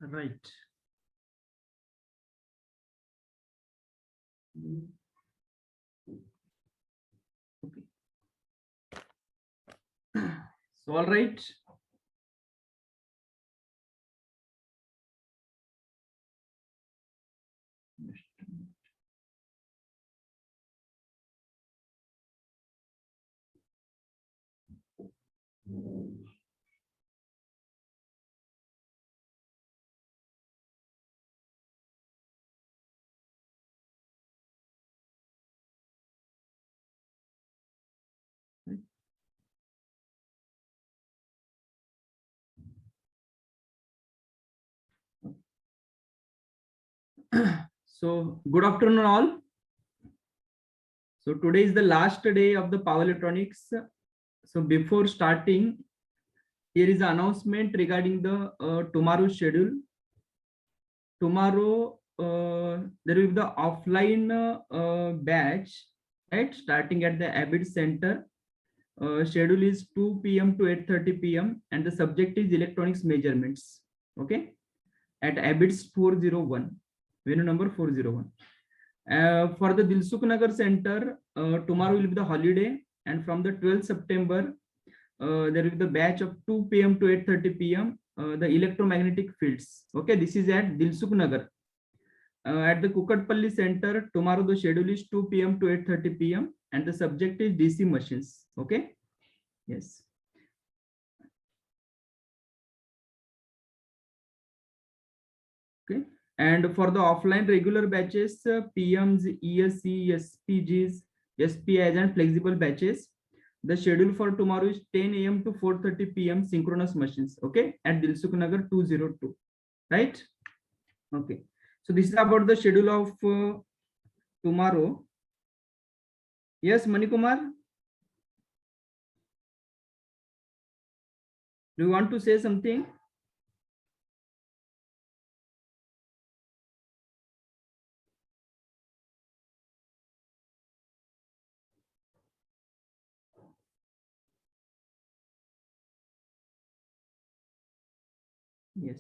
Right. Okay. So all right. So good afternoon all. So today is the last day of the power electronics. So before starting, here is an announcement regarding the tomorrow's schedule. Tomorrow there will be the offline batch, right? Starting at the Abbott Center. Schedule is 2 p.m. to 8:30 p.m. and the subject is electronics measurements. Okay, at Abbott's 401, venue number 401. For the Dilsukh Nagar Center, tomorrow will be the holiday, and from the 12th September, there will be the batch of 2 p.m. to 8:30 p.m. The electromagnetic fields. Okay, this is at Dilsukh Nagar. At the Kukatpalli Center, tomorrow the schedule is 2 p.m. to 8:30 p.m. and the subject is DC machines. Okay, yes. Okay, and for the offline regular batches, PMs, ESC, SPGs, SPIs, and flexible batches, the schedule for tomorrow is 10 a.m. to 4:30 p.m. synchronous machines. Okay, at Dilsukh Nagar 202, right? Okay, so this is about the schedule of tomorrow. Yes, Manikumar, do you want to say something? Yes.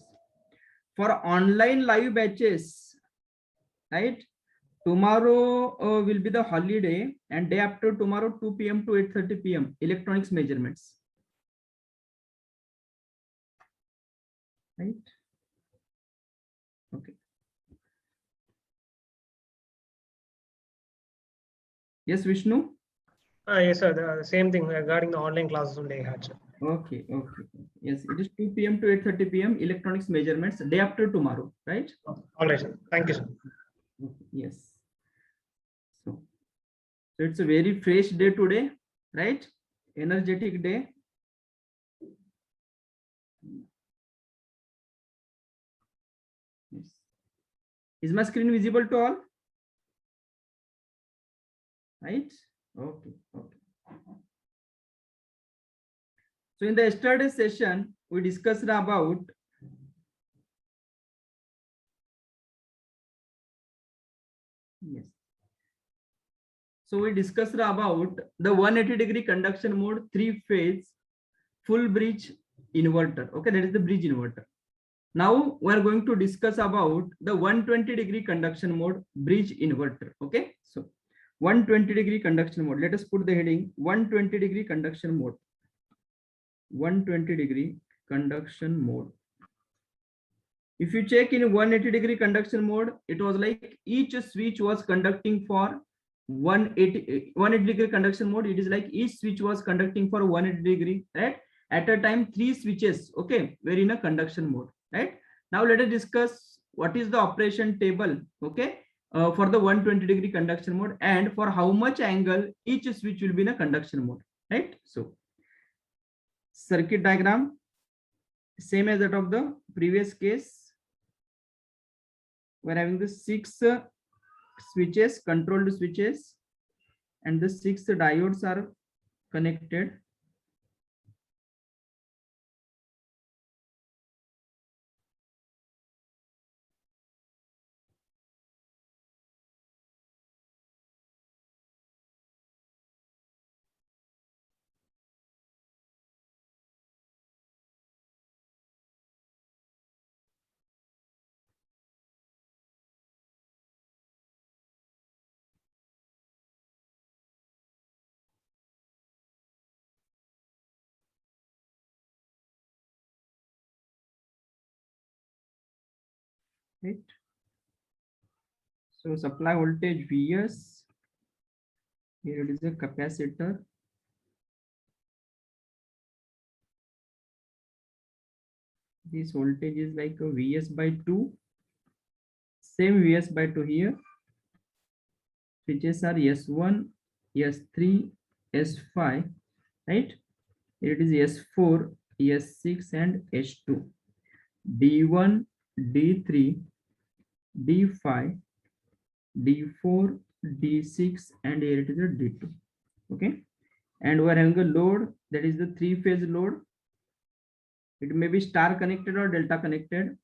For online live batches, right? Tomorrow will be the holiday, and day after tomorrow 2 p.m. to 8:30 p.m. electronics measurements. Right? Okay. Yes, Vishnu. Yes, sir. The same thing regarding the online classes only I had, sir. Okay, okay. Yes, it is 2 p.m. to 8:30 p.m. electronics measurements day after tomorrow, right? All right, sir. Thank you, sir. Okay, yes. So it's a very fresh day today, right? Energetic day. Yes. Is my screen visible to all? Right? Okay, okay. So in the yesterday session, we discussed about yes. So we discussed about the 180-degree conduction mode, three-phase, full bridge inverter. Okay, that is the bridge inverter. Now we are going to discuss about the 120-degree conduction mode, bridge inverter. Okay, so 120-degree conduction mode. Let us put the heading 120-degree conduction mode. 120-degree conduction mode. If you check in 180-degree conduction mode, it was like each switch was conducting for 180-degree conduction mode. It is like each switch was conducting for 180-degree, right? At a time, 3 switches, okay, were in a conduction mode, right? Now let us discuss what is the operation table, okay, for the 120-degree conduction mode and for how much angle each switch will be in a conduction mode, right? So circuit diagram, same as that of the previous case. We're having the 6 switches, controlled switches, and the 6 diodes are connected. right? So supply voltage Vs, here it is a capacitor. This voltage is like a Vs by 2, same Vs by 2 here. Switches are S1, S3, S5, right? Here it is S4, S6 and S2. D1, D3, D5, D4, D6 and here it is a D2. Okay, and we are having a load, that is the 3-phase load. It may be star connected or delta connected,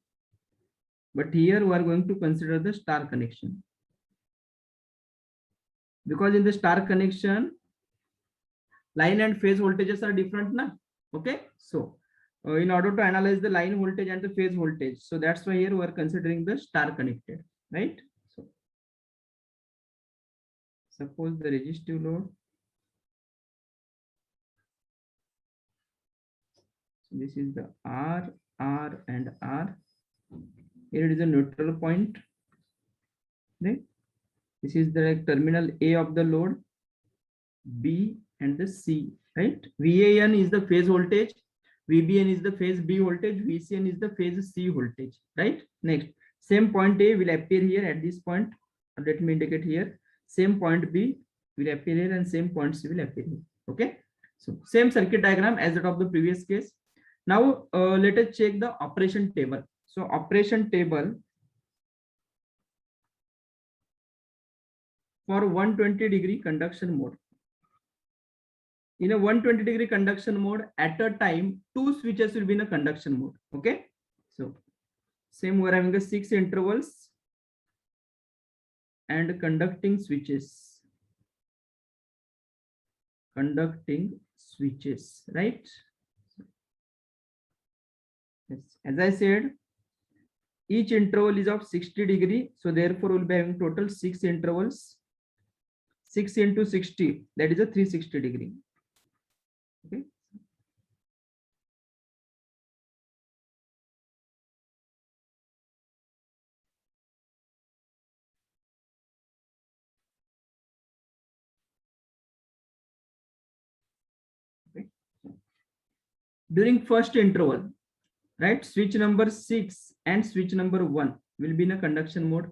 but here we are going to consider the star connection, because in the star connection line and phase voltages are different na. Okay, so in order to analyze the line voltage and the phase voltage, so that's why here we are considering the star connected, right? So suppose the resistive load, so this is the R and R. Here it is a neutral point, right? This is the terminal A of the load, B and the C, right? VAN is the phase voltage, VBN is the phase B voltage, VCN is the phase C voltage, right? Next, same point A will appear here at this point. Let me indicate here. Same point B will appear here and same point C will appear here. Okay. So same circuit diagram as that of the previous case. Now let us check the operation table. So operation table for 120-degree conduction mode. In a 120-degree conduction mode, at a time, 2 switches will be in a conduction mode. Okay. So same, we're having a 6 intervals and conducting switches. Conducting switches, right? Yes. As I said, each interval is of 60 degree. So therefore, we'll be having total 6 intervals. 6 into 60, that is a 360 degree. Okay. Okay. During first interval, right, switch number 6 and switch number 1 will be in a conduction mode.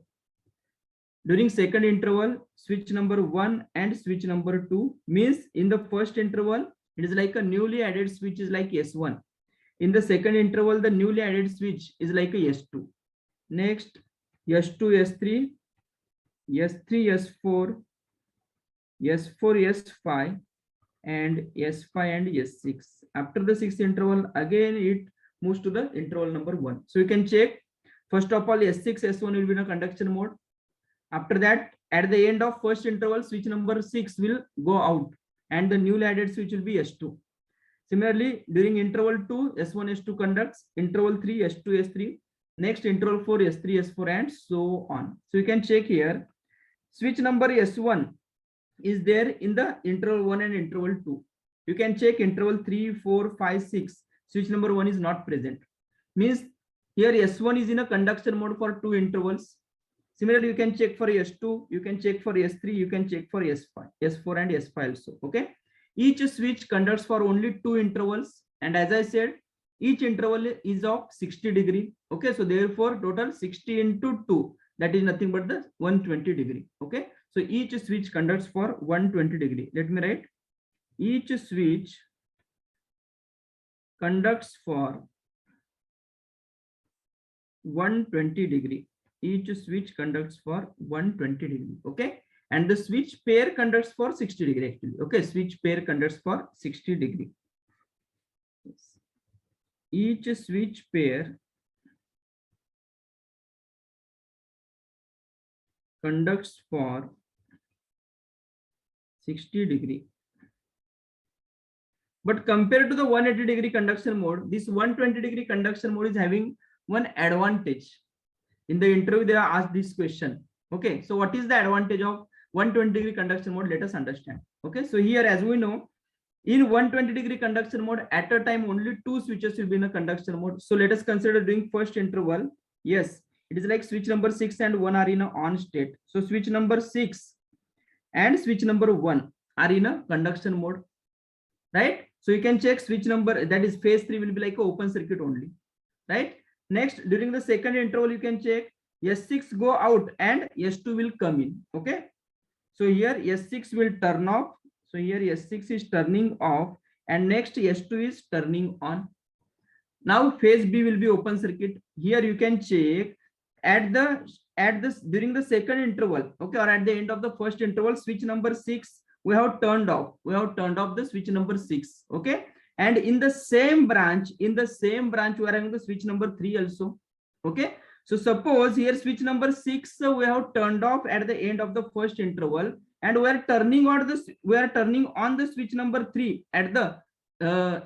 During second interval, switch number 1 and switch number 2, means in the first interval, it is like a newly added switch is like S1. In the second interval, the newly added switch is like a S2. Next, S2, S3, S3, S4, S4, S5, and S5 and S6. After the sixth interval, again it moves to the interval number 1. So you can check. First of all, S6, S1 will be in a conduction mode. After that, at the end of first interval, switch number 6 will go out and the newly added switch will be S2. Similarly, during interval 2, S1, S2 conducts, interval 3, S2, S3, next interval 4, S3, S4, and so on. So you can check here, switch number S1 is there in the interval 1 and interval 2. You can check interval 3, 4, 5, 6, switch number 1 is not present. Means here S1 is in a conduction mode for 2 intervals. Similarly, you can check for S2, you can check for S3, you can check for S5, S4 and S5 also. Okay. Each switch conducts for only 2 intervals. And as I said, each interval is of 60 degree. Okay. So therefore, total 60 into 2, that is nothing but the 120 degree. Okay. So each switch conducts for 120 degree. Let me write. Each switch conducts for 120 degree. Each switch conducts for 120 degree. Okay. And the switch pair conducts for 60 degree actually. Okay. Switch pair conducts for 60 degree. Yes. Each switch pair conducts for 60 degree. But compared to the 180 degree conduction mode, this 120 degree conduction mode is having one advantage. In the interview, they are asked this question. Okay, so what is the advantage of 120 degree conduction mode? Let us understand. Okay, so here, as we know, in 120 degree conduction mode, at a time only 2 switches will be in a conduction mode. So let us consider during first interval. Yes, It is like switch number 6 and 1 are in a on state. So switch number 6 and switch number 1 are in a conduction mode, right? So you can check switch number, that is phase 3 will be like a open circuit only, right? Next, during the second interval, you can check S6 go out and S2 will come in. Okay. So here S6 will turn off. So here S6 is turning off and next S2 is turning on. Now phase B will be open circuit. Here you can check at this during the second interval, okay, or at the end of the first interval, switch number 6 we have turned off. We have turned off the switch number 6, okay. And in the same branch, we are having the switch number 3 also, okay. So suppose here switch number 6 we have turned off at the end of the first interval, and we are turning on the switch number 3 at the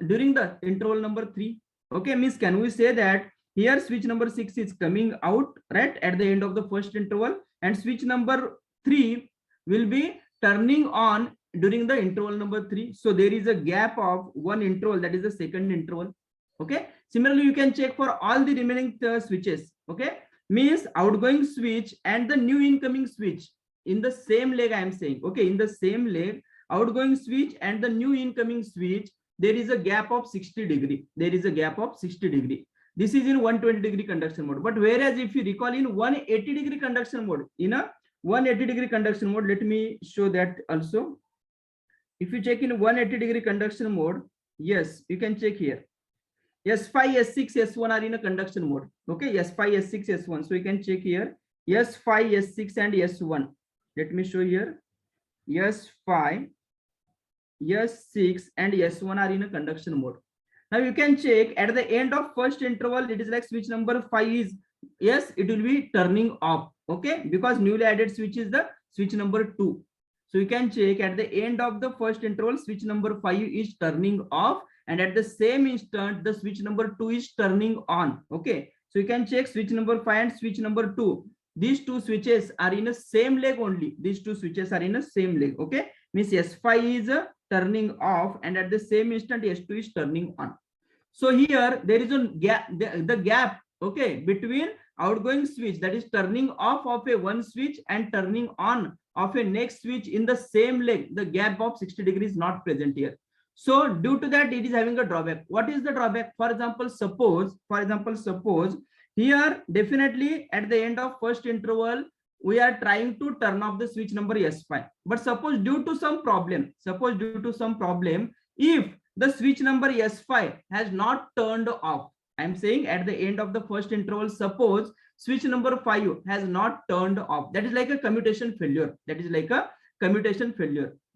during the interval number 3. Okay, means can we say that here switch number 6 is coming out right at the end of the first interval, and switch number 3 will be turning on during the interval number 3. So there is a gap of one interval, that is the second interval. Okay, similarly you can check for all the remaining switches. Okay, means outgoing switch and the new incoming switch in the same leg, I am saying. Okay, in the same leg, outgoing switch and the new incoming switch, there is a gap of 60 degree. There is a gap of 60 degree. This is in 120 degree conduction mode. But whereas if you recall in 180 degree conduction mode, in a 180 degree conduction mode, let me show that also. If you check in 180 degree conduction mode, yes, you can check here. S5, S6, S1 are in a conduction mode. Okay, S5, S6, S1. So you can check here S5, S6 and S1. Let me show here. S5, S6 and S1 are in a conduction mode. Now you can check at the end of first interval, it is like switch number 5 is, yes, it will be turning off. Okay, because newly added switch is the switch number 2. So you can check at the end of the first interval, switch number 5 is turning off, and at the same instant the switch number 2 is turning on. Okay, so you can check switch number 5 and switch number 2. These two switches are in the same leg only. These two switches are in the same leg. Okay, means S5 is turning off and at the same instant S2 is turning on. So here there is a gap, the gap, okay, between outgoing switch, that is turning off of a one switch, and turning on of a next switch in the same leg, the gap of 60 degrees not present here. So due to that, it is having a drawback. What is the drawback? For example, suppose here definitely at the end of first interval, we are trying to turn off the switch number S5. But suppose due to some problem, if the switch number S5 has not turned off, I'm saying at the end of the first interval, suppose switch number 5 has not turned off, that is like a commutation failure.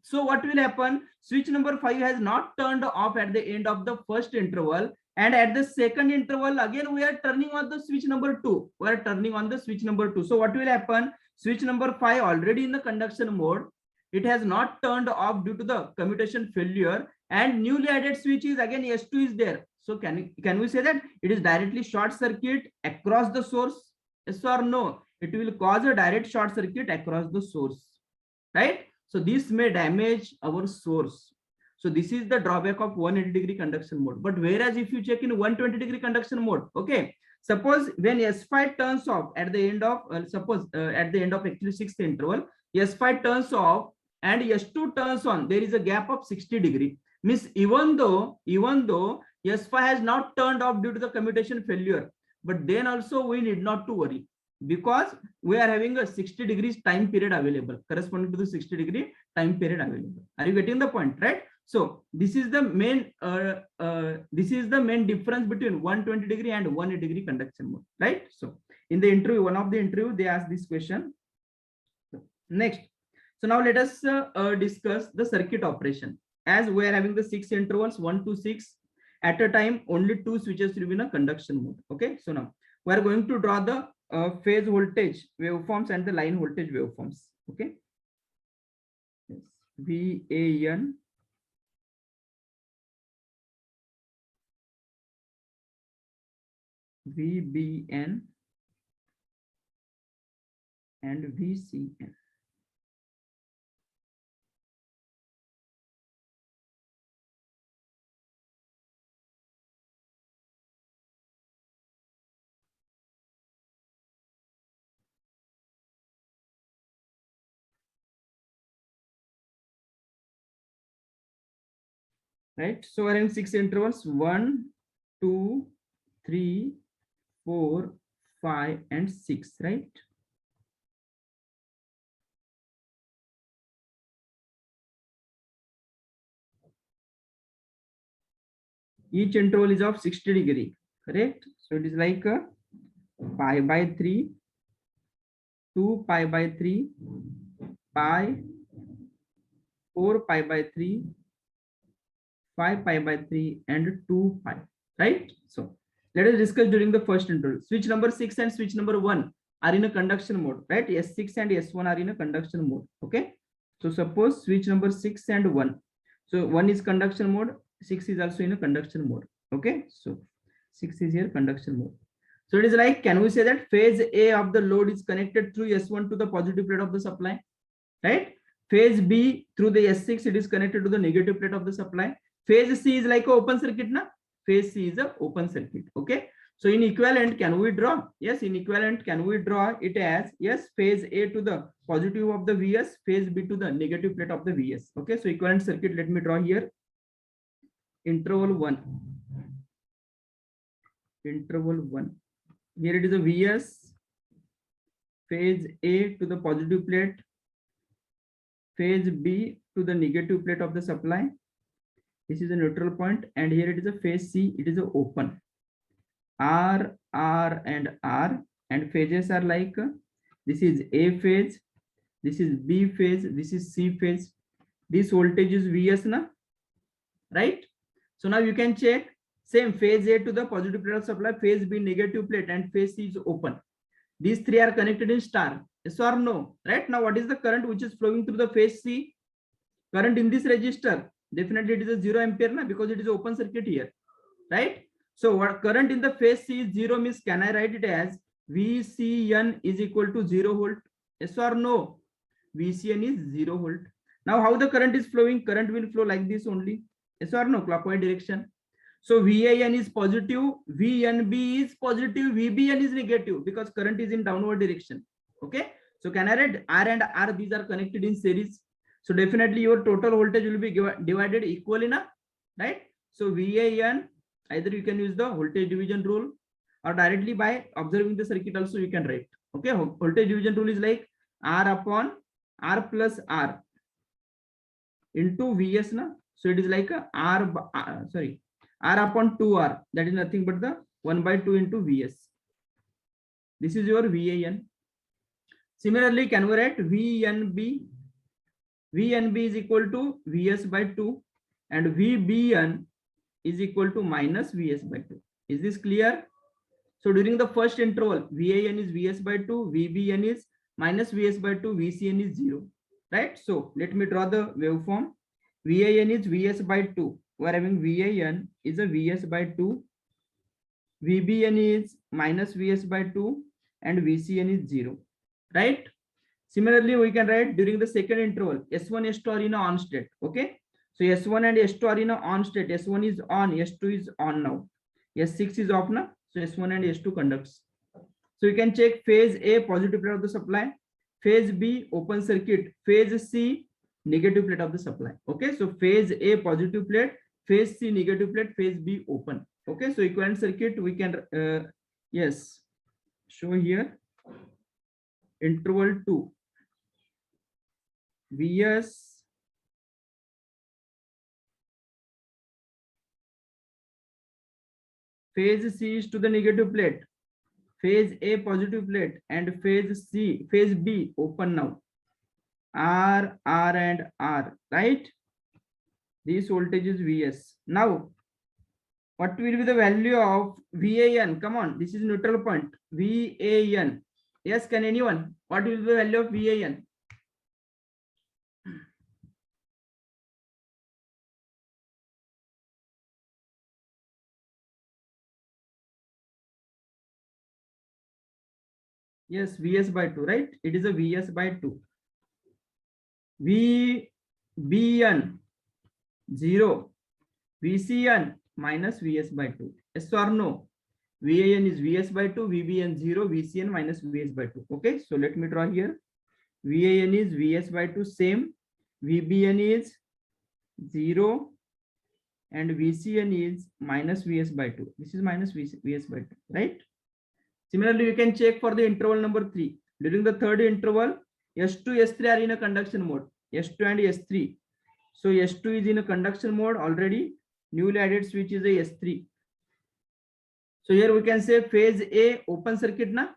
So what will happen? Switch number 5 has not turned off at the end of the first interval, and at the second interval again we are turning on the switch number 2. So what will happen? Switch number 5 already in the conduction mode, it has not turned off due to the commutation failure, and newly added switch is again S2 is there. So can we say that it is directly short circuit across the source? Yes or no? It will cause a direct short circuit across the source, right? So this may damage our source. So this is the drawback of 180 degree conduction mode. But whereas if you check in 120 degree conduction mode, okay, suppose when S5 turns off at the end of at the end of actually sixth interval, S5 turns off and S2 turns on, there is a gap of 60 degree. Means even though S5 has not turned off due to the commutation failure, but then also we need not to worry, because we are having a 60 degrees time period available, corresponding to the 60 degree time period available. Are you getting the point, right? So this is the main difference between 120 degree and 180 degree conduction mode, right? So in the interview, one of the interview, they asked this question. Next, so now let us discuss the circuit operation. As we are having the 6 intervals, 1 to 6 at a time, only 2 switches will be in a conduction mode. Okay, so now we are going to draw the phase voltage waveforms and the line voltage waveforms. Okay, yes. VAN, VBN and VCN. right? So we're having 6 intervals: 1, 2, 3, 4, 5, and 6, right? Each interval is of 60 degree, correct? So it is like pi by 3, 2 pi by 3, pi, 4 pi by 3, 5 pi by 3, and 2 pi, right? So let us discuss during the first interval. Switch number 6 and switch number 1 are in a conduction mode, right? S6 and S1 are in a conduction mode, okay? So suppose switch number 6 and 1. So 1 is conduction mode, 6 is also in a conduction mode, okay? So 6 is here conduction mode. So it is like, can we say that phase A of the load is connected through S1 to the positive plate of the supply, right? Phase B through the S6, it is connected to the negative plate of the supply. Phase C is like an open circuit, na? Phase C is an open circuit, okay? So in equivalent, can we draw? Yes, in equivalent, can we draw it as, yes, phase A to the positive of the Vs, phase B to the negative plate of the Vs, okay? So equivalent circuit, let me draw here. Interval 1. Interval 1. Here it is a Vs, phase A to the positive plate, phase B to the negative plate of the supply. This is a neutral point, and here it is a phase C, it is a open. R, and phases are like, this is A phase, this is B phase, this is C phase. This voltage is Vs, na? Right? So now you can check, same phase A to the positive plate of supply, phase B negative plate, and phase C is open. These three are connected in star. Yes or no? Right? Now what is the current which is flowing through the phase C? Current in this resistor, definitely it is a 0 ampere, na? Because it is open circuit here, right? So what current in the phase C is 0 means, can I write it as VCN is equal to 0 volt? Yes or no? VCN is 0 volt. Now how the current is flowing? Current will flow like this only. Yes or no? Clockwise direction. So VAN is positive, VNB is positive, VBN is negative, because current is in downward direction. Okay. So can I write R and R? These are connected in series. So definitely your total voltage will be divided equally, na? Right? So VAN, either you can use the voltage division rule, or directly by observing the circuit also you can write. Okay. Voltage division rule is like R upon R plus R into Vs, na? So it is like a R upon 2R, that is nothing but the 1/2 into Vs. This is your VAN. Similarly, can we write VNB? VNB is equal to Vs by 2, and VBN is equal to minus Vs by 2. Is this clear? So during the first interval, VAN is Vs by 2, VBN is minus Vs by 2, VCN is 0. Right? So let me draw the waveform. VAN is Vs by 2. We are having VAN is a Vs by 2, VBN is minus Vs by 2, and VCN is 0. Right? Similarly, we can write during the second interval, S1, S2 are in a on state. Okay. So S1 and S2 are in a on state. S1 is on, S2 is on now. S6 is off now. So S1 and S2 conducts. So you can check phase A positive plate of the supply, phase B open circuit, phase C negative plate of the supply. Okay. So phase A positive plate, phase C negative plate, phase B open. Okay. So equivalent circuit we can yes, show here. Interval 2, Vs, phase C is to the negative plate, phase A positive plate, and phase B open now. R, and R, right? This voltage is Vs. Now, what will be the value of VAN? Come on, this is neutral point. VAN. Yes, can anyone? What will be the value of VAN? Yes, Vs by 2, right? It is a Vs by 2. VBN 0, VCN minus Vs by 2. Yes or no? VAN is Vs by 2, VBN 0, VCN minus Vs by 2. Okay, so let me draw here. VAN is Vs by 2, same. VBN is 0, and VCN is minus Vs by 2. This is minus Vs by 2, right? Similarly, you can check for the interval number 3. During the third interval, S2, S3 are in a conduction mode. S2 and S3. So S2 is in a conduction mode already. Newly added switch is a S3. So here we can say phase A open circuit na,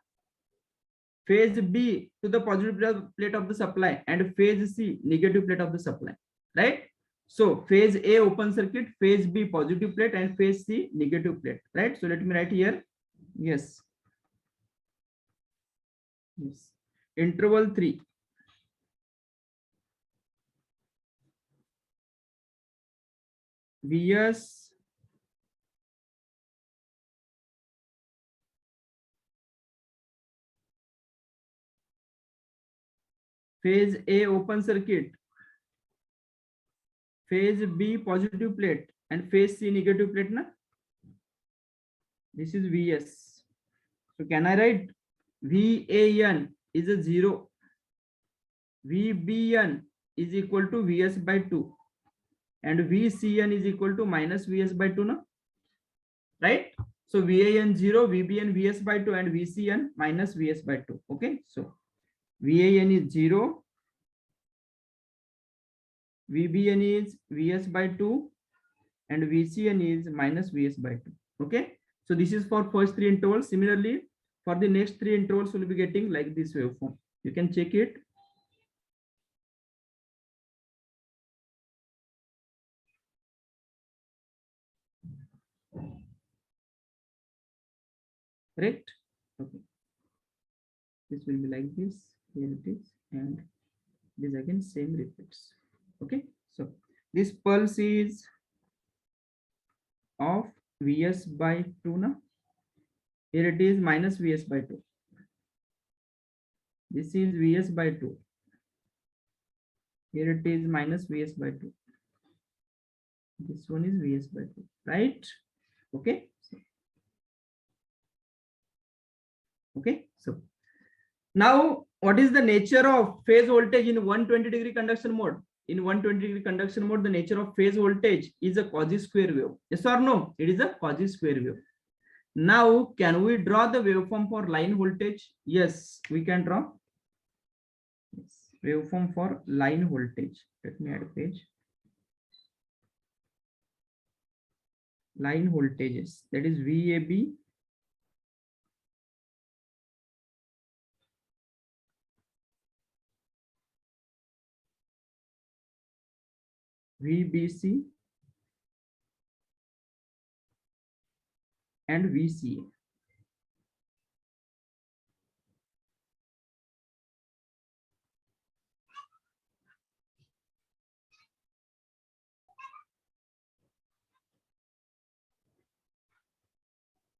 phase B to the positive plate of the supply, and phase C negative plate of the supply, right? So phase A open circuit, phase B positive plate, and phase C negative plate, right? So let me write here. Yes. Yes. Interval 3. Vs phase A open circuit, phase B positive plate, and phase C negative plate na. This is Vs. So can I write VAN is a 0, VBN is equal to Vs by 2, and VCN is equal to minus Vs by 2 na, right? So VAN 0, VBN Vs by 2, and VCN minus Vs by 2. Okay, so VAN is 0, VBN is Vs by 2, and VCN is minus Vs by 2. Okay, so this is for first 3 intervals. Similarly, for the next 3 intervals, we'll be getting like this waveform. You can check it. Correct? Okay. This will be like this. Here it is, and this again same repeats. Okay, so this pulse is of Vs by 2 na. Here it is minus Vs by 2. This is Vs by 2. Here it is minus Vs by 2. This one is Vs by 2, right? Okay. Okay, so now what is the nature of phase voltage in 120-degree conduction mode? In 120-degree conduction mode, the nature of phase voltage is a Cauchy square wave. Yes or no? It is a Cauchy square wave. Now, can we draw the waveform for line voltage? Yes, we can draw. Yes, waveform for line voltage. Let me add a page. Line voltages, that is VAB, VBC, and VCA.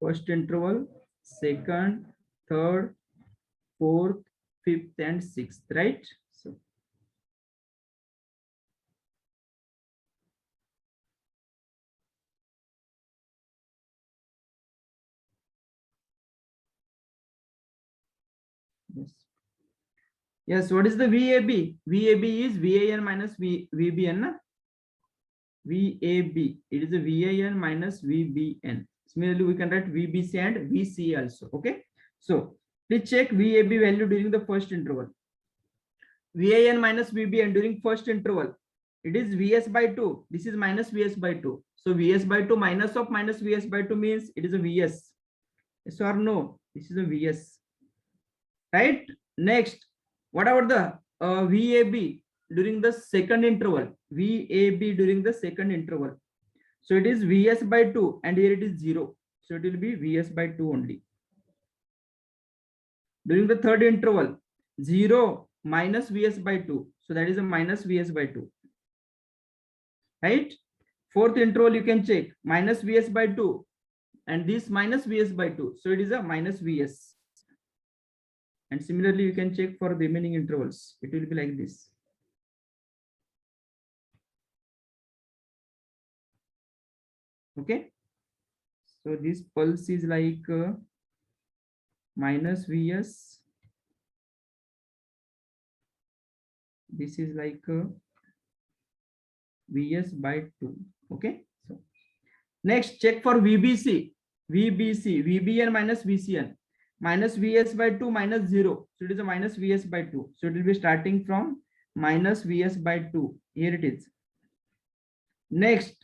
First interval, second, third, fourth, fifth, and sixth, right? So yes. Yes, what is the VAB? VAB is VAN minus VBN. Na? VAB, it is a VAN minus VBN. Similarly, we can write VBC and VCA also. Okay, so please check VAB value during the first interval. VAN minus VBN during first interval, it is Vs by 2. This is minus Vs by 2. So Vs by 2 minus of minus Vs by 2 means it is a Vs. Yes or no? This is a Vs. Right? Next, what about the VAB during the second interval? VAB during the second interval. So it is Vs by 2, and here it is 0. So it will be Vs by 2 only. During the third interval, 0 minus Vs by 2. So that is a minus Vs by 2. Right? Fourth interval, you can check minus Vs by 2, and this minus Vs by 2. So it is a minus Vs. And similarly, you can check for the remaining intervals. It will be like this. Okay. So this pulse is like minus Vs. This is like Vs by 2. Okay. So Next, check for VBC, VBN minus VCN, minus VS by 2 minus 0. So it is a minus VS by 2. So it will be starting from minus VS by 2. Here it is. Next,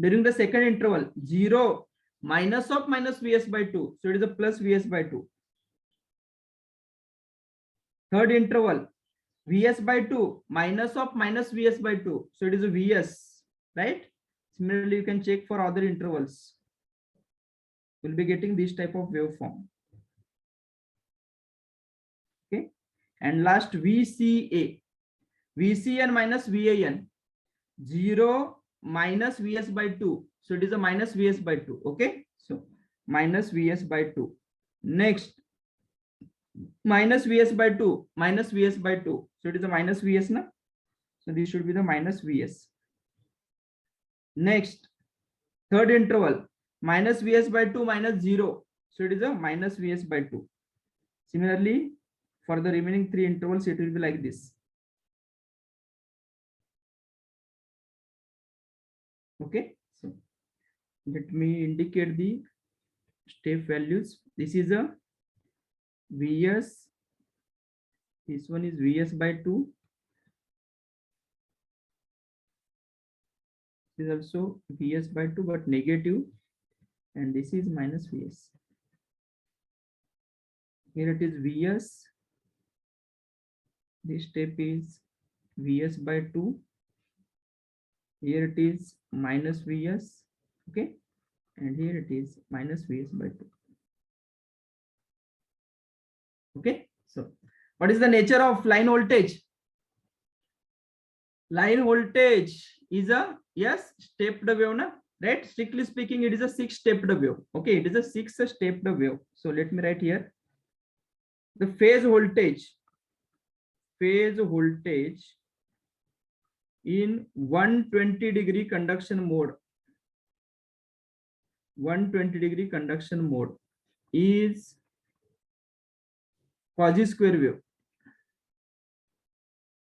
during the second interval, 0 minus of minus Vs by 2. So it is a plus Vs by 2. Third interval, Vs by 2 minus of minus Vs by 2. So it is a Vs, right? Similarly, you can check for other intervals. We'll be getting this type of waveform. Okay. And last, VCA, VCN minus VAN, 0 minus Vs by 2. So it is a minus Vs by 2. Okay. So minus Vs by 2. Next, minus Vs by 2, minus Vs by 2. So it is a minus Vs na. So this should be the minus Vs. Next, third interval, minus Vs by 2 minus 0. So it is a minus Vs by 2. Similarly, for the remaining three intervals, it will be like this. Okay, so let me indicate the step values. This is a Vs. This one is Vs by 2. This is also Vs by 2, but negative. And this is minus Vs. Here it is Vs. This step is Vs by 2. Here it is minus Vs. Okay. And here it is minus Vs by 2. Okay. So what is the nature of line voltage? Line voltage is a, yes, stepped wave, na? Right? Strictly speaking, it is a 6-stepped wave. Okay, it is a 6-stepped wave. So let me write here. The phase voltage in 120-degree conduction mode, 120-degree conduction mode is Cauchy square wave.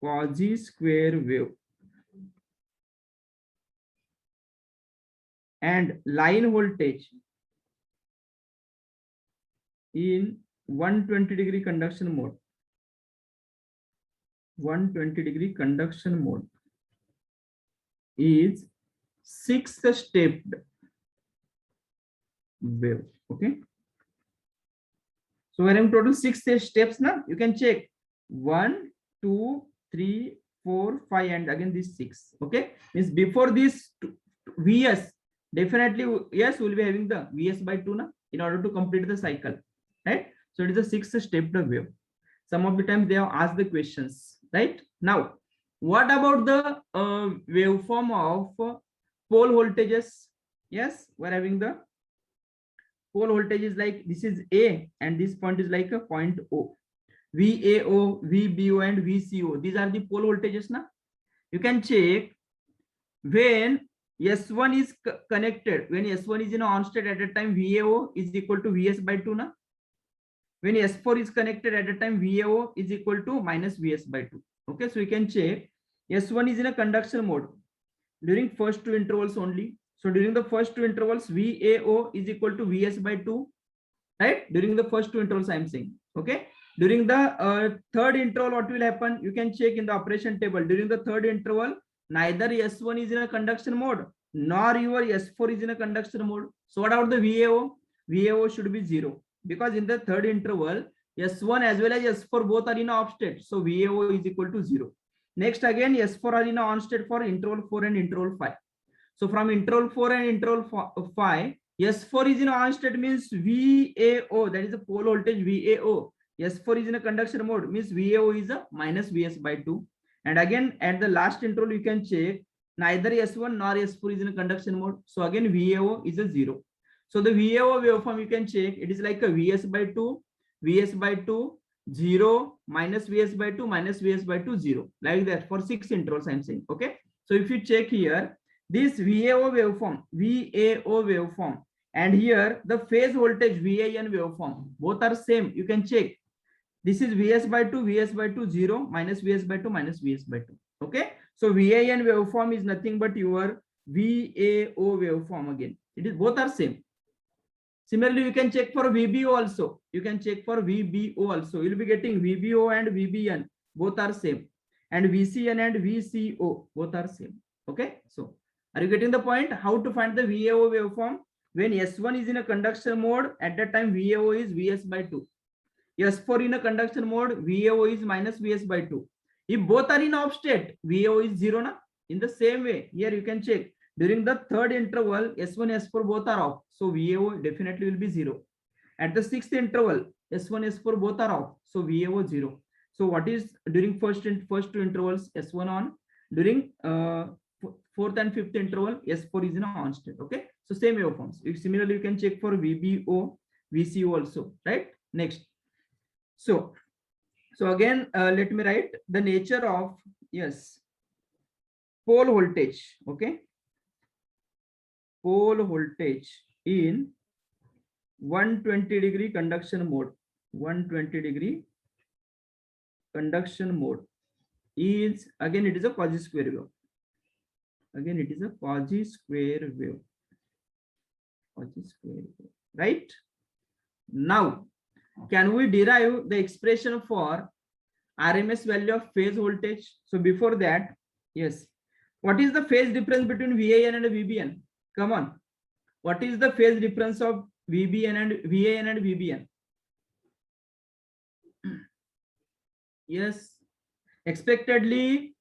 Cauchy square wave. And line voltage in 120-degree conduction mode, 120-degree conduction mode is 6-stepped wave. Okay. So we're having total 6 steps now. You can check 1, 2, 3, 4, 5, and again this 6. Okay. Means before this Vs, definitely yes, we'll be having the Vs by 2 now in order to complete the cycle. Right. So it is a 6-stepped wave. Some of the times they have asked the questions. Right. Now, what about the waveform of pole voltages? Yes, we're having the pole voltage is like this is A, and this point is like a point O. VAO, VBO, and VCO. These are the pole voltages now. You can check when S1 is connected, when S1 is in on state at a time, VAO is equal to Vs by 2 now. When S4 is connected at a time, VAO is equal to minus Vs by 2. Okay, so you can check S1 is in a conduction mode during first 2 intervals only. So during the first 2 intervals, VAO is equal to Vs by 2, right? During the first 2 intervals, I'm saying. Okay. During the third interval, what will happen? You can check in the operation table. During the third interval, neither S1 is in a conduction mode, nor your S4 is in a conduction mode. So what about the VAO? VAO should be 0, because in the third interval, S1 as well as S4 both are in off state. So VAO is equal to 0. Next again, S4 are in on state for interval 4 and interval 5. So from interval 4 and interval 5, S4 is in on state means VAO, that is the pole voltage VAO. S4 is in a conduction mode means VAO is a minus Vs by 2. And again at the last interval, you can check neither S1 nor S4 is in a conduction mode. So again VAO is a 0. So the VAO waveform you can check, it is like a Vs by 2, Vs by 2, 0, minus Vs by 2, minus Vs by 2, 0. Like that for 6 intervals I'm saying. Okay. So if you check here, this VAO waveform, and here the phase voltage VAN waveform, both are same. You can check. This is Vs by 2, Vs by 2, 0, minus Vs by 2, minus Vs by 2. Okay. So VAN waveform is nothing but your VAO waveform again. It is both are same. Similarly, you can check for VBO also. You can check for VBO also. You'll be getting VBO and VBN. Both are same. And VCN and VCO. Both are same. Okay. So are you getting the point? How to find the VAO waveform? When S1 is in a conduction mode, at that time VAO is Vs by 2. S4 in a conduction mode, VAO is minus Vs by 2. If both are in off state, VAO is 0. Na? In the same way, here you can check. During the third interval, S1, S4 both are off. So VAO definitely will be 0. At the sixth interval, S1, S4 both are off. So VAO 0. So what is during first two intervals, S1 on. During fourth and fifth interval, S4 is in on state. Okay. So same waveforms. Similarly, you can check for VBO, VCO also. Right. Next. So again, let me write the nature of, yes, pole voltage. Okay. Pole voltage in 120-degree conduction mode. 120-degree conduction mode is, again, it is a quasi-square wave. Again, it is a quasi-square wave. Quasi-square wave. Right? Now, can we derive the expression for RMS value of phase voltage? So before that, yes, what is the phase difference between VAN and VBN? Come on. What is the phase difference of VBN and VAN and VBN? Yes, expectedly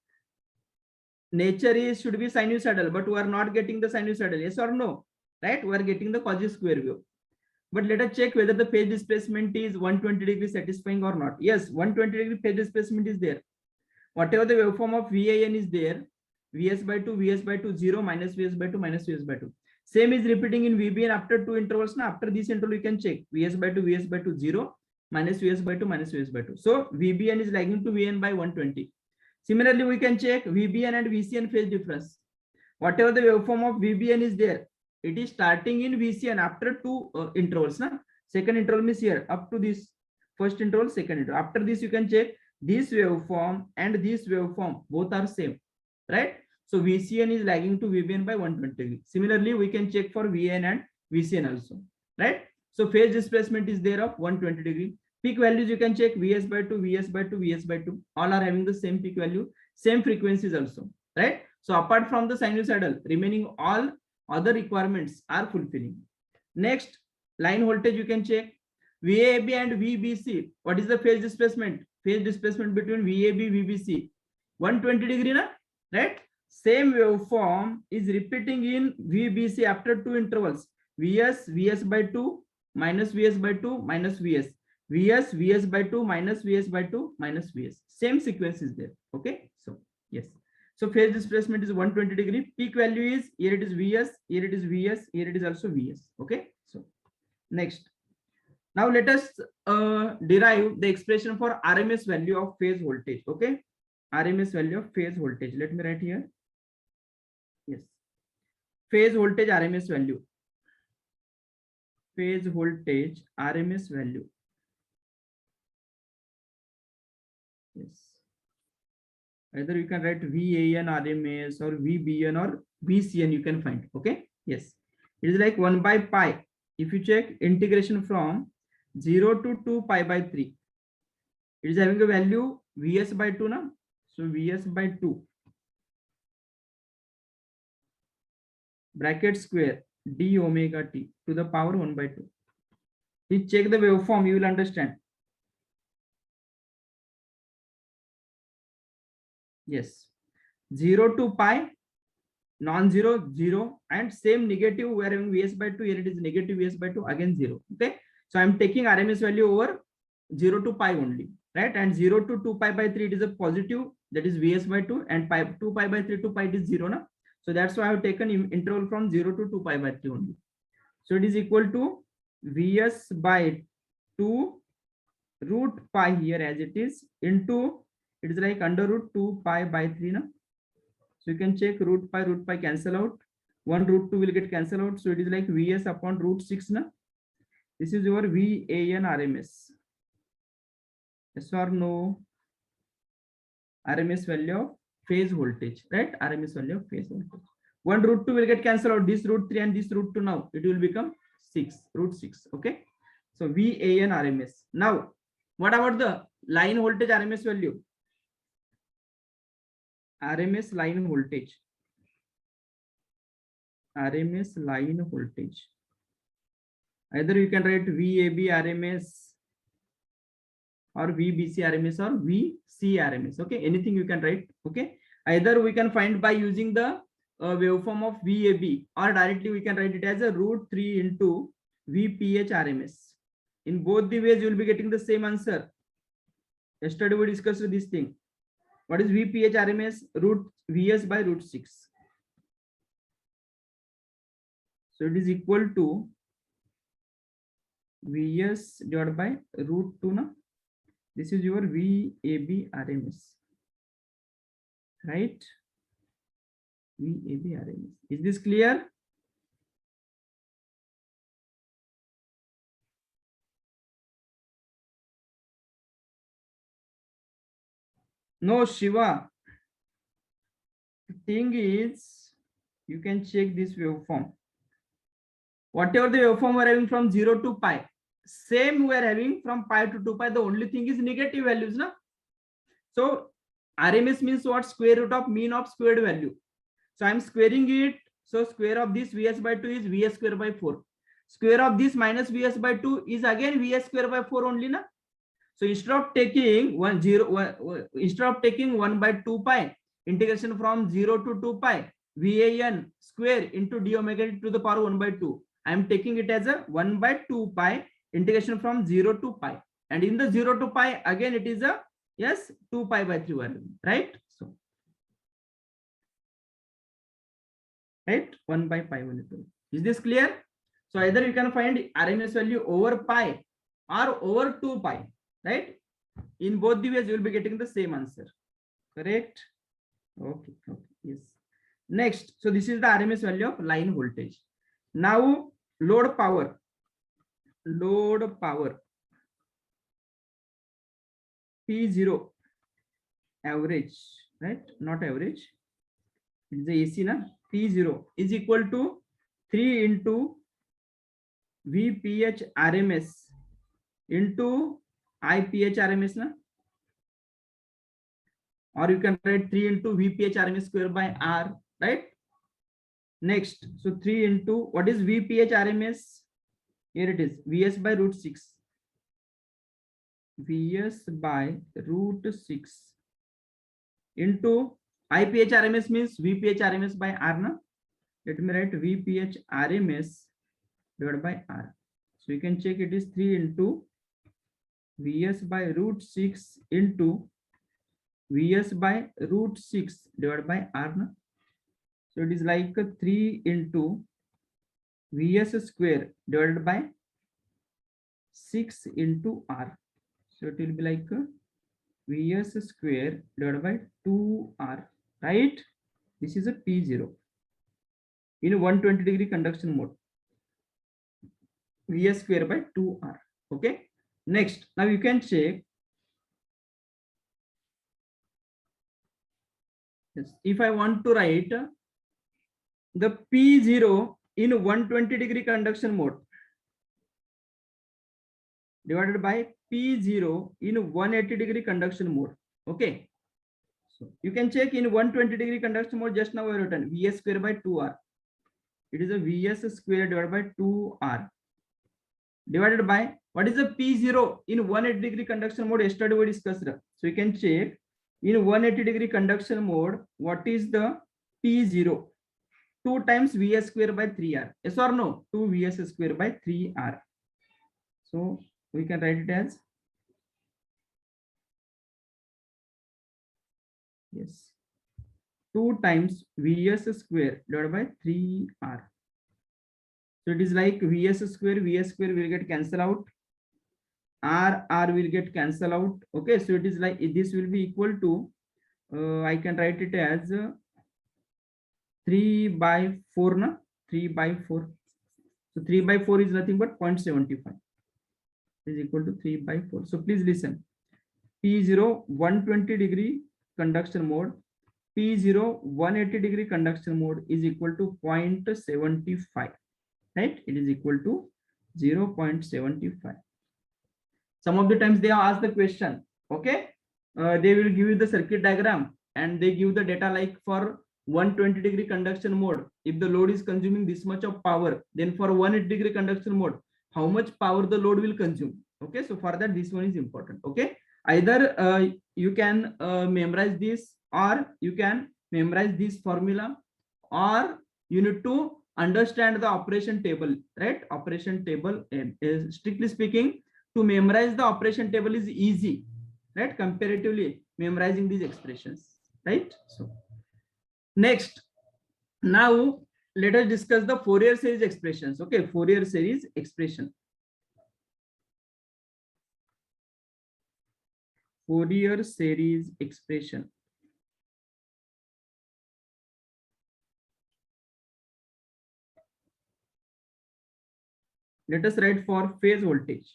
nature is should be sinusoidal, but we are not getting the sinusoidal. Yes or no? Right? We are getting the quasi-square wave. But let us check whether the phase displacement is 120 degrees satisfying or not. Yes, 120 degree phase displacement is there. Whatever the waveform of VAN is there, Vs by 2, Vs by 2, 0, minus Vs by 2, minus Vs by 2. Same is repeating in VBN after two intervals. Now, after this interval, you can check Vs by 2, Vs by 2, 0, minus Vs by 2, minus Vs by 2. So VBN is lagging to VN by 120. Similarly, we can check VBN and VCN phase difference. Whatever the waveform of VBN is there, it is starting in VCN after two intervals. Na? Second interval means here up to this first interval, second interval. After this, you can check this waveform and this waveform, both are same, right? So VCN is lagging to VBN by 120 degree. Similarly, we can check for VN and VCN also, right? So phase displacement is there of 120 degree. Peak values you can check Vs by 2, Vs by 2, Vs by 2. All are having the same peak value, same frequencies also, right? So apart from the sinusoidal, remaining all other requirements are fulfilling. Next, line voltage you can check VAB and VBC. What is the phase displacement? Phase displacement between VAB, VBC. 120 degree, na? Right? Same waveform is repeating in VBC after two intervals. Vs, Vs by 2, minus Vs by 2, minus Vs. Vs, Vs by 2, minus Vs by 2, minus Vs. Same sequence is there. Okay. So, yes. So phase displacement is 120 degree. Peak value is, here it is Vs, here it is Vs, here it is also Vs. Okay. So, next. Now let us derive the expression for RMS value of phase voltage. Okay. RMS value of phase voltage. Let me write here. Yes. Phase voltage RMS value. Phase voltage RMS value. Yes. Either you can write VAN RMS or VBN or VCN you can find. Okay. Yes. It is like 1 by pi. If you check integration from 0 to 2 pi by 3. It is having a value Vs by 2 now. So Vs by 2. Bracket square d omega t to the power 1 by 2. Please check the waveform, you will understand. Yes. 0 to pi, non-zero, 0, and same negative we are having Vs by 2, here it is negative Vs by 2, again 0. Okay. So I'm taking RMS value over 0 to pi only, right? And 0 to 2 pi by 3, it is a positive, that is Vs by 2, and 2 pi by 3 to pi, it is 0. Na? So that's why I have taken interval from 0 to 2 pi by 3 only. So it is equal to Vs by 2 root pi here as it is into, it is like under root 2 pi by 3. Na? So you can check root pi cancel out. 1 root 2 will get cancelled out. So it is like Vs upon root 6. Na? This is your VAN RMS. Yes or no? RMS value of phase voltage, right? RMS value of phase voltage. One root 2 will get cancelled out. This root 3 and this root 2 now. It will become 6, root 6. Okay. So VAN RMS. Now, what about the line voltage RMS value? RMS line voltage. RMS line voltage. Either you can write VAB RMS or VBC RMS or VC RMS. Okay. Anything you can write. Okay. Either we can find by using the waveform of VAB, or directly we can write it as a root 3 into VPH RMS. In both the ways, you will be getting the same answer. Yesterday we discussed this thing. What is VPH RMS? Root VS by root 6. So it is equal to VS divided by root 2. Na? This is your VAB RMS. Right? VAB RMS. Is this clear? No, Shiva. The thing is, you can check this waveform. Whatever the waveform we are having from 0 to pi, same we are having from pi to 2 pi. The only thing is negative values. Na? So RMS means what? Square root of mean of squared value. So I am squaring it. So square of this Vs by 2 is Vs square by 4. Square of this minus Vs by 2 is again Vs square by 4 only. Na? So instead of taking 1 by 2 pi, integration from 0 to 2 pi, VAN square into d omega to the power 1 by 2. I am taking it as a 1 by 2 pi integration from 0 to pi. And in the 0 to pi, again it is a, yes, 2 pi by 3 value, right? So, right, 1 by pi 1. Is this clear? So either you can find RMS value over pi or over 2 pi, right? In both the ways, you will be getting the same answer. Correct? Okay, okay, yes. Next, so this is the RMS value of line voltage. Now, load power. Load power. P0 average, right? Not average. It's the AC, na? P0 is equal to 3 into VPH RMS into IPH RMS, na? Or you can write 3 into VPH RMS square by R, right? Next, so 3 into, what is VPH RMS? Here it is, VS by root 6. VS by root 6 into IPH RMS means VPH RMS by R, na? Let me write VPH RMS divided by R. So you can check, it is 3 into VS by root 6 into VS by root 6 divided by R. Na? So it is like 3 into VS square divided by 6 into R. So it will be like VS square divided by 2R, right? This is a P0 in 120-degree conduction mode. VS square by 2R. Okay. Next, now you can check. Yes, if I want to write the P0 in 120-degree conduction mode divided by P0 in 180-degree conduction mode. Okay. So you can check in 120-degree conduction mode, just now I written Vs square by 2R. It is a Vs square divided by 2R divided by, what is the P0 in 180-degree conduction mode? Yesterday we discussed. So you can check in 180-degree conduction mode, what is the P0? 2 times Vs square by 3R. Yes or no? 2 Vs square by 3R. So we can write it as, yes, 2 times Vs square divided by 3R. So it is like Vs square will get cancelled out. R will get cancelled out. Okay, so it is like, this will be equal to, I can write it as 3 by 4, na? 3 by 4. So 3 by 4 is nothing but 0.75. Is equal to 3 by 4. So please listen. P0 120-degree conduction mode. P0 180 degree conduction mode is equal to 0.75, right? It is equal to 0.75. Some of the times they ask the question, okay? They will give you the circuit diagram and they give the data like for 120 degree conduction mode, if the load is consuming this much of power, then for 180 degree conduction mode, how much power the load will consume. Okay, so for that this one is important. Okay, either you can memorize this, or you can memorize this formula, or you need to understand the operation table, right? Operation table is, strictly speaking, to memorize the operation table is easy, right? Comparatively memorizing these expressions, right? So next, now let us discuss the Fourier series expressions. Okay, Fourier series expression. Fourier series expression. Let us write for phase voltage.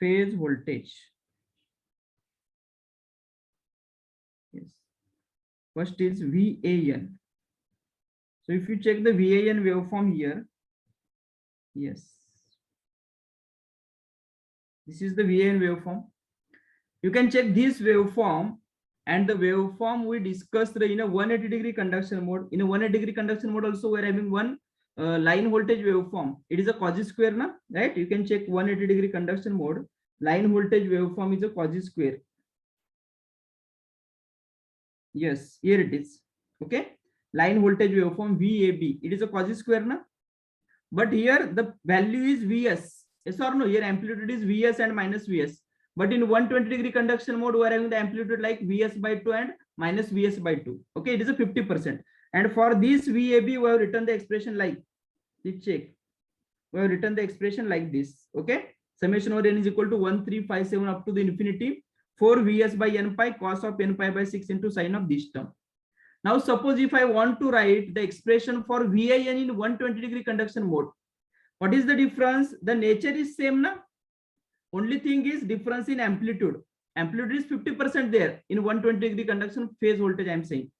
Phase voltage. Yes. First is VAN. So if you check the VAN waveform here, yes, this is the VAN waveform. You can check this waveform and the waveform we discussed in a 180 degree conduction mode. In a 180 degree conduction mode also we are having one line voltage waveform. It is a Cauchy square, na? Right? You can check 180 degree conduction mode. Line voltage waveform is a Cauchy square. Yes, here it is. Okay, line voltage waveform VAB. It is a Cauchy square, na? But here the value is Vs. Yes or no? Here amplitude is Vs and minus Vs. But in 120 degree conduction mode, we are having the amplitude like Vs by 2 and minus Vs by 2. Okay, it is a 50%. And for this VAB, we have written the expression like, let's check. We have written the expression like this. Okay, summation over n is equal to 1357 up to the infinity 4 Vs by n pi cos of n pi by 6 into sine of this term. Now suppose if I want to write the expression for VIN in 120 degree conduction mode, what is the difference? The nature is same, na? Only thing is difference in amplitude. Amplitude is 50% there in 120 degree conduction phase voltage. I am saying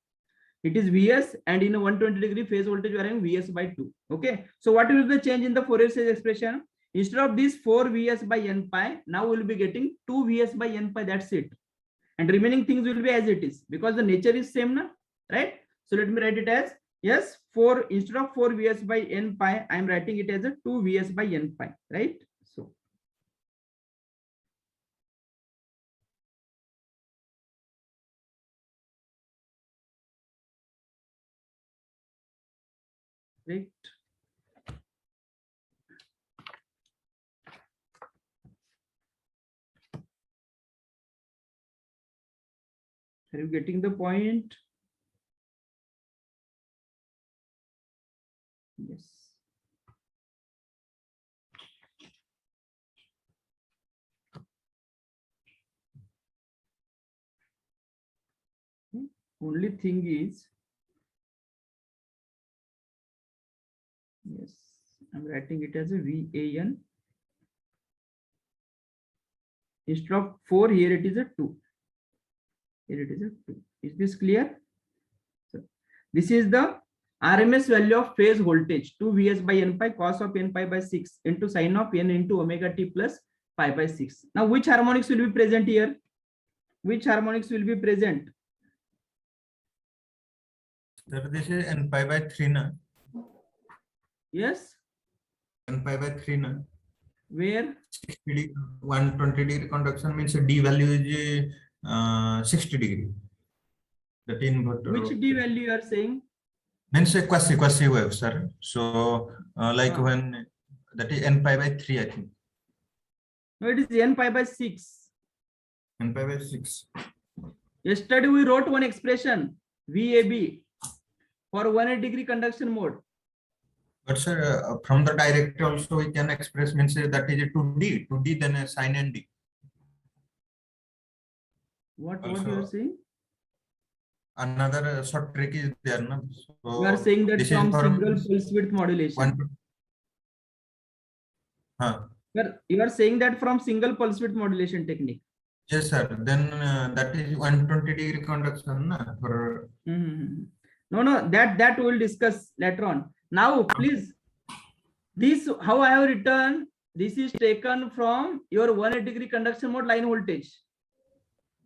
it is Vs, and in a 120 degree phase voltage we are having Vs by 2. Okay, so what will be the change in the Fourier series expression? Instead of this 4 Vs by n pi, now we will be getting 2 Vs by n pi. That's it, and remaining things will be as it is because the nature is same, na? Right? So let me write it as, yes, 4 instead of 4 Vs by n pi, I am writing it as a 2 Vs by n pi, right? So right. Are you getting the point? Yes. Only thing is, yes, I'm writing it as a VAN. Instead of 4, here it is a 2. Here it is a 2. Is this clear? So this is the RMS value of phase voltage, 2 Vs by n pi cos of n pi by 6 into sine of n into omega t plus pi by 6. Now which harmonics will be present here? Which harmonics will be present? Sir, this is n pi by 3, na? Yes. N pi by 3, na? Where? 120 degree conduction means D value is 60 degree. That inverter. Which D value you are saying? Means a quasi wave, sir. So like when that is n pi by 3, I think. No, it is n pi by 6. N pi by 6. Yesterday we wrote one expression VAB for 180 degree conduction mode. But sir, from the director also we can express, means that is a 2D then a sine ND. What Also, you are saying? Another short trick is there, no? So You are saying that this is from for single pulse width modulation. You are saying that from single pulse width modulation technique. Yes, sir. Then that is 120-degree conduction na, for No, that we'll discuss later on. Now, please, this how I have written. This is taken from your 180-degree conduction mode line voltage.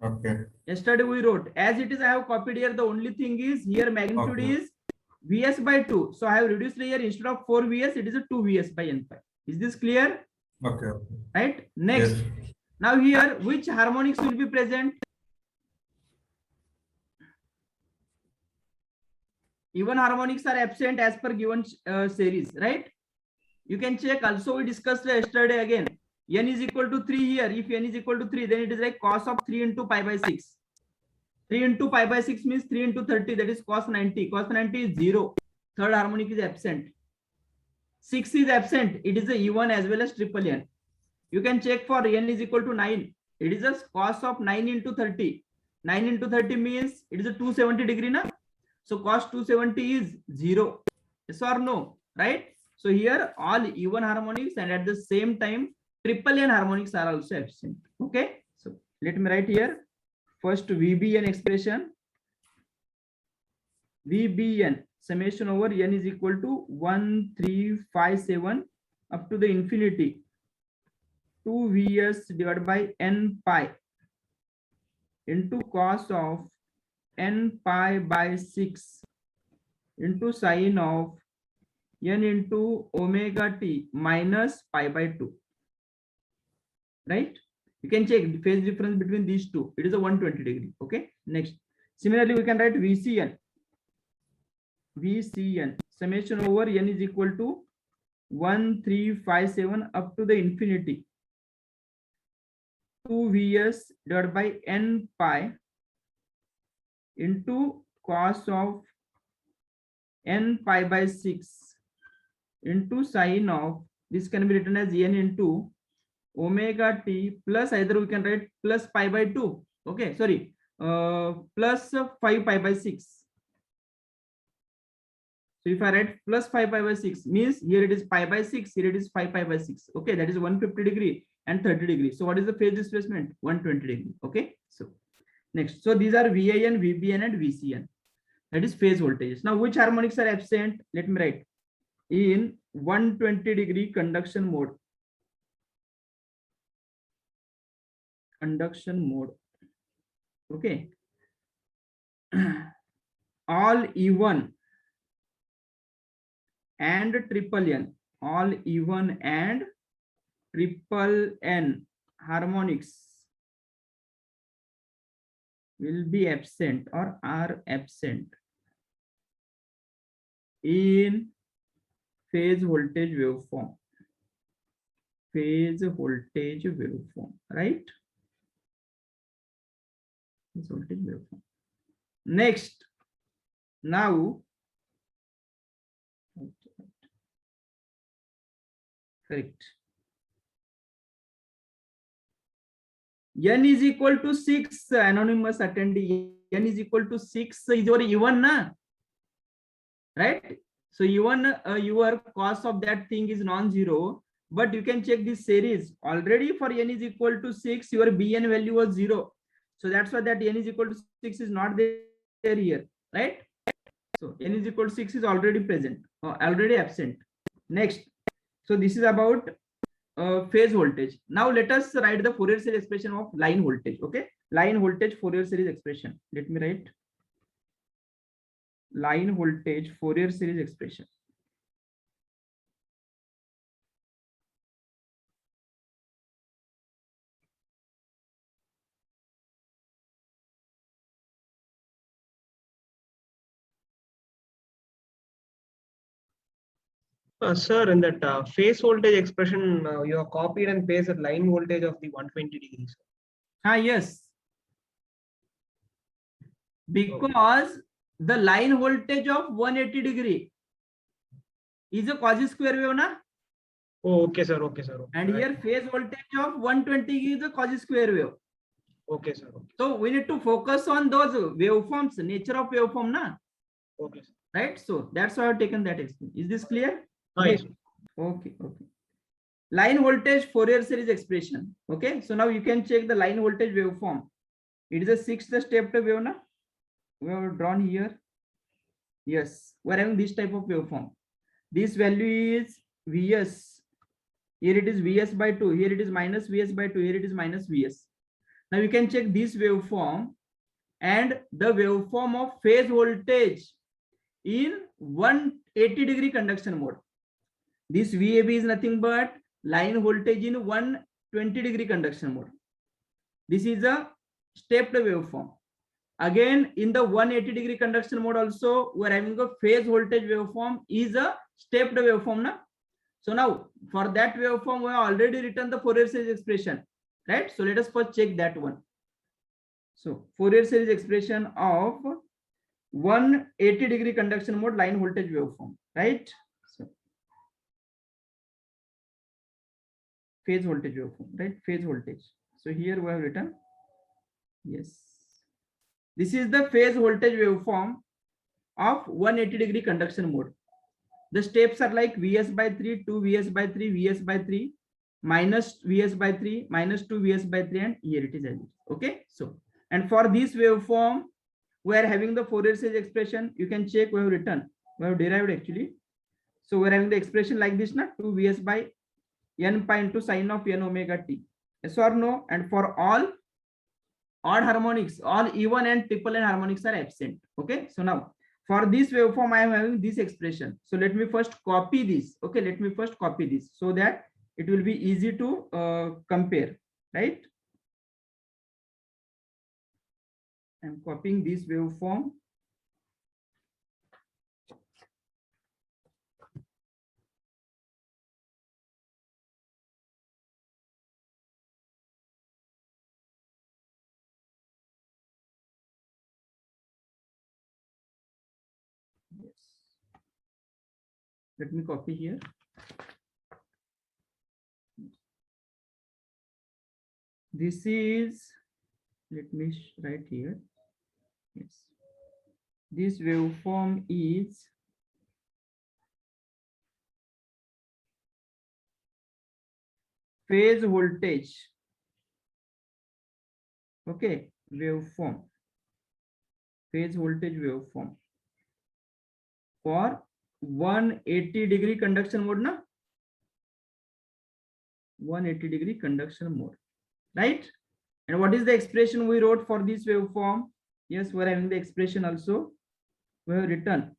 okay. Yesterday we wrote as it is. I have copied here. The only thing is here magnitude Okay. is Vs by 2. So I have reduced here instead of 4 Vs, it is a 2 Vs by n pi. Is this clear? Okay. Okay. Right. Next. Yes. Now here, which harmonics will be present? Even harmonics are absent as per given series, right? You can check also. We discussed yesterday again. N is equal to 3 here. If n is equal to 3, then it is like cos of 3 into pi by 6. 3 into pi by 6 means 3 into 30. That is cos 90. Cos 90 is 0. Third harmonic is absent. 6 is absent. It is a E1 as well as triple N. You can check for n is equal to 9. It is a cos of 9 into 30. 9 into 30 means it is a 270 degree na. So cos 270 is 0. Yes or no? Right? So here all even harmonics and at the same time triple N harmonics are also absent. Okay. So let me write here. First VBN expression. VBN summation over n is equal to 1357 up to the infinity. 2 Vs divided by n pi into cos of n pi by 6 into sine of n into omega t minus pi by 2. Right? You can check the phase difference between these two. It is a 120 degree. Okay. Next. Similarly, we can write VCN. VCN summation over n is equal to 1357 up to the infinity. 2 Vs divided by n pi into cos of n pi by 6 into sine of, this can be written as n into omega t plus, either we can write plus pi by 2. Okay, sorry, plus 5 pi by 6. So if I write plus 5 pi by 6 means here it is pi by 6, here it is 5 pi by 6. Okay, that is 150 degree and 30 degree. So what is the phase displacement? 120 degree. Okay, so next. So these are VIN, VBN and VCN. That is phase voltages. Now which harmonics are absent? Let me write. In 120 degree conduction mode. Conduction mode. Okay. All E1 and triple N. All E1 and triple N harmonics will be absent or are absent in phase voltage waveform. Phase voltage waveform, right? Phase voltage waveform. Next, now, correct. N is equal to 6, anonymous attendee. N is equal to 6 is your E1, na? Right? So even your cos of that thing is non-zero, but you can check this series. Already for n is equal to 6, your Bn value was 0. So that's why that n is equal to 6 is not there here, right? So n is equal to 6 is already present, already absent. Next, so this is about phase voltage. Now let us write the Fourier series expression of line voltage. Okay, line voltage Fourier series expression. Let me write line voltage Fourier series expression. Sir, in that phase voltage expression, you have copied and pasted line voltage of the 120 degrees. Yes. Because the line voltage of 180 degree is a Cauchy square wave, na? Oh, okay, sir. Okay, sir. Okay. And here phase voltage of 120 is a Cauchy square wave. Okay, sir. Okay. So we need to focus on those waveforms, nature of waveform, na? Okay, sir. Right? So that's why I've taken that expression. Is this clear? Yes. Okay. line voltage Fourier series expression. Okay, so now you can check the line voltage waveform. It is a sixth stepped wave na? We have drawn here. Yes, we are having this type of waveform. This value is Vs. Here it is Vs by 2. Here it is minus Vs by 2. Here it is minus Vs. Now you can check this waveform and the waveform of phase voltage in 180-degree conduction mode. This VAB is nothing but line voltage in 120-degree conduction mode. This is a stepped waveform. Again, in the 180-degree conduction mode also, we are having a phase voltage waveform is a stepped waveform. Na? So now, for that waveform, we have already written the Fourier series expression, right? So let us first check that one. So Fourier series expression of 180-degree conduction mode line voltage waveform, right? So phase voltage waveform, right? Phase voltage. So here we have written, yes. This is the phase voltage waveform of 180-degree conduction mode. The steps are like Vs by 3, 2 Vs by 3, Vs by 3, minus Vs by 3, minus 2 Vs by 3, and here it is as it is. Okay, so and for this waveform, we are having the Fourier series expression. You can check, we have written, we have derived actually. So we are having the expression like this, na 2 Vs by n pi into sine of n omega t. Yes or no? And for all odd harmonics, all even and triple n harmonics are absent. Okay, so now for this waveform, I am having this expression. So let me first copy this. Okay, let me first copy this so that it will be easy to compare, right? I'm copying this waveform. Yes. Let me copy here. This is, let me write here. Yes. This waveform is phase voltage. Okay, waveform. Phase voltage waveform for 180-degree conduction mode, na? 180-degree conduction mode, right? And what is the expression we wrote for this waveform? Yes, we're having the expression also. We have written.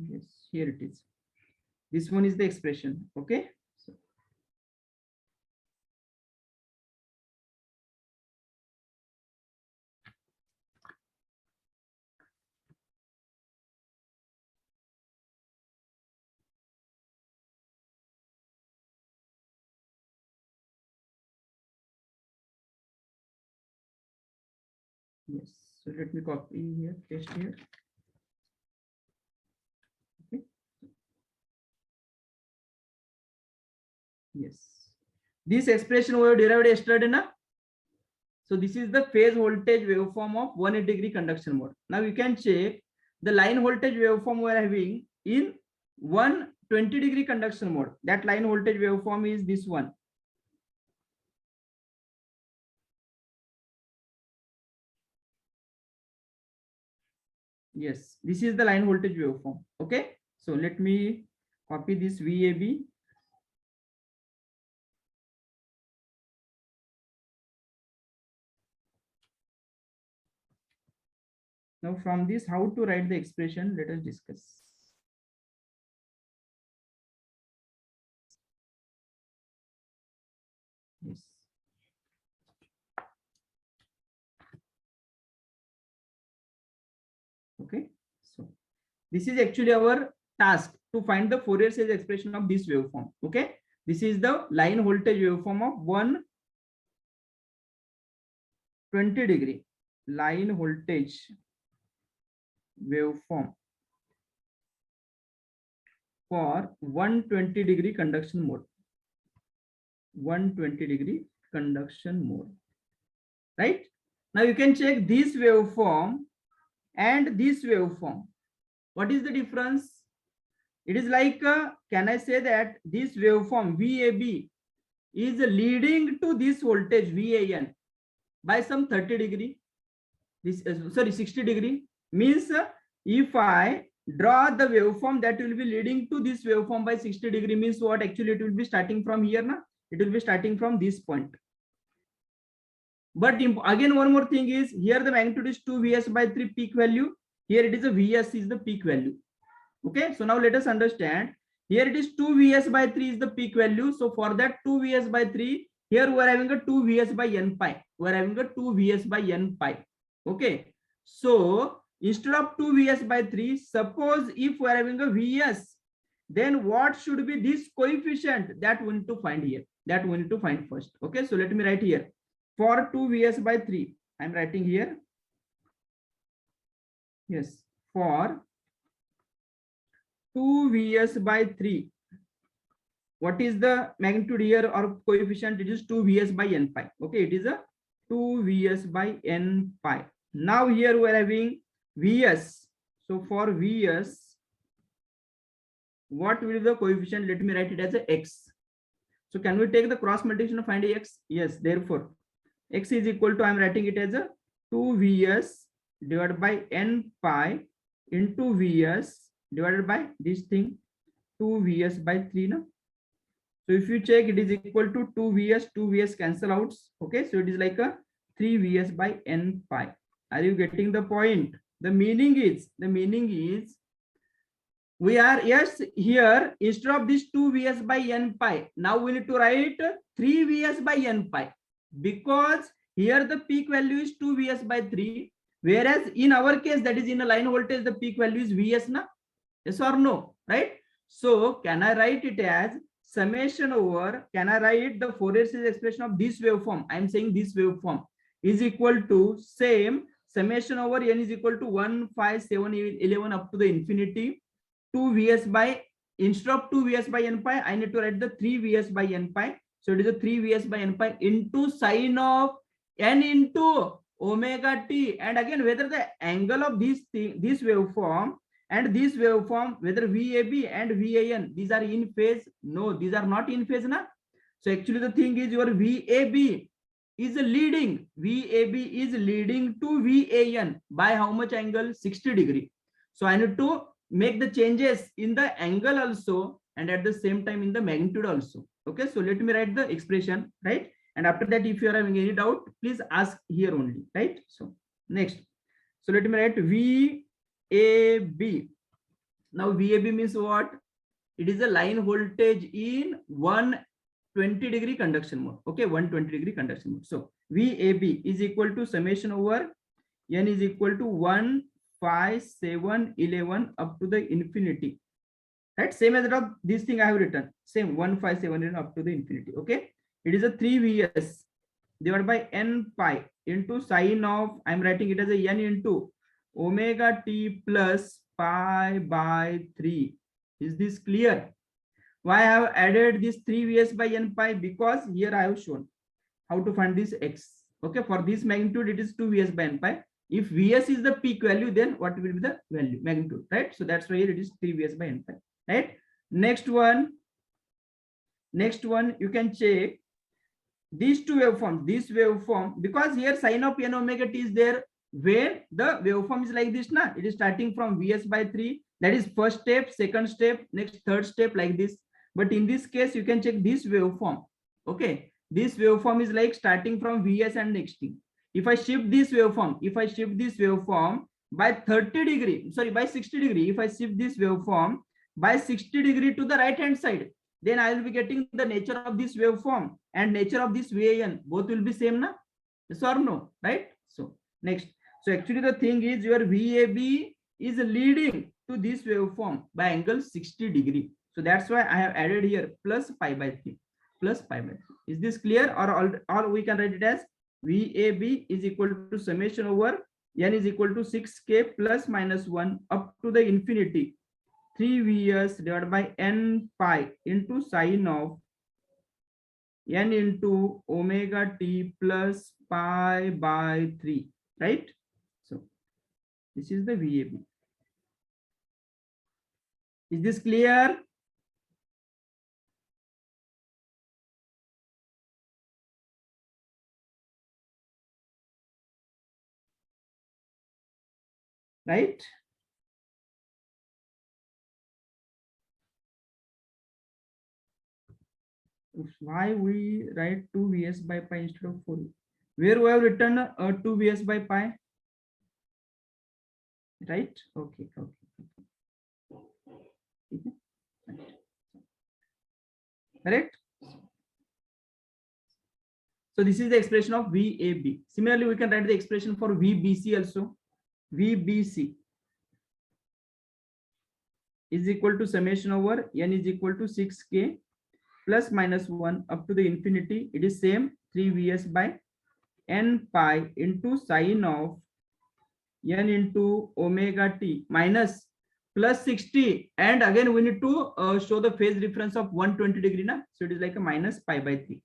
Yes, here it is. This one is the expression. Okay. So, yes. So let me copy here, paste here. Okay. Yes. This expression we have derived yesterday, na? So this is the phase voltage waveform of 180-degree conduction mode. Now you can check the line voltage waveform we are having in 120-degree conduction mode. That line voltage waveform is this one. Yes, this is the line voltage waveform. Okay, so let me copy this VAB. Now from this, how to write the expression, let us discuss. Yes. Okay, so this is actually our task to find the Fourier series expression of this waveform. Okay, this is the line voltage waveform of 120-degree line voltage waveform for 120-degree conduction mode. 120 degree conduction mode, right? Now you can check this waveform and this waveform. What is the difference? It is like, can I say that this waveform VAB is leading to this voltage VAN by some 30 degree? This sorry, 60 degree. Means if I draw the waveform that will be leading to this waveform by 60 degree, means what? Actually it will be starting from here, na? It will be starting from this point. But again, one more thing is, here the magnitude is 2 Vs by 3 peak value. Here it is a Vs is the peak value. Okay, so now let us understand. Here it is 2 Vs by 3 is the peak value. So for that 2 Vs by 3, here we are having a 2 Vs by n pi. We are having a 2 Vs by n pi. Okay, so instead of 2 Vs by 3, suppose if we are having a Vs, then what should be this coefficient that we need to find here? That we need to find first. Okay, so let me write here. For 2 Vs by 3, I'm writing here. Yes, for 2 Vs by 3, what is the magnitude here or coefficient? It is 2 Vs by n pi. Okay, it is a 2 Vs by n pi. Now here we are having Vs. So for Vs, what will be the coefficient? Let me write it as a x. So can we take the cross multiplication of find x? Yes, therefore x is equal to, I am writing it as a 2 Vs divided by n pi into Vs divided by this thing 2 Vs by 3 now. So if you check, it is equal to 2 Vs cancel out. Okay, so it is like a 3 Vs by n pi. Are you getting the point? The meaning is we are, yes, here instead of this 2 Vs by n pi, now we need to write 3 Vs by n pi, because here the peak value is 2 Vs by 3, whereas in our case, that is in a line voltage, the peak value is Vs, na? Yes or no, right? So can I write it as summation over, can I write the Fourier series expression of this waveform? I am saying this waveform is equal to same summation over n is equal to 1, 5, 7, 11 up to the infinity 2 Vs by, instead of 2 Vs by n pi, I need to write the 3 Vs by n pi. So it is a 3 Vs by n pi into sine of n into omega t. And again, whether the angle of this thing, this waveform and this waveform, whether VAB and VAN, these are in phase? No, these are not in phase, na? So actually the thing is, your VAB is leading to VAN by how much angle? 60 degree. So I need to make the changes in the angle also and at the same time in the magnitude also. Okay, so let me write the expression, right? And after that, if you are having any doubt, please ask here only, right? So next, so let me write VAB. Now VAB means what? It is a line voltage in 120 degree conduction mode. Okay, 120 degree conduction mode. So VAB is equal to summation over n is equal to 1, 5, 7, 11 up to the infinity. Right, same as that this thing I have written, same 1, 5, 7, 11 up to the infinity. Okay, it is a 3 Vs divided by n pi into sine of, I am writing it as a n into omega t plus pi by 3. Is this clear? Why I have added this 3 Vs by n pi? Because here I have shown how to find this x. Okay, for this magnitude it is 2 Vs by n pi. If Vs is the peak value, then what will be the value magnitude, right? So that's why here it is 3 Vs by n pi, right? Next one, you can check these two waveforms, this waveform, because here sine of n omega t is there, where the waveform is like this, na? It is starting from Vs by 3, that is first step, second step, next third step, like this. But in this case, you can check this waveform. Okay, this waveform is like starting from Vs and next thing. If I shift this waveform, by 30 degree, sorry, by 60 degree, if I shift this waveform by 60 degree to the right hand side, then I will be getting the nature of this waveform and nature of this VAN. Both will be same, na? Yes or no, right? So next, so actually the thing is, your VAB is leading to this waveform by angle 60 degree. So that's why I have added here plus pi by 3, plus pi by 3. Is this clear? Or we can write it as VAB is equal to summation over n is equal to 6k plus minus 1 up to the infinity 3 Vs divided by n pi into sine of n into omega t plus pi by 3, right? So this is the VAB. Is this clear? Right? Why we write 2 Vs by pi instead of 4? Where we have written 2 Vs by pi? Right? Okay. Correct? So this is the expression of VAB. Similarly, we can write the expression for VBC also. VBC is equal to summation over n is equal to 6k plus minus 1 up to the infinity. It is same 3 Vs by n pi into sine of n into omega t minus plus 60, and again we need to show the phase difference of 120 degree na, so it is like a minus pi by 3.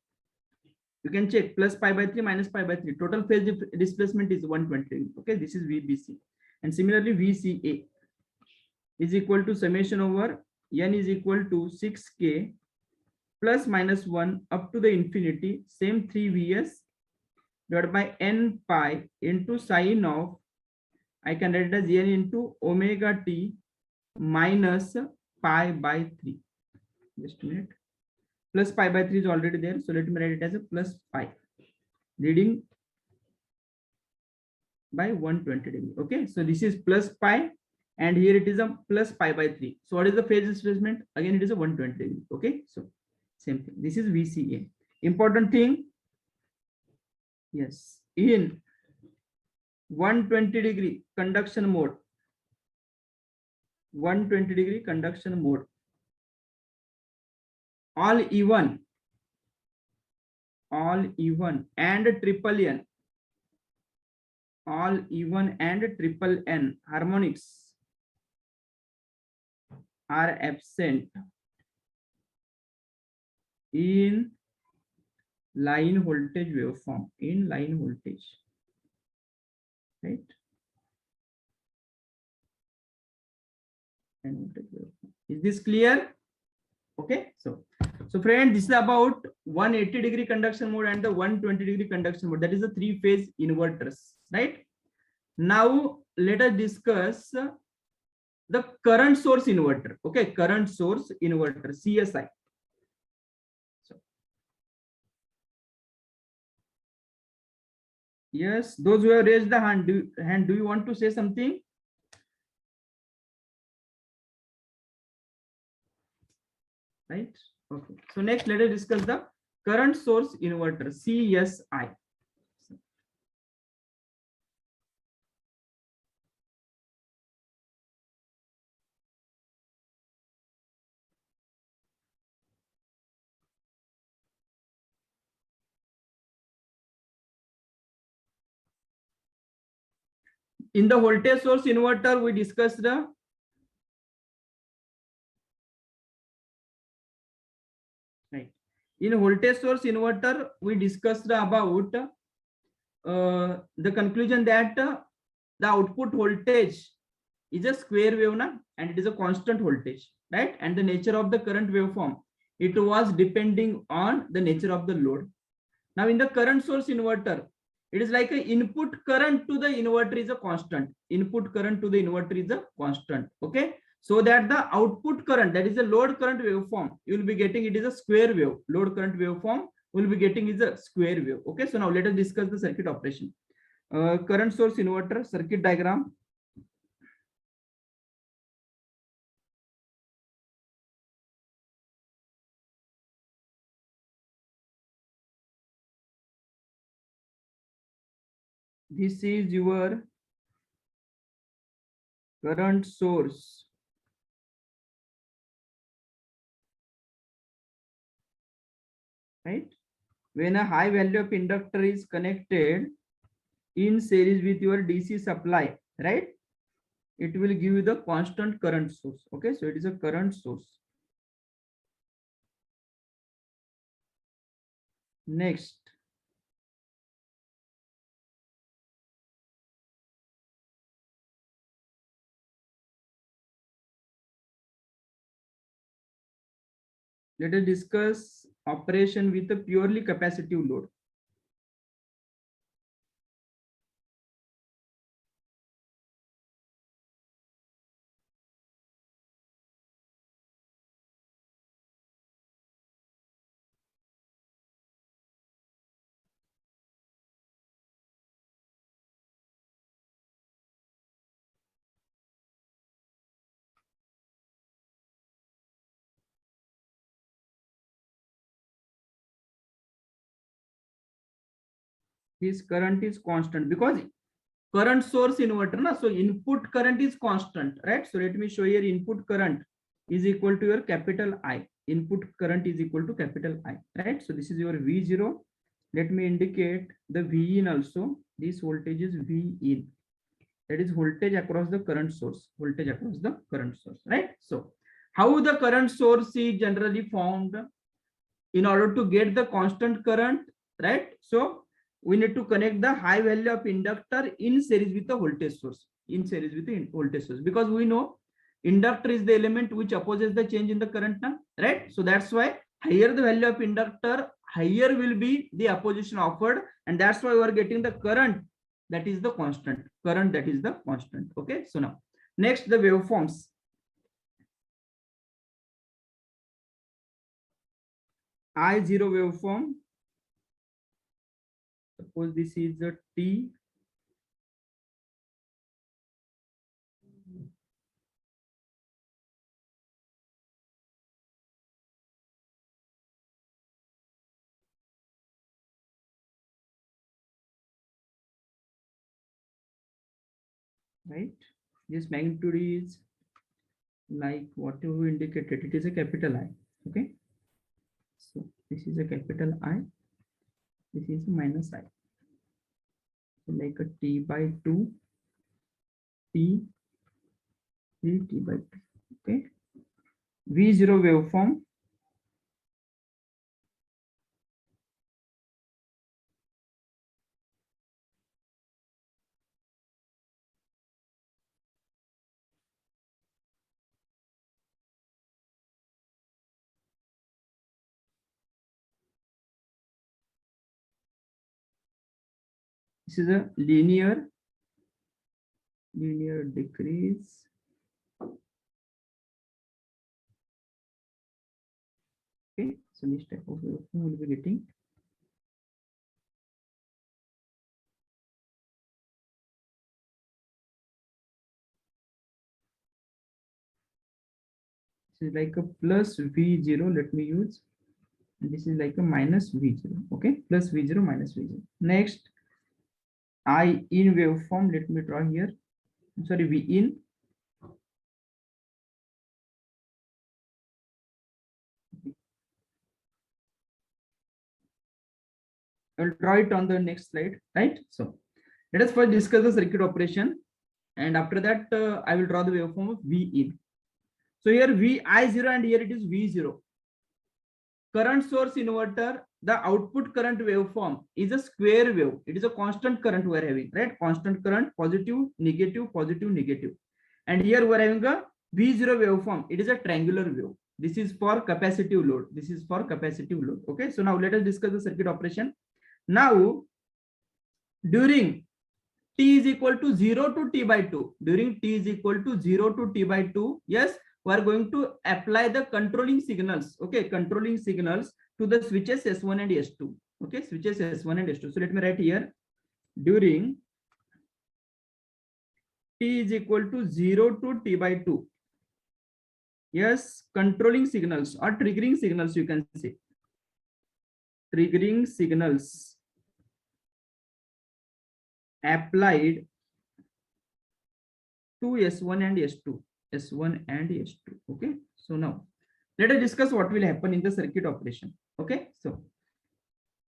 You can check plus pi by 3 minus pi by 3, total phase displacement is 120 degree. Okay, this is VBC. And similarly VCA is equal to summation over n is equal to 6k plus minus 1 up to the infinity, same 3 Vs divided by n pi into sine of, I can write it as n into omega t minus pi by 3. Just a minute. Plus pi by 3 is already there, so let me write it as a plus pi, leading by 120 degree. Okay, so this is plus pi, and here it is a plus pi by 3. So what is the phase displacement? Again, it is a 120 degree. Okay, so same thing. This is VCA. Important thing, yes, in 120 degree conduction mode, 120 degree conduction mode, all even and triple n, all even and triple n harmonics are absent in line voltage waveform, in line voltage, right? And is this clear? Okay, so friend, this is about 180 degree conduction mode and the 120 degree conduction mode. That is the 3-phase inverters, right? Now let us discuss the current source inverter. Okay, current source inverter, CSI. So, yes, those who have raised the hand, do you want to say something? Right? Okay. So next, let us discuss the current source inverter, CSI. In the voltage source inverter, we discussed the right. In voltage source inverter, we discussed about the conclusion that the output voltage is a square wave na, and it is a constant voltage, right? And the nature of the current waveform, it was depending on the nature of the load. Now in the current source inverter, it is like an input current to the inverter is a constant. Input current to the inverter is a constant. Okay, so that the output current, that is a load current waveform, you will be getting it is a square wave. Load current waveform will be getting is a square wave. Okay, so now let us discuss the circuit operation. Current source inverter circuit diagram. This is your current source. Right? When a high value of inductor is connected in series with your DC supply, right? It will give you the constant current source. Okay, so it is a current source. Next, let us discuss operation with a purely capacitive load. His current is constant because current source inverter na, so input current is constant, right? So let me show here, input current is equal to your capital I. Input current is equal to capital I, right? So this is your V0. Let me indicate the V in also. This voltage is V in. That is voltage across the current source. Voltage across the current source, right? So how the current source is generally formed in order to get the constant current, right? So we need to connect the high value of inductor in series with the voltage source, in series with the voltage source, because we know inductor is the element which opposes the change in the current now, right? So that's why higher the value of inductor, higher will be the opposition offered, and that's why we are getting the current that is the constant, current that is the constant. Okay, so now next, the waveforms. I0 waveform. Suppose this is a T. Right, this magnitude is like what you indicated, it is a capital I. Okay, so this is a capital I, this is a minus I, so like a T by 2, T, 3, T by 2. Okay, V0 waveform. This is a linear decrease. Okay, so this type of waveform will be getting. This is like a plus V0, let me use, and this is like a minus V0. Okay, plus V0 minus V0. Next, I in waveform, let me draw here. I'm sorry, V in. I'll draw it on the next slide, right? So let us first discuss the circuit operation, and after that I will draw the waveform of V in. So here V I0 and here it is V0. Current source inverter, the output current waveform is a square wave. It is a constant current we are having, right? Constant current, positive, negative, positive, negative. And here we are having a V0 waveform. It is a triangular wave. This is for capacitive load. This is for capacitive load. Okay, so now let us discuss the circuit operation. Now, during T is equal to 0 to T by 2, during T is equal to 0 to T by 2, yes, we are going to apply the controlling signals, okay, controlling signals to the switches S1 and S2, okay, switches S1 and S2. So let me write here, during T is equal to 0 to T by 2, yes, controlling signals or triggering signals, you can say, triggering signals applied to S1 and S2, S1 and S2. Okay, so now let us discuss what will happen in the circuit operation. Okay, so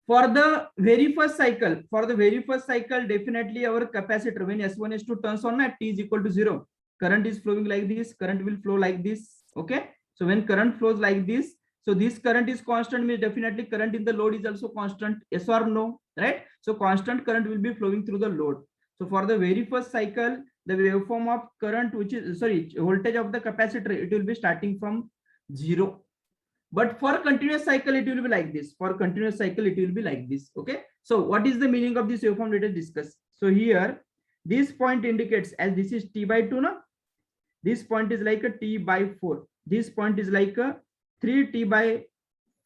for the very first cycle, definitely our capacitor, when S1 S2 turns on at T is equal to 0, current is flowing like this, current will flow like this. Okay, so when current flows like this, So this current is constant, means definitely current in the load is also constant. Yes or no? Right? So constant current will be flowing through the load. So for the very first cycle, the waveform of current, which is voltage of the capacitor, it will be starting from 0. But for continuous cycle, it will be like this. For continuous cycle, it will be like this. Okay. So what is the meaning of this waveform? Let us discuss. So here, this point indicates, as this is T by 2 now. This point is like a T by 4. This point is like a 3T by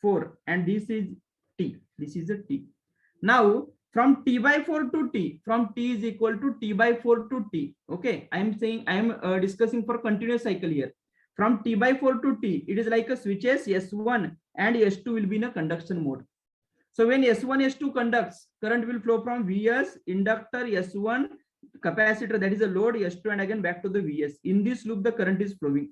4. And this is T. This is a T. Now, from T by 4 to T, from T is equal to T by 4 to T. Okay. I am saying, I am discussing for continuous cycle here. From T by 4 to T, it is like a switches S1 and S2 will be in a conduction mode. So when S1, S2 conducts, current will flow from Vs, inductor, S1, capacitor, that is a load, S2, and again back to the Vs. In this loop, the current is flowing.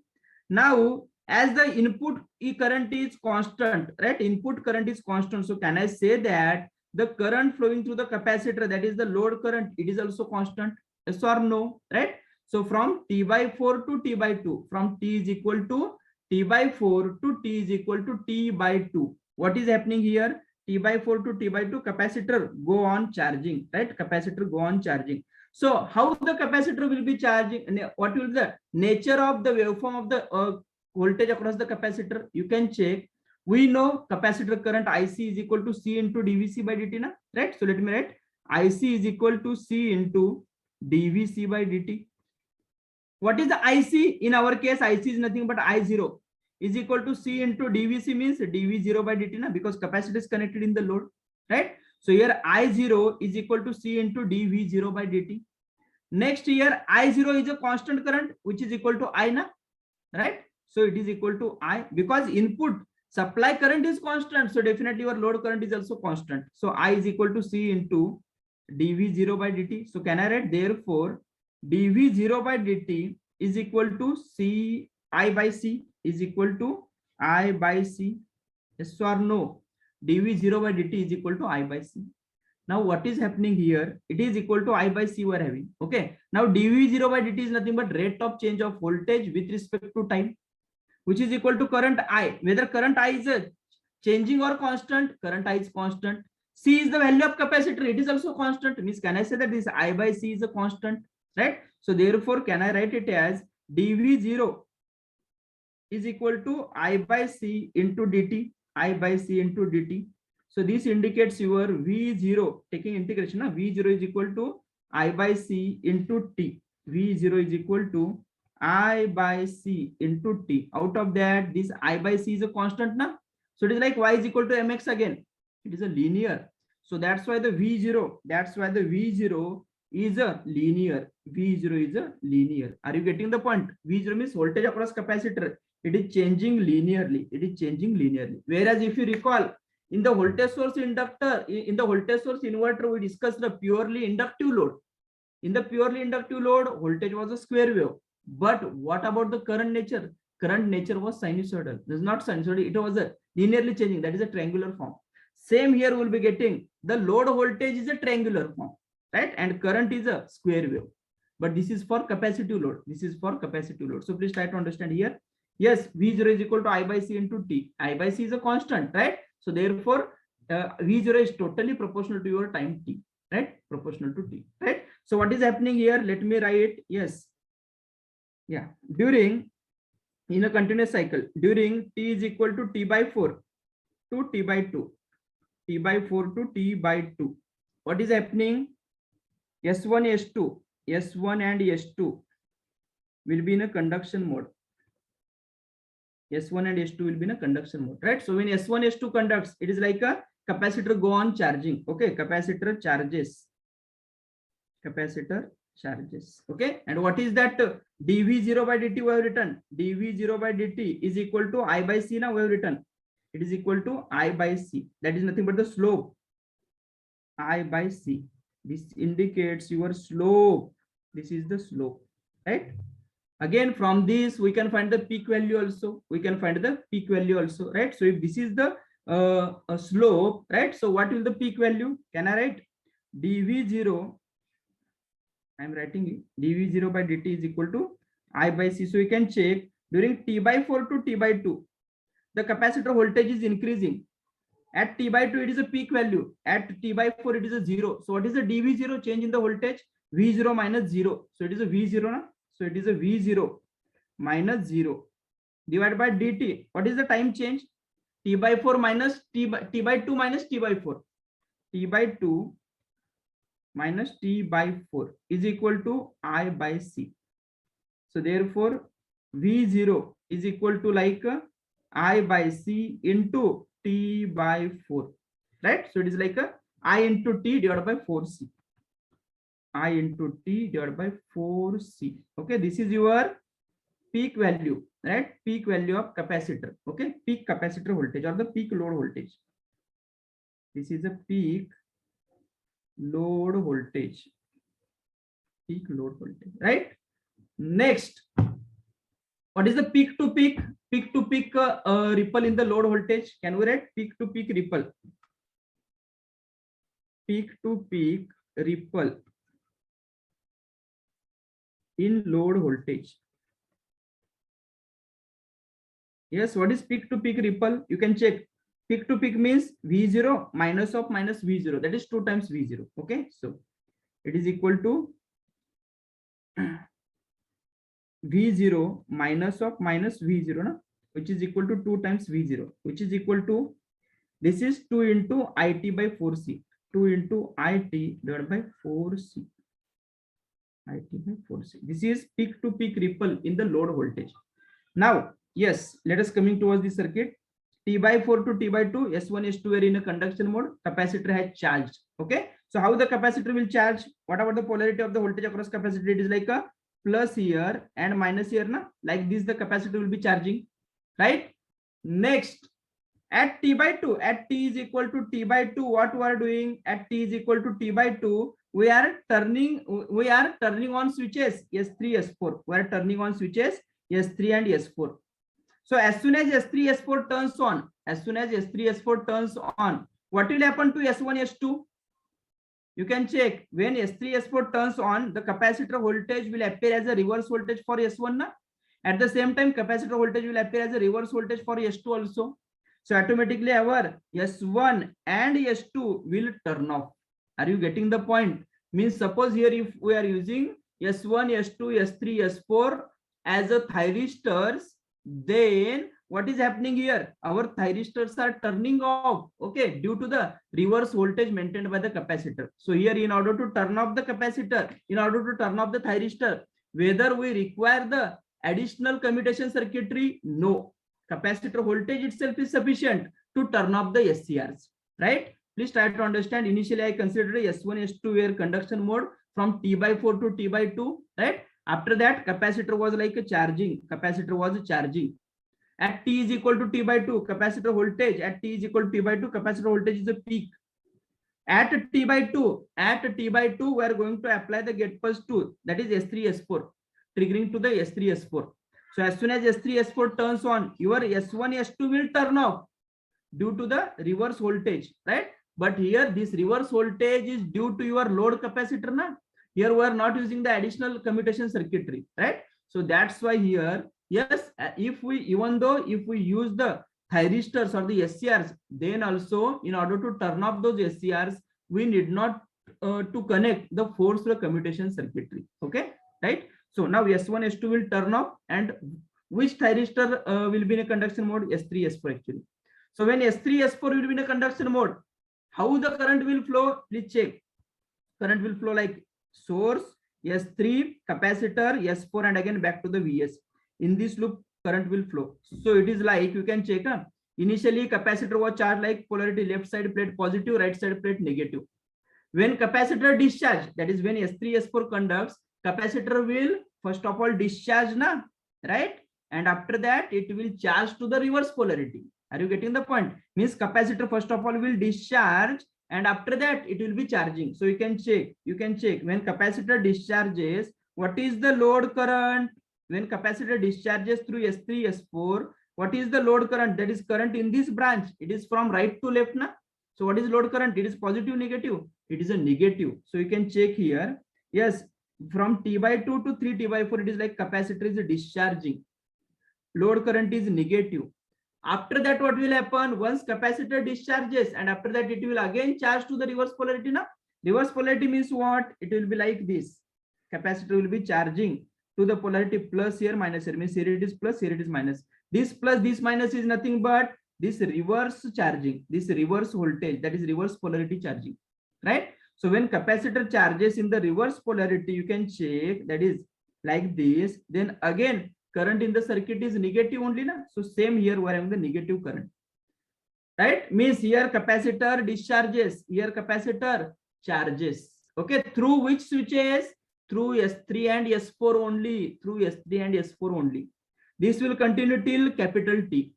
Now, as the input current is constant, right? Input current is constant. So can I say that the current flowing through the capacitor, that is the load current, it is also constant? Yes or no? Right? So from T by 4 to T by 2, from T is equal to T by 4 to T is equal to T by 2. What is happening here? T by 4 to T by 2, capacitor go on charging, right? Capacitor go on charging. So how the capacitor will be charging? What will be the nature of the waveform of the voltage across the capacitor? You can check. We know capacitor current IC is equal to C into dVc by dt, na? Right? So let me write IC is equal to C into dVc by dt. What is the IC? In our case, IC is nothing but I0 is equal to C into dVc, means dV0 by dt, na? Because capacitor is connected in the load, right? So here I0 is equal to C into dV0 by dt. Next here, I0 is a constant current, which is equal to I, na? Right? So it is equal to I, because input supply current is constant. So definitely your load current is also constant. So I is equal to C into dV0 by dt. So can I write, therefore dV0 by dt is equal to C, I by C is equal to I by C. Yes or no? dV0 by dt is equal to I by C. Now what is happening here? It is equal to I by C we are having. Okay. Now dV0 by dt is nothing but rate of change of voltage with respect to time, which is equal to current I. Whether current I is changing or constant, current I is constant. C is the value of capacitor. It is also constant. Means can I say that this I by C is a constant, right? So therefore, can I write it as dV0 is equal to I by C into dt, I by C into dt. So this indicates your V0, taking integration, na? V0 is equal to I by C into T. V0 is equal to I by C into T. Out of that, this I by C is a constant, na? So it is like Y is equal to mx again. It is a linear. So that's why the V0, is a linear. V0 is a linear. Are you getting the point? V0 means voltage across capacitor. It is changing linearly. It is changing linearly. Whereas if you recall, in the voltage source inductor, in the voltage source inverter, we discussed the purely inductive load. In the purely inductive load, voltage was a square wave. But what about the current nature? Current nature was sinusoidal. This is not sinusoidal. It was a linearly changing. That is a triangular form. Same here we'll be getting. The load voltage is a triangular form, right? And current is a square wave. But this is for capacitive load. This is for capacitive load. So please try to understand here. Yes, V0 is equal to I by C into T. I by C is a constant, right? So therefore, V0 is totally proportional to your time T, right? Proportional to T, right? So what is happening here? Let me write. Yes. Yeah. During, in a continuous cycle, during T is equal to T by 4 to T by 2. T by 4 to T by 2. What is happening? S1, S2. S1 and S2 will be in a conduction mode. S1 and S2 will be in a conduction mode, right? So when S1, S2 conducts, it is like a capacitor go on charging. Okay, capacitor charges. Capacitor charges. Okay, and what is that? dV0 by dt we have written. dV0 by dt is equal to I by C. Now we have written. It is equal to I by C. That is nothing but the slope. I by C. This indicates your slope. This is the slope, right? Again, from this, we can find the peak value also. We can find the peak value also, right? So if this is the slope, right? So what will the peak value? Can I write? dV0, I'm writing it. dV0 by dt is equal to I by C. So you can check during T by 4 to T by 2. the capacitor voltage is increasing. At T by 2, it is a peak value. At T by 4, it is a 0. So what is the dV0 change in the voltage? V0 minus 0. So it is a V0. Na? So it is a V0 minus 0 divided by dt. What is the time change? T by 4 minus T by 2 minus T by 4. T by 2 minus T by 4 is equal to I by C. So therefore, V0 is equal to like I by C into T by 4, right? So it is like I into T divided by 4C. I into T divided by 4C. Okay, this is your peak value, right? Peak value of capacitor. Okay, peak capacitor voltage or the peak load voltage. This is a peak load voltage. Peak load voltage, right? Next, what is the peak to peak? Peak to peak ripple in the load voltage. Can we write peak to peak ripple? Peak to peak ripple in load voltage. Yes, what is peak to peak ripple? You can check. Peak to peak means V0 minus of minus V0. That is 2 times V0. Okay, so it is equal to V0 minus of minus V0, na? Which is equal to 2 times V0, which is equal to, this is 2 into IT by 4C. 2 into IT divided by 4C. IT by 4C. This is peak to peak ripple in the load voltage. Now, yes, let us coming towards the circuit. T by 4 to T by 2, S1, S2 are in a conduction mode. Capacitor has charged. Okay. So how the capacitor will charge? Whatever the polarity of the voltage across capacitor, it is like a plus here and minus here. Na? Like this, the capacitor will be charging. Right. Next, at T by 2, at T is equal to T by 2, what we are doing? At T is equal to T by 2, we are turning on switches S3, S4. We are turning on switches S3 and S4. So as soon as S3, S4 turns on, what will happen to S1, S2? You can check. When S3, S4 turns on, the capacitor voltage will appear as a reverse voltage for S1. Na? At the same time, capacitor voltage will appear as a reverse voltage for S2 also. So automatically our S1 and S2 will turn off. Are you getting the point? Means suppose here if we are using S1, S2, S3, S4 as a thyristors, then what is happening here? Our thyristors are turning off, okay, due to the reverse voltage maintained by the capacitor. So here, in order to turn off the capacitor, in order to turn off the thyristor, whether we require the additional commutation circuitry? No. Capacitor voltage itself is sufficient to turn off the SCRs, right? Please try to understand. Initially, I considered S1, S2 were conduction mode from T by 4 to T by 2, right? After that, capacitor was like a charging. Capacitor was charging. At T is equal to T by 2, capacitor voltage at T is equal to T by 2, capacitor voltage is a peak. At T by 2, we are going to apply the gate pulse 2, that is S3, S4, triggering to the S3, S4. So as soon as S3, S4 turns on, your S1, S2 will turn off due to the reverse voltage, right? But here, this reverse voltage is due to your load capacitor. Na? Here we are not using the additional commutation circuitry, right? So that's why here, yes, if we use the thyristors or the SCRs, then also in order to turn off those SCRs, we need not to connect the forced commutation circuitry. Okay, right? So now S1, S2 will turn off, and which thyristor will be in a conduction mode? S3, S4 actually. So when S3, S4 will be in a conduction mode, how the current will flow? Please check. Current will flow like source, S3, capacitor, S4, and again back to the Vs. In this loop, current will flow. So it is like, you can check. Initially, capacitor was charged like polarity left side plate positive, right side plate negative. When capacitor discharge, that is when S3, S4 conducts, capacitor will first of all discharge, na, right? And after that, it will charge to the reverse polarity. Are you getting the point? Means capacitor first of all will discharge, and after that it will be charging. So you can check. When capacitor discharges, what is the load current? When capacitor discharges through S3, S4, what is the load current? That is current in this branch. It is from right to left, na? So what is load current? It is positive, negative? It is a negative. So you can check here. Yes, from T by 2 to 3 T by 4, it is like capacitor is discharging. Load current is negative. After that, what will happen? Once capacitor discharges, and after that it will again charge to the reverse polarity. Now, reverse polarity means what? It will be like this. Capacitor will be charging to the polarity plus here, minus here. Means here it is plus, here it is minus. This plus, this minus is nothing but this reverse charging, this reverse voltage, that is reverse polarity charging, right? So when capacitor charges in the reverse polarity, you can check, that is like this. Then again, current in the circuit is negative only, na? So same here, we are having the negative current, right? Means here capacitor discharges, here capacitor charges. Okay, through which switches? Through S3 and S4 only, through S3 and S4 only. This will continue till capital T.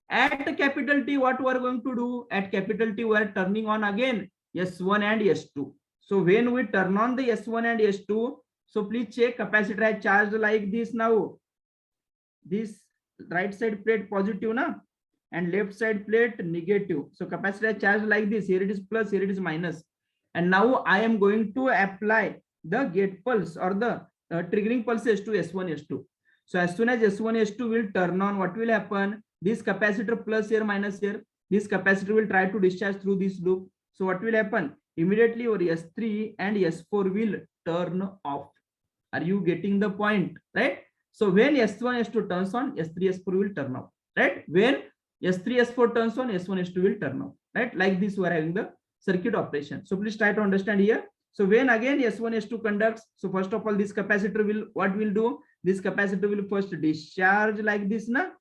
At capital T, what we are going to do? At capital T, we are turning on again S1 and S2. So when we turn on the S1 and S2, so please check, capacitor has charged like this now. This right side plate positive, na, and left side plate negative. So capacitor has charged like this. Here it is plus, here it is minus. And now I am going to apply the gate pulse or the triggering pulses to S1, S2. So as soon as S1, S2 will turn on, what will happen? This capacitor plus here, minus here, this capacitor will try to discharge through this loop. So what will happen? Immediately your S3 and S4 will turn off. Are you getting the point, right? So when S1, S2 turns on, S3, S4 will turn off, right? When S3, S4 turns on, S1, S2 will turn off, right? Like this, we are having the circuit operation. So please try to understand here. So when again S1, S2 conducts, so first of all, this capacitor will, what will do? This capacitor will first discharge like this, na,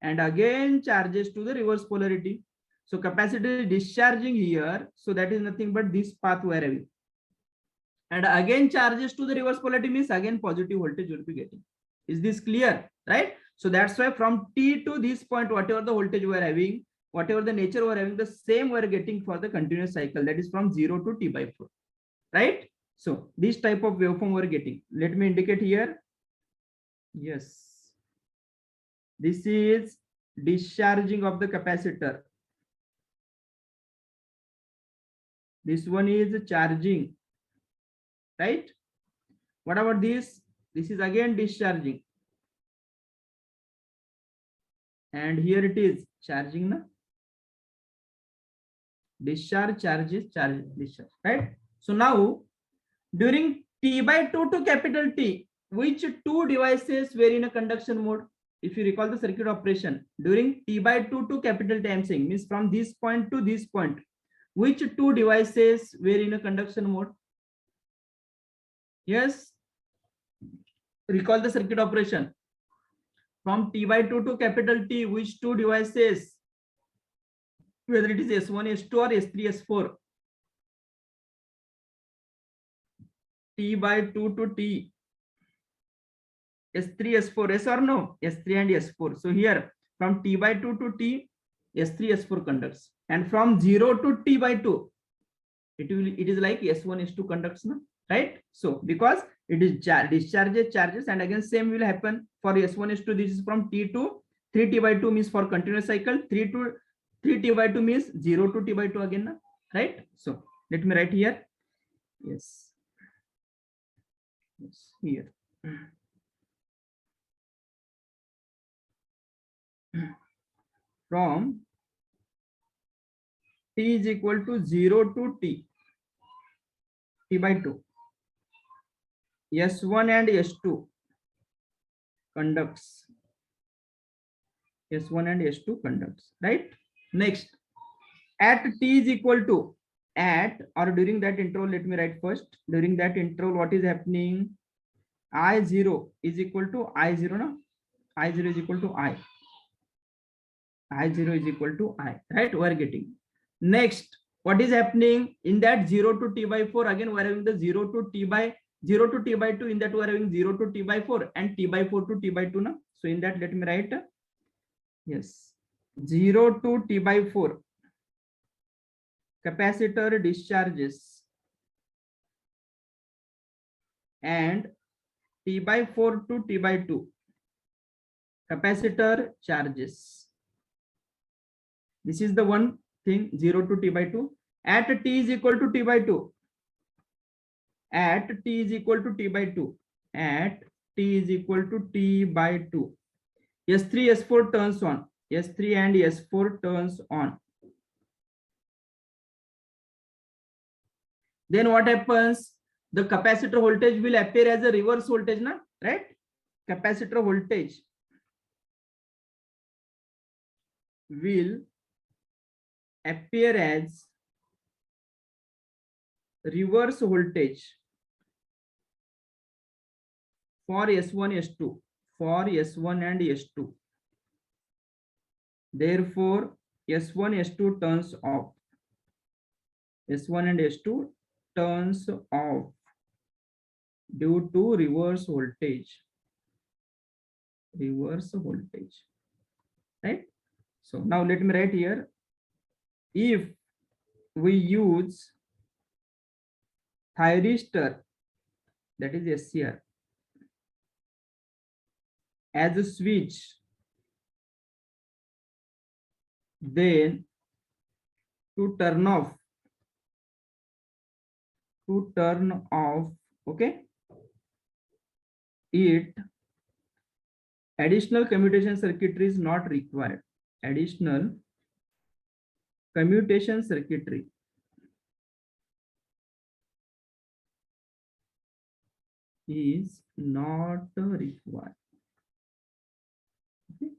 and again charges to the reverse polarity. So capacitor is discharging here, so that is nothing but this path we are having. And again charges to the reverse polarity means again positive voltage will be getting. Is this clear, right? So that's why from T to this point, whatever the voltage we are having, whatever the nature we are having, the same we are getting for the continuous cycle, that is from 0 to T/4, right? So this type of waveform we are getting. Let me indicate here. Yes. This is discharging of the capacitor. This one is charging, right? What about this? This is again discharging. And here it is charging, na? Discharge, charges, charge, discharge, right? So now during T/2 to capital T, which two devices were in a conduction mode? If you recall the circuit operation, during T/2 to capital T, I am saying, means from this point to this point, which two devices were in a conduction mode? Yes, recall the circuit operation. From T/2 to capital T, which two devices, whether it is S1, S2 or S3, S4? T/2 to T, S3, S4, yes or no? S3 and S4. So here from T/2 to T, S3, S4 conducts, and from 0 to T/2, it is like S1, S2 conducts, no? Right? So because it is discharges, charges, and again same will happen for S1, S2. This is from T to 3 T/2 means for continuous cycle, 3 T/2 means 0 to T/2 again, no? Right? So let me write here. Yes. Yes, here. From T is equal to 0 to T/2, S1 and S2 conducts. S1 and S2 conducts, right? Next, at T is equal to, at or during that interval, let me write first. During that interval, what is happening? I0 is equal to I0, no? I0 is equal to I. I0 is equal to I, right? We are getting. Next, what is happening in that 0 to T/4? Again, we are having the 0 to T/2. In that we are having 0 to T/4 and T/4 to T/2. Na? So in that, let me write, yes, 0 to T/4. Capacitor discharges, and T/4 to T/2. Capacitor charges. This is the one thing, 0 to T/2. At T is equal to T/2. At T is equal to T/2. At T is equal to T/2. S3, S4 turns on. S3 and S4 turns on. Then what happens? The capacitor voltage will appear as a reverse voltage, na? Right? Capacitor voltage will appear as reverse voltage for S1, S2, for S1 and S2. Therefore, S1, S2 turns off. S1 and S2 turns off due to reverse voltage. Reverse voltage. Right? So now let me write here. If we use thyristor, that is SCR, as a switch, then to turn off, okay, it additional commutation circuitry is not required. Additional commutation circuitry is not required. Okay.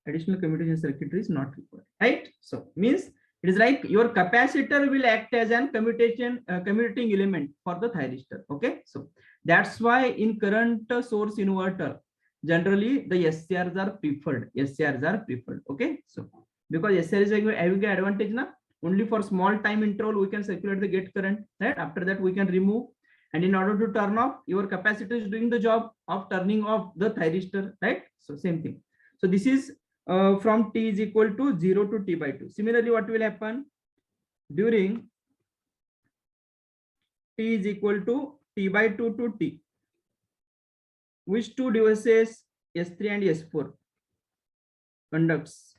Additional commutation circuitry is not required, right? So means it is like your capacitor will act as an commuting element for the thyristor. Okay, so that's why in current source inverter generally the SCRs are preferred. SCRs are preferred. Okay, so because SCR is having an advantage na, only for small time interval we can circulate the gate current, right? After that we can remove, and in order to turn off, your capacitor is doing the job of turning off the thyristor, right? So same thing. So this is from t is equal to 0 to t by 2. Similarly, what will happen during t is equal to t by 2 to t? Which two devices, S3 and S4, conducts?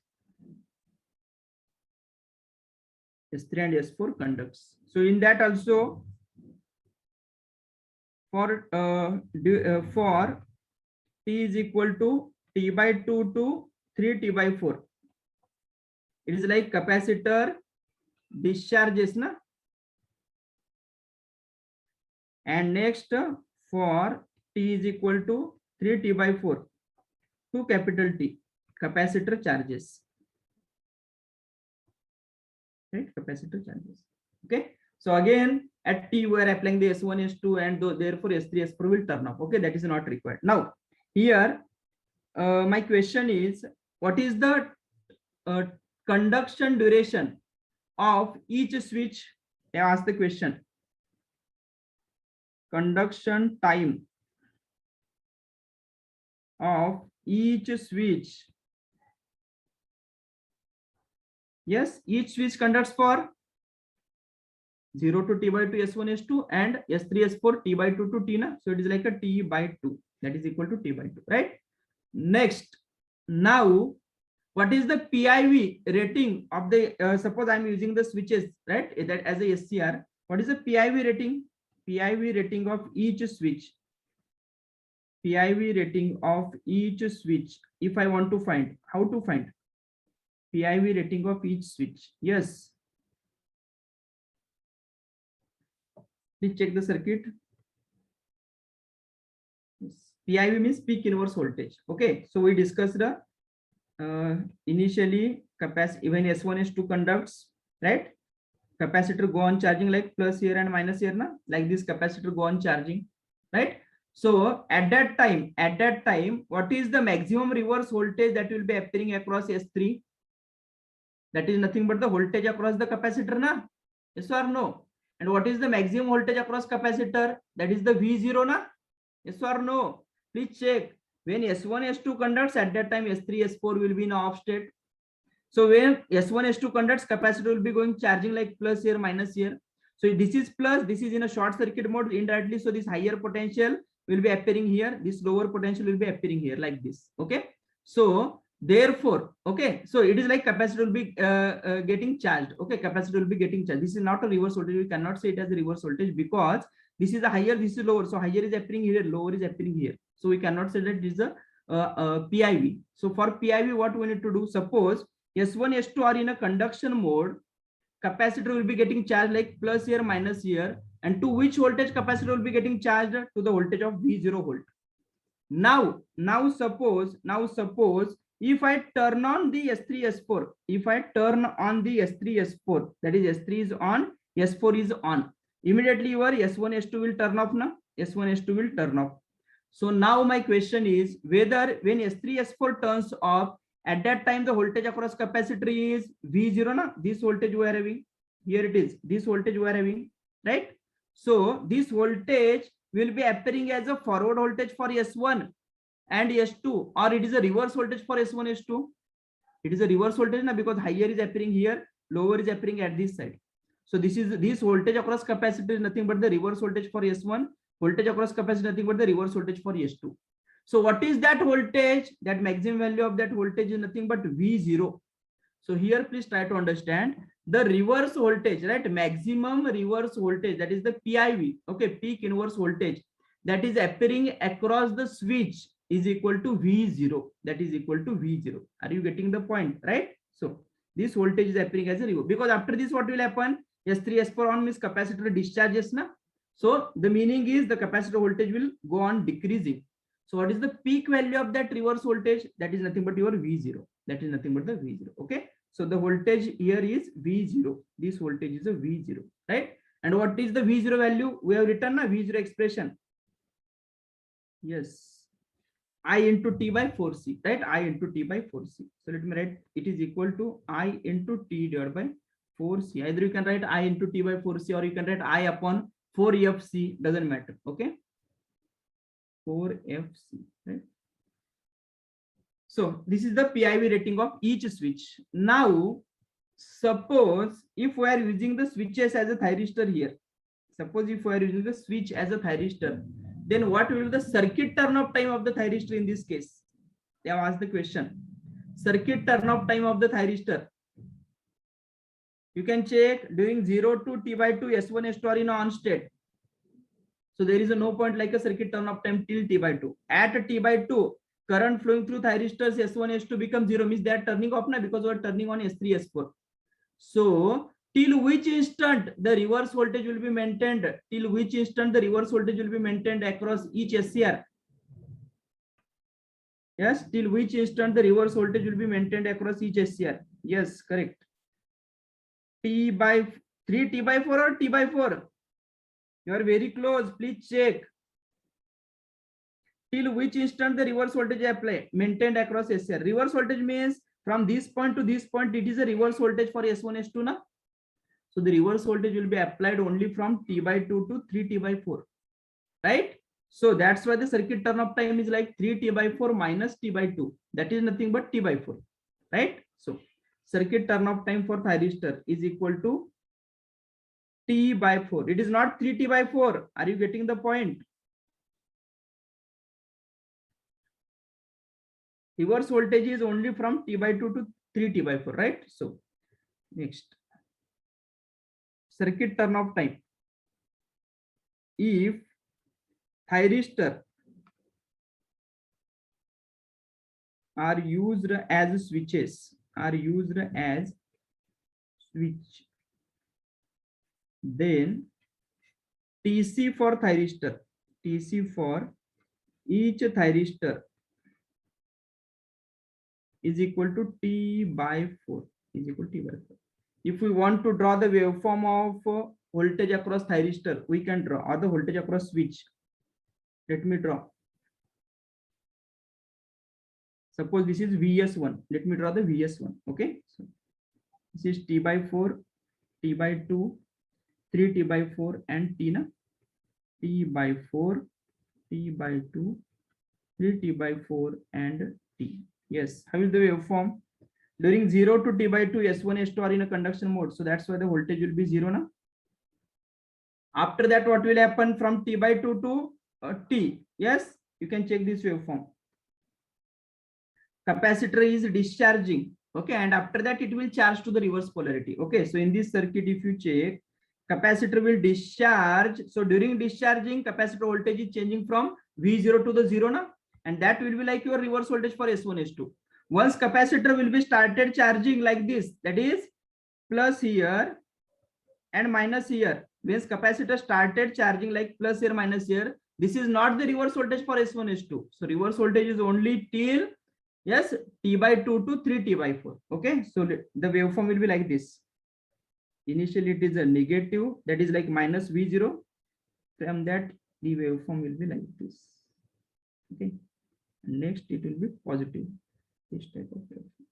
S3 and S4 conducts. So in that also, for t is equal to t by 2 to 3t by 4, it is like capacitor discharges, na? And next for t is equal to 3t by 4 to capital T, capacitor charges, right? Capacitor charges. Okay, so again at t we are applying the S1, S2, and therefore S3, S4 will turn off. Okay, that is not required. Now here my question is, what is the conduction duration of each switch? I ask the question. Conduction time of each switch. Yes, each switch conducts for 0 to t by 2 S1, S2, and S3, S4 t by 2 to t, na? So it is like a t by 2, that is equal to t by 2, right? Next, now what is the PIV rating of the suppose I'm using the switches, right, that as a SCR? What is the PIV rating? PIV rating of each switch. PIV rating of each switch. If I want to find, how to find PIV rating of each switch? Yes, please check the circuit. Yes. PIV means peak inverse voltage. Okay, so we discussed the initially capacitor, even S1, S2 conducts, right? Capacitor go on charging like plus here and minus here, na? Like this capacitor go on charging, right? So at that time, what is the maximum reverse voltage that will be appearing across S3? That is nothing but the voltage across the capacitor, na? Yes or no? And what is the maximum voltage across capacitor? That is the V0, na? Yes or no? Please check. When S1, S2 conducts, at that time S3, S4 will be in off state. So when S1, S2 conducts, capacitor will be going charging like plus here, minus here. So this is plus, this is in a short circuit mode indirectly. So this higher potential will be appearing here. This lower potential will be appearing here like this. Okay. So therefore, okay, so it is like capacitor will be getting charged. Okay, capacitor will be getting charged. This is not a reverse voltage. We cannot say it as a reverse voltage because this is a higher, this is lower. So higher is appearing here, lower is appearing here. So we cannot say that this is a PIV. So for PIV, what we need to do? Suppose S1, S2 are in a conduction mode, capacitor will be getting charged like plus here, minus here, and to which voltage capacitor will be getting charged? To the voltage of V0 volt. Now suppose if I turn on the S3, S4, if I turn on the S3, S4, that is S3 is on, S4 is on, immediately your S1, S2 will turn off now. S1, S2 will turn off. So now my question is whether when S3, S4 turns off, at that time the voltage across capacitor is V0 na? This voltage we are having. Here it is. This voltage we are having, right? So this voltage will be appearing as a forward voltage for S1 and S2, or it is a reverse voltage for S1, S2. It is a reverse voltage na, because higher is appearing here, lower is appearing at this side. So this voltage across capacitor is nothing but the reverse voltage for S1. Voltage across capacitor nothing but the reverse voltage for S2. So what is that voltage? That maximum value of that voltage is nothing but V0. So here please try to understand the reverse voltage, right? Maximum reverse voltage, that is the PIV, okay, peak inverse voltage, that is appearing across the switch is equal to V0. That is equal to V0. Are you getting the point, right? So this voltage is appearing as a reverse, because after this what will happen? S3, S4 on means capacitor discharges na. So the meaning is the capacitor voltage will go on decreasing. So what is the peak value of that reverse voltage? That is nothing but your V0. That is nothing but the V0. Okay. So the voltage here is V0. This voltage is a V0, right? And what is the V0 value? We have written a V0 expression. Yes. I into T by 4C, right? I into T by 4C. So let me write it is equal to I into T divided by 4C. Either you can write I into T by 4C or you can write I upon 4FC, doesn't matter. Okay. 4FC, right? So this is the PIV rating of each switch. Now, suppose if we are using the switches as a thyristor here, suppose if we are using the switch as a thyristor, then what will be the circuit turn-off time of the thyristor in this case? They have asked the question. Circuit turn-off time of the thyristor. You can check during 0 to T by 2, S1, S2 are in on state. So there is a no point like a circuit turn-off time till T by 2. At T by 2, current flowing through thyristors S1, S2 becomes 0, means they are turning off now because we are turning on S3, S4. So till which instant the reverse voltage will be maintained? Till which instant the reverse voltage will be maintained across each SCR? Yes, till which instant the reverse voltage will be maintained across each SCR? Yes, correct. T by 3, T by 4 or T by 4? You are very close. Please check. Till which instant the reverse voltage apply maintained across SCR? Reverse voltage means from this point to this point, it is a reverse voltage for S1, S2 na. So the reverse voltage will be applied only from T by 2 to 3T by 4, right? So that's why the circuit turn-off time is like 3T by 4 minus T by 2. That is nothing but T by 4, right? So circuit turn-off time for thyristor is equal to T by 4. It is not 3T by 4. Are you getting the point? Reverse voltage is only from T by 2 to 3T by 4, right? So next, circuit turn-off time. If thyristor are used as switches, then TC for thyristor, TC for each thyristor is equal to T by 4, is equal to T by 4. If we want to draw the waveform of voltage across thyristor, we can draw, or the voltage across switch. Let me draw. Suppose this is VS1. Let me draw the VS1. Okay. So this is T by 4, T by 2, 3T by 4, and T na. T by 4, T by 2, 3T by 4, and T. Yes. How is the waveform? During 0 to T by 2, S1, S2 are in a conduction mode. So that's why the voltage will be 0 na. After that, what will happen from T by 2 to T? Yes, you can check this waveform. Capacitor is discharging. Okay, and after that it will charge to the reverse polarity. Okay, so in this circuit, if you check, capacitor will discharge. So during discharging, capacitor voltage is changing from V0 to the 0 na, and that will be like your reverse voltage for S1, S2. Once capacitor will be started charging like this, that is plus here and minus here. Once capacitor started charging like plus here, minus here, this is not the reverse voltage for S1, S2. So reverse voltage is only till, yes, T by 2 to 3 T by 4. Okay, so the waveform will be like this. Initially it is a negative, that is like minus V0. From that the waveform will be like this. Okay, next it will be positive, this type of waveform.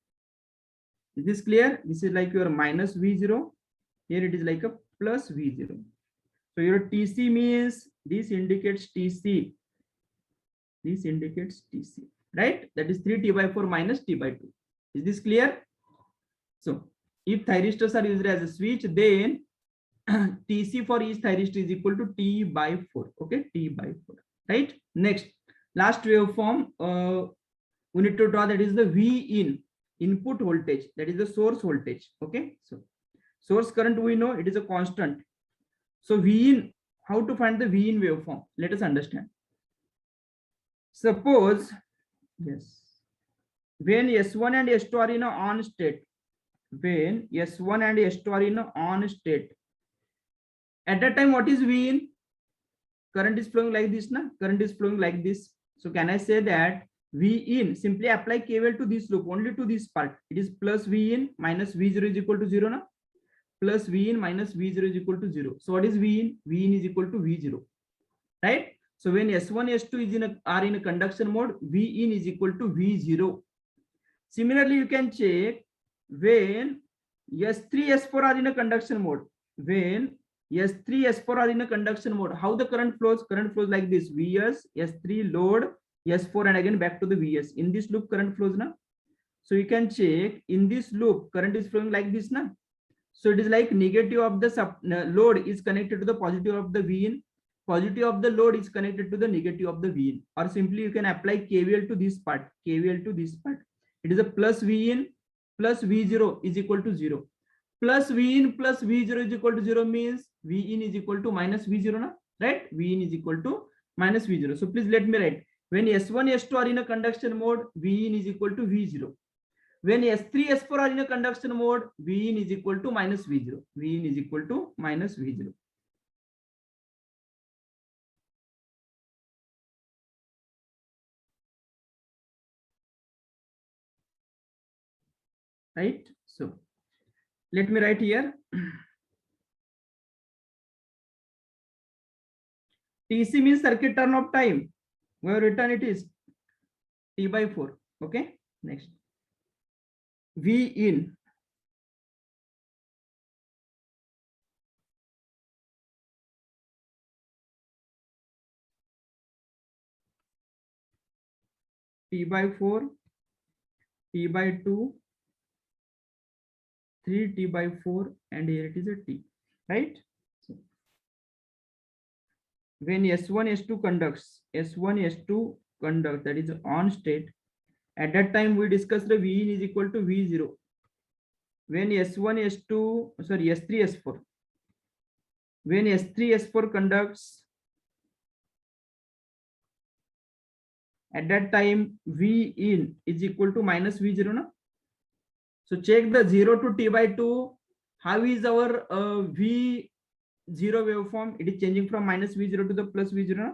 Is this clear? This is like your minus V0. Here it is like a plus V0. So your TC means this indicates TC. This indicates TC, right? That is 3 T by 4 minus T by 2. Is this clear? So if thyristors are used as a switch, then TC for each thyristor is equal to T by 4. Okay, T by 4. Right? Next, last waveform we need to draw, that is the V in, input voltage, that is the source voltage. Okay, so source current we know it is a constant. So V in, how to find the V in waveform? Let us understand. Suppose, yes, when S1 and S2 are in a on state, when S1 and S2 are in a on state, at that time what is V in? Current is flowing like this, na? Current is flowing like this. So can I say that V in, simply apply KVL to this loop, only to this part. It is plus V in minus V0 is equal to 0, na? Plus V in minus V0 is equal to 0. So what is V in? V in is equal to V0, right? So when S1, S2 is are in a conduction mode, V in is equal to V0. Similarly, you can check when S3, S4 are in a conduction mode. When S3, S4 are in a conduction mode, how the current flows? Current flows like this: Vs, S3, load, S4, and again back to the Vs. In this loop, current flows, na? So you can check in this loop, current is flowing like this, na? So it is like negative of the load is connected to the positive of the V in. Positive of the load is connected to the negative of the V in. Or simply you can apply KVL to this part. KVL to this part. It is a plus V in plus V0 is equal to 0. Plus V in plus V0 is equal to 0 means V in is equal to minus V0, na? Right? V in is equal to minus V0. So please let me write. When S1, S2 are in a conduction mode, V in is equal to V0. When S3, S4 are in a conduction mode, V in is equal to minus V0. V in is equal to minus V0. Right? So let me write here. TC means circuit turn of time. We have written it is T by 4. Okay. Next. V in. T by 4, T by 2, 3 T by 4, and here it is a T, right? So when S1, S2 conducts, S1, S2 conduct, that is on state, at that time we discussed the V in is equal to V0. When S1, S2, sorry, S3, S4, when S3, S4 conducts, at that time V in is equal to minus V0, na? So check the 0 to T by 2. How is our V0 waveform? It is changing from minus V0 to the plus V0, na?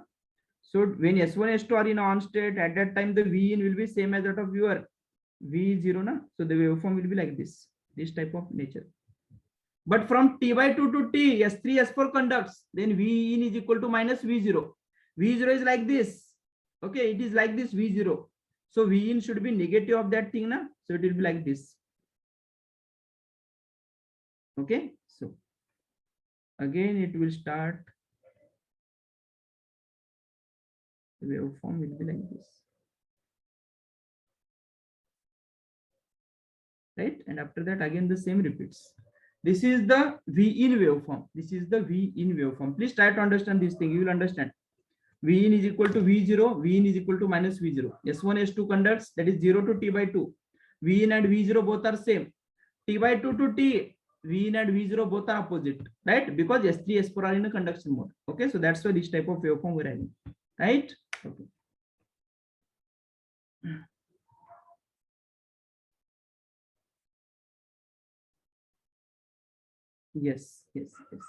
So when S1, S2 are in on state, at that time the V in will be same as that of your V0, na? So the waveform will be like this type of nature. But from T by 2 to T, S3, S4 conducts, then V in is equal to minus V0. V0 is like this. Okay, it is like this V0. So V in should be negative of that thing, na? So it will be like this. Okay, so again it will start. The waveform will be like this. Right? And after that, again the same repeats. This is the V in waveform. This is the V in waveform. Please try to understand this thing. You will understand. V in is equal to V0. V in is equal to minus V0. S1, S2 conducts, that is 0 to T by 2. V in and V0 both are same. T by 2 to T, V in and V0 both are opposite. Right? Because S3, S4 are in a conduction mode. Okay. So that's why this type of waveform we're having. Right? Okay. Yes, yes, yes.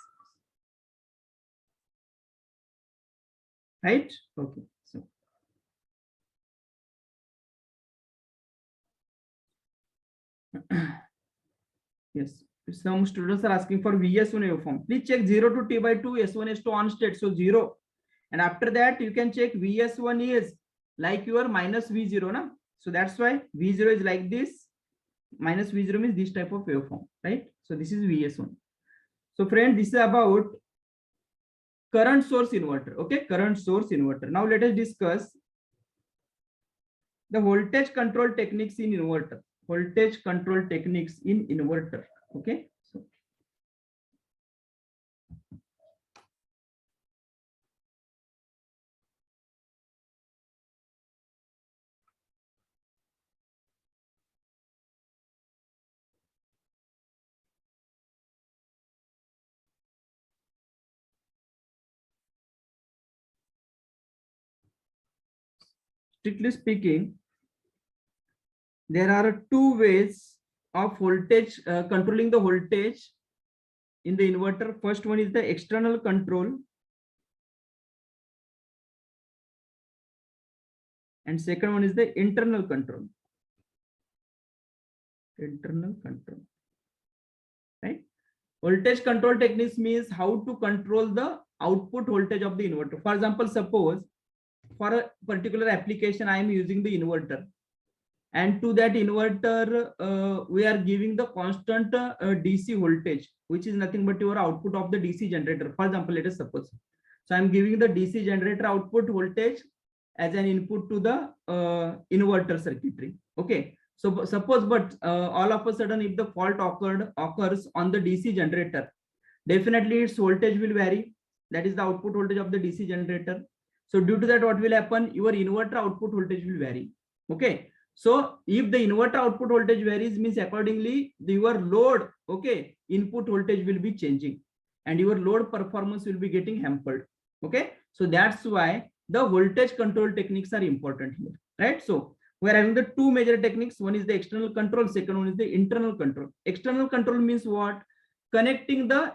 Right? Okay. So yes, some students are asking for VS1 waveform. Please check 0 to T by 2, S1 S2 on state. So 0. And after that, you can check VS1 is like your minus V0. Na? So that's why V0 is like this. Minus V0 means this type of waveform, right? So this is VS1. So friend, this is about current source inverter. Okay, current source inverter. Now let us discuss the voltage control techniques in inverter. Voltage control techniques in inverter. Okay. So strictly speaking, there are two ways of voltage controlling the voltage in the inverter. First one is the external control, and second one is the internal control. Internal control, right? Voltage control techniques means how to control the output voltage of the inverter. For example, suppose for a particular application, I am using the inverter, and to that inverter, we are giving the constant DC voltage, which is nothing but your output of the DC generator. For example, let us suppose. So I'm giving the DC generator output voltage as an input to the inverter circuitry. Okay. So suppose, but all of a sudden, if the fault occurs on the DC generator, definitely its voltage will vary. That is the output voltage of the DC generator. So due to that, what will happen? Your inverter output voltage will vary. Okay. So if the inverter output voltage varies, means accordingly your load, okay, input voltage will be changing, and your load performance will be getting hampered. Okay. So that's why the voltage control techniques are important here, right? So we are having the two major techniques. One is the external control, second one is the internal control. External control means what? Connecting the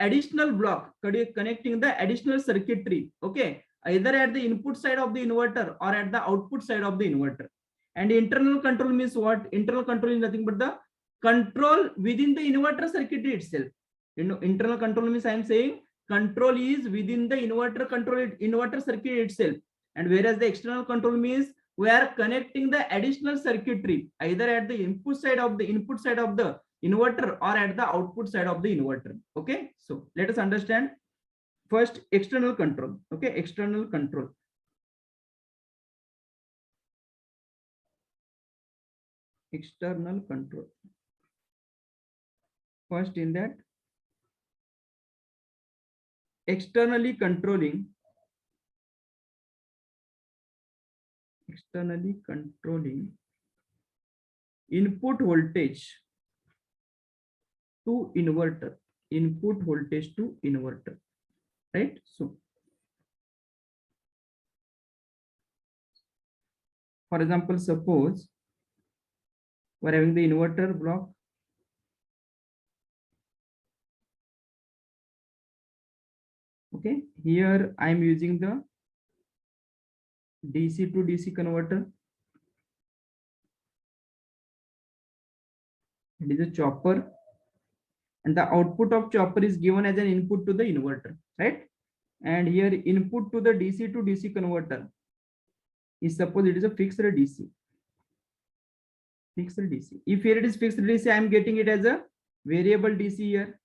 additional block, connecting the additional circuitry, okay, either at the input side of the inverter or at the output side of the inverter. And internal control means what? Internal control is nothing but the control within the inverter circuitry itself. Internal control means I am saying control is within the inverter circuit itself. And whereas the external control means we are connecting the additional circuitry either at the input side of the inverter or at the output side of the inverter. Okay. So let us understand first external control. Okay. External control. External control. First in that, externally controlling input voltage to inverter, right? So for example, suppose we're having the inverter block. Okay, here I am using the DC to DC converter. It is a chopper, and the output of chopper is given as an input to the inverter, right? And here input to the DC to DC converter is, suppose it is a fixed DC. If here it is fixed DC, I am getting it as a variable DC here,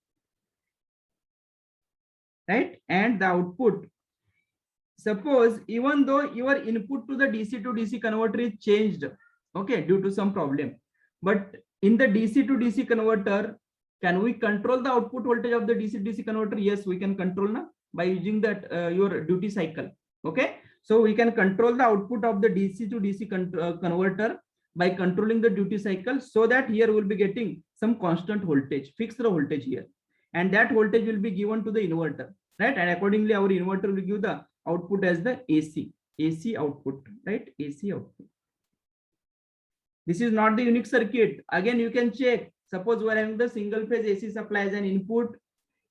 right? And the output, suppose even though your input to the DC to DC converter is changed, okay, due to some problem, but in the DC to DC converter, can we control the output voltage of the DC to DC converter? Yes, we can control now by using that your duty cycle. Okay, so we can control the output of the DC to DC converter by controlling the duty cycle, so that here we'll be getting some constant voltage, fixed voltage here, and that voltage will be given to the inverter, right? And accordingly our inverter will give the output as the AC output, right? AC output. This is not the unique circuit. Again, you can check. Suppose we are having the single phase AC supply as an input.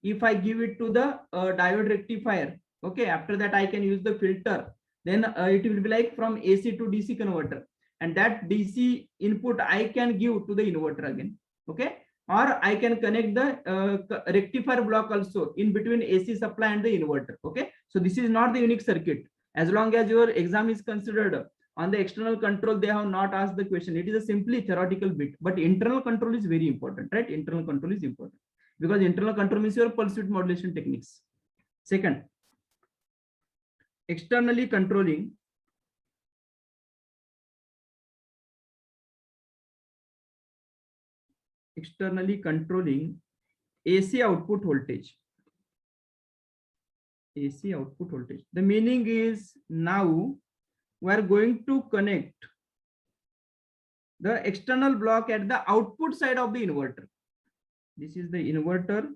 If I give it to the diode rectifier, okay, after that I can use the filter. Then it will be like from AC to DC converter, and that DC input I can give to the inverter again. Okay, or I can connect the rectifier block also in between AC supply and the inverter. Okay, so this is not the unique circuit. As long as your exam is considered on the external control, they have not asked the question. It is a simply theoretical bit, but internal control is very important, right? Internal control is important because internal control means your pulse width modulation techniques. Second, externally controlling AC output voltage. AC output voltage. The meaning is now we are going to connect the external block at the output side of the inverter. This is the inverter.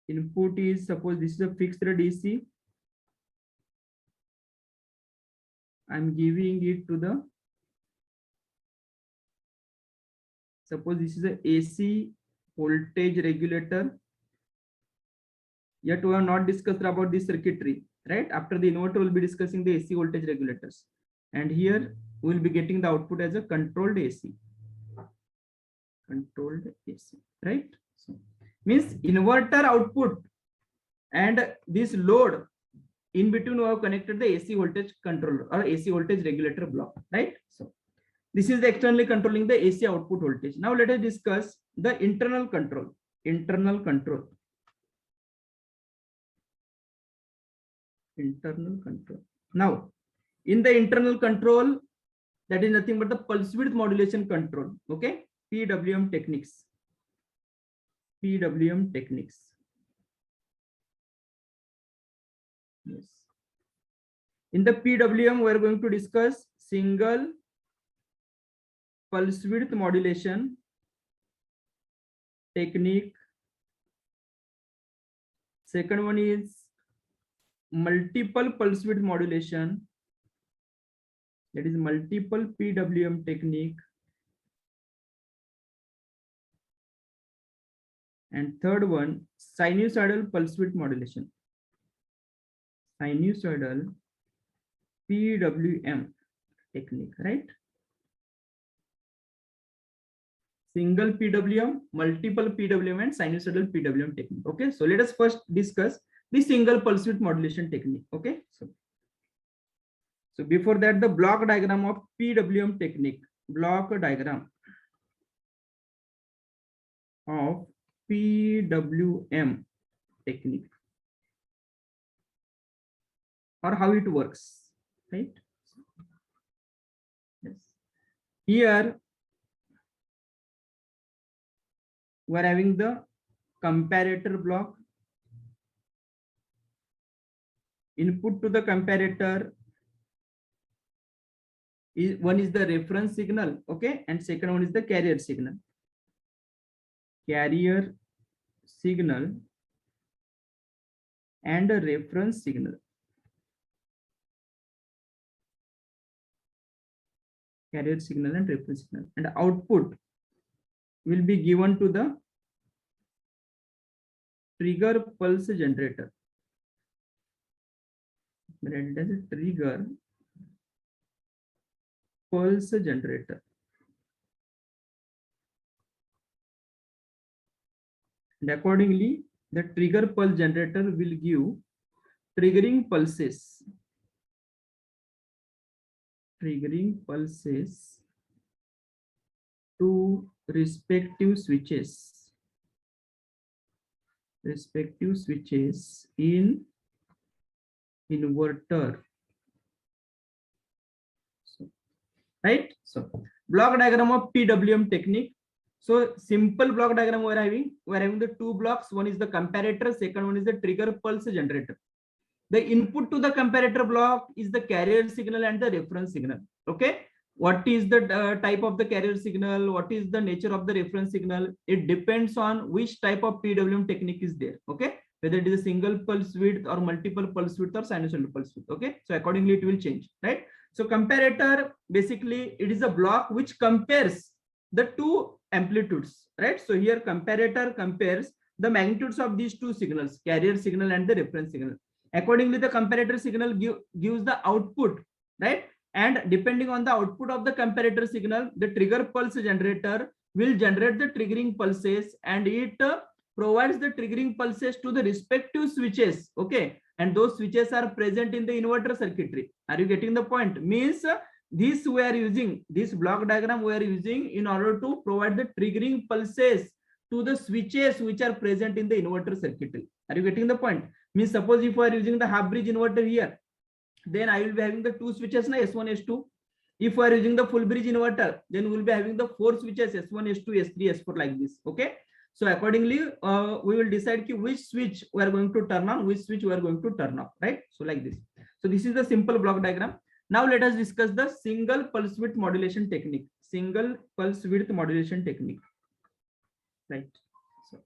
Input is, suppose this is a fixed DC. I'm giving it to the, suppose this is a AC voltage regulator. Yet we have not discussed about this circuitry, right? After the inverter, we'll be discussing the AC voltage regulators. And here we'll be getting the output as a controlled AC. Controlled AC, right? So means inverter output and this load in between we have connected the AC voltage controller or AC voltage regulator block, right? So this is the externally controlling the AC output voltage. Now let us discuss the internal control. Internal control. Internal control. Now, in the internal control, that is nothing but the pulse width modulation control. Okay, PWM techniques. PWM techniques. Yes. In the PWM, we are going to discuss single pulse width modulation technique. Second one is multiple pulse width modulation, that is multiple PWM technique. And third one, sinusoidal pulse width modulation. Sinusoidal PWM technique, right? Single PWM, multiple PWM, and sinusoidal PWM technique. Okay, so let us first discuss the single pulse width modulation technique. Okay, so before that, the block diagram of PWM technique. Block diagram of PWM technique, or how it works, right? Yes. Here we are having the comparator block. Input to the comparator is, one is the reference signal, okay, and second one is the carrier signal. Carrier signal and a reference signal. Carrier signal and reference signal, and output will be given to the trigger pulse generator. It as a trigger pulse generator. And accordingly, the trigger pulse generator will give triggering pulses. Triggering pulses to respective switches. Respective switches in inverter. So, right? So block diagram of PWM technique. So simple block diagram we're having the two blocks. One is the comparator, second one is the trigger pulse generator. The input to the comparator block is the carrier signal and the reference signal. Okay, what is the type of the carrier signal, what is the nature of the reference signal, it depends on which type of PWM technique is there. Okay, whether it is a single pulse width or multiple pulse width or sinusoidal pulse width. Okay, so accordingly it will change, right? So comparator, basically it is a block which compares the two amplitudes, right? So here comparator compares the magnitudes of these two signals, carrier signal and the reference signal. Accordingly, the comparator signal gives the output, right? And depending on the output of the comparator signal, the trigger pulse generator will generate the triggering pulses, and it provides the triggering pulses to the respective switches. Okay, and those switches are present in the inverter circuitry. Are you getting the point? Means this we are using, this block diagram we are using in order to provide the triggering pulses to the switches which are present in the inverter circuitry. Are you getting the point? Means suppose if we are using the half bridge inverter here, then I will be having the two switches na, S1, S2. If we are using the full bridge inverter, then we will be having the four switches, S1, S2, S3, S4, like this. Okay, so accordingly we will decide which switch we are going to turn on, which switch we are going to turn off, right? So like this. So this is the simple block diagram. Now let us discuss the single pulse width modulation technique. Single pulse width modulation technique, right? So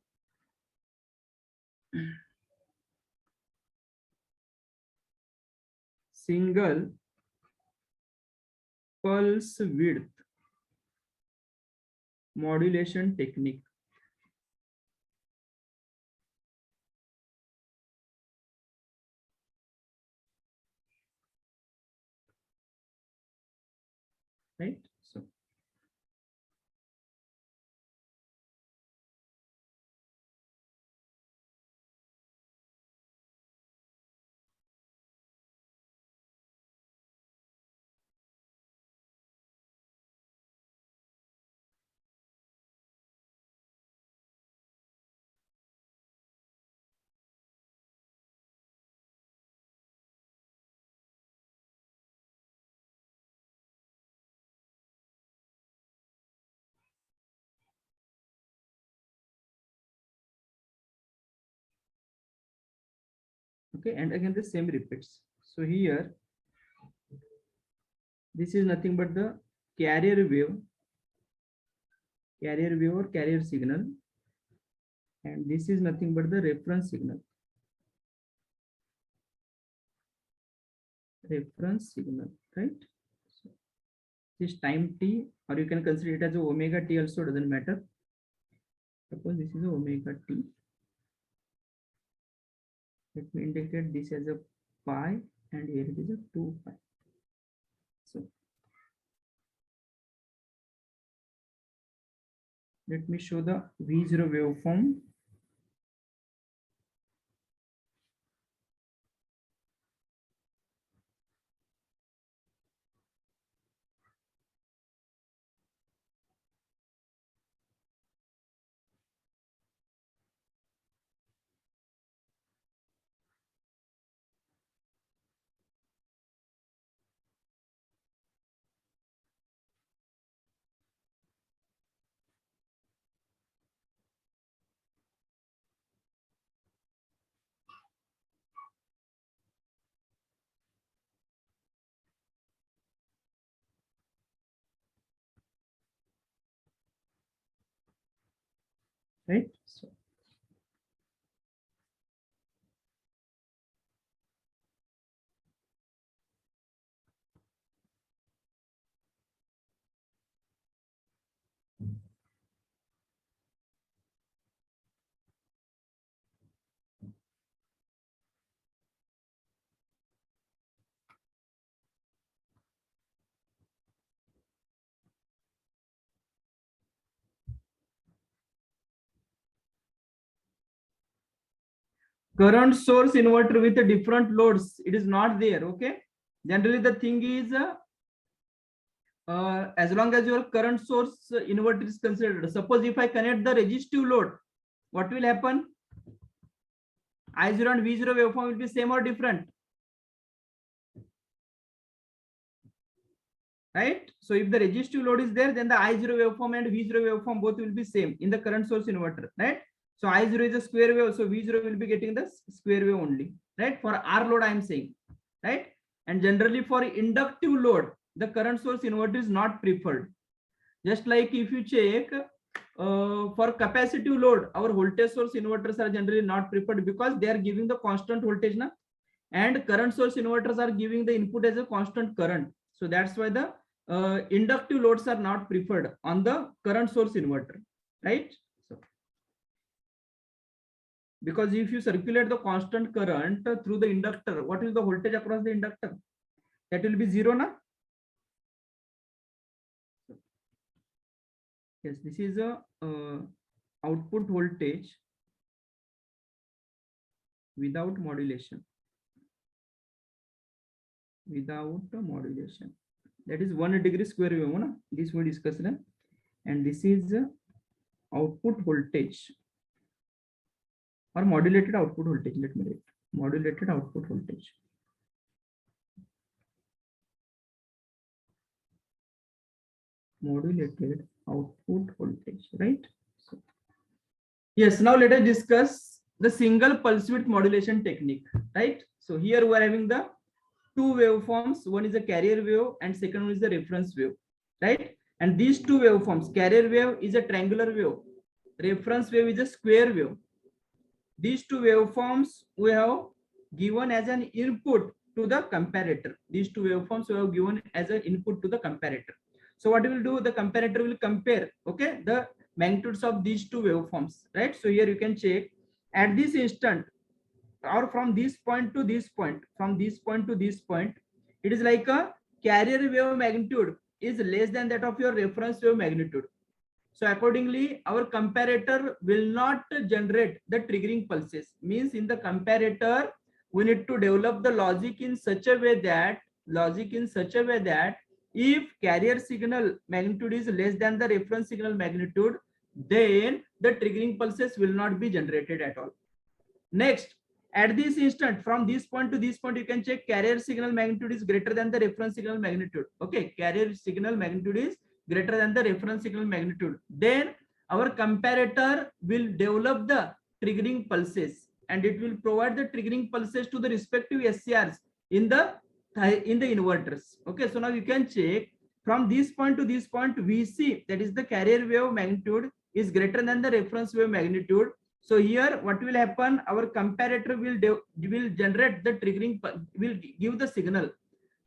single pulse width modulation technique. Right? So okay, and again the same repeats. So here this is nothing but the carrier wave or carrier signal, and this is nothing but the reference signal. Reference signal, right? So this time t, or you can consider it as a omega t also, doesn't matter. Suppose this is a omega t. Let me indicate this as a pi, and here it is a 2 pi. So let me show the V0 waveform. Right? So current source inverter with a different loads, it is not there. Okay, generally the thing is as long as your current source inverter is considered. Suppose if I connect the resistive load, what will happen? I0 and V0 waveform will be same or different, right? So if the resistive load is there, then the I0 waveform and V0 waveform both will be same in the current source inverter, right? So I0 is a square wave, so V0 will be getting the square wave only, right? For R load I am saying, right? And generally for inductive load, the current source inverter is not preferred. Just like if you check for capacitive load, our voltage source inverters are generally not preferred because they are giving the constant voltage na, and current source inverters are giving the input as a constant current. So that's why the inductive loads are not preferred on the current source inverter, right? So, because if you circulate the constant current through the inductor, what is the voltage across the inductor? That will be zero, na? Yes, this is a output voltage without modulation. Without modulation. That is 1 degree square wave. Na? This we discussed. Na? And this is output voltage or modulated output voltage. Let me write. Modulated output voltage. Modulated output voltage, right? So, yes, now let us discuss the single pulse width modulation technique, right? So here we are having the two waveforms. One is a carrier wave and second one is the reference wave, right? And these two waveforms, carrier wave is a triangular wave, reference wave is a square wave. These two waveforms we have given as an input to the comparator. These two waveforms we have given as an input to the comparator. So what we will do, the comparator will compare, okay, the magnitudes of these two waveforms, right? So here you can check at this instant or from this point to this point, from this point to this point, it is like a carrier wave magnitude is less than that of your reference wave magnitude. So accordingly, our comparator will not generate the triggering pulses. Means in the comparator, we need to develop the logic in such a way that if carrier signal magnitude is less than the reference signal magnitude, then the triggering pulses will not be generated at all. Next, at this instant, from this point to this point, you can check carrier signal magnitude is greater than the reference signal magnitude. Okay, carrier signal magnitude is greater than the reference signal magnitude. Then our comparator will develop the triggering pulses and it will provide the triggering pulses to the respective SCRs in the inverters. Okay, so now you can check from this point to this point, VC, that is the carrier wave magnitude, is greater than the reference wave magnitude. So here what will happen, our comparator will generate the triggering, will give the signal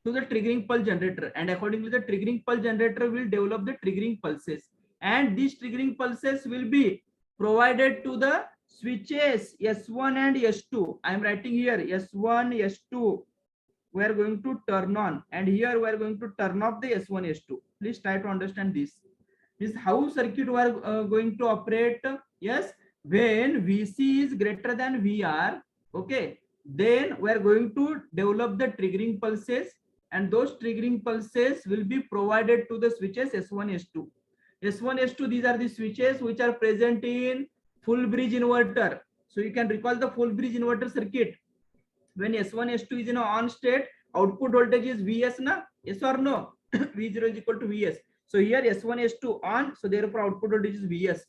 to the triggering pulse generator, and accordingly the triggering pulse generator will develop the triggering pulses, and these triggering pulses will be provided to the switches S1 and S2. I am writing here S1, S2 we are going to turn on, and here we are going to turn off the S1, S2. Please try to understand this. This how circuit we are going to operate. Yes, when VC is greater than VR, okay, then we are going to develop the triggering pulses, and those triggering pulses will be provided to the switches S1, S2. S1, S2, these are the switches which are present in full bridge inverter. So you can recall the full bridge inverter circuit. When S1, S2 is in on state, output voltage is Vs, na? Yes or no? V0 is equal to Vs. So here S1, S2 on, so therefore output voltage is Vs.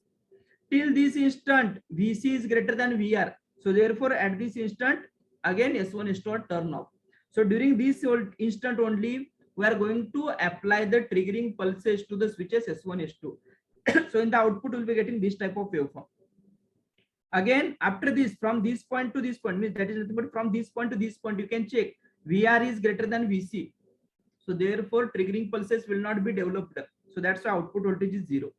Till this instant, Vc is greater than Vr. So therefore at this instant, again S1, S2 are turn off. So during this instant only, we are going to apply the triggering pulses to the switches S1, S2. So in the output, we'll be getting this type of waveform. Again, after this, from this point to this point, means that is nothing but from this point to this point, you can check VR is greater than VC. So therefore, triggering pulses will not be developed. So that's why output voltage is 0.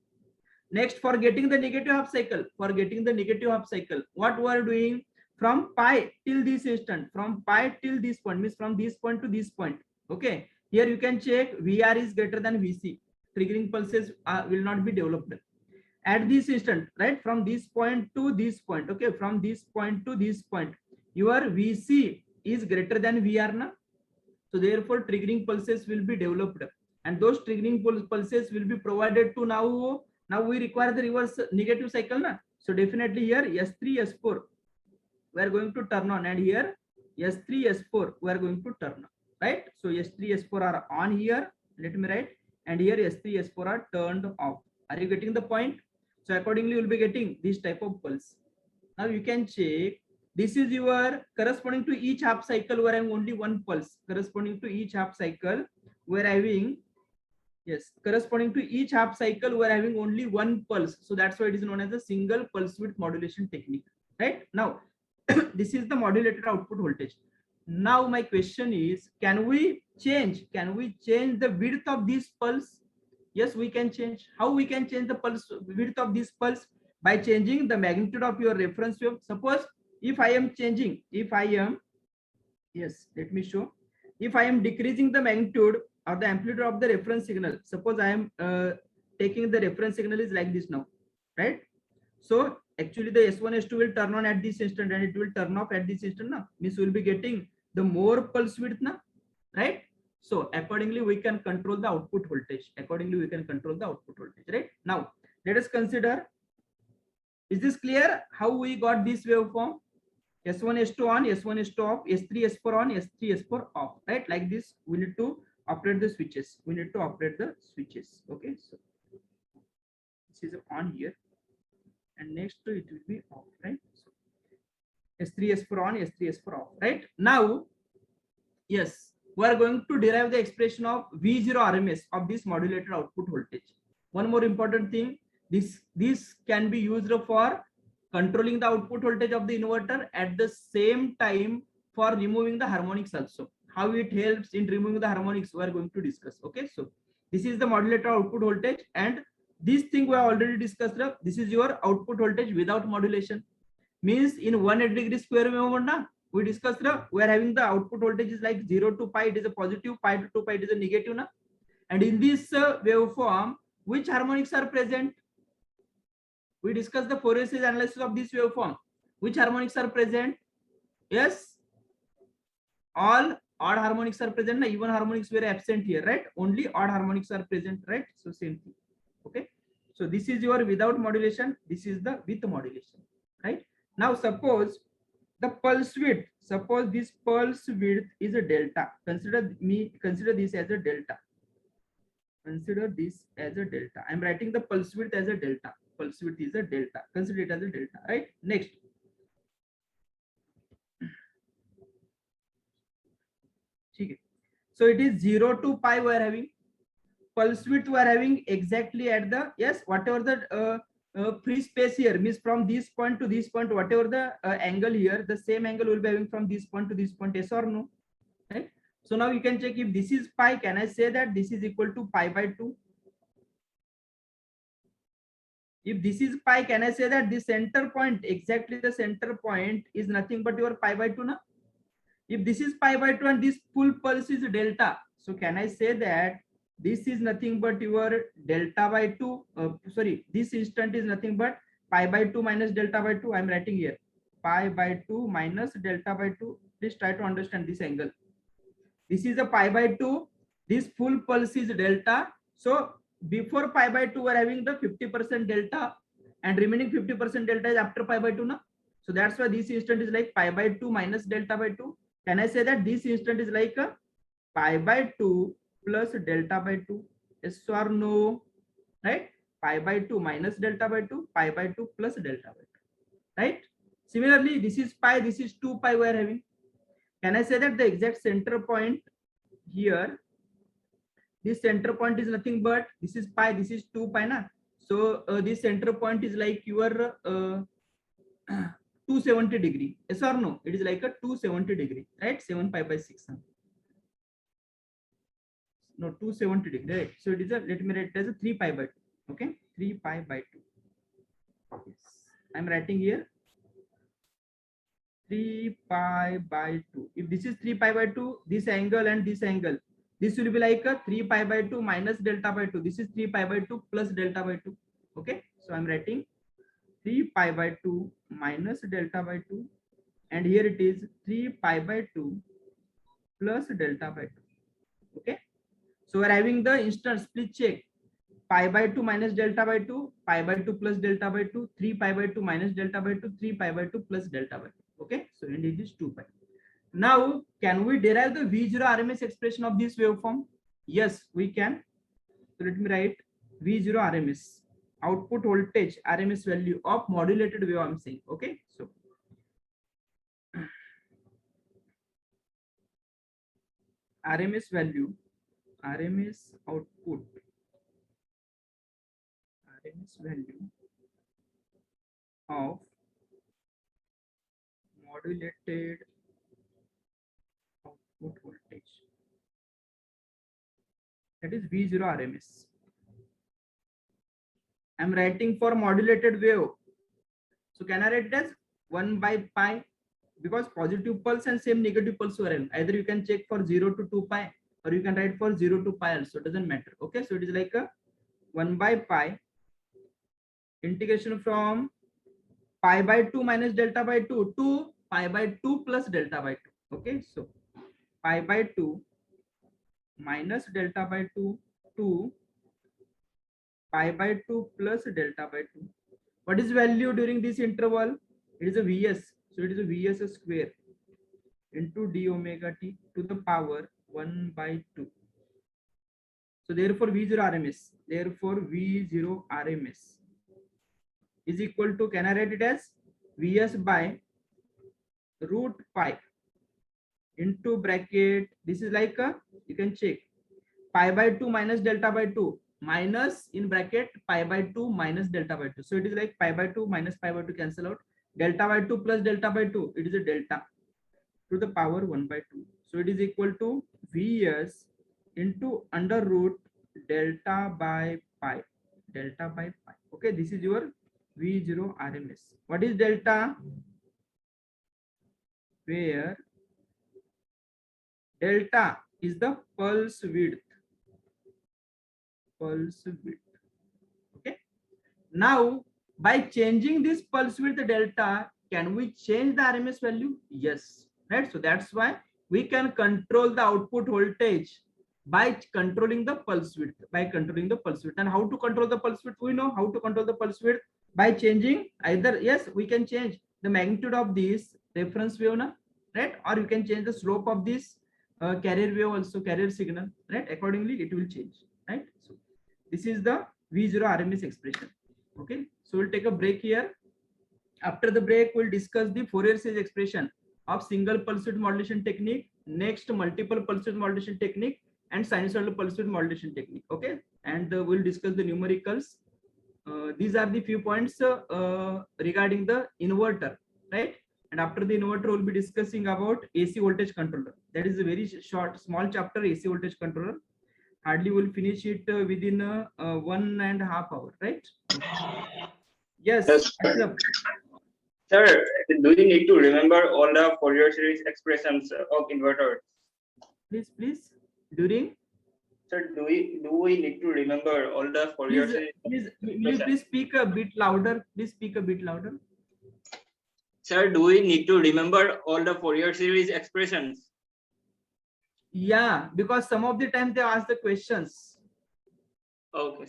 Next, for getting the negative half cycle, what we are doing, from pi till this instant, from pi till this point, means from this point to this point. Okay, here you can check VR is greater than VC. Triggering pulses will not be developed at this instant, right? From this point to this point, okay, from this point to this point, your VC is greater than VR, na? So therefore triggering pulses will be developed, and those triggering pulses will be provided to now we require the reverse negative cycle, na? So definitely here S3, S4 we are going to turn on, and here S3, S4 we are going to turn on, right? So S3, S4 are on here, let me write, and here S3, S4 are turned off. Are you getting the point? So accordingly, you will be getting this type of pulse. Now you can check. This is your corresponding to each half cycle. We're having only one pulse. Corresponding to each half cycle, we're having Yes, corresponding to each half cycle, we are having only one pulse. So that's why it is known as a single pulse width modulation technique. Right now, this is the modulated output voltage. Now my question is, can we change the width of this pulse? Yes, we can change. How we can change the pulse width of this pulse? By changing the magnitude of your reference wave. Suppose if I am changing, yes, let me show. If I am decreasing the magnitude or the amplitude of the reference signal, suppose I am taking the reference signal is like this now, right? So actually the S1, S2 will turn on at this instant and it will turn off at this instant. Now, means we will be getting the more pulse width now, right? So accordingly, we can control the output voltage. Right? Now, let us consider, is this clear how we got this waveform? S1, S2 on, S1, S2 off, S3, S4 on, S3, S4 off, right? Like this, we need to operate the switches. Okay, so this is on here, and next it will be off, right? So S3, S4 on, S3, S4 off, right? Now, yes, we are going to derive the expression of V0 RMS of this modulated output voltage. One more important thing, this can be used for controlling the output voltage of the inverter, at the same time for removing the harmonics also. How it helps in removing the harmonics, we are going to discuss. Okay, so this is the modulator output voltage, and this thing we have already discussed. This is your output voltage without modulation. Means in 180 degree square wave, we discussed, we are having the output voltage is like 0 to pi, it is a positive, pi to 2 pi, it is a negative. And in this waveform, which harmonics are present? We discussed the Fourier series analysis of this waveform. Which harmonics are present? Yes, all odd harmonics are present. Even harmonics were absent here, right? Only odd harmonics are present, right? So same thing. Okay, so this is your without modulation, this is the with modulation, right? Now suppose the pulse width, suppose this pulse width is a delta. Consider this as a delta. I'm writing the pulse width as a delta. Pulse width is a delta. Consider it as a delta, right? Next. Okay. So it is 0 to pi we are having. Pulse width we are having exactly at the, yes, whatever the free space here, means from this point to this point, whatever the angle here, the same angle will be having from this point to this point, yes or no? Right? So now you can check, if this is pi, can I say that this is equal to pi by 2? If this is pi, can I say that the center point, exactly the center point is nothing but your pi by 2 na? If this is pi by 2 and this full pulse is delta, so can I say that this is nothing but your delta by 2, this instant is nothing but pi by 2 minus delta by 2. I'm writing here pi by 2 minus delta by 2. Please try to understand this angle. This is a pi by 2, this full pulse is delta. So before pi by 2 we're having the 50% delta, and remaining 50% delta is after pi by 2 na? So that's why this instant is like pi by 2 minus delta by 2. Can I say that this instant is like a pi by 2 plus delta by 2? Yes or no? Right? Pi by 2 minus delta by 2, pi by 2 plus delta by 2. Right? Similarly, this is pi, this is 2 pi we are having. Can I say that the exact center point here, this center point is nothing but, this is pi, this is 2 pi na? So this center point is like your 270 degree. Yes or no? It is like a 270 degree, right? 7 pi by 6. No, 270 degree, right? So it is a, let me write it as a 3 pi by 2. Okay, 3 pi by 2. Yes. I'm writing here 3 pi by 2. If this is 3 pi by 2, this angle and this angle, this will be like a 3 pi by 2 minus delta by 2. This is 3 pi by 2 plus delta by 2. Okay, so I'm writing 3 pi by 2 minus delta by 2, and here it is 3 pi by 2 plus delta by 2. Okay, so we're having the instant split check. Pi by 2 minus delta by 2, pi by 2 plus delta by 2, 3 pi by 2 minus delta by 2, 3 pi by 2 plus delta by 2. Okay, so indeed it is 2 pi. Now, can we derive the V0 RMS expression of this waveform? Yes, we can. So let me write V0 RMS, output voltage RMS value of modulated wave, I'm saying. Okay, so RMS value, RMS output RMS value of modulated output voltage, that is V0 RMS. I'm writing for modulated wave. So can I write it as 1 by pi? Because positive pulse and same negative pulse were in. Either you can check for 0 to 2 pi, or you can write for 0 to pi also, it doesn't matter. Okay, so it is like a 1 by pi integration from pi by 2 minus delta by 2 to pi by 2 plus delta by 2. Okay, so pi by 2 minus delta by 2 to pi by 2 plus delta by 2. What is value during this interval? It is a Vs. So it is a Vs square into d omega t to the power 1 by 2. So therefore V0 RMS, therefore V0 RMS is equal to, can I write it as Vs by root pi into bracket, this is like a, you can check, pi by 2 minus delta by 2 minus in bracket pi by 2 minus delta by 2. So it is like pi by 2 minus pi by 2 cancel out, delta by 2 plus delta by 2, it is a delta to the power 1 by 2. So it is equal to Vs into under root delta by pi, delta by pi. Okay, this is your V0 RMS. What is delta? Where delta is the pulse width. Pulse width. Okay. Now, by changing this pulse width delta, can we change the RMS value? Yes. Right. So that's why we can control the output voltage by controlling the pulse width. By controlling the pulse width. And how to control the pulse width? We know how to control the pulse width by changing either, yes, we can change the magnitude of this reference wave, na, right? Or you can change the slope of this carrier wave also, carrier signal, right? Accordingly, it will change, right? So this is the V0 RMS expression. Okay, so we'll take a break here. After the break, we'll discuss the Fourier series expression of single pulse width modulation technique, next multiple pulse width modulation technique, and sinusoidal pulse width modulation technique. Okay, and we'll discuss the numericals. These are the few points regarding the inverter, right? And after the inverter, we'll be discussing about AC voltage controller. That is a very short, small chapter, AC voltage controller. Hardly will finish it within 1.5 hours, right? Yes. Yes, sir. Sir, do you need to remember all the Fourier series expressions of inverters? Please. During. Sir, do we need to remember all the Fourier series? Will you please speak a bit louder? Please speak a bit louder. Sir, do we need to remember all the Fourier series expressions? Yeah, because some of the time they ask the questions. Okay.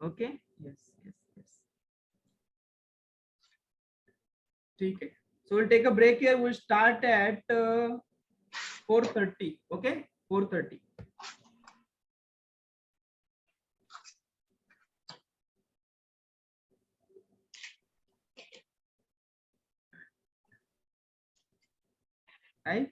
Okay. Yes. Okay. So we'll take a break here. We'll start at 4:30. Okay, 4:30. Right.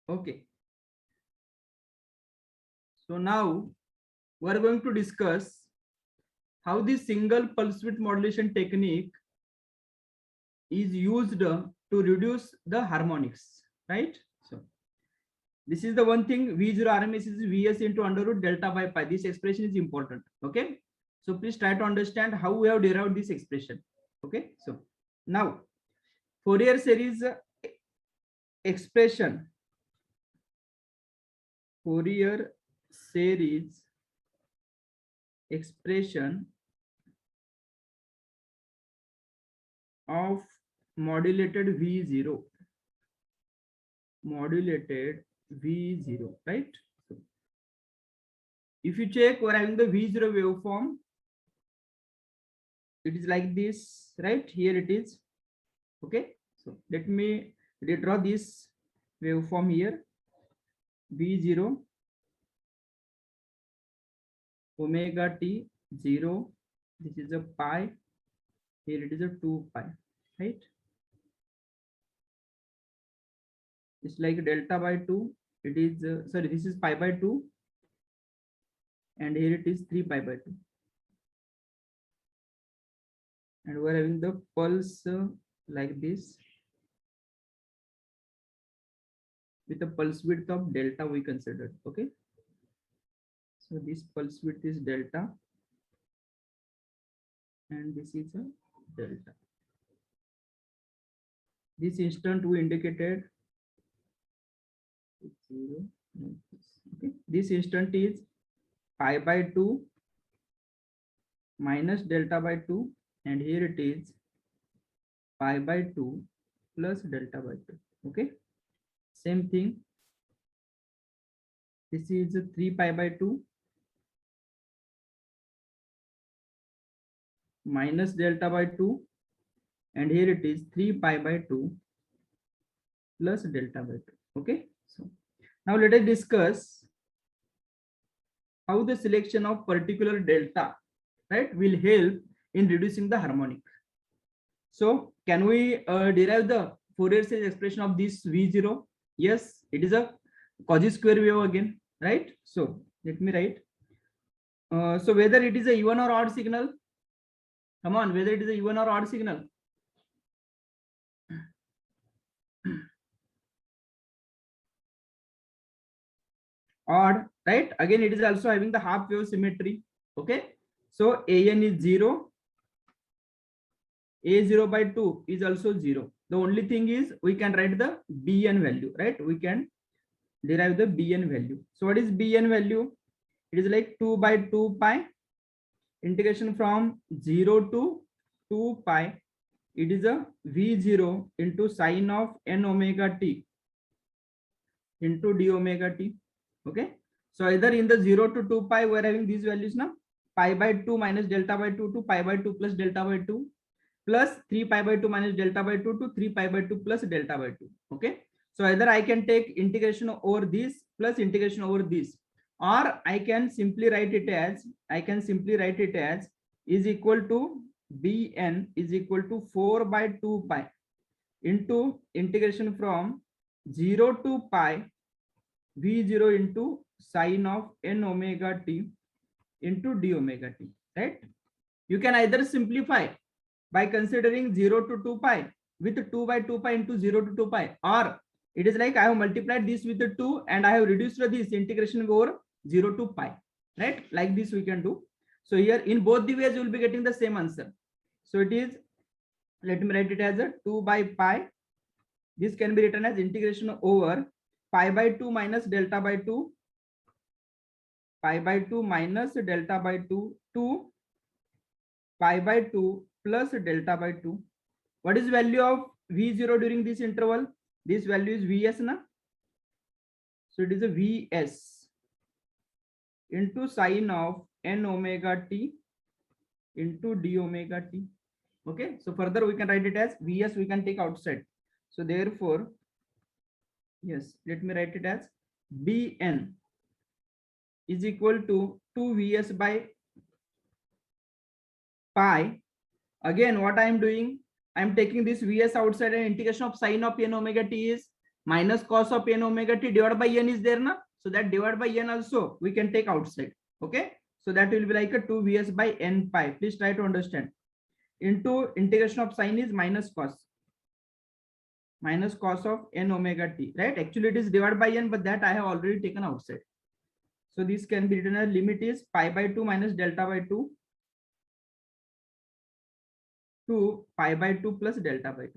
Okay. So now we are going to discuss how the single pulse width modulation technique is used to reduce the harmonics, right? So this is the one thing, V0 RMS is Vs into under root delta by pi. This expression is important. Okay. So please try to understand how we have derived this expression. Okay. So now Fourier series expression, Fourier series expression of modulated V0, right? So if you check, we're having the V0 waveform. It is like this, right? Here it is. Okay. So let me redraw this waveform here. V0 omega t 0. This is a pi. Here it is a 2 pi, right? It's like delta by 2. It is sorry, this is pi by 2, and here it is 3 pi by 2. And we're having the pulse like this with a pulse width of delta we considered. Okay. So this pulse width is delta, and this is a delta. This instant we indicated 0. Okay. This instant is pi by 2 minus delta by 2, and here it is pi by 2 plus delta by 2. Okay. Same thing. This is 3 pi by 2 minus delta by 2, and here it is 3 pi by 2 plus delta by 2. Okay. So now let us discuss how the selection of particular delta, right, will help in reducing the harmonic. So can we derive the Fourier series expression of this V0? Yes, it is a Cauchy square wave again, right? So let me write. So whether it is a even or odd signal, come on, whether it is a even or odd signal. Odd, right? Again, it is also having the half wave symmetry. Okay. So AN is 0. A0 by 2 is also 0. The only thing is we can write the Bn value, right? We can derive the Bn value. So what is Bn value? It is like 2 by 2 pi integration from 0 to 2 pi. It is a V0 into sine of n omega t into d omega t. Okay. So either in the 0 to 2 pi, we're having these values now. Pi by 2 minus delta by 2 to pi by 2 plus delta by 2 plus 3 pi by 2 minus delta by 2 to 3 pi by 2 plus delta by 2. Okay. So either I can take integration over this plus integration over this, or I can simply write it as, is equal to Bn is equal to 4 by 2 pi into integration from 0 to pi V0 into sine of n omega t into d omega t, right? You can either simplify by considering 0 to 2 pi with 2 by 2 pi into 0 to 2 pi, or it is like I have multiplied this with the 2 and I have reduced this integration over 0 to pi, right? Like this we can do. So here in both the ways you will be getting the same answer. So it is, let me write it as a 2 by pi. This can be written as integration over pi by 2 minus delta by 2, pi by 2 minus delta by 2 to pi by 2 plus delta by 2. What is value of V0 during this interval? This value is Vs na? So it is a Vs into sine of n omega t into d omega t. Okay. So further we can write it as Vs, we can take outside. So therefore, yes, let me write it as Bn is equal to 2 Vs by pi. Again, what I am doing, I am taking this Vs outside, and integration of sine of n omega t is minus cos of n omega t divided by n is there na, so that divided by n also we can take outside. Okay, so that will be like a 2 vs by n pi. Please try to understand. Into integration of sine is minus cos of n omega t, right? Actually it is divided by n, but that I have already taken outside. So this can be written as limit is pi by 2 minus delta by 2 to pi by 2 plus delta by 2.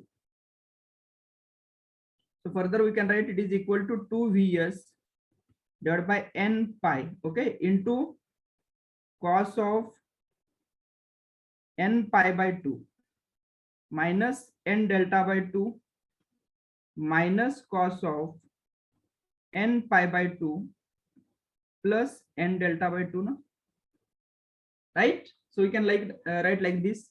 So further we can write it is equal to 2 vs divided by n pi, okay, into cos of n pi by 2 minus n delta by 2 minus cos of n pi by 2 plus n delta by 2, no? Right? So we can like write like this.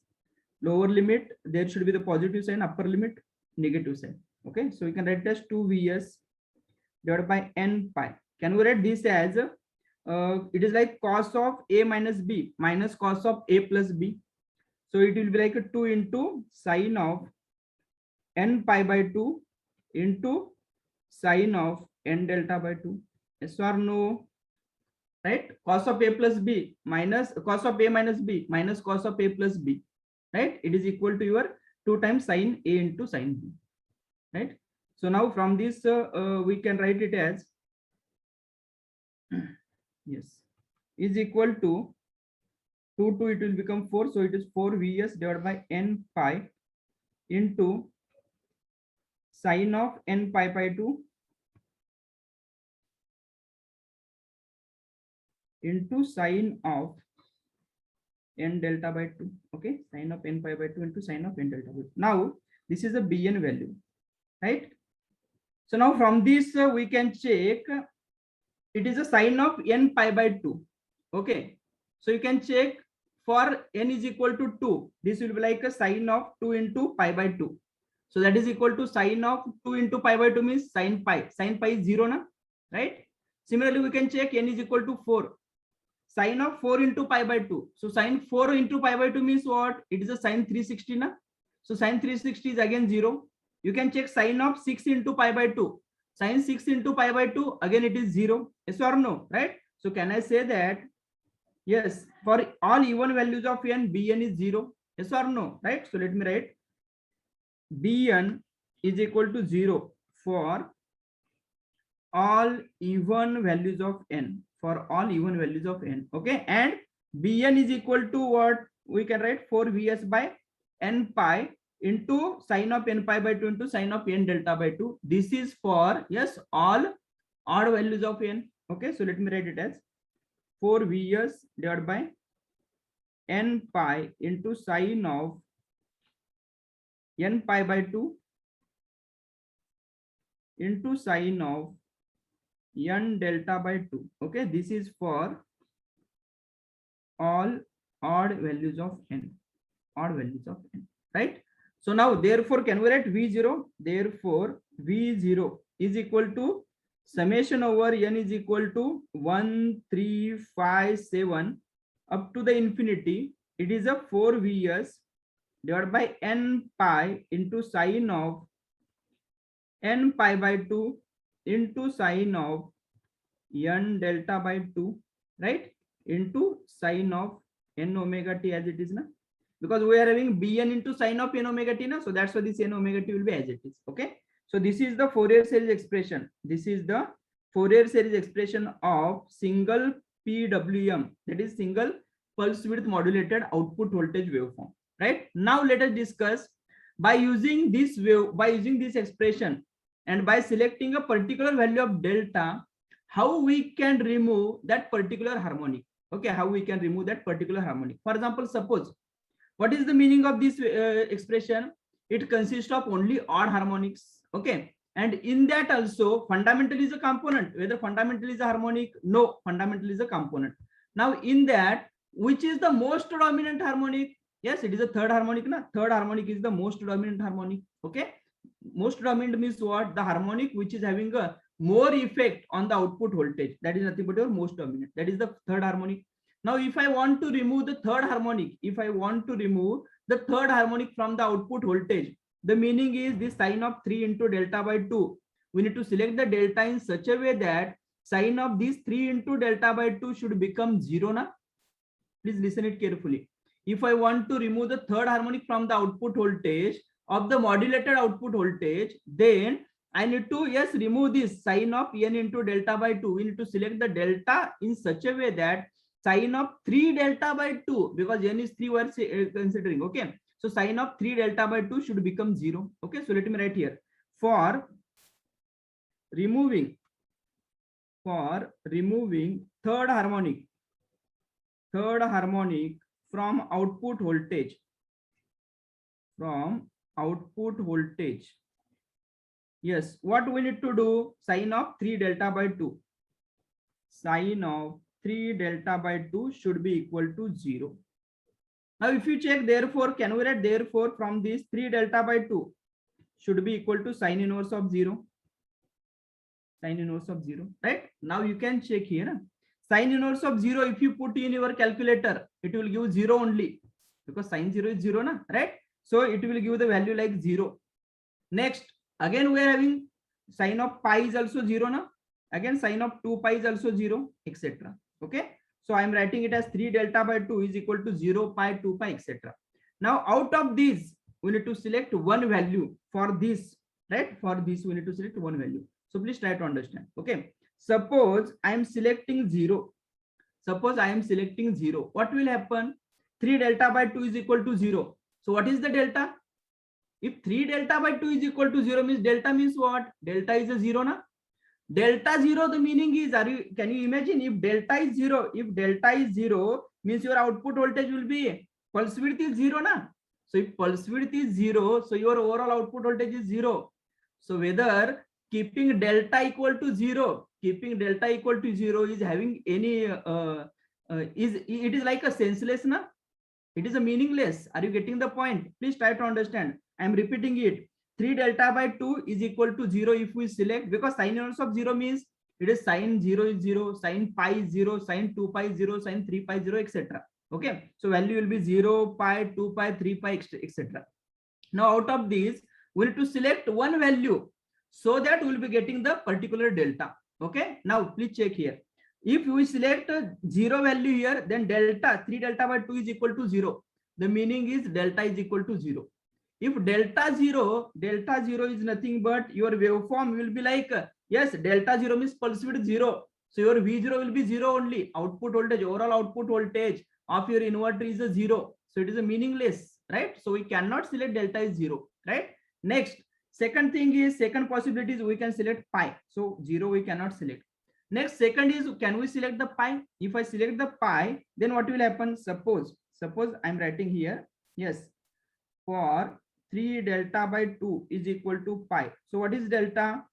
Lower limit, there should be the positive sign, upper limit, negative sign. Okay, so we can write as 2 vs divided by n pi. Can we write this as it is like cos of a minus b minus cos of a plus b. So it will be like a 2 into sine of n pi by 2 into sine of n delta by 2. Yes or no? Right? Cos of a plus b minus cos of a minus b minus cos of a plus b. Right? It is equal to your 2 times sine a into sine b. Right? So now from this we can write it as yes is equal to 2 it will become 4, so it is 4 vs divided by n pi into sine of n pi by 2 into sine of n delta by 2. Okay, sine of n pi by 2 into sine of n delta by 2. Now this is a bn value, right? So now from this we can check it is a sine of n pi by 2. Okay, so you can check for n is equal to 2, this will be like a sine of 2 into pi by 2. So that is equal to sine of 2 into pi by 2 means sine pi is 0 na, right? Similarly we can check n is equal to 4, sine of 4 into pi by 2. So sine 4 into pi by 2 means what? It is a sine 360 na. So sine 360 is again 0. You can check sine of 6 into pi by 2. Sine 6 into pi by 2, again it is 0. Yes or no, right? So can I say that yes, for all even values of n, bn is 0. Yes or no, right? So let me write bn is equal to 0 for all even values of n, for all even values of n. Okay, and bn is equal to what? We can write 4 vs by n pi into sine of n pi by 2 into sine of n delta by 2. This is for yes all odd values of n. Okay, so let me write it as 4 vs divided by n pi into sine of n pi by 2 into sine of n delta by 2. Okay, this is for all odd values of n, right? So now therefore can we write v0? Therefore v0 is equal to summation over n is equal to 1357 up to the infinity. It is a 4 vs divided by n pi into sine of n pi by 2 into sine of n delta by 2, right? Into sine of n omega t as it is na, because we are having bn into sine of n omega t na, so that's why this n omega t will be as it is. Okay, so this is the Fourier series expression. This is the Fourier series expression of single PWM, that is single pulse width modulated output voltage waveform. Right now let us discuss by using this expression and by selecting a particular value of delta, how we can remove that particular harmonic. Okay, how we can remove that particular harmonic. For example, suppose what is the meaning of this expression? It consists of only odd harmonics. Okay, and in that also fundamental is a component. Whether fundamental is a harmonic? No, fundamental is a component. Now in that, which is the most dominant harmonic? Yes, it is a third harmonic na. Third harmonic is the most dominant harmonic. Okay, most dominant means what? The harmonic which is having a more effect on the output voltage. That is nothing but your most dominant. That is the third harmonic. Now if I want to remove the third harmonic, from the output voltage, the meaning is this sine of 3 into delta by 2 we need to select the delta in such a way that sign of these 3 into delta by 2 should become 0 na. Please listen it carefully. If I want to remove the third harmonic from the output voltage of the modulated output voltage, then I need to, yes, remove this sign of n into delta by 2. We need to select the delta in such a way that sign of 3 delta by 2, because n is 3 we are considering. Okay, so sign of 3 delta by 2 should become 0. Okay, so let me write here, for removing third harmonic from output voltage, yes, what we need to do, sign of 3 delta by 2, sign of 3 delta by 2 should be equal to 0. Now if you check, therefore, can we write therefore from this 3 delta by 2 should be equal to sine inverse of 0, right? Now you can check here, sine inverse of 0, if you put in your calculator, it will give 0 only, because sine 0 is 0 na, right? So it will give the value like 0. Next, again we are having sine of pi is also 0 na, again sine of 2 pi is also 0, etc. Okay, so I am writing it as 3 delta by 2 is equal to 0, pi, 2 pi, etc. Now out of these we need to select one value for this, right? For this we need to select one value. So please try to understand. Okay, suppose I am selecting 0. What will happen? 3 delta by 2 is equal to 0. So what is the delta? If 3 delta by 2 is equal to 0 means delta means what? Delta is a 0 na. Delta 0, the meaning is, can you imagine if delta is 0? If delta is 0 means your output voltage will be, pulse width is 0 na. So if pulse width is 0, so your overall output voltage is 0. So whether keeping delta equal to 0 is having any it is like a senseless na, it is a meaningless. Are you getting the point? Please try to understand. I am repeating it. 3 delta by 2 is equal to 0 if we select, because sine inverse of 0 means it is sine 0 is 0, sine pi is 0, sine 2 pi is 0, sine 3 pi is 0, etc. Okay, so value will be 0, pi, 2 pi, 3 pi, etc. Now out of these we need to select one value, so that we will be getting the particular delta. Okay, now please check here. If we select a 0 value here, then delta 3 delta by 2 is equal to 0. The meaning is delta is equal to 0. If delta 0 is nothing but your waveform will be like, yes, delta 0 means pulse width 0. So your V0 will be 0 only. Output voltage, overall output voltage of your inverter is a 0. So it is a meaningless, right? So we cannot select delta is 0, right? Next, second possibility is we can select pi. So 0 we cannot select. Next, second is, can we select the pi? If I select the pi, then what will happen? Suppose I'm writing here, yes, for 3 delta by 2 is equal to pi. So what is delta?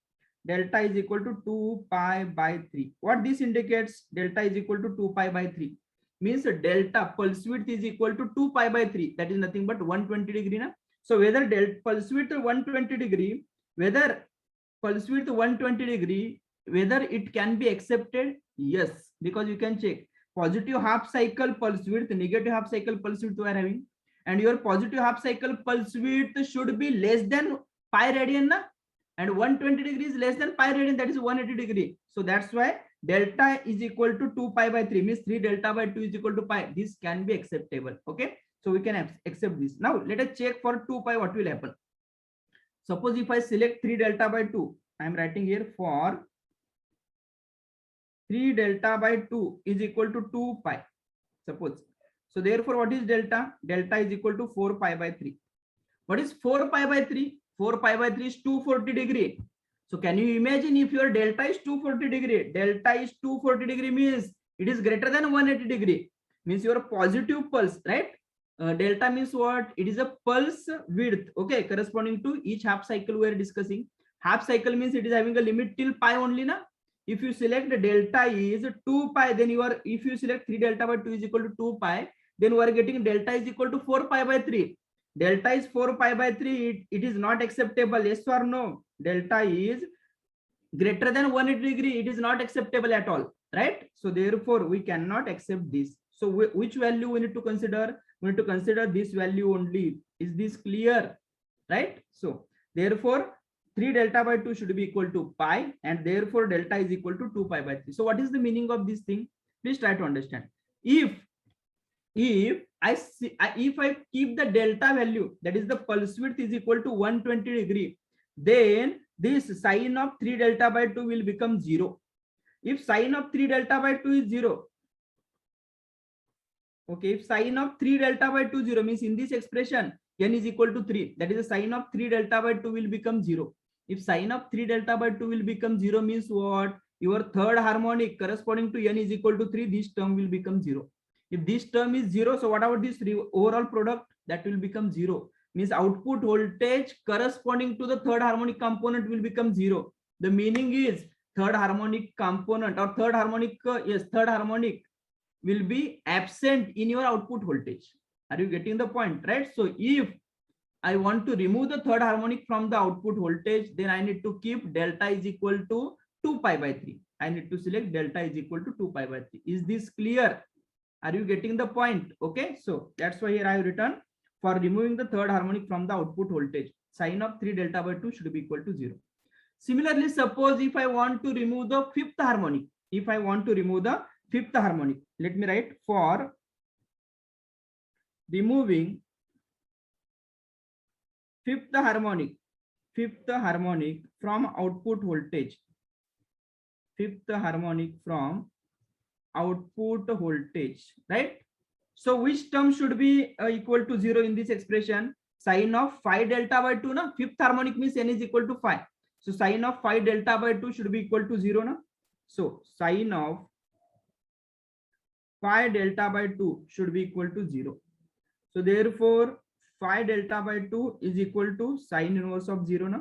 Delta is equal to 2 pi by 3. What this indicates? Delta is equal to 2 pi by 3. Means delta pulse width is equal to 2 pi by 3. That is nothing but 120 degree. Na? So whether pulse width 120 degree, whether it can be accepted? Yes, because you can check positive half cycle pulse width, negative half cycle pulse width we are having, and your positive half cycle pulse width should be less than pi radian na? And 120 degrees less than pi radian, that is 180 degree. So that's why delta is equal to 2 pi by 3, means 3 delta by 2 is equal to pi. This can be acceptable. Okay, so we can accept this. Now let us check for 2 pi what will happen. Suppose if I select 3 delta by 2, I am writing here for 3 delta by 2 is equal to 2 pi. Suppose. So therefore, what is delta? Delta is equal to 4 pi by 3. What is 4 pi by 3? 4 pi by 3 is 240 degree. So can you imagine if your delta is 240 degree? Delta is 240 degree means it is greater than 180 degree. Means your positive pulse, right? Delta means what? It is a pulse width. Okay, corresponding to each half cycle we are discussing. Half cycle means it is having a limit till pi only na. If you select the delta is 2 pi, then if you select 3 delta by 2 is equal to 2 pi, then we are getting delta is equal to 4 pi by 3. Delta is 4 pi by 3. It is not acceptable. Yes or no? Delta is greater than 180 degree. It is not acceptable at all, right? So therefore, we cannot accept this. So which value we need to consider? We need to consider this value only. Is this clear? Right? So therefore, 3 delta by 2 should be equal to pi, and therefore delta is equal to 2 pi by 3. So what is the meaning of this thing? Please try to understand. If I keep the delta value, that is the pulse width, is equal to 120 degree, then this sine of 3 delta by 2 will become 0. If sine of 3 delta by 2 is 0, okay, if sine of 3 delta by 2 0 means in this expression n is equal to 3, that is the sine of 3 delta by 2 will become 0. If sine of 3 delta by 2 will become 0 means what? Your third harmonic corresponding to n is equal to 3, this term will become 0. If this term is 0, so what about this overall product? That will become 0. Means output voltage corresponding to the third harmonic component will become 0. The meaning is third harmonic component or third harmonic will be absent in your output voltage. Are you getting the point, right? So if I want to remove the third harmonic from the output voltage, then I need to keep delta is equal to 2 pi by 3. I need to select delta is equal to 2 pi by 3. Is this clear? Are you getting the point? Okay, so that's why here I have written, for removing the third harmonic from the output voltage, sine of 3 delta by 2 should be equal to 0. Similarly, suppose if I want to remove the fifth harmonic, let me write, for removing fifth harmonic from output voltage, right? So which term should be equal to 0 in this expression? Sine of 5 delta by 2, na? Fifth harmonic means n is equal to 5. So sine of 5 delta by 2 should be equal to 0, na? So sine of 5 delta by 2 should be equal to 0. So therefore 5 delta by 2 is equal to sine inverse of 0, na?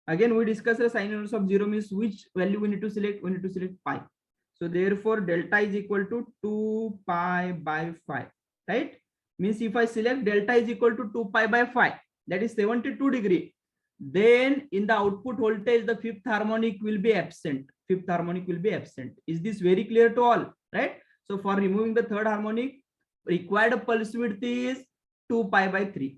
Again we discussed the sine inverse of 0 means which value we need to select? We need to select pi. So therefore delta is equal to 2 pi by 5, right? Means if I select delta is equal to 2 pi by 5, that is 72 degree, then in the output voltage the fifth harmonic will be absent. Is this very clear to all, right? So for removing the third harmonic, required pulse width is 2 pi by 3.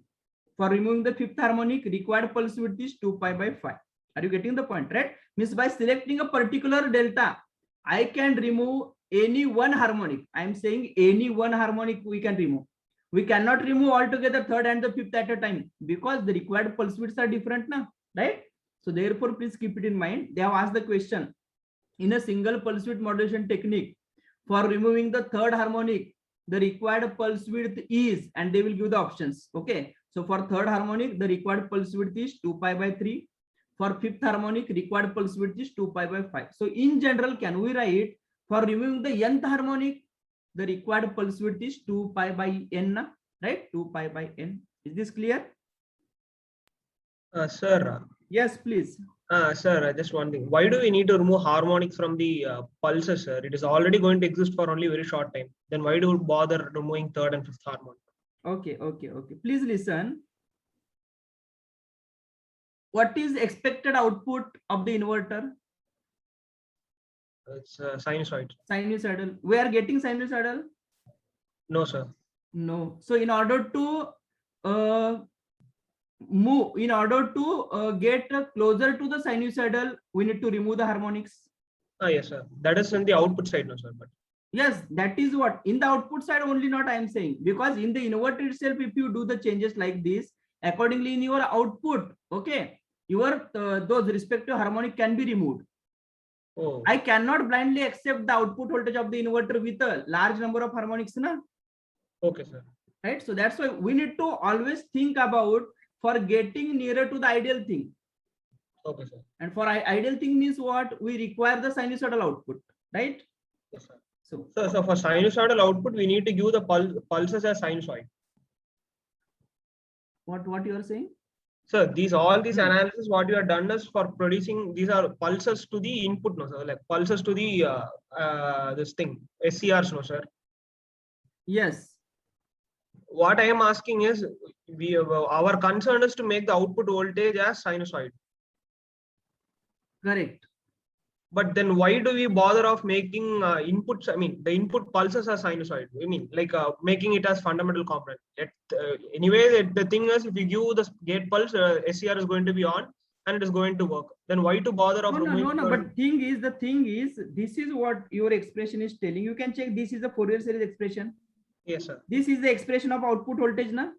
For removing the fifth harmonic, required pulse width is 2 pi by 5. Are you getting the point, right? Means by selecting a particular delta, I can remove any one harmonic. I am saying any one harmonic we can remove. We cannot remove altogether third and the fifth at a time because the required pulse widths are different now, right? So therefore, please keep it in mind. They have asked the question, in a single pulse width modulation technique, for removing the third harmonic, the required pulse width is, and they will give the options. Okay. So for third harmonic, the required pulse width is 2 pi by 3. For fifth harmonic, required pulse width is 2 pi by 5. So in general, can we write for removing the nth harmonic, the required pulse width is 2 pi by n, right? 2 pi by n. Is this clear? Sir. Yes, please. Sir, just one thing. Why do we need to remove harmonics from the pulses, sir? It is already going to exist for only a very short time. Then why do we bother removing third and fifth harmonic? Okay. Please listen. What is expected output of the inverter? It's sinusoid. Sinusoidal. We are getting sinusoidal? No, sir. No. So in order to get closer to the sinusoidal, we need to remove the harmonics. Yes, sir. That is in the output side, no, sir. But yes, that is what in the output side only, not I am saying, because in the inverter itself, if you do the changes like this, accordingly in your output, okay, your those respective harmonic can be removed. Oh. I cannot blindly accept the output voltage of the inverter with a large number of harmonics, na? Okay, sir. Right. So that's why we need to always think about for getting nearer to the ideal thing. Okay, sir. And for ideal thing means what? We require the sinusoidal output, right? Yes, sir. So for sinusoidal output, we need to give the pulses as sinusoid. What you are saying? Sir, all these analysis, what you have done is for producing, these are pulses to the input, no, sir, like pulses to the this thing, SCRs, no, sir. Yes. What I am asking is, our concern is to make the output voltage as sinusoid. Correct. But then why do we bother of making inputs? I mean, the input pulses are sinusoid. I mean, like making it as fundamental component. Anyway, the thing is, if you give the gate pulse, SCR is going to be on. and it is going to work. Then why to bother of removing? But the thing is, this is what your expression is telling. You can check. This is the Fourier series expression. Yes, sir. This is the expression of output voltage, na?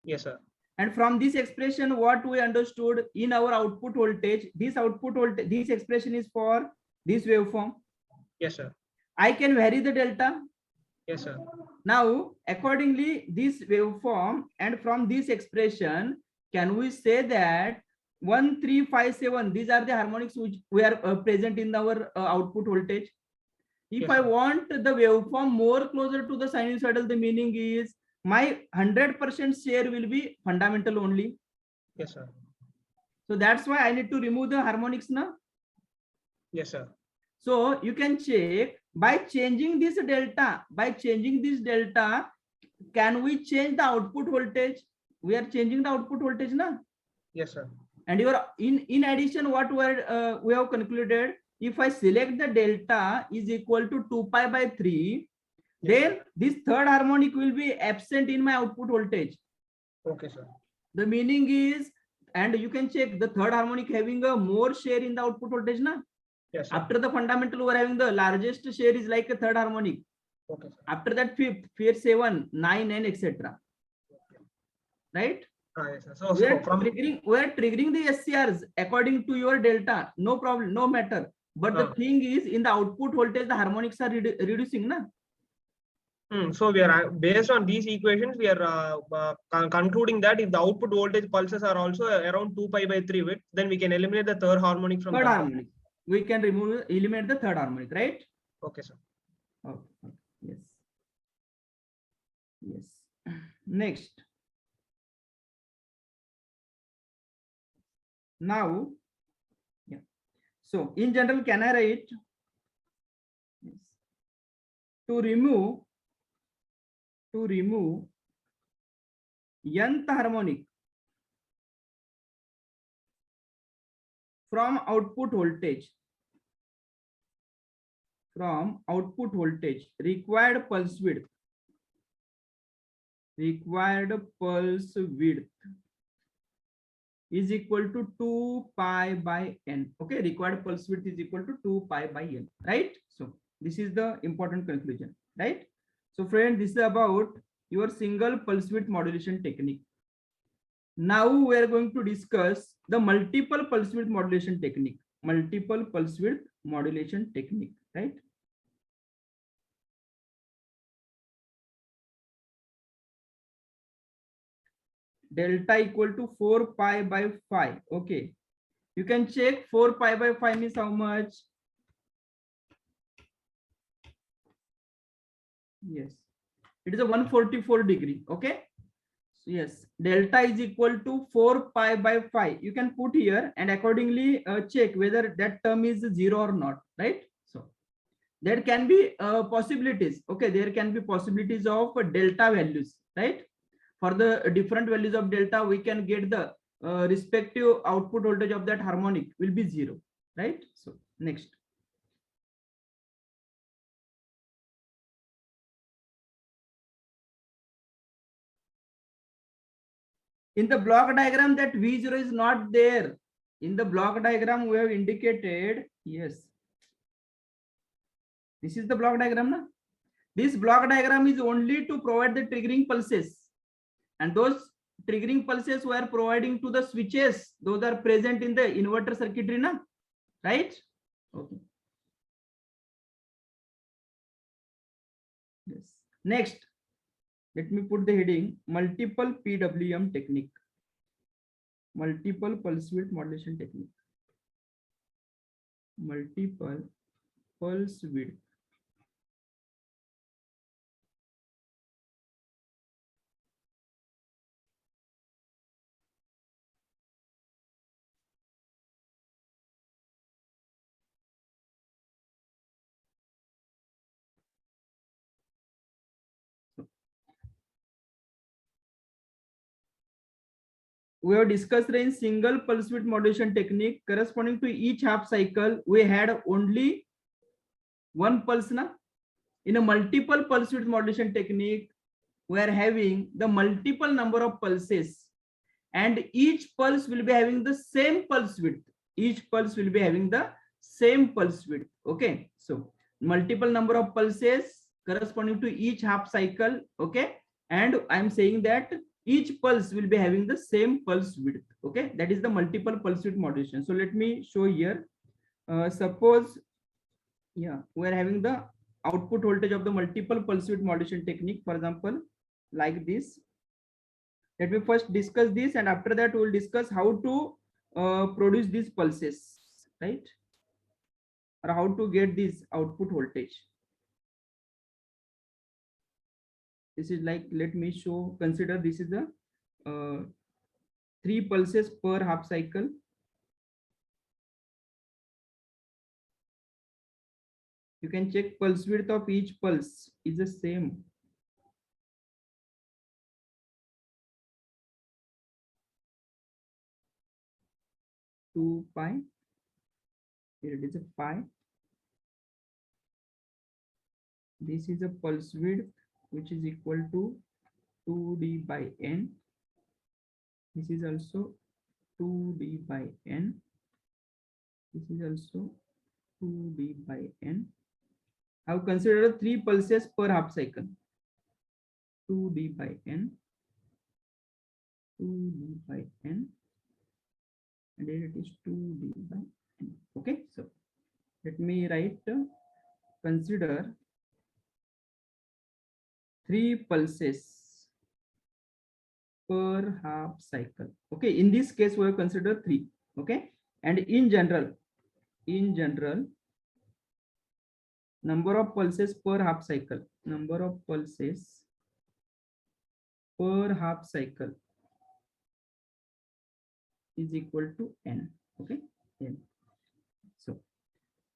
Yes, sir. And from this expression, what we understood in our output voltage, this expression is for this waveform. Yes, sir. I can vary the delta. Yes, sir. Now, accordingly, this waveform, and from this expression, can we say that 1, 3, 5, 7, these are the harmonics which we are present in our output voltage. If Yes, I sir. want the waveform more closer to the sinusoidal, the meaning is my 100% share will be fundamental only. Yes, sir. So that's why I need to remove the harmonics now. Yes, sir. So you can check by changing this delta. Can we change the output voltage? We are changing the output voltage now. Yes, sir. And you are in addition, what we have concluded, if I select the delta is equal to 2 pi by 3, then this third harmonic will be absent in my output voltage. Okay, sir. The meaning is, and you can check the third harmonic having a more share in the output voltage na. Yes, sir. After the fundamental, we are having the largest share is like a third harmonic. Okay, sir. After that, fifth, 7, 9, and etc. Right? Yes, sir. So, We are from triggering the SCRs according to your delta. No problem, no matter. But the thing is, in the output voltage, the harmonics are reducing, na? So we are based on these equations, we are concluding that if the output voltage pulses are also around 2 pi by 3 width, then we can eliminate the third harmonic from Third that. harmonic. We can eliminate the third harmonic, right? Okay, sir. Okay. Yes. Yes. Next. Now, yeah. So in general, can I write? Yes. To remove nth harmonic from output voltage, required pulse width is equal to 2 pi by n. Okay, required pulse width is equal to 2 pi by n, right? So this is the important conclusion, right? So friend, this is about your single pulse width modulation technique. Now we are going to discuss the multiple pulse width modulation technique. Right? Delta equal to 4 pi by 5. Okay. You can check 4 pi by 5 means how much? Yes. It is a 144 degree. Okay. So yes, delta is equal to 4 pi by 5. You can put here and accordingly check whether that term is 0 or not, right? So there can be possibilities. Okay, there can be possibilities of delta values, right? For the different values of delta, we can get the respective output voltage of that harmonic will be 0, right? So next. In the block diagram, that V0 is not there. In the block diagram, we have indicated, yes. This is the block diagram. Na? This block diagram is only to provide the triggering pulses. And those triggering pulses we are providing to the switches. Those are present in the inverter circuitry, na? Right? Okay. Yes. Next. Let me put the heading multiple PWM technique. Multiple pulse width modulation technique. Multiple pulse width. We have discussed in single pulse width modulation technique corresponding to each half cycle. We had only one pulse. Na? In a multiple pulse width modulation technique, we are having the multiple number of pulses. and each pulse will be having the same pulse width. Each pulse will be having the same pulse width. Okay, so multiple number of pulses corresponding to each half cycle. Okay, and I'm saying that each pulse will be having the same pulse width. Okay, that is the multiple pulse width modulation. So let me show here. Suppose, yeah, we are having the output voltage of the multiple pulse width modulation technique, for example, like this. Let me first discuss this, and after that we will discuss how to produce these pulses, right? Or how to get this output voltage. This is like, let me show, consider this is a 3 pulses per half cycle. You can check pulse width of each pulse is the same. Two pi. Here it is a pi. This is a pulse width which is equal to 2d by n. This is also 2d by n. This is also 2d by n. I have considered 3 pulses per half cycle. 2d by n, 2d by n, and here it is 2d by n. Okay, so let me write, consider 3 pulses per half cycle. Okay, in this case we have considered 3. Okay, and in general, number of pulses per half cycle, number of pulses per half cycle is equal to n. Okay, n. So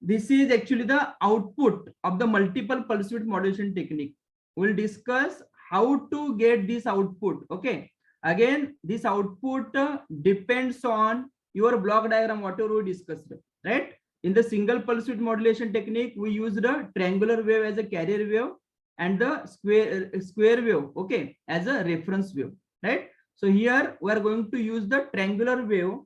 this is actually the output of the multiple pulse width modulation technique. We'll discuss how to get this output. Okay, again, this output depends on your block diagram, whatever we discussed, right? In the single pulse width modulation technique, we used a triangular wave as a carrier wave and the square wave, okay, as a reference wave, right? So here we are going to use the triangular wave,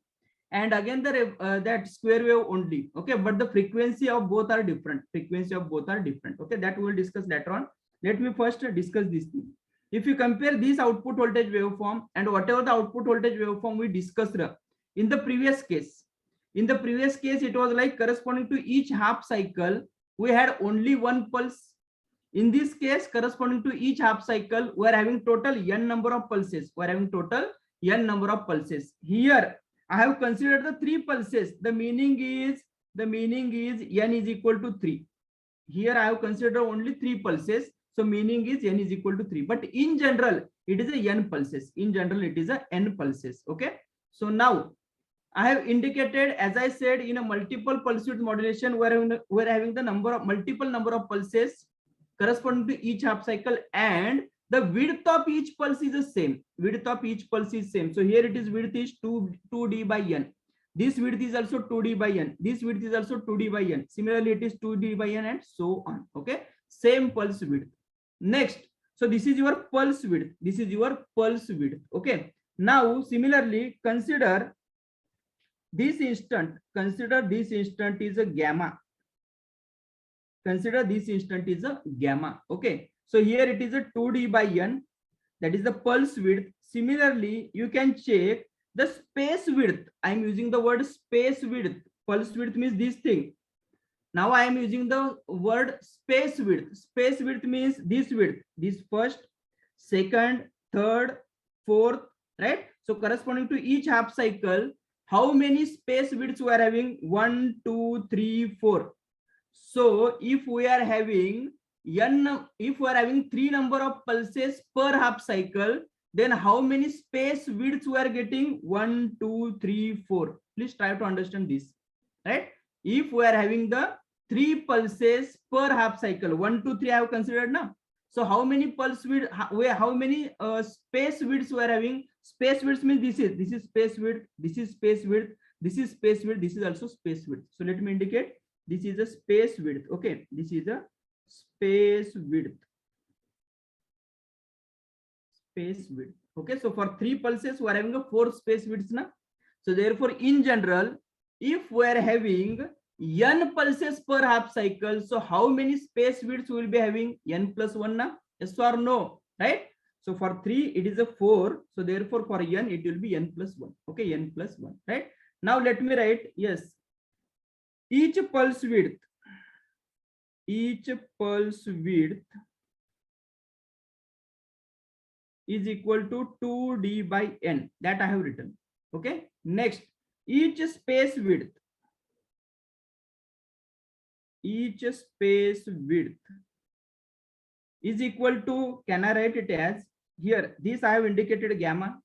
and again the that square wave only. Okay, but the frequency of both are different. Frequency of both are different. Okay, that we will discuss later on. Let me first discuss this thing. If you compare this output voltage waveform and whatever the output voltage waveform we discussed in the previous case, it was like corresponding to each half cycle, we had only 1 pulse. In this case, corresponding to each half cycle, we are having total n number of pulses. We are having total n number of pulses. Here, I have considered the 3 pulses. The meaning is n is equal to 3. Here I have considered only 3 pulses. So meaning is n is equal to 3. But in general, it is a n pulses. In general, it is a n pulses. Okay. So now I have indicated, as I said, in a multiple pulse width modulation, we're having the multiple number of pulses corresponding to each half cycle, and the width of each pulse is the same. Width of each pulse is same. So here it is, width is 2d by n. This width is also 2d by n. This width is also 2d by n. Similarly, it is 2d by n and so on. Okay, same pulse width. Next, so this is your pulse width. This is your pulse width. Okay. Now, similarly, consider this instant. Consider this instant is a gamma. Consider this instant is a gamma. Okay. So here it is a 2d by n. That is the pulse width. Similarly, you can check the space width. I am using the word space width. Pulse width means this thing. Now I am using the word space width. Space width means this width. This first, second, third, fourth, right? So corresponding to each half cycle, how many space widths we are having? 1, 2, 3, 4. So if we are having 3 number of pulses per half cycle, then how many space widths we are getting? 1, 2, 3, 4. Please try to understand this, right? If we are having the 3 pulses per half cycle, 1, 2, 3 I have considered now. So how many pulse width, how many space widths we are having? Space width means this is space width, this is space width, this is space width, this is also space width. So let me indicate this is a space width. Okay, this is a space width. Space width. Okay, so for 3 pulses we are having a 4 space widths na. So therefore in general, if we are having n pulses per half cycle, so how many space widths we will be having? N plus 1 na? Yes or no, right? So for 3 it is a 4, so therefore for n it will be n plus 1. Okay, n plus 1, right? Now let me write, yes, each pulse width is equal to 2d by n, that I have written. Okay, next, each space width is equal to, can I write it as, here this I have indicated gamma,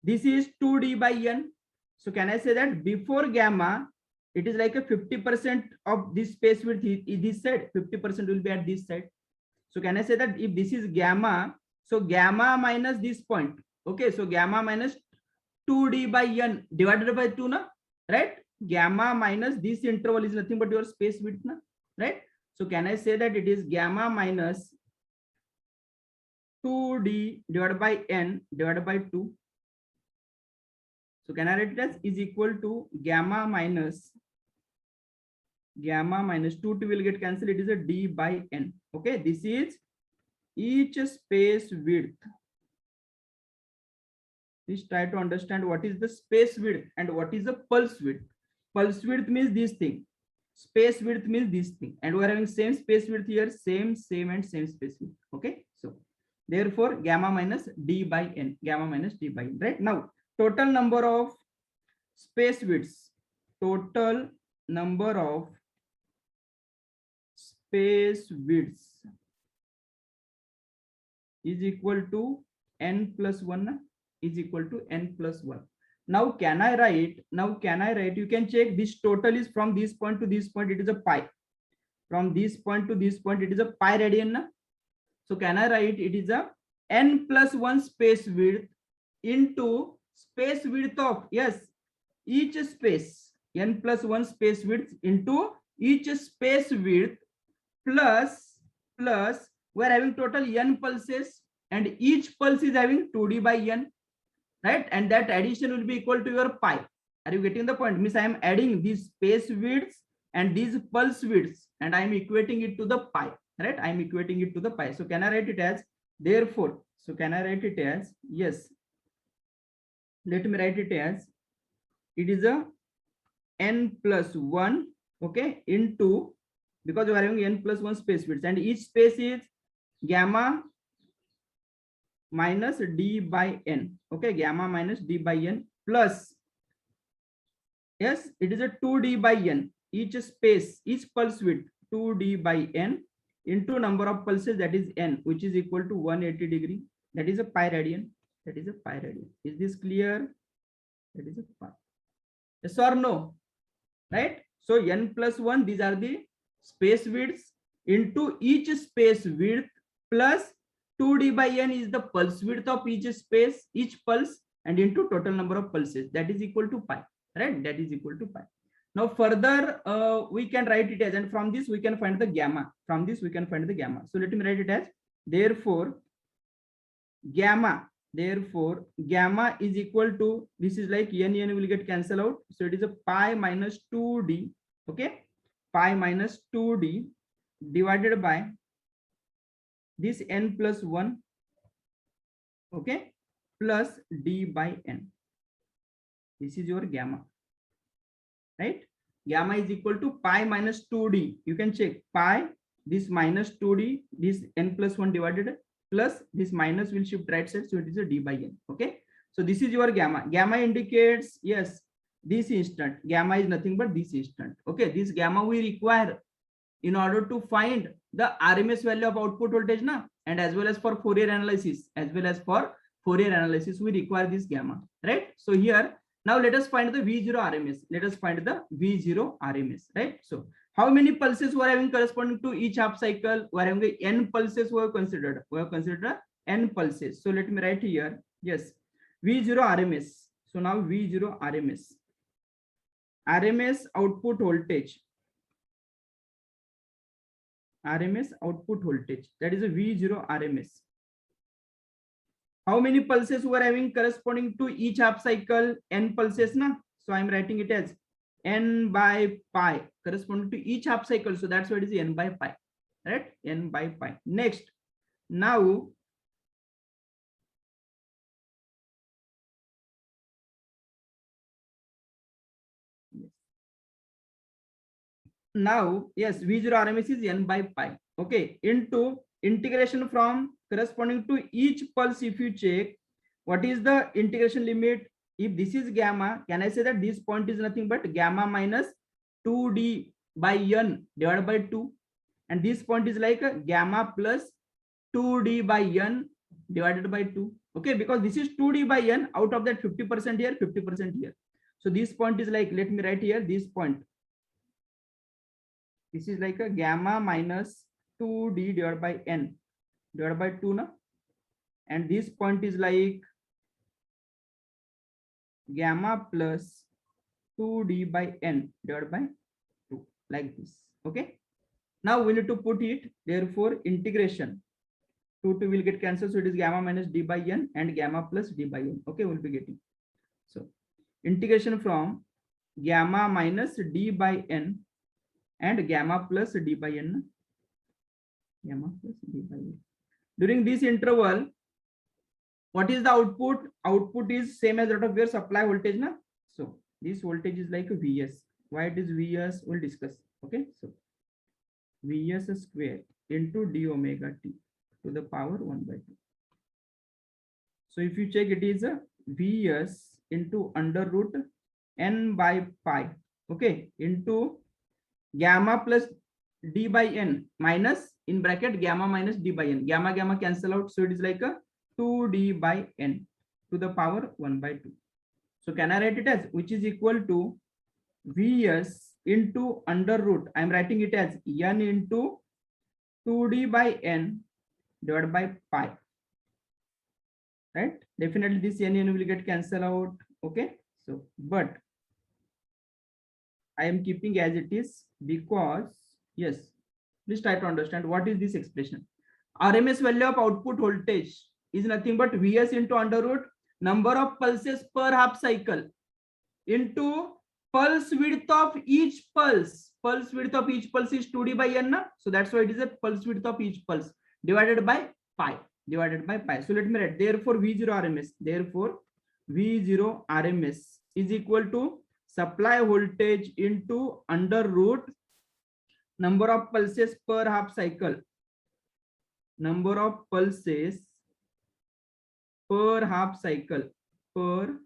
this is 2d by n. So can I say that before gamma it is like a 50% of this space width is this side, 50% will be at this side. So can I say that if this is gamma, so gamma minus this point, okay, so gamma minus 2d by n divided by 2 na, right? Gamma minus this interval is nothing but your space width na, right? So can I say that it is gamma minus 2d divided by n divided by 2. So can I write it as is equal to gamma minus 2 will get cancelled, it is a d by n. Okay, this is each space width. Please try to understand what is the space width and what is the pulse width. Pulse width means this thing, space width means this thing, and we are having same space width here, same and same space width. Okay, so therefore gamma minus d by n, right? Now total number of space widths, is equal to n plus 1, is equal to n plus 1. Now can I write, you can check, this total is from this point to this point, it is a pi. From this point to this point, it is a pi radian na? So can I write it is a n plus 1 space width into space width of, yes, each space, n plus 1 space width into each space width plus we are having total n pulses and each pulse is having 2d by n, right? And that addition will be equal to your pi. Are you getting the point? Means I am adding these space widths and these pulse widths and I am equating it to the pi, right? I am equating it to the pi. So can I write it as, therefore, so can I write it as, yes, let me write it as, it is a n plus 1, okay, into, because we are having n plus 1 space widths and each space is gamma minus d by n, okay, gamma minus d by n plus, yes, it is a 2d by n, each space, each pulse width 2d by n into number of pulses, that is n, which is equal to 180 degree, that is a pi radian, Is this clear? That is a pi. Yes or no? Right? So n plus 1, these are the space widths into each space width plus 2d by n is the pulse width of each space, each pulse, and into total number of pulses, that is equal to pi, right? That is equal to pi. Now further we can write it as, and from this we can find the gamma. So let me write it as, therefore gamma is equal to, this is like n will get cancelled out, so it is a pi minus 2d, okay, pi minus 2d divided by this n plus 1, okay, plus d by n. This is your gamma, right? Gamma is equal to pi minus 2d, you can check, pi, this minus 2d, this n plus 1 divided, plus this minus will shift right side, so it is a d by n. Okay, so this is your gamma. Gamma indicates, yes, this instant. Gamma is nothing but this instant. Okay, this gamma we require in order to find the RMS value of output voltage na, and as well as for Fourier analysis, we require this gamma, right? So here now let us find the V0 RMS. Right? So how many pulses we are having corresponding to each half cycle? We are having the n pulses we have considered. N pulses. So let me write here, yes, V0 RMS. So now V0 RMS output voltage, that is a V0 RMS. how many pulses we are having corresponding to each half cycle? N pulses, na? So I'm writing it as n by pi corresponding to each half cycle. So that's why it is n by pi, right? N by pi. Next, now yes, V0 RMS is n by pi. Okay, into integration from corresponding to each pulse. If you check what is the integration limit, if this is gamma, can I say that this point is nothing but gamma minus 2d by n divided by 2, and this point is like a gamma plus 2d by n divided by 2. Okay, because this is 2d by n, out of that 50% here, 50% here. So this point is like, let me write here this point. This is like a gamma minus 2d divided by n divided by 2 na, and this point is like gamma plus 2d by n divided by 2, like this. Okay, now we need to put it, therefore integration 2 will get cancelled, so it is gamma minus d by n and gamma plus d by n. Okay, we'll be getting, so integration from gamma minus d by n and gamma plus d by n, gamma plus d by n. During this interval, what is the output? Output is same as that of your supply voltage, na? So this voltage is like a Vs. Why it is Vs? We'll discuss. Okay, so Vs square into d omega t to the power 1 by 2. So if you check, it is a Vs into under root n by pi. Okay, into gamma plus d by n minus in bracket gamma minus d by n. Gamma gamma cancel out, so it is like a 2d by n to the power 1 by 2. So can I write it as, which is equal to Vs into under root, I'm writing it as n into 2d by n divided by pi, right? Definitely this n will get cancelled out. Okay, so but I am keeping as it is because, yes, please try to understand what is this expression. RMS value of output voltage is nothing but Vs into under root number of pulses per half cycle into pulse width of each pulse. Pulse width of each pulse is 2d by n, na? So that's why it is a pulse width of each pulse divided by pi, divided by pi. So let me write, therefore V0 RMS, therefore V0 RMS is equal to supply voltage into under root number of pulses per half cycle, number of pulses per half cycle, per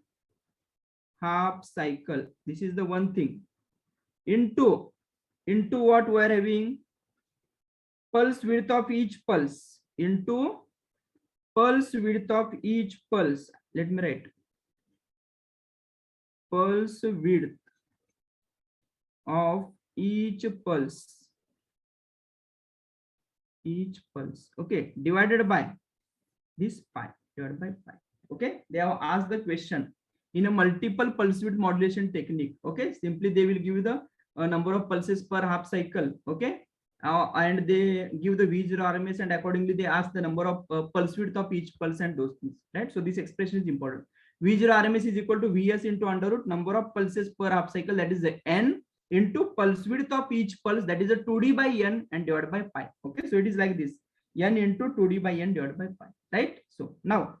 half cycle. This is the one thing. Into what we are having, pulse width of each pulse, into pulse width of each pulse. Let me write pulse width of each pulse, okay, divided by this pi, divided by pi. Okay, they have asked the question in a multiple pulse width modulation technique. Okay, simply they will give you the number of pulses per half cycle. Okay, and they give the V0 RMS, and accordingly they ask the number of pulse width of each pulse and those things, right? So this expression is important. V0 RMS is equal to Vs into under root number of pulses per half cycle, that is the n, into pulse width of each pulse, that is a 2d by n, and divided by pi. Okay, so it is like this, n into 2d by n divided by pi, right? So now,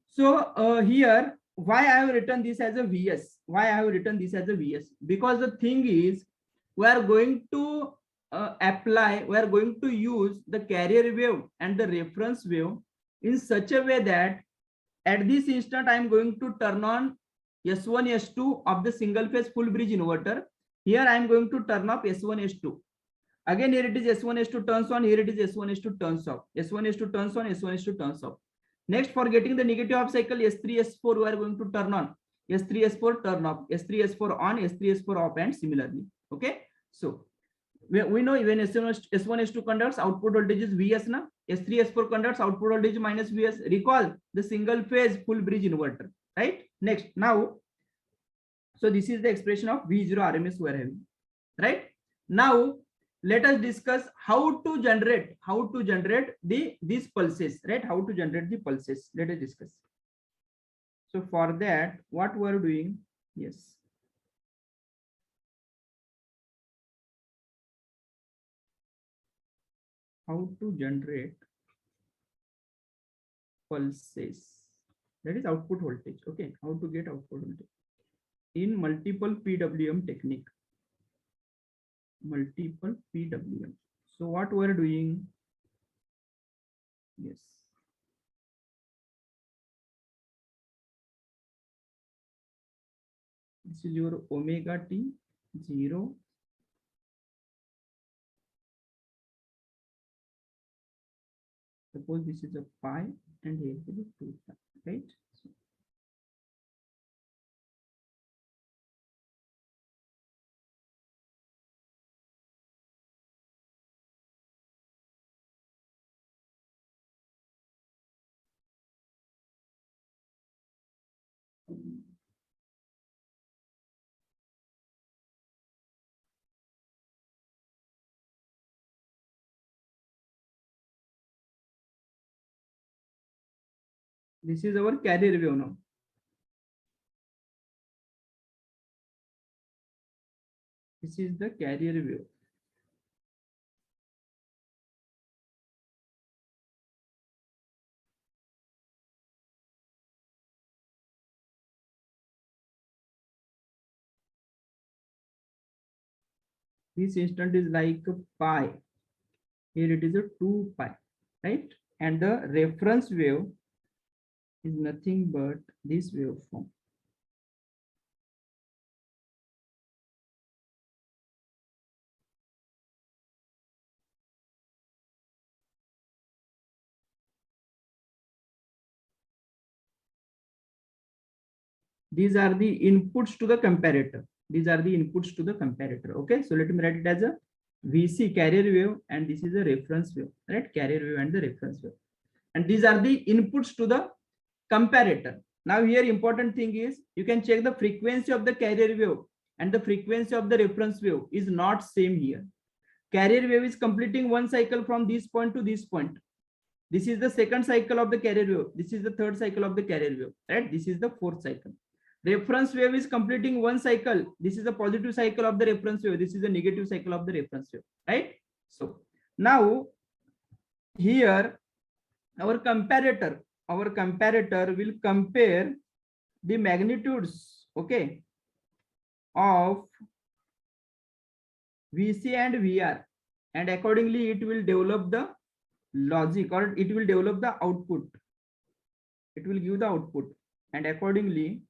so here, why I have written this as a Vs? Why I have written this as a Vs? Because the thing is, we are going to we are going to use the carrier wave and the reference wave in such a way that at this instant I am going to turn on S1, S2 of the single phase full bridge inverter. Here I am going to turn off S1, S2. Again, here it is S1, S2 turns on, here it is S1, S2 turns off. S1, S2 turns on, S1, S2 turns off. Next, for getting the negative half cycle, S3, S4 we are going to turn on. S3, S4 turn off, S3, S4 on, S3, S4 off, and similarly. Okay, so we know when S1, S2 conducts, output voltage is Vs, na? S3, S4 conducts, output voltage minus Vs. Recall the single phase full bridge inverter, right? Next, now, so this is the expression of V0 RMS we are having, right? Now, let us discuss how to generate these pulses, right? How to generate the pulses. Let us discuss. So for that, what we are doing, yes. How to generate pulses, that is output voltage. Okay, how to get output voltage in multiple PWM technique. Multiple PWM. So what we are doing, yes. This is your omega t 0. Suppose this is a pi and here is a 2 pi, right? So, this is our carrier wave now. This is the carrier wave. This instant is like pi. Here it is a 2 pi, right? And the reference wave is nothing but this waveform. These are the inputs to the comparator. These are the inputs to the comparator. Okay, so let me write it as a VC carrier wave, and this is a reference wave, right? Carrier wave and the reference wave. And these are the inputs to the comparator. Now here important thing is you can check the frequency of the carrier wave and the frequency of the reference wave is not same here. Carrier wave is completing one cycle from this point to this point. This is the second cycle of the carrier wave. This is the third cycle of the carrier wave, right? This is the fourth cycle. Reference wave is completing one cycle. This is the positive cycle of the reference wave. This is the negative cycle of the reference wave, right? So now here our comparator will compare the magnitudes, okay, of VC and VR, and accordingly it will develop the logic, or it will develop the output. It will give the output, and accordingly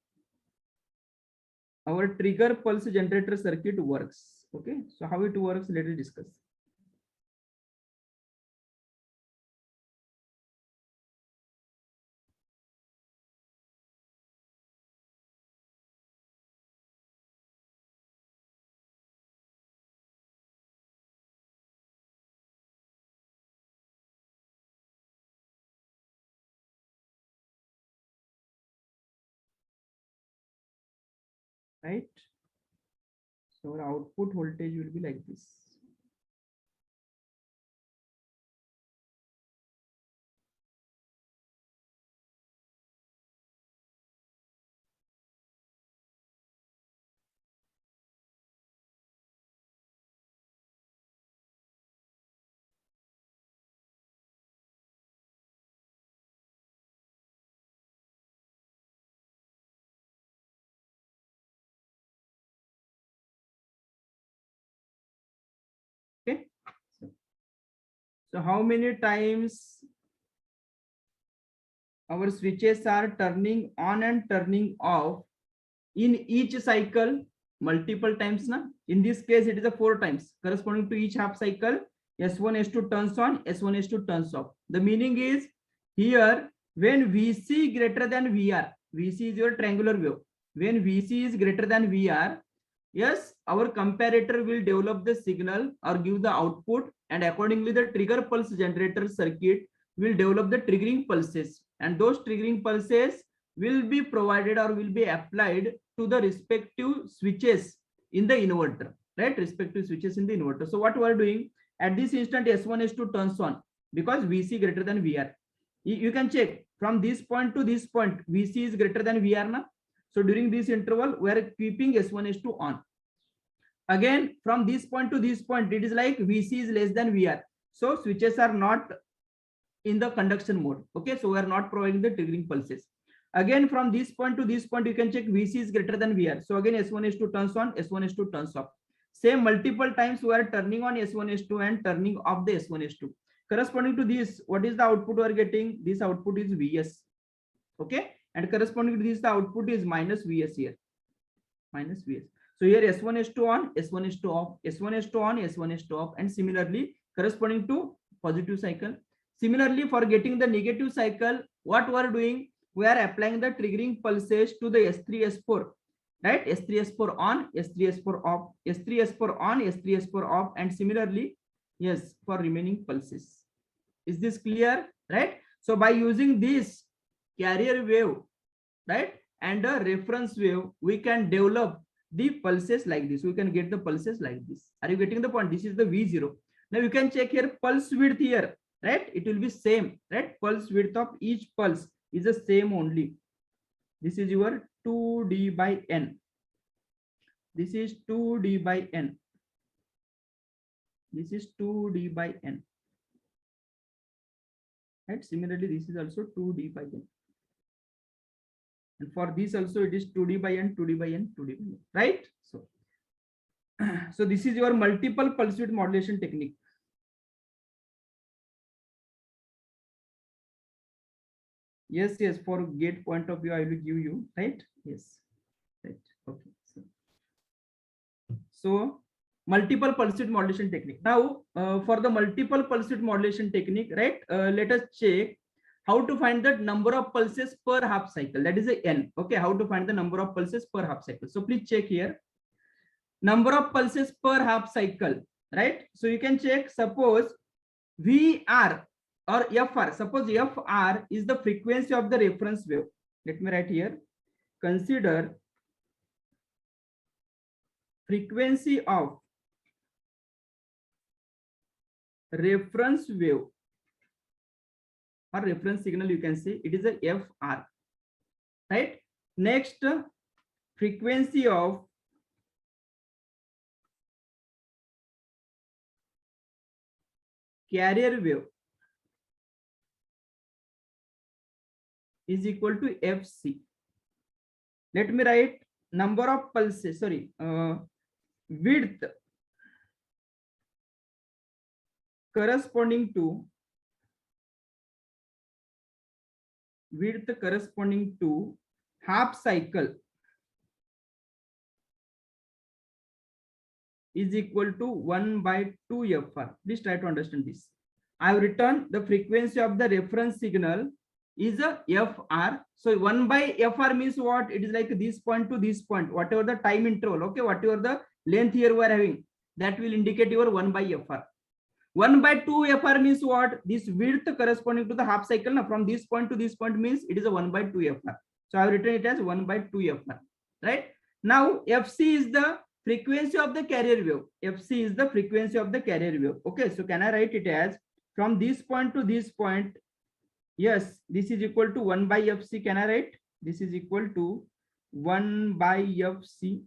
our trigger pulse generator circuit works. Okay, so how it works, let us discuss. Right, so our output voltage will be like this. Okay, so how many times our switches are turning on and turning off in each cycle? Multiple times na. In this case it is a 4 times corresponding to each half cycle. S1 S2 turns on, S1 S2 turns off. The meaning is here when VC greater than VR, VC is your triangular wave, when VC is greater than VR, yes, our comparator will develop the signal or give the output, and accordingly the trigger pulse generator circuit will develop the triggering pulses, and those triggering pulses will be provided or will be applied to the respective switches in the inverter. right? Respective switches in the inverter. So what we are doing at this instant, S1 S2 turns on because VC greater than VR. You can check from this point to this point, VC is greater than VR now. So during this interval, we are keeping S1 S2 on. Again, from this point to this point, it is like VC is less than VR. So switches are not in the conduction mode. Okay, so we are not providing the triggering pulses. Again, from this point to this point, you can check VC is greater than VR. So again, S1 S2 turns on, S1 S2 turns off. Same multiple times we are turning on S1 S2 and turning off the S1 S2. Corresponding to this, what is the output we are getting? This output is Vs. Okay, and corresponding to this, the output is minus Vs here. Minus Vs. So here S1 S2 on, S1 S2 off, S1 S2 on, S1 S2 off, and similarly corresponding to positive cycle. Similarly, for getting the negative cycle, what we are doing? We are applying the triggering pulses to the S3 S4, right? S3 S4 on, S3 S4 off, S3 S4 on, S3 S4 off, and similarly, yes, for remaining pulses. Is this clear? Right? So by using this carrier wave, right, and a reference wave, we can develop the pulses like this. We can get the pulses like this. Are you getting the point? This is the V0. Now you can check here pulse width here, right? It will be same, right? Pulse width of each pulse is the same only. This is your 2D by N. This is 2D by N. This is 2D by N. Right? Similarly, this is also 2D by N. And for this also it is 2D by N, 2D by N, 2D by N, right? So this is your multiple pulse width modulation technique. Yes, yes, for gate point of view, I will give you, right? Yes, right, okay. So multiple pulse width modulation technique. Now, for the multiple pulse width modulation technique, right? Let us check how to find the number of pulses per half cycle. That is a N. Okay, how to find the number of pulses per half cycle. So please check here. Number of pulses per half cycle, right? So you can check. Suppose VR or FR. Suppose FR is the frequency of the reference wave. Let me write here. Consider frequency of reference wave or reference signal, you can say it is a FR, right? Next, frequency of carrier wave is equal to FC. Let me write number of pulses, sorry, width corresponding to half cycle is equal to 1/2 FR. Please try to understand this. I have written the frequency of the reference signal is a FR. So 1/FR means what? It is like this point to this point, whatever the time interval, okay, whatever the length here we are having, that will indicate your 1/FR. 1/2 FR means what? This width corresponding to the half cycle. Now from this point to this point means it is a 1/2 FR. So I have written it as 1/2 FR, right? Now FC is the frequency of the carrier wave. FC is the frequency of the carrier wave. Okay, so can I write it as from this point to this point? Yes, this is equal to 1/FC. Can I write? This is equal to 1/FC.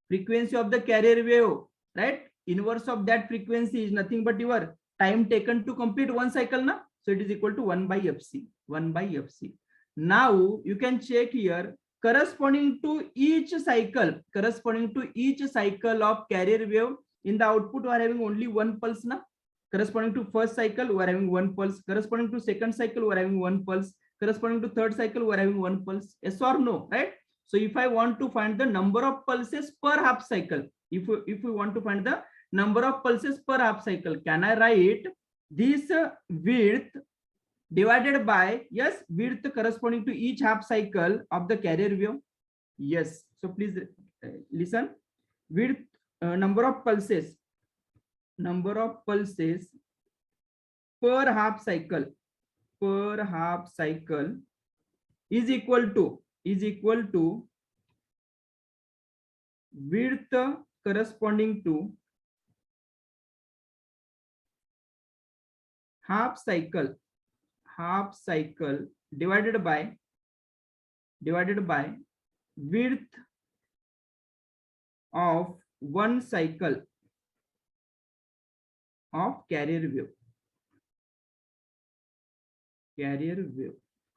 Frequency of the carrier wave, right? Inverse of that frequency is nothing but your time taken to complete one cycle now. So it is equal to 1/FC. 1/FC. Now you can check here corresponding to each cycle of carrier wave. In the output we are having only one pulse now. Corresponding to first cycle we are having one pulse. Corresponding to second cycle we are having one pulse. Corresponding to third cycle we are having one pulse. Yes or no, right? So if I want to find the number of pulses per half cycle, if we want to find the number of pulses per half cycle, can I write this width divided by, yes, width corresponding to each half cycle of the carrier wave? Yes. So please listen. Width, number of pulses per half cycle is equal to width corresponding to half cycle divided by width of one cycle of carrier wave.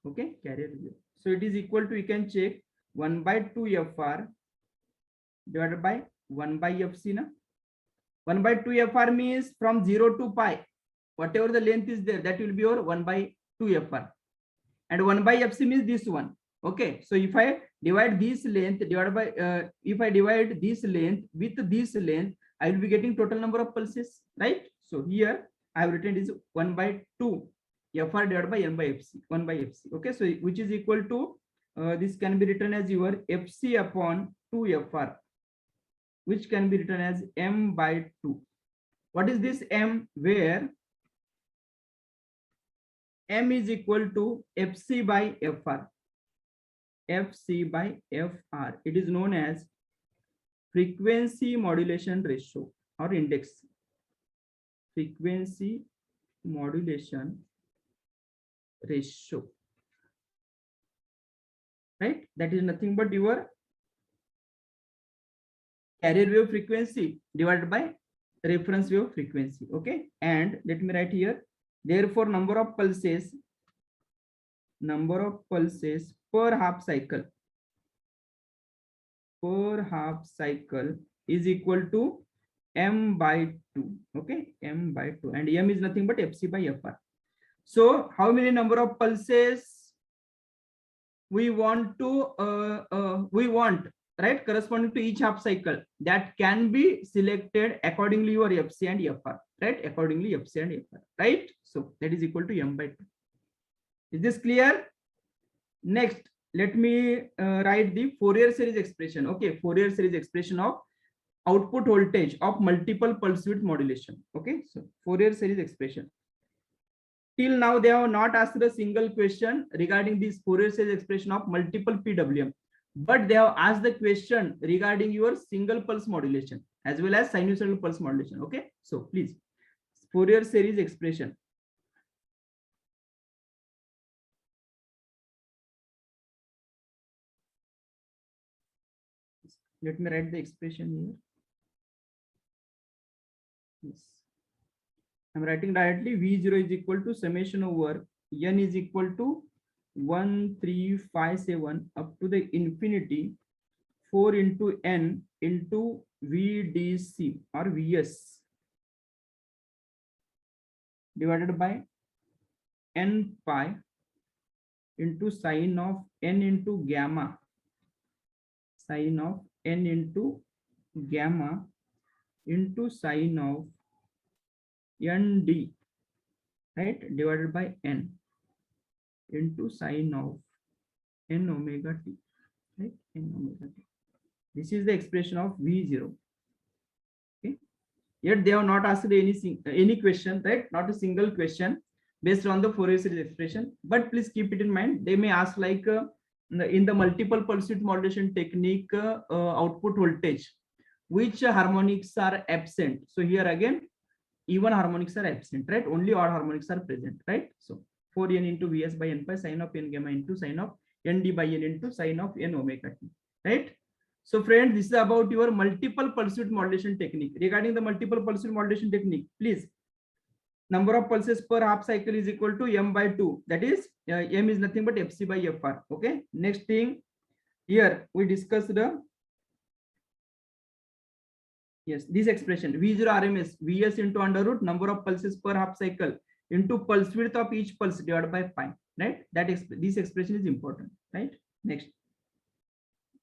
Okay, carrier wave. So it is equal to, you can check, 1/2 FR divided by 1 by FC. Na? 1/2 FR means from 0 to pi, whatever the length is there, that will be your 1/2 FR. And 1/FC means this one. Okay, so if I divide this length divided by if I divide this length with this length, I will be getting total number of pulses, right? So here I have written is 1/2 FR divided by N/FC, 1/FC. Okay, so which is equal to this can be written as your FC upon 2 FR, which can be written as M/2. What is this M? Where M is equal to FC by FR. FC by FR. It is known as frequency modulation ratio or index. Frequency modulation ratio. Right? That is nothing but your carrier wave frequency divided by reference wave frequency. Okay. And let me write here. Therefore, number of pulses per half cycle is equal to M/2. Okay, M/2, and M is nothing but FC by FR. So how many number of pulses we want to right, corresponding to each half cycle, that can be selected accordingly your FC and FR, right? Accordingly FC and FR, right? So that is equal to M/2. Is this clear? Next, let me write the Fourier series expression. Okay, Fourier series expression of output voltage of multiple pulse width modulation. Okay, so Fourier series expression. Till now, they have not asked a single question regarding this Fourier series expression of multiple PWM, but they have asked the question regarding your single pulse modulation as well as sinusoidal pulse modulation. Okay, so please, Fourier series expression. Let me write the expression here. Yes. I'm writing directly. V0 is equal to summation over N is equal to 1357 up to the infinity 4 into N into VDC or VS divided by N pi into sine of N into gamma, sine of N into gamma into sine of ND, right, divided by N into sine of N omega t, right, N omega t. This is the expression of V0. Okay, yet they have not asked any question, right? Not a single question based on the Fourier series expression. But please keep it in mind. They may ask like in the multiple pulse width modulation technique, output voltage, which harmonics are absent. So here again, even harmonics are absent, right? Only odd harmonics are present, right? So 4N into Vs by N pi sine of N gamma into sine of Nd by N into sine of N omega t, right? So friends, this is about your multiple pulse width modulation technique. Regarding the multiple pulse width modulation technique, please, number of pulses per half cycle is equal to M/2. That is, M is nothing but FC by FR. Okay. Next thing, here we discussed the, yes, this expression V0 RMS Vs into under root number of pulses per half cycle into pulse width of each pulse divided by pi, right? That this expression is important, right? Next.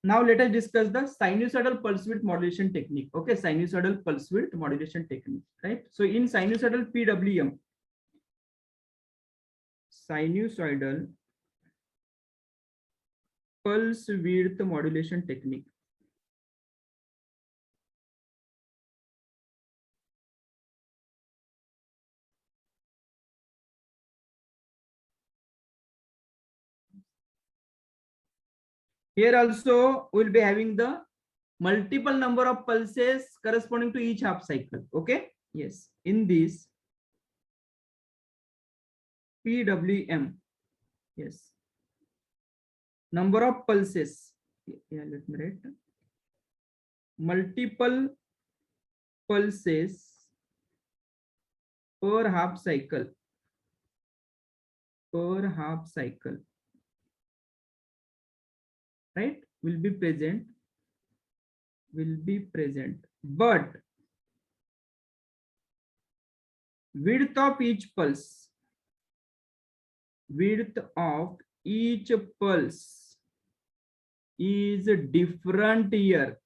Now let us discuss the sinusoidal pulse width modulation technique. Okay, sinusoidal pulse width modulation technique, right? So in sinusoidal PWM, sinusoidal pulse width modulation technique. Here also we'll be having the multiple number of pulses corresponding to each half cycle. Okay, yes, in this PWM, yes, number of pulses, yeah, let me write, multiple pulses per half cycle, right, will be present, but width of each pulse is different here.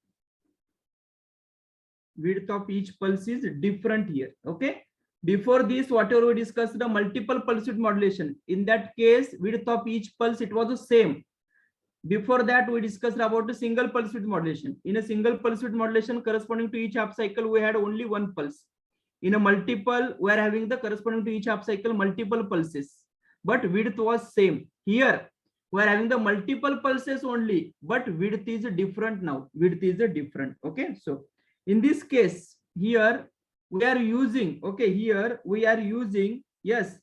Width of each pulse is different here. Okay, before this, whatever we discussed, the multiple pulse width modulation, in that case width of each pulse it was the same. Before that, we discussed about the single pulse width modulation. In a single pulse width modulation corresponding to each half cycle, we had only one pulse. In a multiple, we are having the corresponding to each half cycle multiple pulses, but width was same. Here we are having the multiple pulses only, but width is different now. Width is different. Okay, so in this case, here we are using, okay, here we are using, yes,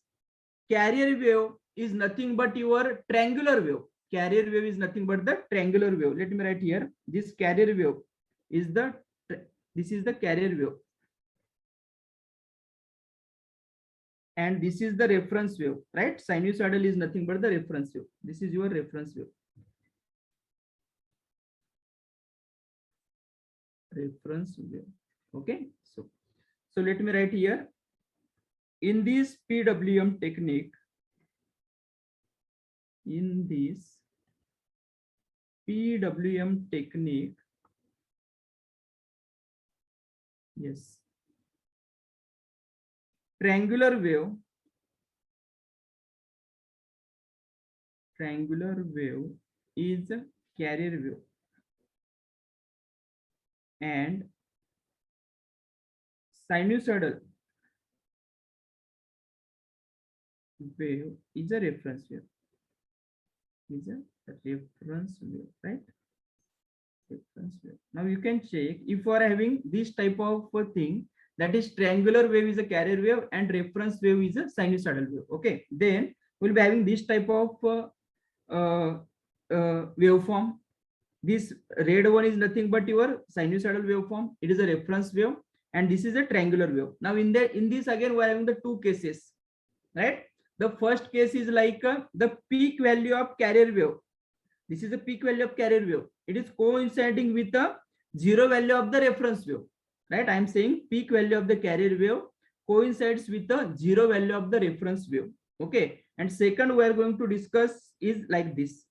carrier wave is nothing but your triangular wave. Carrier wave is nothing but the triangular wave. Let me write here. This carrier wave is this is the carrier wave, and this is the reference wave, right? Sinusoidal is nothing but the reference wave. This is your reference wave. Reference wave. Okay, so let me write here. In this PWM technique, yes, triangular wave is a carrier wave, and sinusoidal wave is a reference wave. Right? Reference wave. Now you can check if you are having this type of thing, that is triangular wave is a carrier wave and reference wave is a sinusoidal wave. Okay, then we'll be having this type of waveform. This red one is nothing but your sinusoidal waveform. It is a reference wave, and this is a triangular wave. Now in this again we are having the two cases, right? The first case is like the peak value of carrier wave. This is the peak value of carrier wave. It is coinciding with the zero value of the reference wave, right? I am saying peak value of the carrier wave coincides with the zero value of the reference wave. Okay, and second we are going to discuss is like this,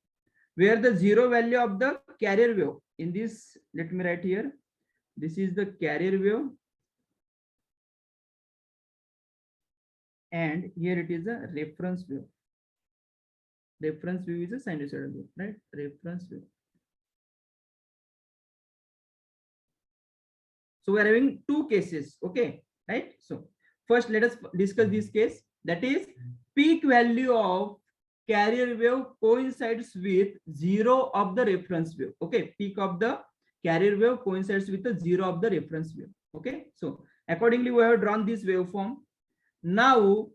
where the zero value of the carrier wave, in this, let me write here, this is the carrier wave, and here it is a reference wave. Reference wave is a sinusoidal wave, right? Reference wave. So we are having two cases, okay, right? So first let us discuss this case, that is peak value of carrier wave coincides with zero of the reference wave. Okay, peak of the carrier wave coincides with the zero of the reference wave. Okay, so accordingly we have drawn this waveform. Now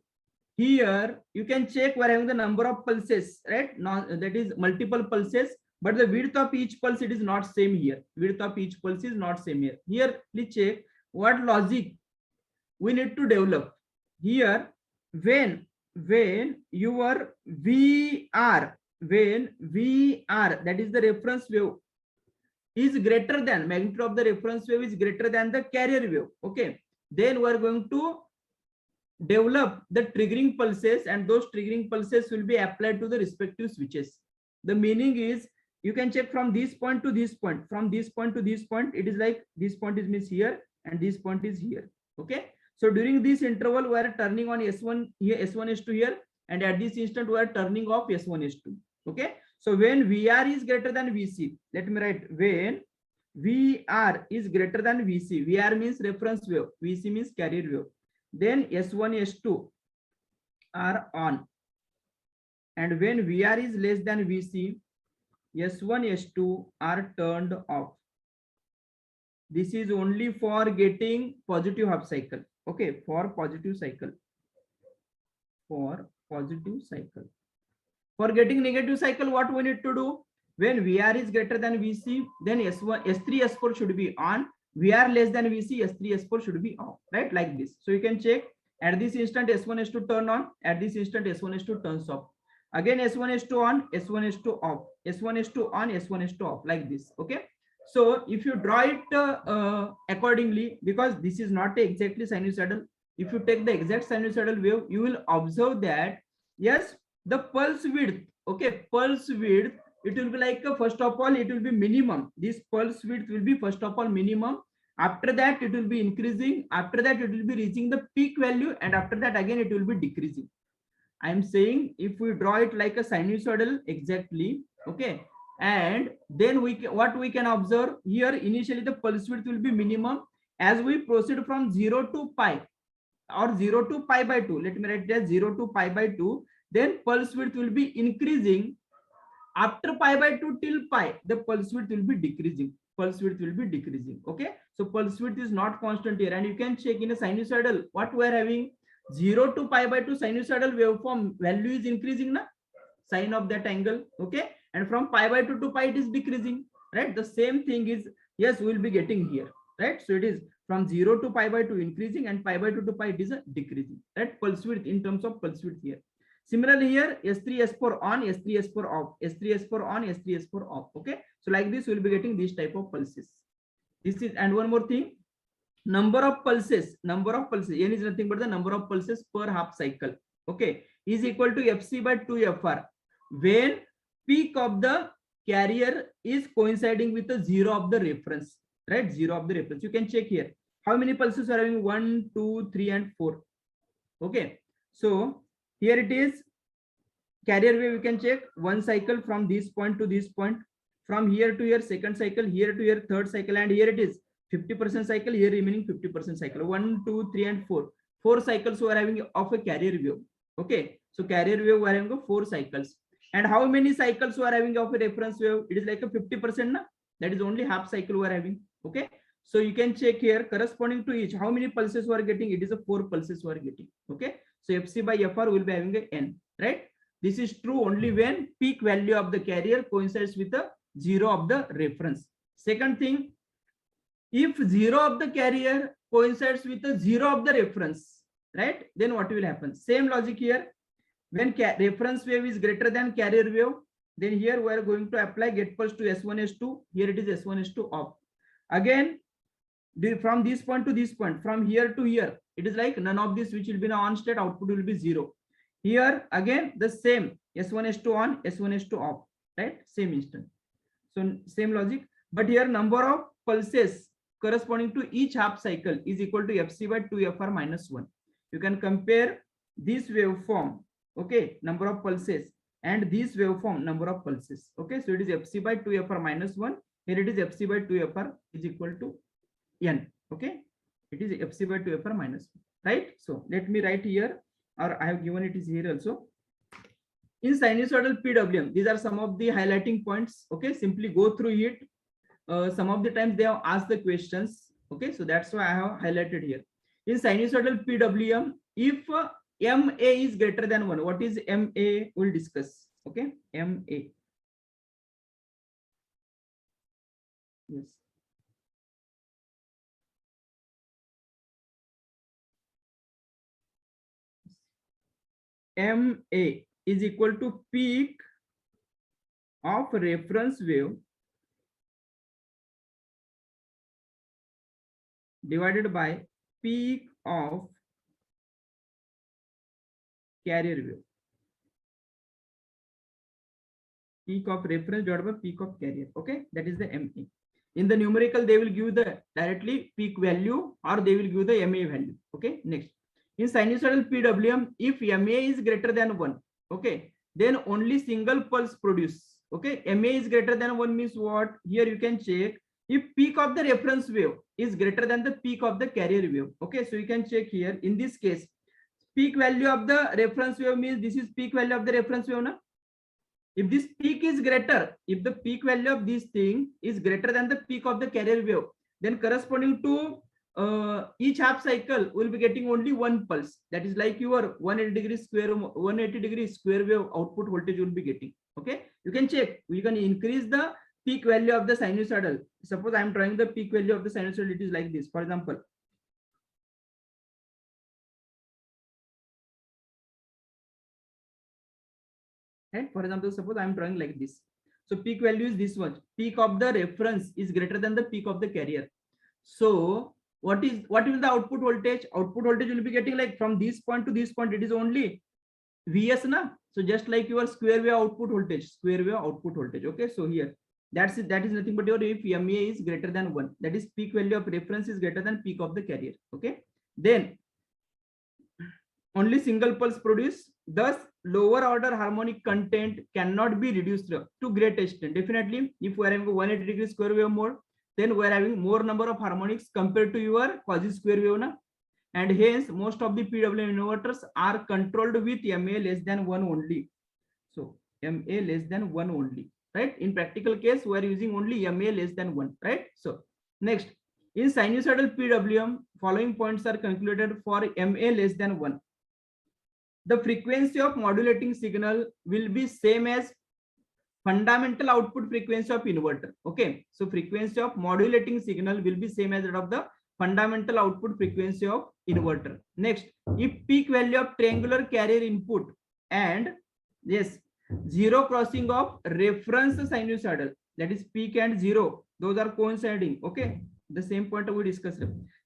here you can check we are having the number of pulses, right? Now that is multiple pulses, but the width of each pulse it is not same here. Width of each pulse is not same here. Here please check what logic we need to develop here. When your VR, that is the reference wave, is greater than, magnitude of the reference wave is greater than the carrier wave, okay, then we are going to develop the triggering pulses, and those triggering pulses will be applied to the respective switches. The meaning is you can check from this point to this point, from this point to this point, it is like this point is means here and this point is here. Okay, so during this interval we are turning on S1 here, S1 S2 here, and at this instant we are turning off S1 S2. Okay, so when VR is greater than VC, let me write, when VR is greater than VC, VR means reference wave, VC means carrier wave, then S1 S2 are on, and when VR is less than VC, S1 S2 are turned off. This is only for getting positive half cycle. Okay, for positive cycle. For positive cycle. For getting negative cycle, what we need to do? When VR is greater than VC, then S1, S3, S4 should be on. VR less than VC, S3, S4 should be off, right? Like this. So you can check at this instant S1 is to turn on, at this instant S1 is to turns off. Again, S1 is to on, S1 is to off, S1 is to on, S1 is to off, like this. Okay. So if you draw it accordingly, because this is not exactly sinusoidal, if you take the exact sinusoidal wave, you will observe that, yes, the pulse width, okay, pulse width, it will be like, first of all, it will be minimum. This pulse width will be first of all minimum. After that, it will be increasing. After that, it will be reaching the peak value. And after that, again, it will be decreasing. I am saying if we draw it like a sinusoidal exactly, okay, and then what we can observe here, initially the pulse width will be minimum. As we proceed from 0 to pi or 0 to pi by 2, let me write that 0 to pi by 2, then pulse width will be increasing. After pi by 2 till pi, the pulse width will be decreasing. Pulse width will be decreasing. Okay, so pulse width is not constant here, and you can check in a sinusoidal what we are having. 0 to pi by 2 sinusoidal waveform value is increasing, na, sine of that angle. Okay, and from pi by 2 to pi it is decreasing, right? The same thing is, yes, we will be getting here, right? So it is from 0 to pi by 2 increasing, and pi by 2 to pi it is a decreasing, right? Pulse width in terms of pulse width here. Similarly here, S3, S4 on, S3, S4 off, S3, S4 on, S3, S4 off. Okay, so like this, we'll be getting this type of pulses. This is, and one more thing, number of pulses, N is nothing but the number of pulses per half cycle. Okay, is equal to FC by 2FR when peak of the carrier is coinciding with the zero of the reference, right? Zero of the reference. You can check here how many pulses are having, 1, 2, 3, and 4. Okay, so here it is carrier wave. You can check one cycle from this point to this point, from here to here, second cycle, here to here, third cycle, and here it is 50% cycle, here remaining 50% cycle. 1, 2, 3, and 4. 4 cycles we are having of a carrier wave. Okay, so carrier wave we are having 4 cycles. And how many cycles we are having of a reference wave? It is like a 50%, na? That is only half cycle we are having. Okay, so you can check here corresponding to each how many pulses we are getting. It is a 4 pulses we are getting. Okay, so FC by FR will be having a N, right? This is true only when peak value of the carrier coincides with the zero of the reference. Second thing, if zero of the carrier coincides with the zero of the reference, right, then what will happen? Same logic here. When reference wave is greater than carrier wave, then here we are going to apply get pulse to S1, S2. Here it is S1, S2 off. Again, from this point to this point, from here to here, it is like none of this which will be in on state, output will be 0. Here again the same, S1, S2 on, S1, S2 off, right? Same instant. So same logic, but here number of pulses corresponding to each half cycle is equal to FC by 2FR minus 1. You can compare this waveform, okay, number of pulses, and this waveform number of pulses. Okay, so it is FC by 2FR minus 1. Here it is FC by 2FR is equal to N. Okay, it is FC by 2FR minus 1, right? So let me write here, or I have given it is here also. In sinusoidal PWM, these are some of the highlighting points. Okay, simply go through it. Some of the times they have asked the questions. Okay, so that's why I have highlighted here. In sinusoidal PWM, if MA is greater than 1, what is MA? We'll discuss. Okay, MA. Yes. MA is equal to peak of reference wave divided by peak of carrier wave. Peak of reference divided by peak of carrier. Okay, that is the MA. In the numerical, they will give the directly peak value or they will give the MA value. Okay, next. In sinusoidal PWM, if MA is greater than 1, okay, then only single pulse produce. Okay, MA is greater than 1 means what? Here you can check if peak of the reference wave is greater than the peak of the carrier wave. Okay, so you can check here. In this case, peak value of the reference wave means this is peak value of the reference wave. Na? If this peak is greater, if the peak value of this thing is greater than the peak of the carrier wave, then corresponding to each half cycle will be getting only one pulse. That is like your 180 degree square wave output voltage will be getting. Okay, you can check. We can increase the peak value of the sinusoidal. Suppose I am drawing the peak value of the sinusoidal. It is like this. For example, right? For example, suppose I am drawing like this. So peak value is this one. Peak of the reference is greater than the peak of the carrier. So what is the output voltage? Output voltage will be getting like from this point to this point. It is only Vs na. So just like your square wave output voltage. Okay. So here that is nothing but your if MA is greater than 1. That is peak value of reference is greater than peak of the carrier. Okay. Then only single pulse produce. Thus, lower order harmonic content cannot be reduced to great extent. Definitely, if we are having 180 degree square wave more, then we are having more number of harmonics compared to your quasi square wave. Na? And hence, most of the PWM inverters are controlled with MA less than 1 only. So, MA less than 1 only. Right? In practical case, we are using only MA less than 1. Right? So, next, in sinusoidal PWM, following points are concluded for MA less than 1. The frequency of modulating signal will be same as fundamental output frequency of inverter. Okay, so frequency of modulating signal will be same as that of the fundamental output frequency of inverter. Next, if peak value of triangular carrier input and yes, zero crossing of reference sinusoidal, that is peak and zero, those are coinciding. Okay, the same point we discussed.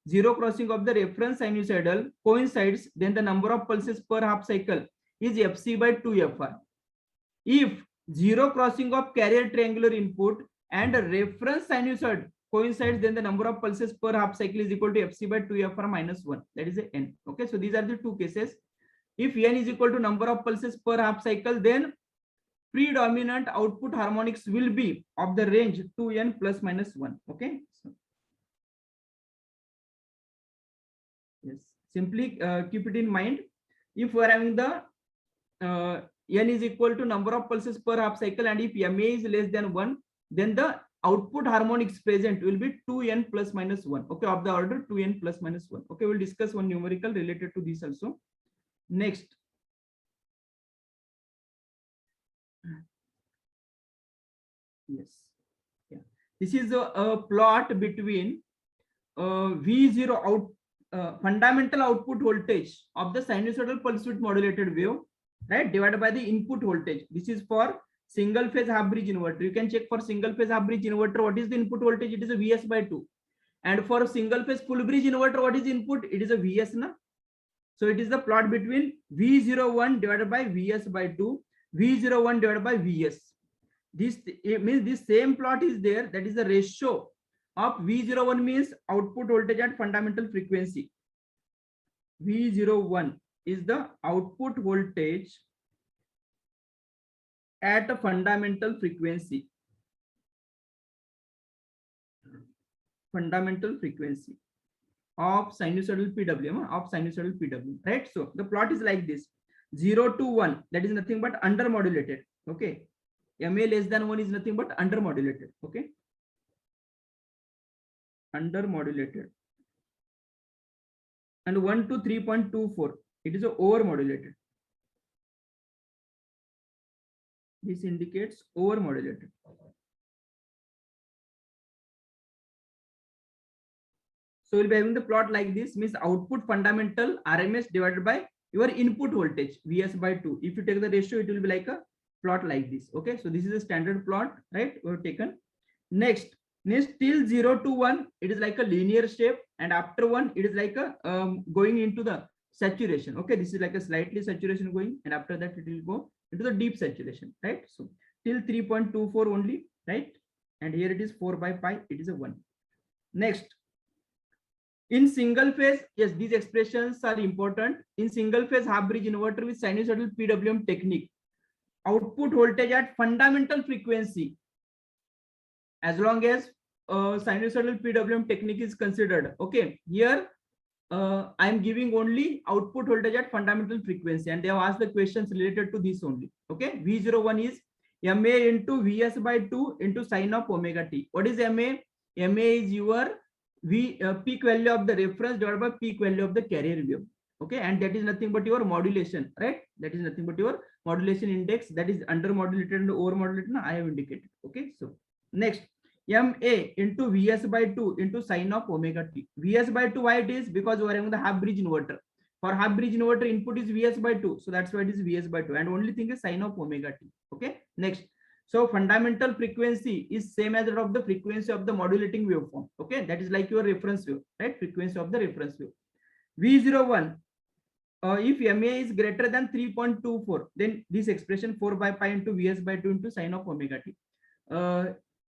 Zero crossing of the reference sinusoidal coincides, then the number of pulses per half cycle is fc by 2fr. If zero crossing of carrier triangular input and reference sinusoid coincides, then the number of pulses per half cycle is equal to fc by 2fr minus 1. That is the n. Okay, so these are the two cases. If n is equal to number of pulses per half cycle, then predominant output harmonics will be of the range 2n plus minus 1. Okay. So, yes, simply keep it in mind. If we are having the n is equal to number of pulses per half cycle, and if MA is less than 1, then the output harmonics present will be 2n plus minus 1. Okay, of the order 2n plus minus 1. Okay, we'll discuss one numerical related to this also. Next. Yes. Yeah. This is a plot between V0 out fundamental output voltage of the sinusoidal pulse width modulated wave, right, divided by the input voltage. This is for single phase half bridge inverter. You can check for single phase half bridge inverter what is the input voltage. It is a Vs by 2. And for single phase full bridge inverter, what is input? It is a Vs na. So it is the plot between V01 divided by Vs by 2, V01 divided by Vs. This means this same plot is there. That is the ratio of V01 means output voltage at fundamental frequency. V01 is the output voltage at a fundamental frequency. Fundamental frequency of sinusoidal PWM, right? So the plot is like this: 0 to 1, that is nothing but under modulated. Okay, MA less than 1 is nothing but under modulated. Okay, under modulated, and 1 to 3.24, it is a over modulated. This indicates over modulated. So we'll be having the plot like this, means output fundamental RMS divided by your input voltage Vs by 2. If you take the ratio, it will be like a plot like this. Okay, so this is a standard plot, right? We have taken. Next till 0 to 1, it is like a linear shape, and after 1, it is like a going into the saturation. Okay, this is like a slightly saturation going, and after that it will go into the deep saturation, right? So till 3.24 only, right? And here it is 4 by pi, it is a 1. Next, in single phase, yes, these expressions are important. In single phase half bridge inverter with sinusoidal PWM technique, output voltage at fundamental frequency, as long as sinusoidal PWM technique is considered. Okay, here I am giving only output voltage at fundamental frequency, and they have asked the questions related to this only. Okay, V01 is MA into Vs by 2 into sine of omega t. What is MA? MA is your peak value of the reference divided by peak value of the carrier wave. Okay, and that is nothing but your modulation, right? That is nothing but your modulation index, that is under modulated and over modulated. I have indicated. Okay, so next, MA into Vs by 2 into sine of omega t. Vs by 2, why it is? Because we are having the half bridge inverter. For half bridge inverter, input is Vs by 2, so that's why it is Vs by 2, and only thing is sine of omega t. Okay, next. So fundamental frequency is same as that of the frequency of the modulating waveform. Okay, that is like your reference wave, right? Frequency of the reference wave. V01. If MA is greater than 3.24, then this expression 4 by pi into Vs by 2 into sine of omega t.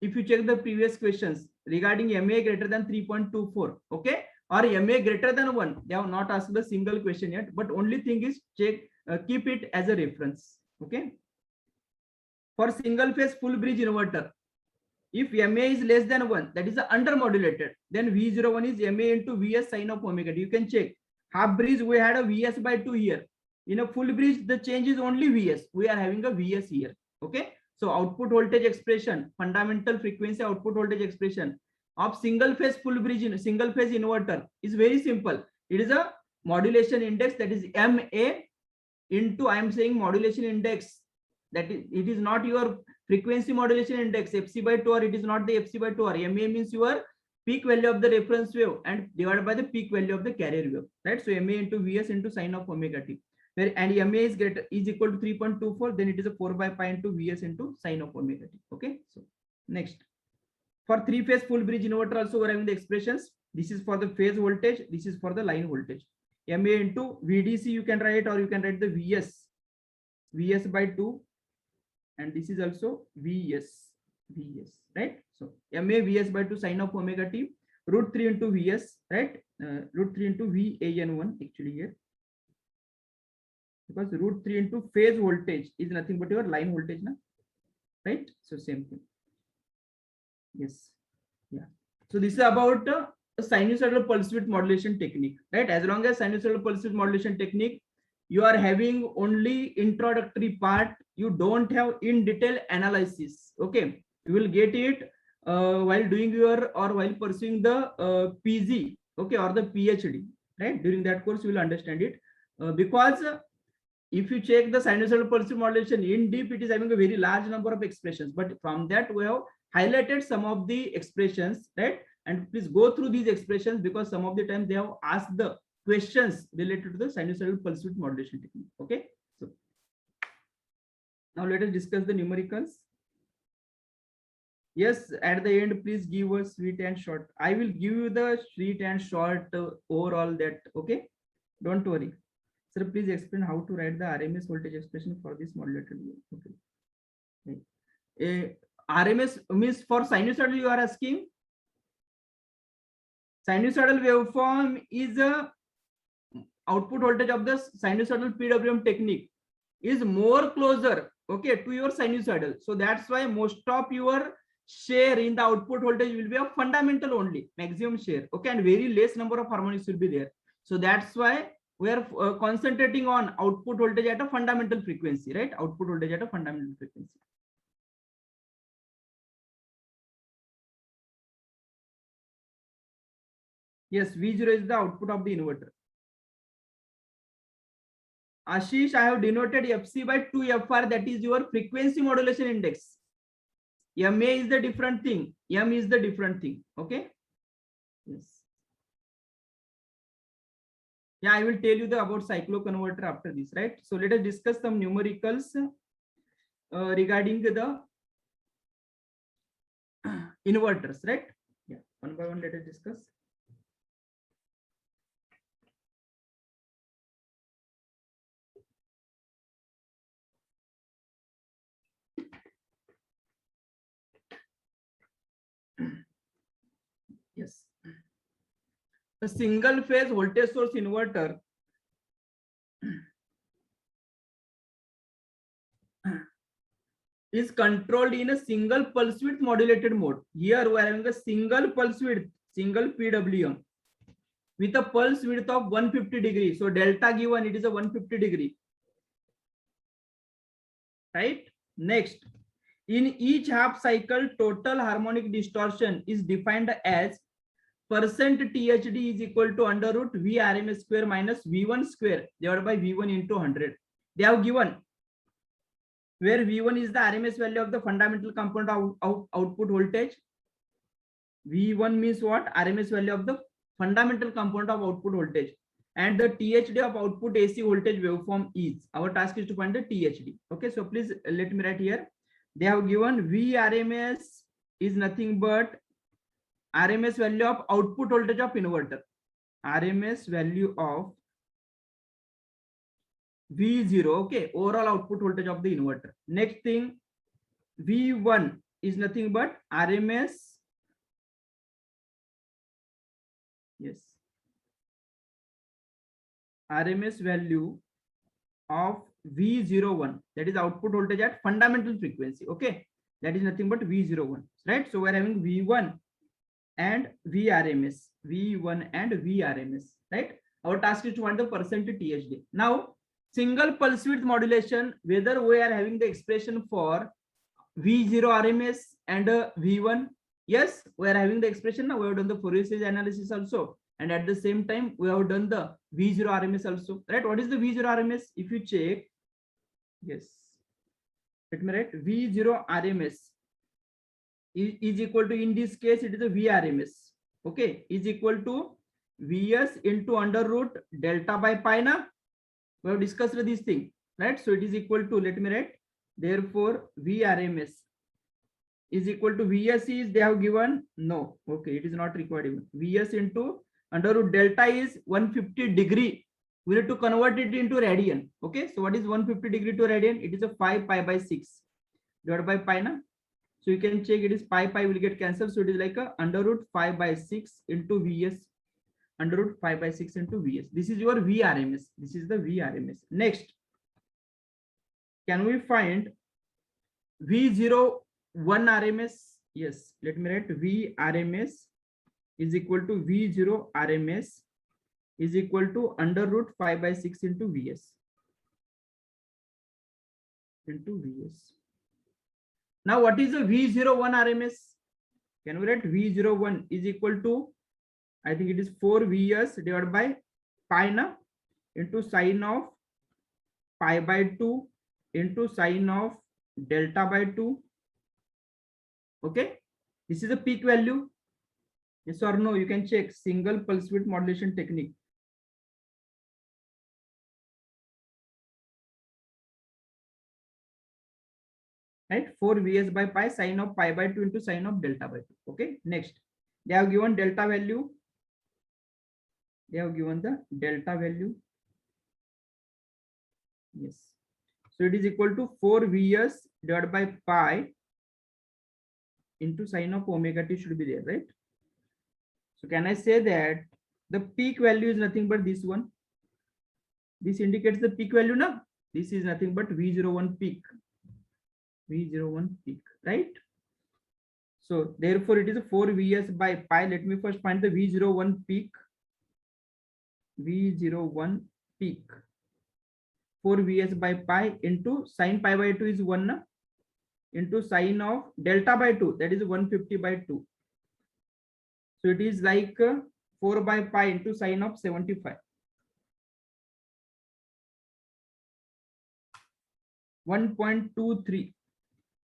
If you check the previous questions regarding MA greater than 3.24, okay, or MA greater than 1, they have not asked the single question yet, but only thing is check, keep it as a reference. Okay. For single phase full bridge inverter, if MA is less than 1, that is under modulated, then V01 is MA into Vs sine of omega t. You can check. Half bridge, we had a Vs by 2 here. In a full bridge, the change is only Vs. We are having a Vs here. Okay. So output voltage expression, fundamental frequency output voltage expression of single phase full bridge in single phase inverter is very simple. It is a modulation index, that is MA into, I am saying modulation index. That is, it is not your frequency modulation index FC by 2, or it is not the FC by 2, or MA means your peak value of the reference wave and divided by the peak value of the carrier wave, right? So MA into Vs into sine of omega t, where and MA is greater is equal to 3.24, then it is a 4 by pi into Vs into sine of omega t. Okay, so next, for three phase full bridge inverter also we are having the expressions. This is for the phase voltage, this is for the line voltage. MA into VDC you can write, or you can write the Vs by 2, and this is also Vs, right? So MA Vs by 2 sine of omega t, root 3 into Vs, right? Root 3 into VAN1 actually here, because root 3 into phase voltage is nothing but your line voltage, na? Right? So same thing. Yes, yeah. So this is about sinusoidal pulse width modulation technique, right? As long as sinusoidal pulse width modulation technique, you are having only introductory part, you don't have in detail analysis. Okay, you will get it while doing your, or while pursuing the PG, okay, or the PhD, right? During that course you will understand it, because if you check the sinusoidal pulse width modulation in deep, it is having a very large number of expressions, but from that we have highlighted some of the expressions, right? And please go through these expressions, because some of the time they have asked the questions related to the sinusoidal pulse width modulation technique. Okay, so now let us discuss the numericals. Yes, at the end please give us sweet and short. I will give you the sweet and short overall that. Okay, don't worry. Sir, please explain how to write the RMS voltage expression for this modulated wave. Okay, RMS means for sinusoidal you are asking. Sinusoidal waveform is a output voltage of the sinusoidal PWM technique is more closer, okay, to your sinusoidal. So that's why most of your share in the output voltage will be a fundamental only, maximum share, okay, and very less number of harmonics will be there. So that's why we are concentrating on output voltage at a fundamental frequency, right? Output voltage at a fundamental frequency. Yes, V0 is the output of the inverter. Ashish, I have denoted FC by 2FR, that is your frequency modulation index. MA is the different thing, M is the different thing. Okay. Yes. Yeah, I will tell you about cycloconverter after this, right? So let us discuss some numericals regarding the inverters, right? Yeah, one by one let us discuss. Yes. A single phase voltage source inverter is controlled in a single pulse width modulated mode. Here we are having a single pulse width, single PWM with a pulse width of 150 degrees. So delta given, it is a 150 degree. Right? Next, in each half cycle, total harmonic distortion is defined as percent THD is equal to under root V RMS square minus V1 square divided by V1 into 100. They have given where V1 is the RMS value of the fundamental component of output voltage. V1 means what? RMS value of the fundamental component of output voltage. And the THD of output AC voltage waveform is. Our task is to find the THD. Okay, so please let me write here. They have given V RMS is nothing but RMS value of output voltage of inverter. RMS value of V0, okay, overall output voltage of the inverter. Next thing, V1 is nothing but RMS, yes, RMS value of V01, that is output voltage at fundamental frequency, okay, that is nothing but V01, right? So we're having V1 and VRMS, V1 and VRMS, right? Our task is to find the percent THD. Now, single pulse width modulation, whether we are having the expression for V0 RMS and V1, yes, we are having the expression. Now we have done the Fourier series analysis also, and at the same time we have done the V0 RMS also, right? What is the V0 RMS? If you check, yes, let me write V0 RMS is equal to, in this case it is a VRMS, okay, is equal to Vs into under root delta by pi na. We have discussed this thing, right? So it is equal to, let me write, therefore VRMS is equal to Vs is, they have given, no, okay, it is not required even. Vs into under root delta is 150 degree. We need to convert it into radian. Okay, so what is 150 degree to radian? It is a 5 pi by 6 divided by pi na. So you can check, it is pi will get cancelled. So it is like a under root 5 by 6 into Vs, under root 5 by 6 into Vs. This is your VRMS. This is the VRMS. Next, can we find V01 RMS? Yes, let me write VRMS is equal to V0 RMS is equal to under root 5 by 6 into Vs. Into Vs. Now, what is the V01 RMS? Can we write V01 is equal to, I think it is 4 Vs divided by pi na into sine of pi by 2 into sine of delta by 2. Okay, this is a peak value. Yes or no? You can check single pulse width modulation technique. Right, 4 Vs by pi sine of pi by 2 into sine of delta by 2. Okay, next, they have given delta value. They have given the delta value. Yes, so it is equal to 4 Vs divided by pi into sine of omega t should be there, right? So can I say that the peak value is nothing but this one? This indicates the peak value now. This is nothing but V01 peak. V01 peak, right? So therefore it is a 4 Vs by pi. Let me first find the V01 peak. V01 peak. 4 Vs by pi into sine pi by 2 is 1 na? Into sine of delta by 2, that is 150 by 2. So it is like 4 by pi into sine of 75. 1.23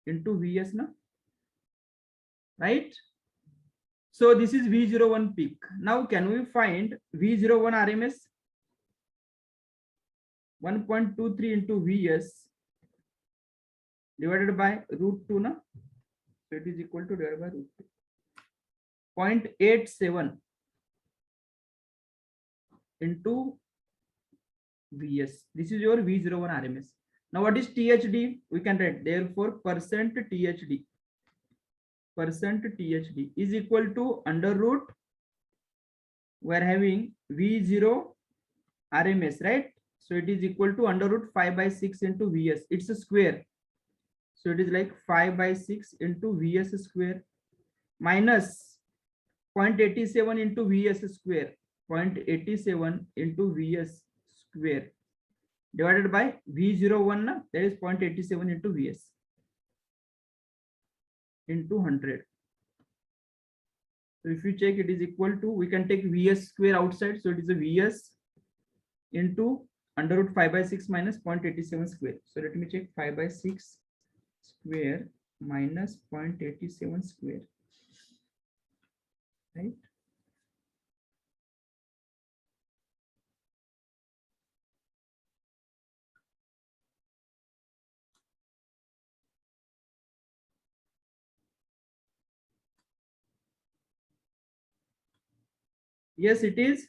into Vs na, right? So this is V01 peak. Now can we find V01 RMS? 1.23 into Vs divided by root 2 na. So it is equal to divided by root 2. 0.87 into Vs. This is your V01 RMS. Now what is THD? We can write, therefore percent THD is equal to under root, we are having V0 RMS, right? So it is equal to under root 5 by 6 into Vs. It's a square. So it is like 5 by 6 into Vs square minus 0.87 into Vs square. 0.87 into Vs square divided by V01, that is 0.87 into Vs into 100. So if you check, it is equal to, we can take Vs square outside. So it is a Vs into under root 5 by 6 minus 0.87 square. So let me check 5 by 6 square minus 0.87 square. Right? Yes, it is.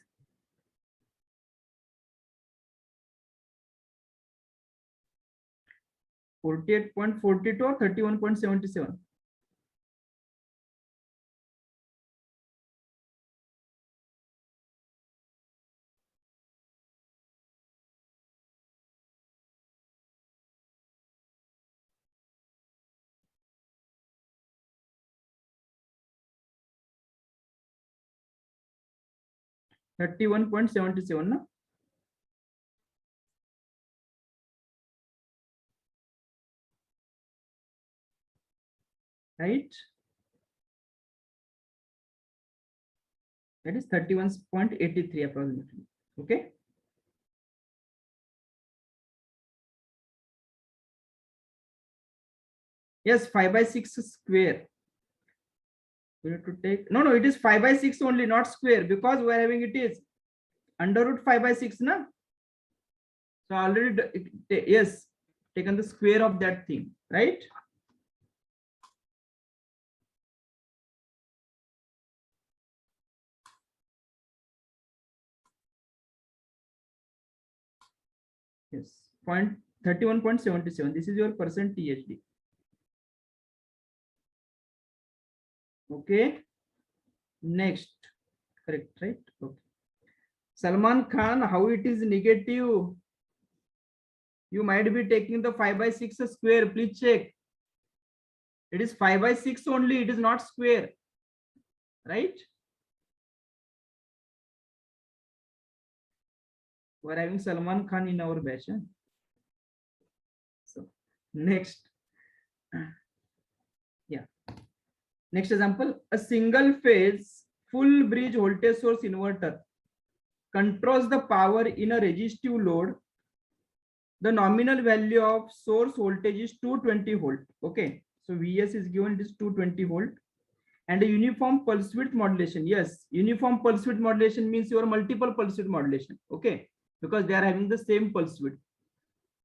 (48.42) or 31.77. (31.77) na? Right? That is 31.83 approximately. Okay. Yes, 5 by 6 square. We have to take, no, it is 5 by 6 only, not square, because we are having it is under root 5 by 6, na? So already, yes, taken the square of that thing, right? Yes, 31.77. This is your percent THD. Okay. Next, correct, right? Okay. Salman Khan, how it is negative? You might be taking the 5 by 6 square. Please check. It is 5 by 6 only. It is not square, right? We are having Salman Khan in our batch. Huh? So next, yeah. Next example, a single phase full bridge voltage source inverter controls the power in a resistive load. The nominal value of source voltage is 220 volt. Okay, so Vs is given, it is 220 volt, and a uniform pulse width modulation. Yes, uniform pulse width modulation means your multiple pulse width modulation. Okay, because they are having the same pulse width.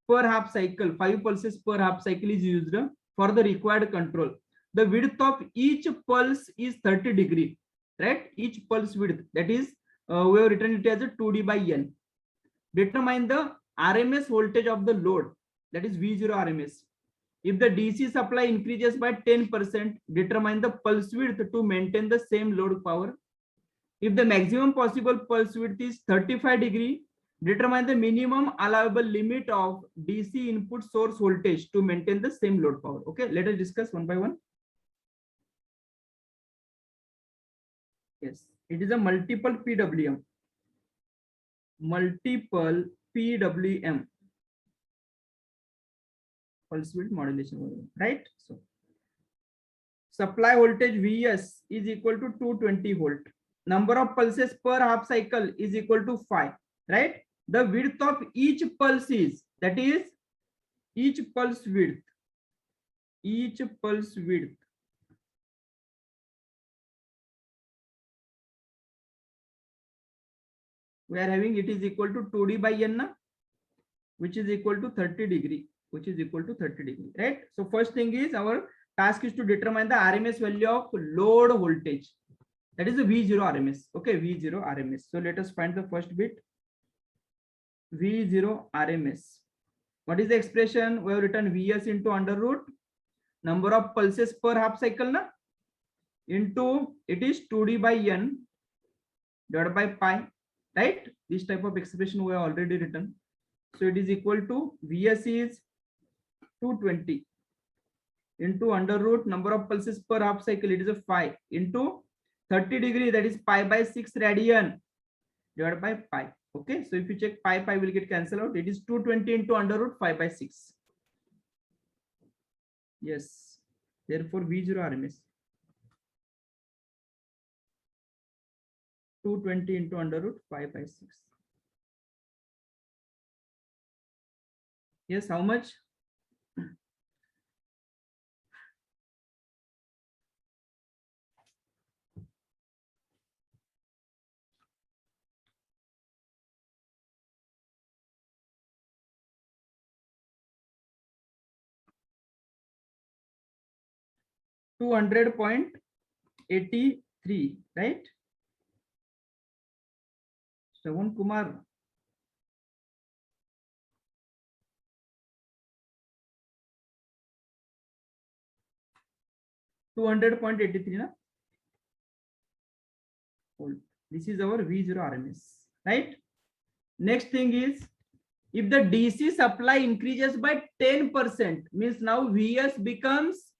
Per half cycle, 5 pulses per half cycle is used for the required control. The width of each pulse is 30 degree, right? Each pulse width, that is, we have written it as a 2D by N. Determine the RMS voltage of the load, that is V0 RMS. If the DC supply increases by 10%, determine the pulse width to maintain the same load power. If the maximum possible pulse width is 35 degree, determine the minimum allowable limit of DC input source voltage to maintain the same load power. Okay, let us discuss one by one. Yes, it is a multiple PWM. Multiple PWM. Pulse width modulation, right? So supply voltage Vs is equal to 220 volt. Number of pulses per half cycle is equal to 5, right? The width of each pulse is, that is, each pulse width. We are having, it is equal to 2D by N, which is equal to 30 degree, right? So first thing is, our task is to determine the RMS value of load voltage. That is the V0 RMS. Okay, V0 RMS. So let us find the first bit. V0 RMS. What is the expression? We have written Vs into under root number of pulses per half cycle, na? Into, it is 2D by N divided by pi, right? This type of expression we have already written. So it is equal to Vs is 220 into under root number of pulses per half cycle, it is a 5 into 30 degree, that is pi by 6 radian divided by pi. Okay, so if you check pi will get cancelled out. It is 220 into under root 5 by 6. Yes, therefore V0 RMS. 220 into under root 5 by 6. Yes, how much? $200.83, right? Shravan Kumar. $200.83, na? This is our V0 RMS, right? Next thing is, if the DC supply increases by 10%, means now Vs becomes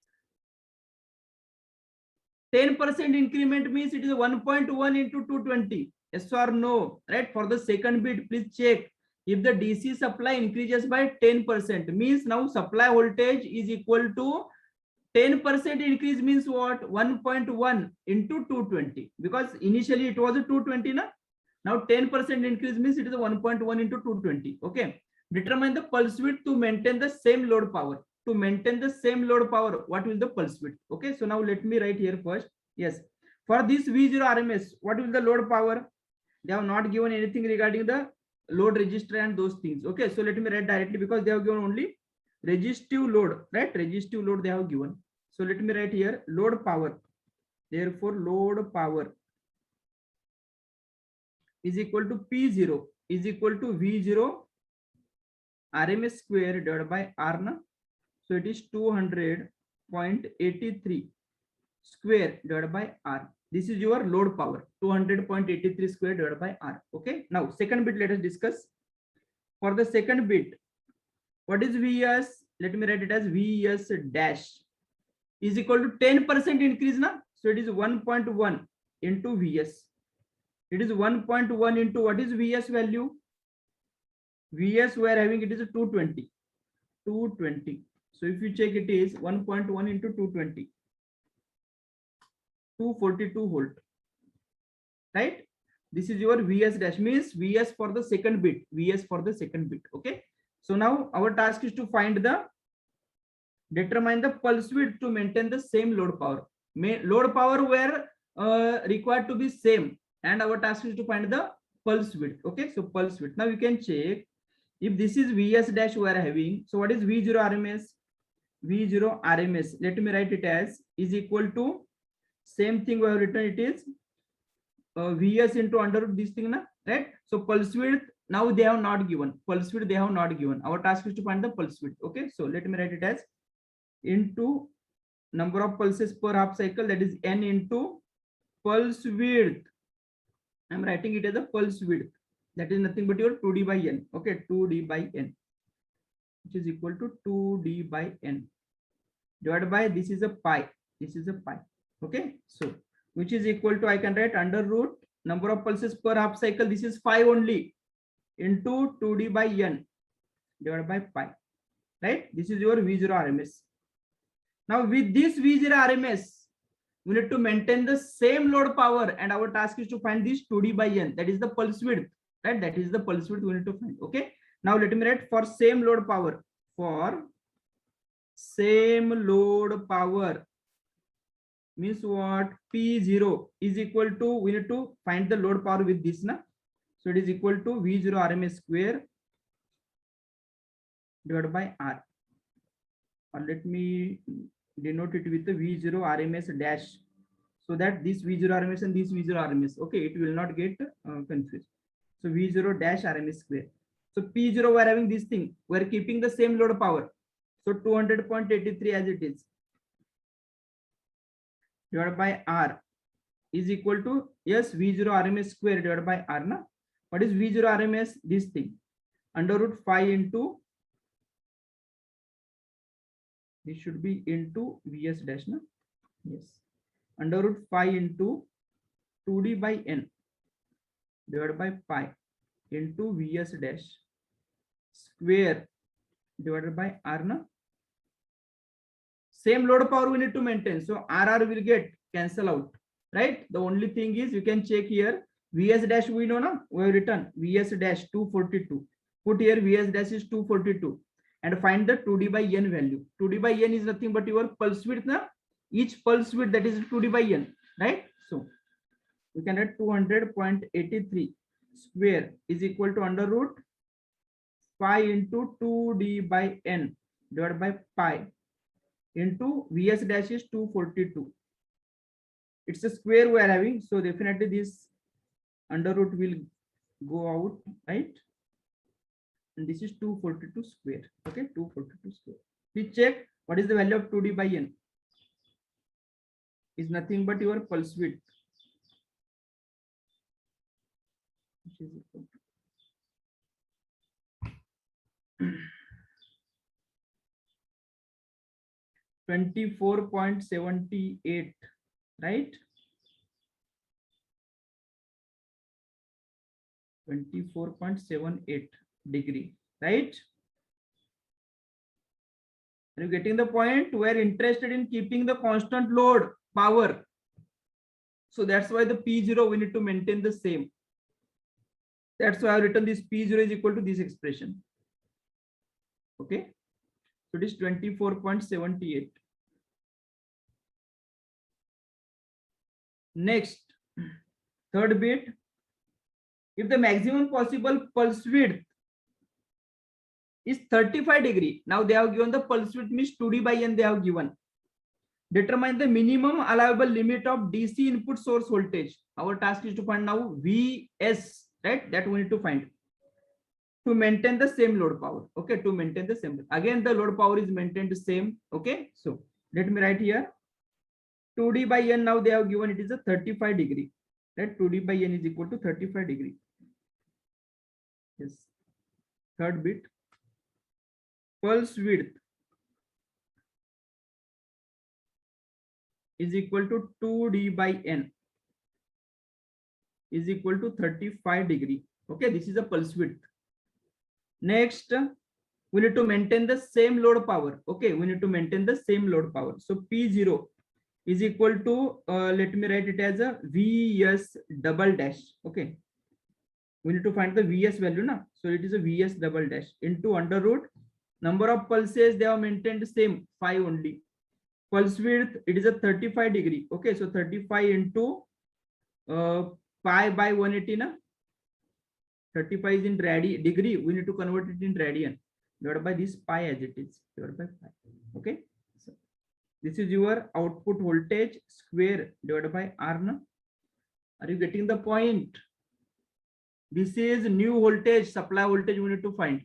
10% increment, means it is 1.1 into 220. Yes or no? Right? For the second bit, please check. If the DC supply increases by 10%, means now supply voltage is equal to 10% increase, means what? 1.1 into 220. Because initially it was a 220, na? Now 10% increase means it is a 1.1 into 220. Okay. Determine the pulse width to maintain the same load power. To maintain the same load power, what will the pulse width? Okay. So now let me write here first. Yes. For this V0 RMS, what will the load power? They have not given anything regarding the load register and those things. Okay. So let me write directly, because they have given only resistive load, right? Resistive load they have given. So let me write here load power. Therefore, load power is equal to P0 is equal to V0 RMS square divided by R, na? So it is 200.83 square divided by R. This is your load power, 200.83 square divided by R. Okay. Now second bit, let us discuss. For the second bit, what is Vs? Let me write it as Vs dash is equal to 10% increase, na? So it is 1.1 into Vs. It is 1.1 into what is Vs value? Vs we are having, it is a 220. 220. So if you check, it is 1.1 into 220. 242 volt. Right? This is your Vs dash, means Vs for the second bit. Vs for the second bit. Okay. So now our task is to determine the pulse width to maintain the same load power. Load power were required to be same, and our task is to find the pulse width. Okay. So pulse width. Now you can check if this is Vs dash we are having. So what is V0 RMS? V0 RMS, let me write it as is equal to same thing we have written, it is Vs into under root this thing, na? Right? So pulse width, now they have not given. Pulse width they have not given. Our task is to find the pulse width. Okay. So let me write it as into number of pulses per half cycle, that is N into pulse width. I'm writing it as a pulse width. That is nothing but your 2D by N. Okay. 2D by N, which is equal to 2D by N divided by, this is a pi. This is a pi. Okay. So which is equal to, I can write under root number of pulses per half cycle. This is 5 only into 2D by N divided by pi. Right? This is your V0 RMS. Now with this V0 RMS, we need to maintain the same load power, and our task is to find this 2D by N. That is the pulse width. Right? That is the pulse width we need to find. Okay. Now let me write for same load power. For same load power means what? P0 is equal to, we need to find the load power with this, na? So it is equal to V0 RMS square divided by R. Or let me denote it with the V0 RMS dash, so that this V0 RMS and this V0 RMS, okay, it will not get confused. So V0 dash RMS square. So P0 we are having this thing, we are keeping the same load power. So 200.83 as it is divided by R is equal to, yes, V0 RMS square divided by R, na? What is V0 RMS? This thing under root 5 into, this should be into Vs dash, na? Yes, under root 5 into 2D by N divided by pi into Vs dash square divided by R, na? Same load power we need to maintain. So RR will get cancel out, right? The only thing is you can check here, Vs dash we know na, we have written Vs dash 242. Put here Vs dash is 242 and find the 2D by n value. 2D by n is nothing but your pulse width na, each pulse width, that is 2D by n, right? So we can write 200.83 square is equal to under root pi into 2D by n divided by pi into Vs dash is 242. It's a square we are having, so definitely this under root will go out, right? And this is 242 square. Okay, 242 square. Please check what is the value of 2D by n. Is nothing but your pulse width, which is equal to 24.78, right? 24.78 degree, right? Are you getting the point? We are interested in keeping the constant load power. So that's why the P0 we need to maintain the same. That's why I've written this P0 is equal to this expression. Okay. So it is 24.78. Next, third bit. If the maximum possible pulse width is 35 degree, now they have given the pulse width means 2D by n they have given. Determine the minimum allowable limit of DC input source voltage. Our task is to find now Vs, right? That we need to find to maintain the same load power. Okay, to maintain the same. Again, the load power is maintained the same. Okay, so let me write here 2D by n. Now they have given it is a 35 degree. Right? 2D by n is equal to 35 degree. Yes. Third bit. Pulse width is equal to 2D by n is equal to 35 degree. Okay, this is a pulse width. Next, we need to maintain the same load power. Okay, we need to maintain the same load power. So P0 is equal to, let me write it as a Vs double dash. Okay, we need to find the Vs value na. So it is a Vs double dash into under root number of pulses they have maintained the same 5 only. Pulse width it is a 35 degree. Okay, so 35 into pi by 180 na. 35 is in degree. We need to convert it in radian divided by this pi as it is divided by pi. Okay, so this is your output voltage square divided by R na. Are you getting the point? This is new voltage, supply voltage we need to find.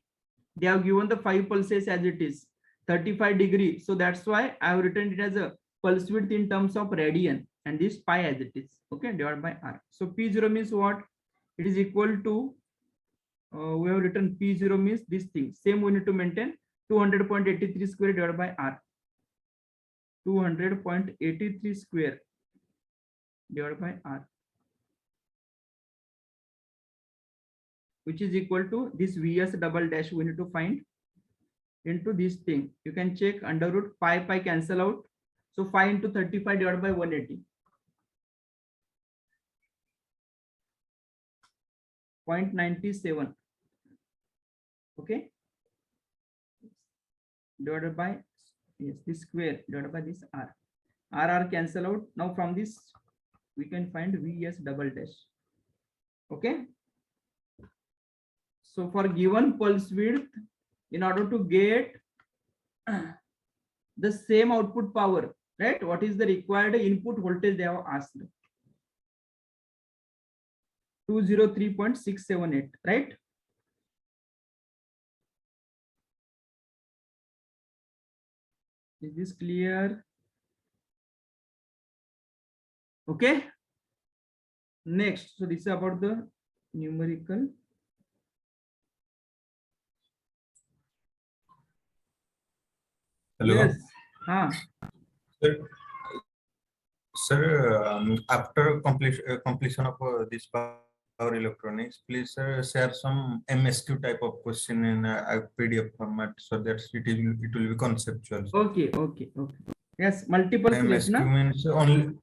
They have given the 5 pulses as it is 35 degree. So that's why I have written it as a pulse width in terms of radian and this pi as it is. Okay, divided by R. So P0 means what? It is equal to, we have written P0 means this thing. Same we need to maintain 200.83 square divided by R. 200.83 square divided by R, which is equal to this Vs double dash we need to find into this thing. You can check under root pi cancel out. So 5 into 35 divided by 180. 0.97. Okay. Divided by, yes, this square divided by this R. R cancel out. Now from this we can find Vs double dash. Okay. So for given pulse width, in order to get the same output power, right? What is the required input voltage they have asked? 203.678, right? Is this clear? Okay. Next, so this is about the numerical. Hello. Yes. Sir, after completion of this power electronics, please share some MSQ type of question in a PDF format so that it will be conceptual. Okay. Yes, multiple select MSQ na? means only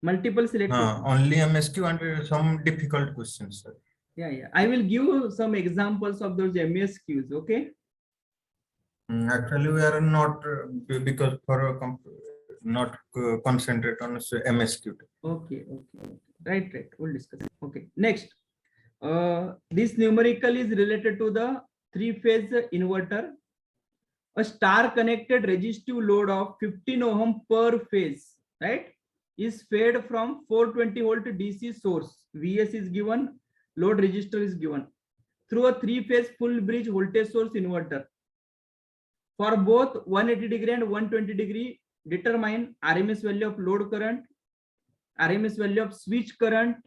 multiple select questions. Only MSQ and some difficult questions, sir. Yeah. I will give you some examples of those MSQs. Okay. Actually, we are not because for not concentrate on MSQ. Okay. Right. We'll discuss it. Okay. Next, this numerical is related to the three-phase inverter. A star connected resistive load of 15 ohm per phase, right, is fed from 420 volt DC source. VS is given, load resistor is given through a three-phase full bridge voltage source inverter. For both 180 degree and 120 degree, determine RMS value of load current, RMS value of switch current,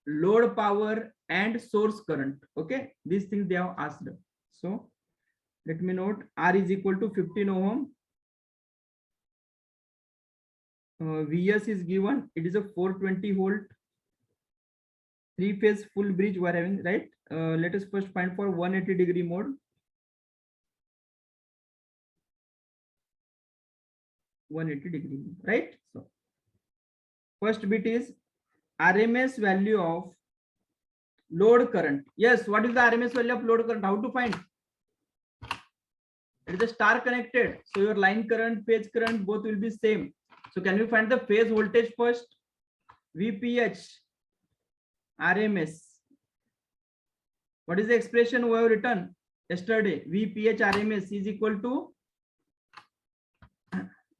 load power, and source current. Okay, these things they have asked. So let me note R is equal to 15 ohm. VS is given, it is a 420 volt three phase full bridge we are having, right? Let us first find for 180 degree mode. 180 degree, right? So first bit is RMS value of load current. Yes, what is the RMS value of load current? How to find? It is a star connected, so your line current, phase current, both will be same. So can we find the phase voltage first? VPH RMS. What is the expression we have written yesterday? VPH RMS is equal to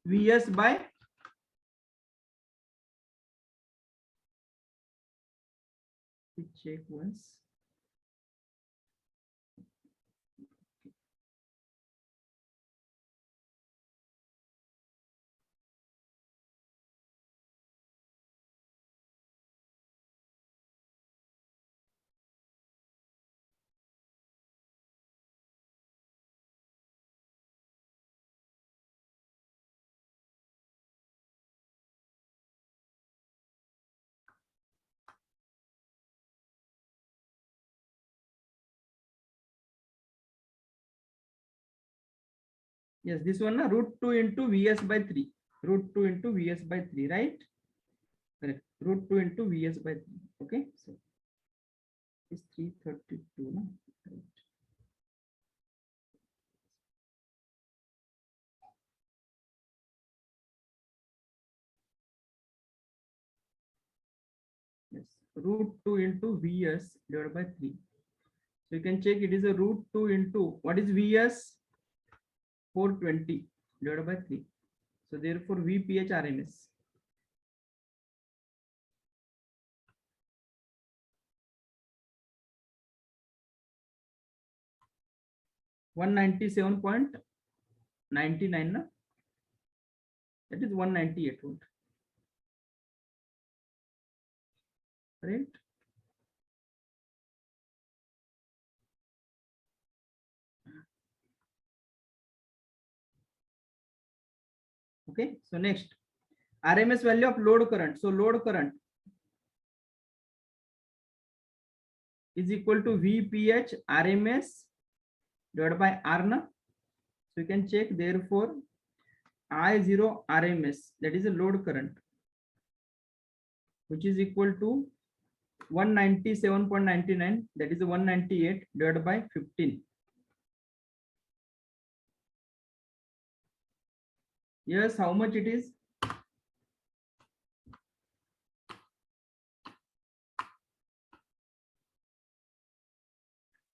VS by check once. Yes, this one, root 2 into VS by 3. Root 2 into VS by 3, right? Correct. Root 2 into VS by 3. Okay. So it's 332. No? Right. Yes. Root 2 into VS divided by 3. So you can check it is a root 2 into what is VS? 420 divided by 3. So therefore VPH RMS. $197.99. That is 198 volt. Right? Okay. So next, RMS value of load current. So load current is equal to VPH RMS divided by R. Na? So you can check, therefore I0 RMS, that is a load current, which is equal to 197.99, that is 198 divided by 15. Yes, how much it is?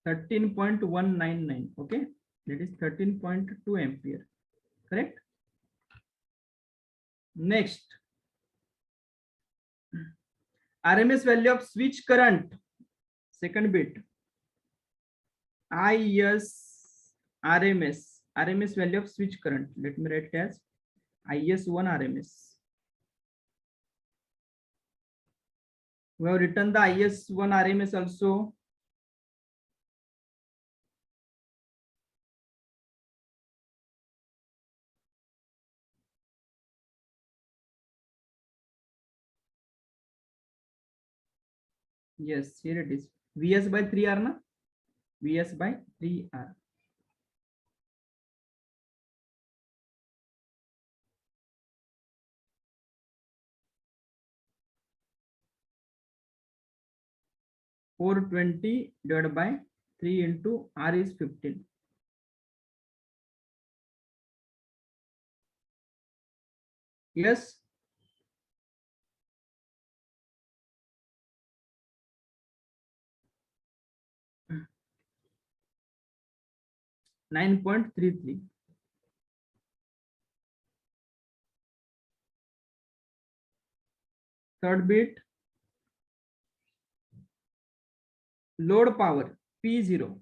$13.199. Okay, that is 13.2 ampere. Correct. Next, RMS value of switch current. Second bit. IS RMS value of switch current. Let me write it as IS1 RMS. We have written the IS1 RMS also. Yes, here it is. VS by 3R, na? VS by 3R. 420 divided by 3 into R is 15. Yes. $9.33. Third bit, load power P0.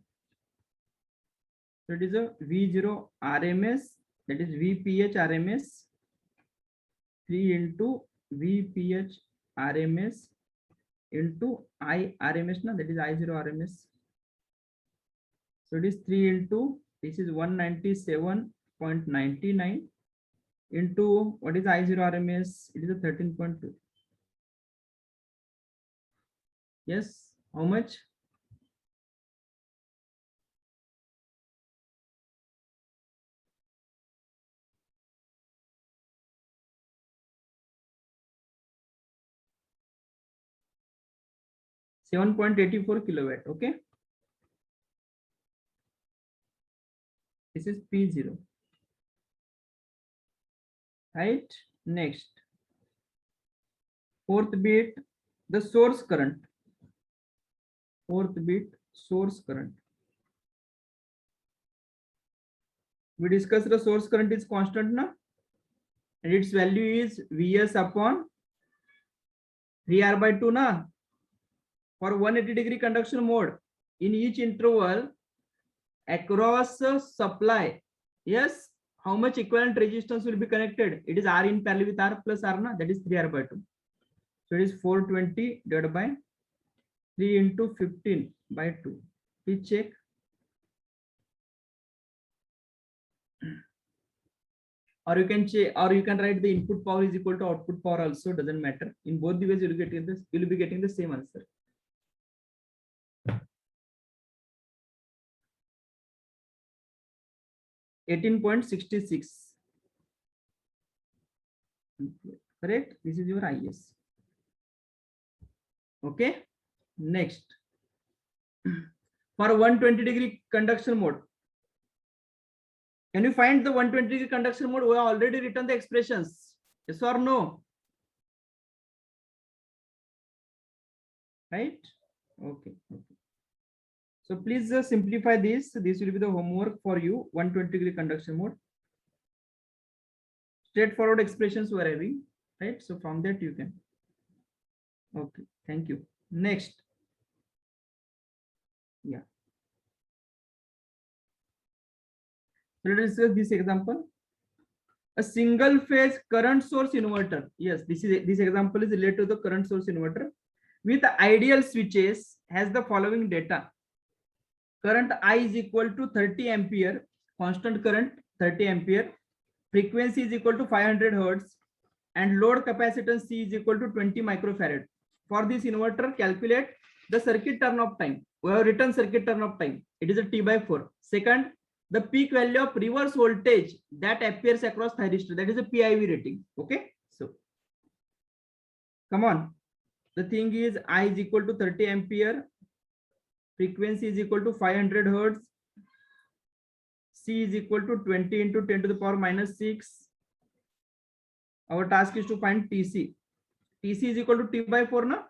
So it is a V0 RMS, that is VPH RMS 3 into VPH RMS into I RMS, na, that is I0 RMS. So it is 3 into, this is 197.99 into what is I0 RMS? It is a 13.2. Yes, how much? $7.84 kilowatt. Okay, this is P0. Right, next, fourth bit, the source current. Fourth bit, source current. We discussed the source current is constant now, and its value is Vs upon 3R by 2 na. For 180-degree conduction mode, in each interval across supply, yes, how much equivalent resistance will be connected? It is R in parallel with R plus R na, that is 3R by 2. So it is 420 divided by 3 into 15 by 2. Please check. Or you can check, or you can write the input power is equal to output power also, doesn't matter. In both the ways you will get this, you will be getting the same answer. $18.66. Correct. This is your IS. Okay. Next, for 120-degree conduction mode, can you find the 120-degree conduction mode? We have already written the expressions. Yes or no? Right? Okay. Okay. So please simplify this. This will be the homework for you. 120-degree conduction mode. Straightforward expressions we are having. Right? So from that you can. Okay. Thank you. Next. Yeah. So let us discuss this example. A single phase current source inverter. Yes, this example is related to the current source inverter with ideal switches has the following data. Current I is equal to 30 ampere, constant current 30 ampere, frequency is equal to 500 hertz, and load capacitance C is equal to 20 microfarad. For this inverter, calculate the circuit turn of time. We have written circuit turn of time. It is a T by 4. Second, the peak value of reverse voltage that appears across thyristor, that is a PIV rating. Okay, so come on. The thing is I is equal to 30 ampere, frequency is equal to 500 hertz, C is equal to 20 into 10 to the power minus 6. Our task is to find TC. TC is equal to T by 4 na?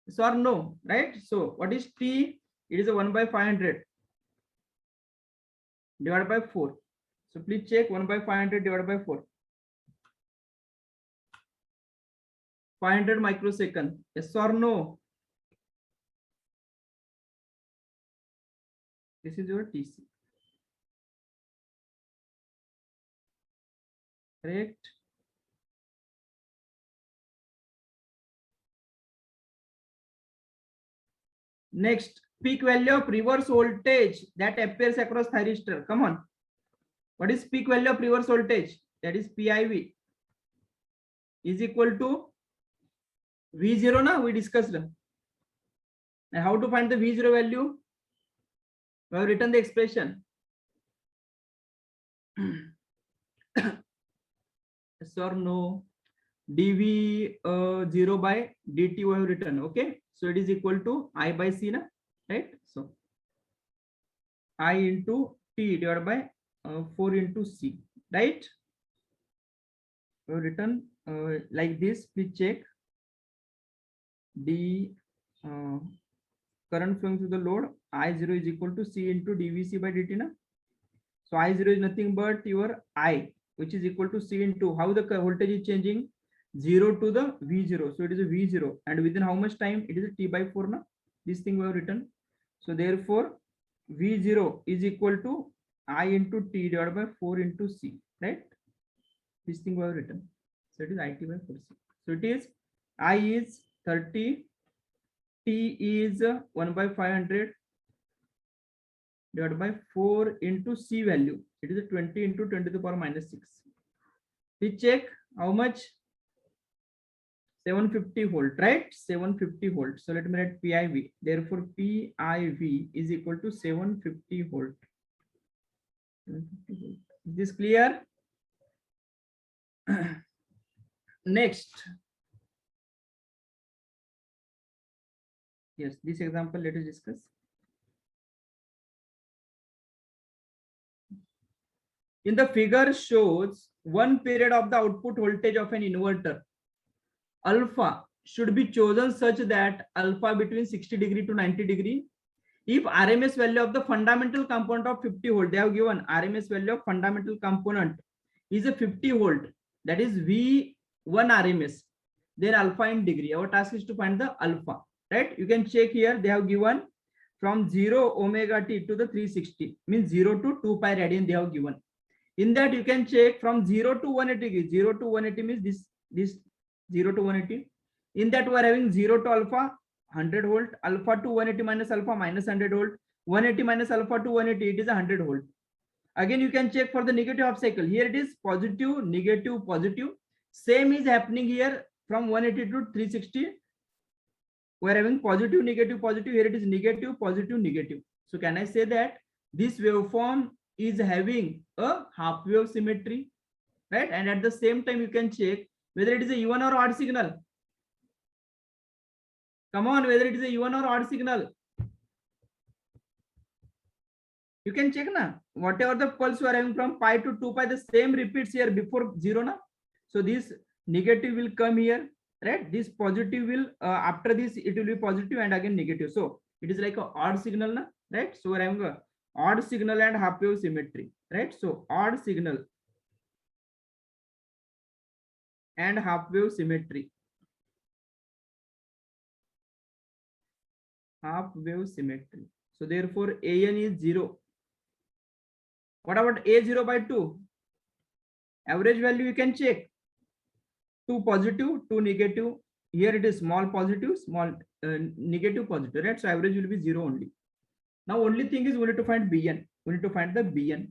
Yes or no, right? So what is T? It is a 1 by 500 divided by 4. So please check 1 by 500 divided by 4. 500 microsecond. Yes or no? This is your TC. Correct. Next, peak value of reverse voltage that appears across thyristor. Come on. What is peak value of reverse voltage? That is PIV is equal to V0 na, we discussed. And how to find the V0 value? We have written the expression. Yes or no? dv 0 by dt we have written. Okay, So it is equal to I by C, na? Right? So I into T divided by 4 into C, right? So written like this. Please check. D current flowing through the load I0 is equal to C into dVC by dt, na? So I0 is nothing but your I, which is equal to C into how the voltage is changing, 0 to the V0. So it is a V0, and within how much time? It is a T by 4, na? This thing we have written. So therefore V0 is equal to I into T divided by 4 into C, right? This thing we have written. So it is IT by 4C. So it is I is 30, T is 1 by 500 divided by 4 into C value. It is a 20 into 10 to the power minus 6. Please check how much? 750 volt, right? 750 volt. So let me write PIV. Therefore, PIV is equal to 750 volt. 750 volt. Is this clear? Next. Yes, this example let us discuss. In the figure shows one period of the output voltage of an inverter. Alpha should be chosen such that alpha between 60 degree to 90 degree. If RMS value of the fundamental component of 50 volt, they have given RMS value of fundamental component is a 50 volt, that is V1 RMS, then alpha in degree. Our task is to find the alpha, right? You can check here, they have given from 0 omega t to the 360, means 0 to 2 pi radian they have given. In that you can check from 0 to 180 degree. 0 to 180 means this 0 to 180. In that we are having 0 to alpha 100 volt, alpha to 180 minus alpha minus 100 volt, 180 minus alpha to 180, it is 100 volt. Again you can check for the negative half cycle. Here it is positive, negative, positive. Same is happening here from 180 to 360. We are having positive, negative, positive. Here it is negative, positive, negative. So can I say that this waveform is having a half wave symmetry, right? And at the same time you can check whether it is a even or odd signal. Come on, whether it is a even or odd signal. You can check na, whatever the pulse you are having from pi to 2 pi, the same repeats here before 0 na. So this negative will come here, right? This positive will after this it will be positive and again negative. So it is like a odd signal na, right? So we are having a odd signal and half wave symmetry, right? So odd signal and half wave symmetry. Half wave symmetry. So therefore AN is 0. What about A0 by 2? Average value you can check. 2 positive, 2 negative. Here it is small positive, small negative, positive, right? So average will be 0 only. Now only thing is we need to find Bn. We need to find the Bn.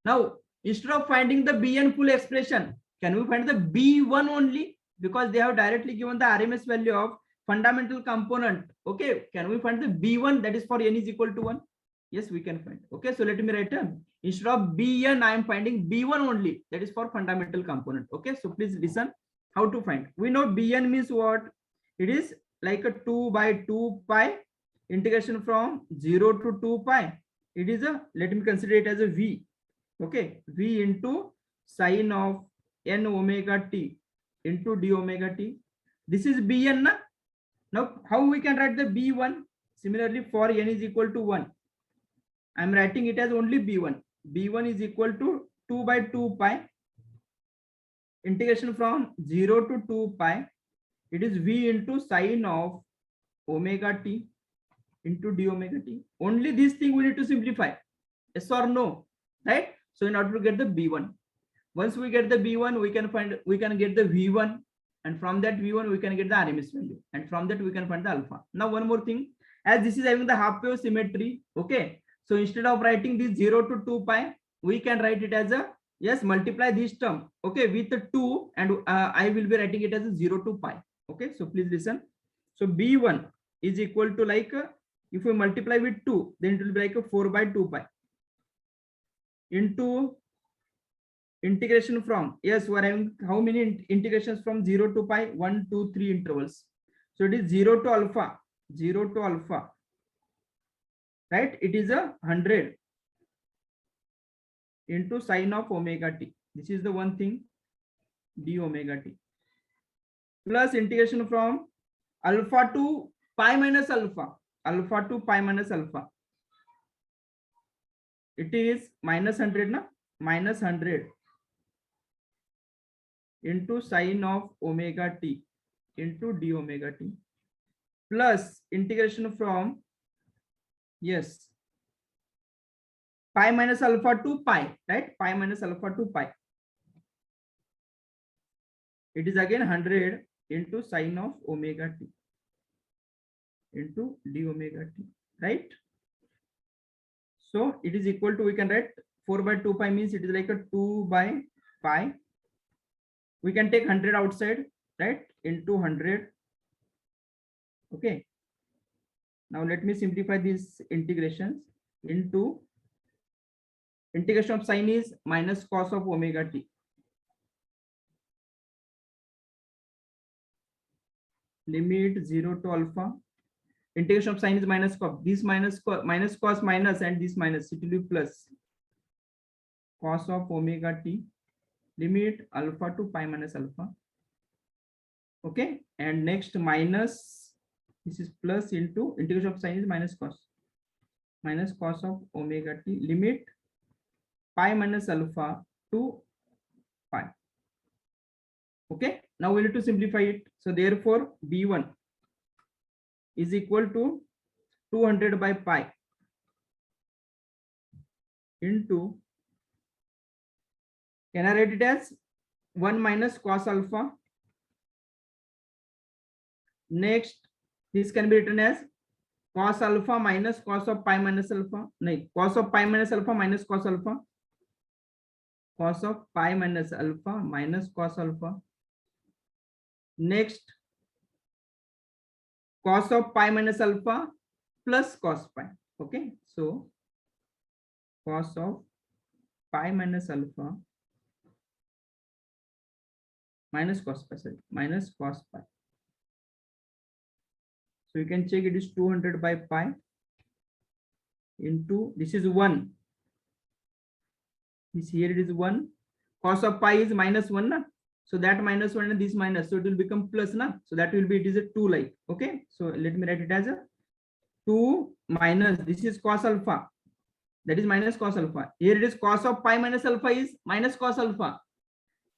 Now instead of finding the Bn full expression, can we find the B1 only? Because they have directly given the RMS value of fundamental component. Okay, can we find the B1, that is for n is equal to 1? Yes, we can find. Okay, so let me write instead of Bn, I am finding B1 only, that is for fundamental component. Okay, so please listen how to find. We know Bn means what? It is like a 2 by 2 pi integration from 0 to 2 pi. It is a, let me consider it as a V. Okay, V into sine of n omega t into d omega t. This is Bn na? Now how we can write the B1? Similarly for n is equal to 1, I am writing it as only B1. B1 is equal to 2 by 2 pi integration from 0 to 2 pi. It is V into sine of omega t into d omega t. Only this thing we need to simplify. Yes or no? Right? So in order to get the B1, once we get the B1, we can get the V1, and from that V1 we can get the RMS value, and from that we can find the alpha. Now one more thing, as this is having the half wave symmetry, okay, so instead of writing this 0 to 2 pi, we can write it as a, yes, multiply this term, okay, with the 2, and I will be writing it as a 0 to pi. Okay, so please listen. So B1 is equal to like if we multiply with 2, then it will be like a 4 by 2 pi into integration from, yes, we are having how many integrations from 0 to pi? 1, 2, 3 intervals. So it is 0 to alpha, 0 to alpha, right? It is 100 into sine of omega t. This is the one thing, d omega t, plus integration from alpha to pi minus alpha, alpha to pi minus alpha. It is minus 100 na, minus 100 into sine of omega t into d omega t, plus integration from, yes, pi minus alpha to pi, right? Pi minus alpha to pi. It is again 100 into sine of omega t into d omega t, right? So it is equal to, we can write 4 by 2 pi means it is like a 2 by pi. We can take 100 outside, right? Into 100. Okay. Now let me simplify these integrations into integration of sine is minus cos of omega t. Limit 0 to alpha. Integration of sine is minus cos. This minus cos minus and this minus, it will be plus cos of omega t. Limit alpha to pi minus alpha. Okay. And next minus, this is plus into integration of sine is minus cos of omega t. Limit pi minus alpha to pi. Okay. Now we need to simplify it. So therefore b1 is equal to 200 by pi into, can I write it as 1 minus cos alpha? Next, this can be written as cos alpha minus cos of pi minus alpha. No, cos of pi minus alpha minus cos alpha. Cos of pi minus alpha minus cos alpha. Next, cos of pi minus alpha plus cos pi. Okay, so cos of pi minus alpha minus cos pi, sorry, minus cos pi. So you can check, it is 200 by pi into, this is 1. This here it is 1. Cos of pi is minus 1 na? So that minus 1 and this minus, so it will become plus na? So that will be, it is a 2 like. Okay, so let me write it as a 2 minus, this is cos alpha, that is minus cos alpha. Here it is cos of pi minus alpha is minus cos alpha.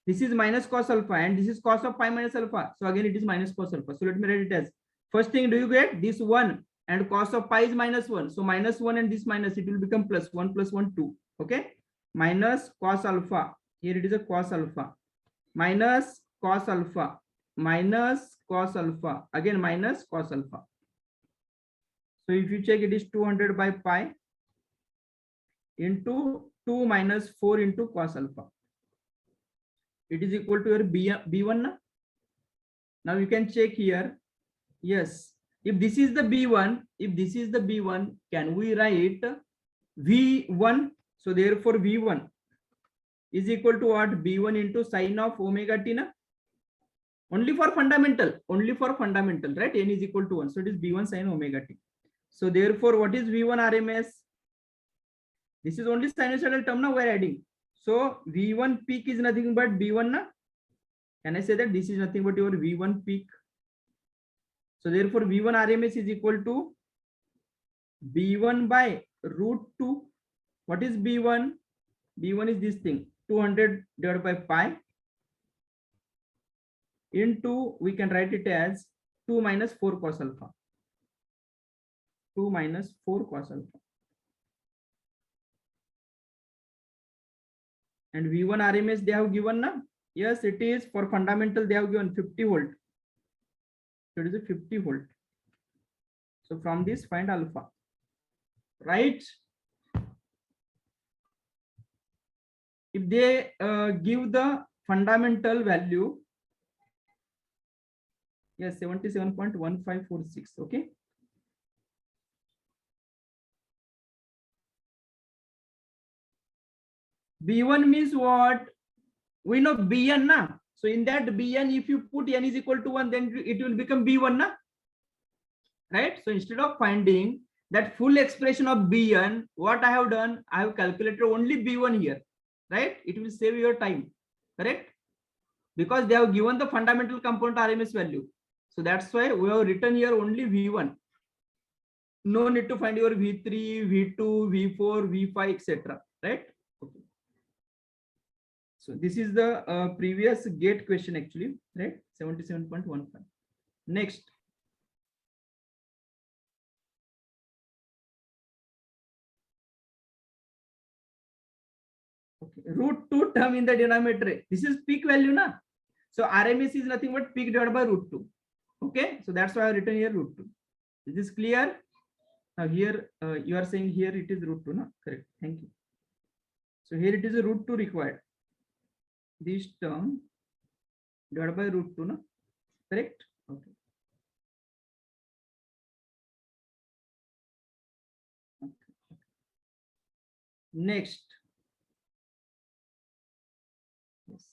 This is minus cos alpha and this is cos of pi minus alpha. So again it is minus cos alpha. So let me write it as, first thing, do you get this 1 and cos of pi is minus 1. So minus 1 and this minus, it will become plus 1 plus 1, 2. Okay, minus cos alpha. Here it is a cos alpha minus cos alpha minus cos alpha, again minus cos alpha. So if you check, it is 200 by pi into 2 minus 4 into cos alpha. It is equal to your b1 na? Now you can check here. Yes, if this is the b1, if this is the b1, can we write v1? So therefore v1 is equal to what? b1 into sine of omega t na? Only for fundamental, right? N is equal to 1. So it is b1 sine omega t. So therefore what is v1 RMS? This is only sinusoidal term now we are adding. So v1 peak is nothing but b1 na? Can I say that this is nothing but your v1 peak? So therefore v1 RMS is equal to b1 by root 2. What is b1? b1 is this thing, 200 divided by pi into, we can write it as 2 minus 4 cos alpha. 2 minus 4 cos alpha. And v1 RMS they have given na? Yes, it is for fundamental, they have given 50 volt. So it is a 50 volt. So from this find alpha, right? If they give the fundamental value, yes, 77.1546. Okay. B1 means what? We know Bn na. So in that Bn, if you put n is equal to 1, then it will become B1 na. right? So instead of finding that full expression of B1, what I have done, I have calculated only B1 here, right? It will save your time, correct? Because they have given the fundamental component RMS value. So that's why we have written here only V1. No need to find your V3, V2, V4, V5, etc. Right? Okay. So this is the previous gate question actually, right? 77.15. Next. Okay. Root 2 term in the denominator. This is peak value, na? So RMS is nothing but peak divided by root 2. Okay. So that's why I have written here root 2. Is this clear? Now here you are saying here it is root 2, na? Correct. Thank you. So here it is a root 2 required. This term divided by root 2, na? Correct? Okay. Next. Yes.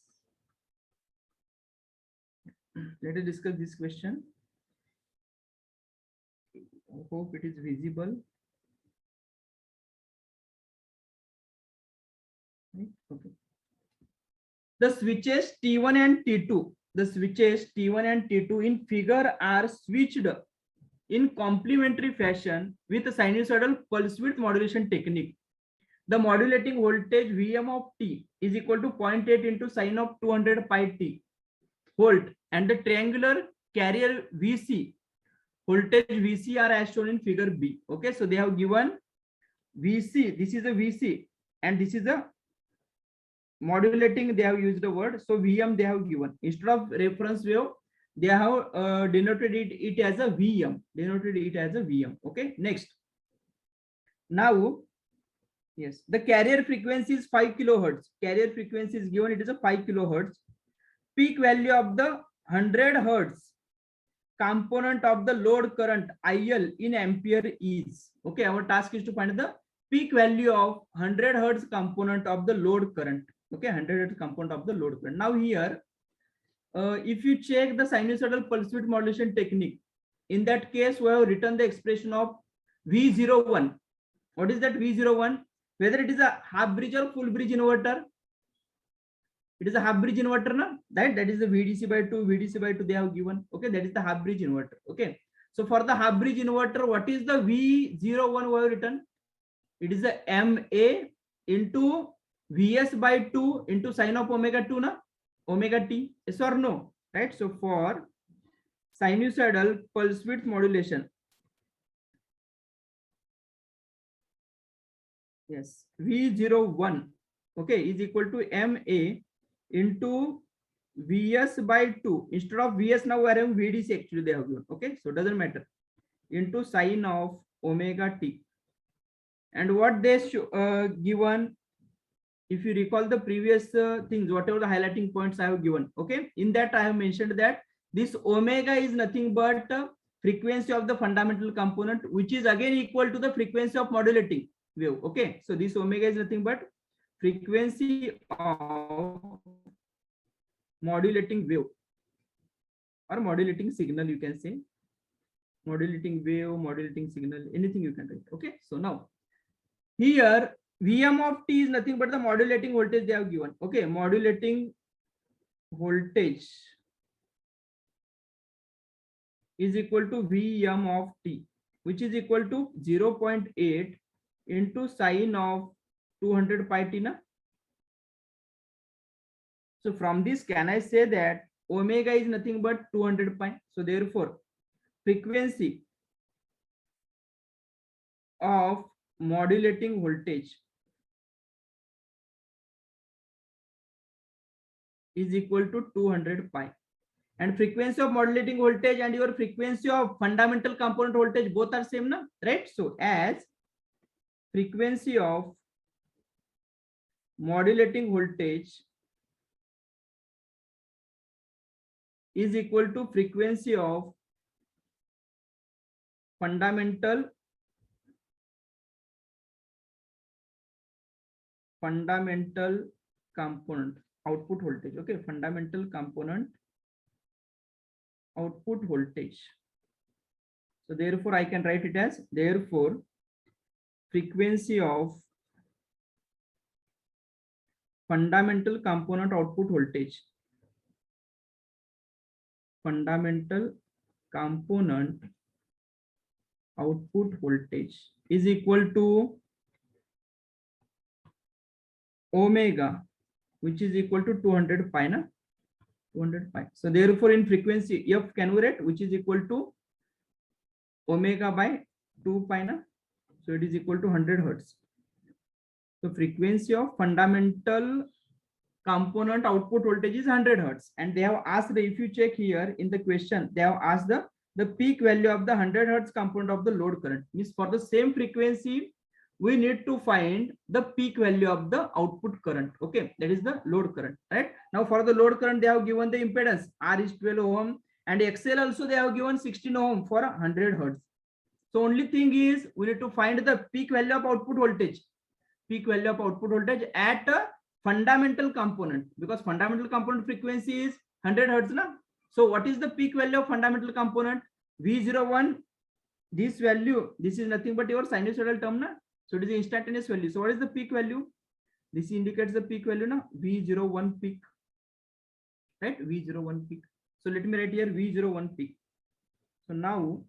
Let us discuss this question. I hope it is visible. Right? Okay. The switches T1 and T2. The switches T1 and T2 in figure are switched in complementary fashion with a sinusoidal pulse width modulation technique. The modulating voltage Vm of T is equal to 0.8 into sine of 200 pi T volt, and the triangular carrier Vc, voltage Vc are as shown in figure B. Okay, so they have given Vc, this is a Vc, and this is a modulating, they have used the word. So Vm they have given. Instead of reference wave, they have denoted it as a Vm. Denoted it as a Vm. Okay, next. Now, yes, the carrier frequency is 5 kilohertz. Carrier frequency is given, it is a 5 kilohertz. Peak value of the 100 hertz component of the load current IL in ampere is. Okay, our task is to find the peak value of 100 hertz component of the load current. Okay, 100 hertz component of the load current. Now here, if you check the sinusoidal pulse width modulation technique, in that case we have written the expression of V01. What is that V01? Whether it is a half bridge or full bridge inverter. It is a half bridge inverter, na? That is the VDC by 2, VDC by 2 they have given. Okay, that is the half bridge inverter. Okay, so for the half bridge inverter, what is the V01 we have written? It is a MA into Vs by 2 into sine of omega 2, na? Omega t. Yes or no? Right. So for sinusoidal pulse width modulation, yes, V01, okay, is equal to MA into Vs by 2. Instead of Vs, now we are having VDC actually they have given. Okay, so it doesn't matter. Into sine of omega t. And what they given, if you recall the previous things, whatever the highlighting points I have given, okay, in that I have mentioned that this omega is nothing but frequency of the fundamental component, which is again equal to the frequency of modulating wave. Okay, so this omega is nothing but frequency of modulating wave or modulating signal, you can say. Modulating wave, modulating signal, anything you can write. Okay, so now here Vm of T is nothing but the modulating voltage they have given. Okay, modulating voltage is equal to Vm of T, which is equal to 0.8 into sine of 200 pi T, na? So from this, can I say that omega is nothing but 200 pi? So therefore, frequency of modulating voltage is equal to 200 pi. And frequency of modulating voltage and your frequency of fundamental component voltage both are same, na? Right? So as frequency of modulating voltage is equal to frequency of fundamental component output voltage. Okay, fundamental component output voltage. So therefore I can write it as, therefore frequency of fundamental component output voltage, fundamental component output voltage is equal to omega, which is equal to 200 pi, na? 200 pi. So therefore in frequency F can we write, which is equal to omega by 2 pi, na? So it is equal to 100 hertz. So frequency of fundamental component output voltage is 100 hertz, and they have asked, if you check here in the question, they have asked the peak value of the 100 hertz component of the load current. Means for the same frequency we need to find the peak value of the output current. Okay, that is the load current, right? Now for the load current they have given the impedance R is 12 ohm, and XL also they have given 16 ohm for 100 hertz. So only thing is we need to find the peak value of output voltage, peak value of output voltage at a fundamental component, because fundamental component frequency is 100 hertz, na? So what is the peak value of fundamental component? V01, this value, this is nothing but your sinusoidal term, na? So it is instantaneous value. So what is the peak value? This indicates the peak value, na? V01 peak, right? V01 peak. So let me write here V01 peak. So now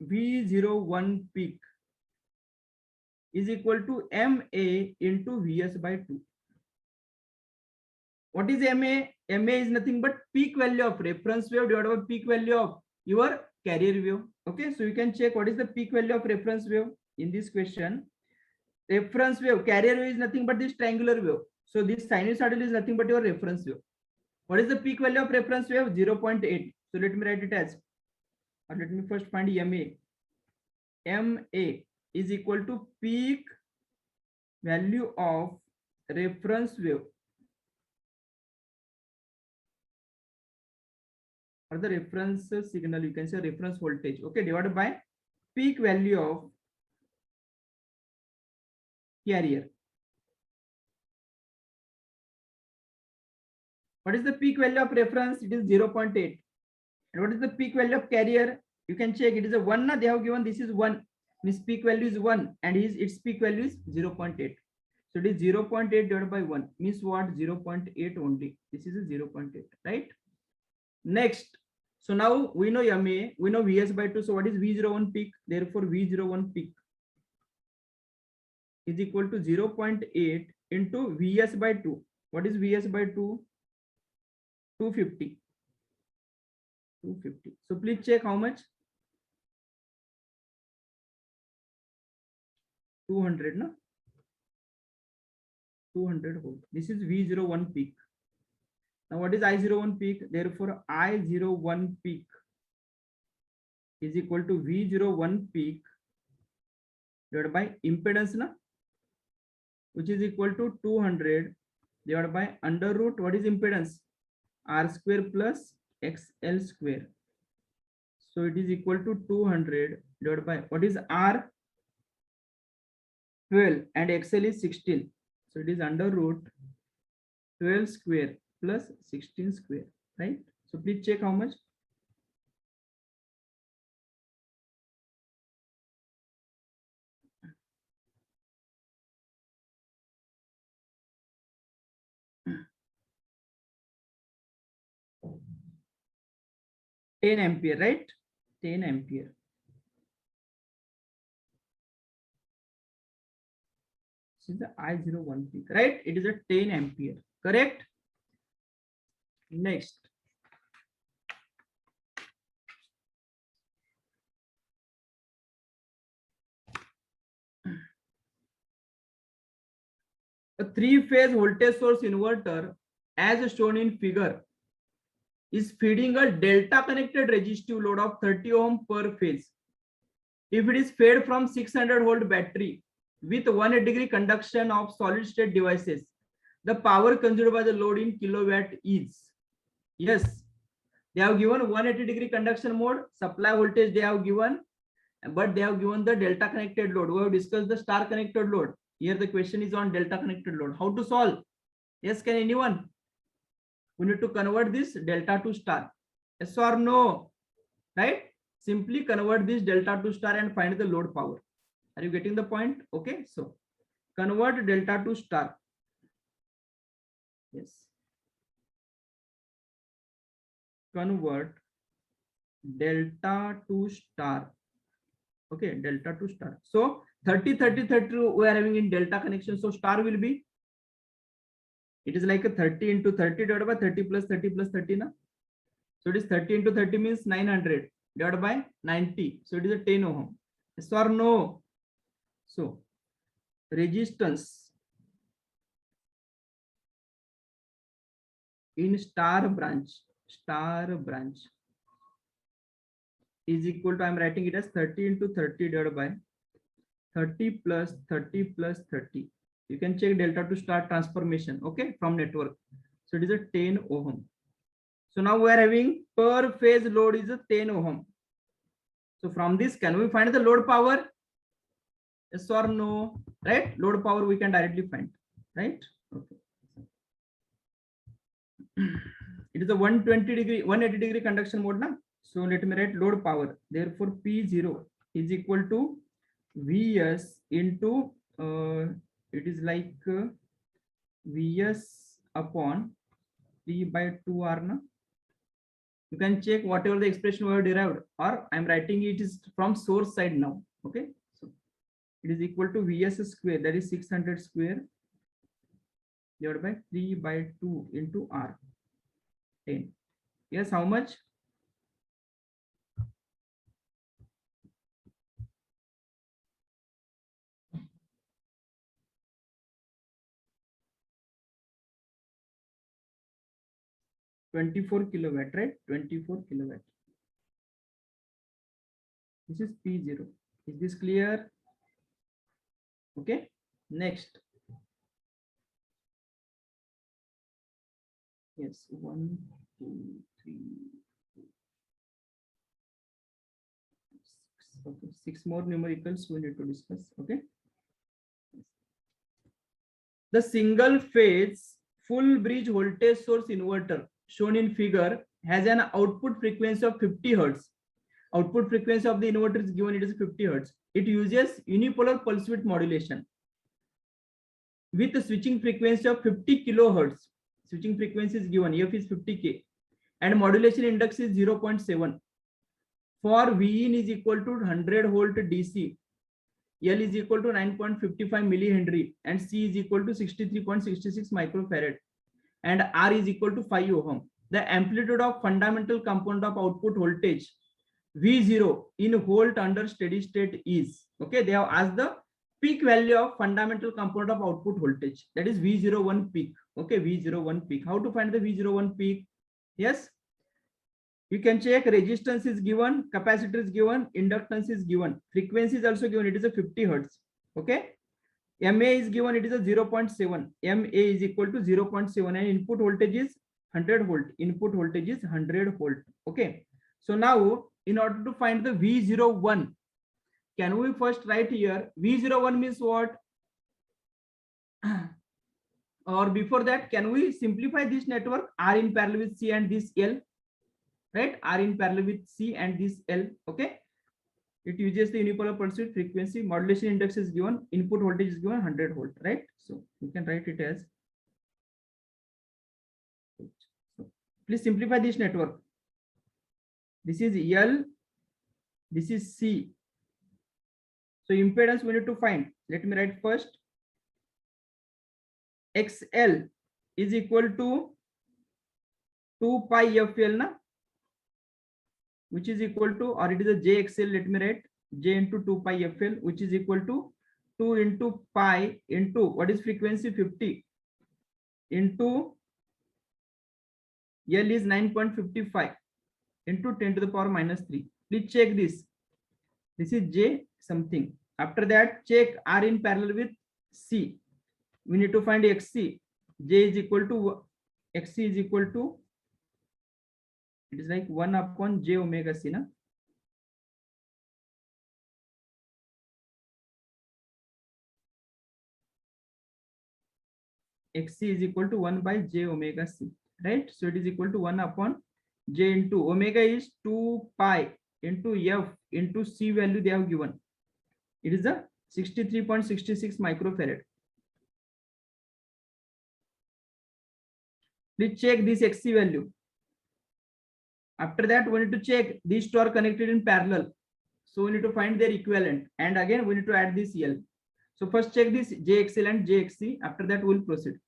V01 peak is equal to MA into Vs by 2. What is MA? MA is nothing but peak value of reference wave divided by peak value of your carrier wave. Okay, so you can check what is the peak value of reference wave in this question. Reference wave, carrier wave is nothing but this triangular wave. So this sinusoidal is nothing but your reference wave. What is the peak value of reference wave? 0.8. So let me write it as, or let me first find MA. MA is equal to peak value of reference wave, or the reference signal, you can say reference voltage, okay, divided by peak value of carrier. What is the peak value of reference? It is 0.8. And what is the peak value of carrier? You can check, it is a 1, na? They have given this is 1, means peak value is 1, and its peak value is 0.8. So it is 0.8 divided by 1, means what? 0.8 only. This is a 0.8, right? Next, so now we know MA, we know Vs by 2. So what is V01 peak? Therefore V01 peak is equal to 0.8 into Vs by 2. What is Vs by 2? 250. 250. So please check how much? 200, no? 200 volt. This is V01 peak. Now what is I01 peak? Therefore I01 peak is equal to V01 peak divided by impedance, na? Which is equal to 200 divided by under root, what is impedance? R square plus XL square. So it is equal to 200 divided by, what is R? 12, and XL is 16. So it is under root 12 square plus 16 square, right? So please check how much. Ten ampere, right? 10 ampere. This is the I01 peak, right? It is a 10 ampere, correct? Next, a three-phase voltage source inverter, as shown in figure, is feeding a delta connected resistive load of 30 ohm per phase. If it is fed from 600 volt battery with 1 degree conduction of solid state devices, the power consumed by the load in kilowatt is, yes, they have given 180 degree conduction mode, supply voltage they have given, but they have given the delta connected load. We have discussed the star connected load. Here the question is on delta connected load. How to solve? Yes, can anyone? We need to convert this delta to star. Yes or no? Right? simply convert this delta to star and find the load power. Are you getting the point? Okay, so convert delta to star. Yes. Convert delta to star. Okay, delta to star. So 30, 30, 30 we are having in delta connection. So star will be, it is like a 30 into 30 divided by 30 plus 30 plus 30 na. So it is 30 into 30 means 900 divided by 90. So it is a 10 ohm. Yes or no? So resistance in star branch is equal to, I am writing it as 30 into 30 divided by 30 plus 30 plus 30. You can check delta to star transformation, okay, from network. So it is a 10 ohm. So now we are having per phase load is a 10 ohm. So from this, can we find the load power? Yes or no? Right? Load power we can directly find, right? Okay. It is a 120 degree, 180 degree conduction mode now. So let me write load power. Therefore, P0 is equal to Vs into it is like Vs upon 3 by 2R na. You can check whatever the expression we have derived, or I'm writing it is from source side now. Okay, so it is equal to Vs square, that is 600 square divided by 3 by 2 into R 10. Yes, how much? $24 kilowatt, right? 24 kilowatt. This is P0. Is this clear? Okay. Next. Yes, 1, 2, 3, 4, 6. Okay, 6 more numericals we need to discuss. Okay. The single phase full bridge voltage source inverter shown in figure has an output frequency of 50 hertz. Output frequency of the inverter is given, it is 50 hertz. It uses unipolar pulse width modulation with a switching frequency of 50 kilohertz. Switching frequency is given, F is 50K, and modulation index is 0.7. For V in is equal to 100 volt DC, L is equal to 9.55 millihenry, and C is equal to 63.66 microfarad, and R is equal to 5 ohm. The amplitude of fundamental component of output voltage V0 in volt under steady state is, okay, they have asked the peak value of fundamental component of output voltage, that is V01 peak. Okay, V01 peak. How to find the V01 peak? Yes, you can check. Resistance is given, capacitor is given, inductance is given, frequency is also given, it is a 50 hertz. Okay, MA is given, it is a 0.7. MA is equal to 0.7, and input voltage is 100 volt. Input voltage is 100 volt. Okay, so now in order to find the V01, can we first write here V01 means what? Or before that, can we simplify this network? R in parallel with C and this L, right? R in parallel with C and this L. Okay, it uses the unipolar pulse width frequency, modulation index is given, input voltage is given 100 volt, right? So you can write it as, so please simplify this network. This is L, this is C. So impedance we need to find. Let me write first. XL is equal to 2 pi FL na, which is equal to, or it is a JXL. Let me write J into 2 pi FL, which is equal to 2 into pi into what is frequency 50 into L is 9.55 into 10 to the power minus 3. Please check this. This is J something. After that, check R in parallel with C. We need to find XC. J is equal to, XC is equal to, it is like 1 upon J omega C na. XC is equal to 1 by J omega C, right? So it is equal to 1 upon J into omega is 2 pi into F into C value they have given. It is a 63.66 microfarad. Please check this XC value. After that, we need to check these two are connected in parallel. So we need to find their equivalent. And again, we need to add this L. So first check this JXL and JXC. After that, we'll proceed.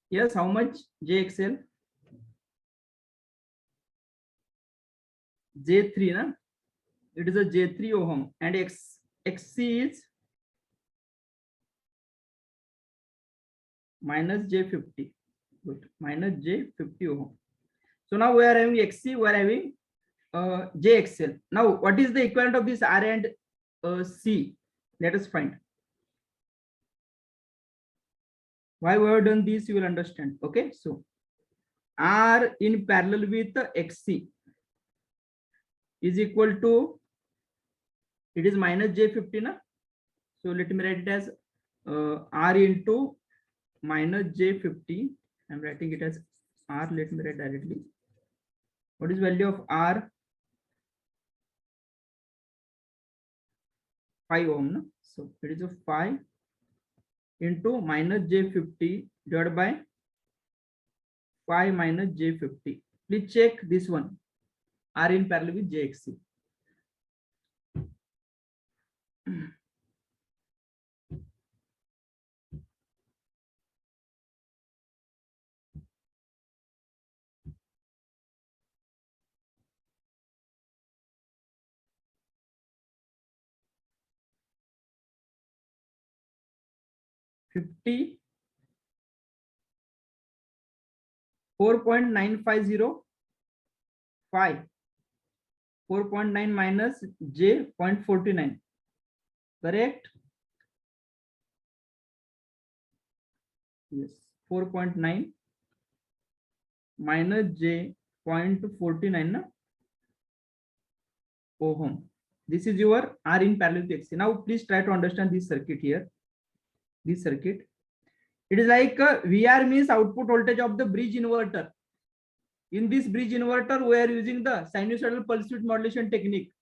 Yes, how much JXL? J3, na? It is a J3 ohm and XC is minus J50. Good, minus J50 ohm. So now we are having XC, we are having JXL. Now, what is the equivalent of this R and C? Let us find. Why we have done this, you will understand. Okay, so R in parallel with XC is equal to, it is minus J50, na? So let me write it as R into minus J50. I'm writing it as R. Let me write directly. What is value of R? 5 ohm. No? So it is a 5 into minus J50 divided by 5 minus J50. Please check this one. R in parallel with JXC. $54.9505 4.9 minus J.49, correct? Yes, 4.9 minus J.49 na? Ohm. This is your R in parallel to XC. Now please try to understand this circuit here. This circuit, it is like VR means output voltage of the bridge inverter. In this bridge inverter, we are using the sinusoidal pulse width modulation technique.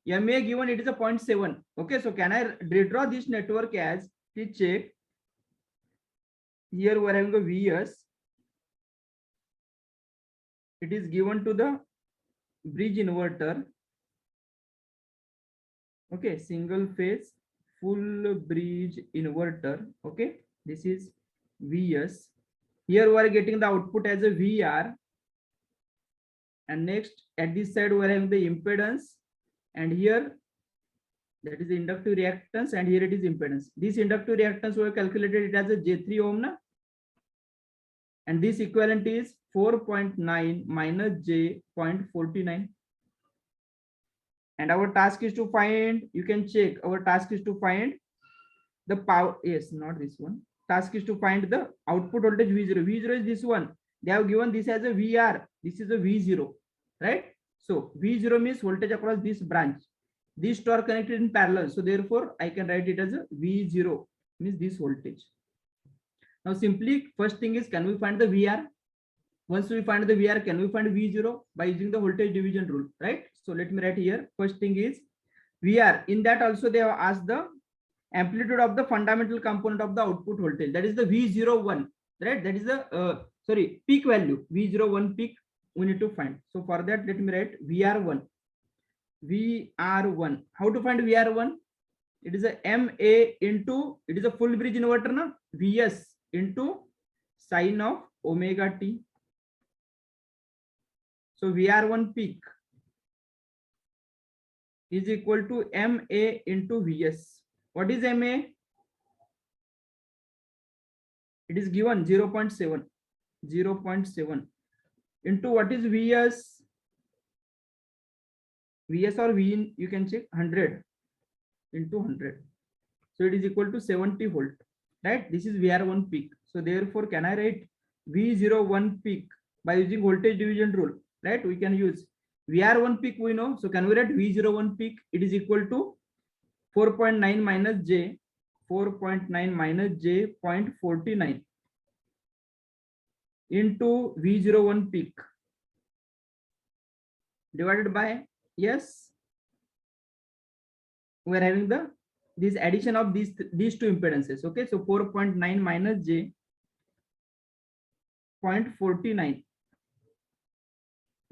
MA given it is a 0.7. Okay, so can I redraw this network as, please check. Here we are having a VS. It is given to the bridge inverter. Okay, single phase full bridge inverter. Okay, this is VS. Here we are getting the output as a VR. And next at this side we are having the impedance, and here that is the inductive reactance, and here it is impedance. This inductive reactance we have calculated it as a J3 ohm na? And this equivalent is 4.9 minus J.49. And our task is to find, you can check, our task is to find the power. Yes, not this one. Task is to find the output voltage V0. V0 is this one. They have given this as a VR. This is a V0, right? So V0 means voltage across this branch. These two are connected in parallel. So therefore, I can write it as a V0, means this voltage. Now simply, first thing is, can we find the VR? Once we find the VR, can we find V0 by using the voltage division rule, right? So let me write here. First thing is VR. In that also they have asked the amplitude of the fundamental component of the output voltage. That is the V01, right? That is the peak value. V01 peak we need to find. So for that, let me write VR1. VR1. How to find VR1? It is a MA into, it is a full bridge inverter, na? VS into sine of omega t. So VR1 peak is equal to MA into VS. What is MA? It is given 0.7. 0.7 into what is Vs? Vs or V in, you can check 100 into 100. So it is equal to 70 volt, right? This is VR1 peak. So therefore, can I write V01 peak by using voltage division rule, right? We can use VR1 peak, we know. So can we write V01 peak? It is equal to 4.9 minus J, 4.9 minus J 0.49 into V01 peak divided by, yes, we are having the this addition of these two impedances. Okay, so 4.9 minus J 0.49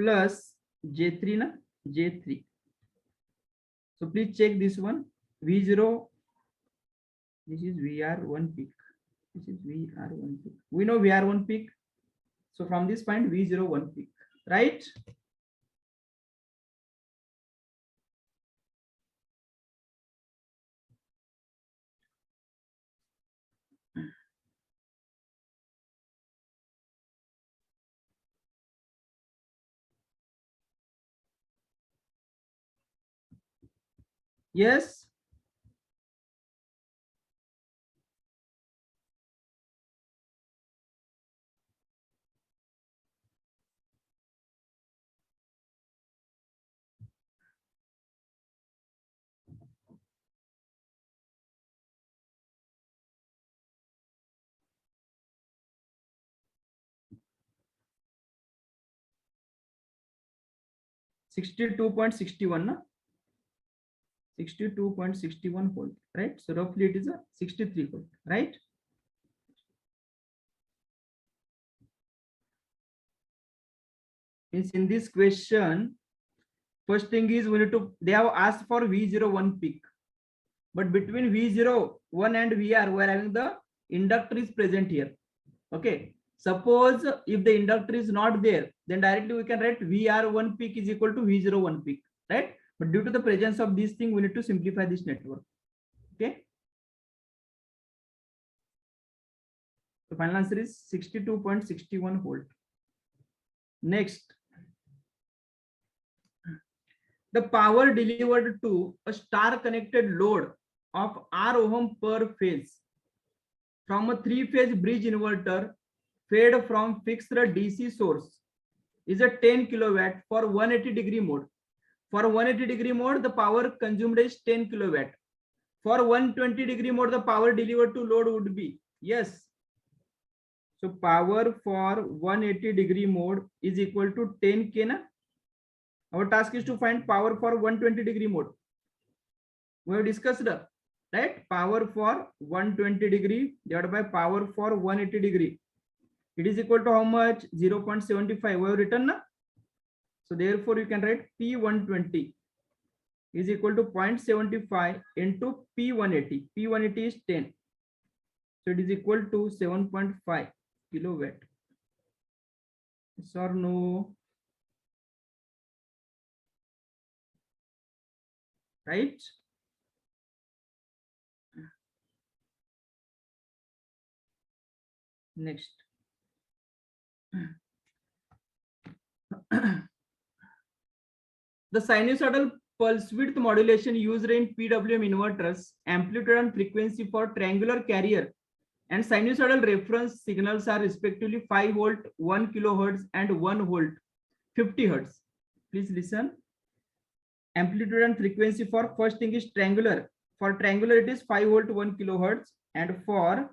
plus J3 na J3. So please check this one. V0, this is VR1 peak. This is VR1 peak. We know VR1 peak. So from this point, V01 peak, right? Yes. Sixty-two point 61, na? 62.61 volt, right? So roughly it is a 63 volt, right? Means in this question, first thing is we need to, they have asked for V01 peak, but between V01 and VR, we are having the inductor is present here. Okay. Suppose if the inductor is not there, then directly we can write VR1 peak is equal to V01 peak, right? But due to the presence of this thing, we need to simplify this network. Okay. The final answer is 62.61 volt. Next, the power delivered to a star connected load of R ohm per phase from a 3-phase bridge inverter fed from fixed DC source is a 10 kilowatt for 180-degree mode. For 180-degree mode, the power consumed is 10 kilowatt. For 120-degree mode, the power delivered to load would be, yes. So power for 180-degree mode is equal to 10 K. Na? Our task is to find power for 120-degree mode. We have discussed, right? Power for 120-degree divided by power for 180-degree. It is equal to how much? 0.75. We have written, na? So therefore, you can write P120 is equal to 0.75 into P180. P180 is 10. So it is equal to 7.5 kilowatt. Yes or no? Right? Next. The sinusoidal pulse width modulation used in PWM inverters, amplitude and frequency for triangular carrier and sinusoidal reference signals are respectively 5 volt, 1 kilohertz and 1 volt, 50 hertz. Please listen. Amplitude and frequency for first thing is triangular. For triangular, it is 5 volt, 1 kilohertz, and for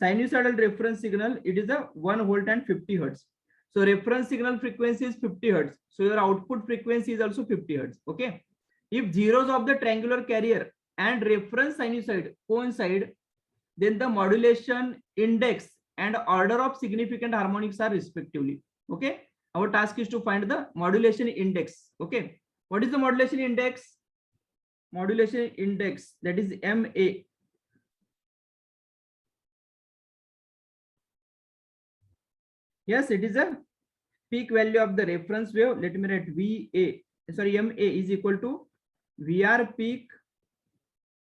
sinusoidal reference signal, it is a 1 volt and 50 hertz. So reference signal frequency is 50 hertz. So your output frequency is also 50 hertz. Okay. If zeros of the triangular carrier and reference sinusoid coincide, then the modulation index and order of significant harmonics are respectively. Okay. Our task is to find the modulation index. Okay. What is the modulation index? Modulation index, that is MA. Yes, it is a peak value of the reference wave. Let me write MA is equal to VR peak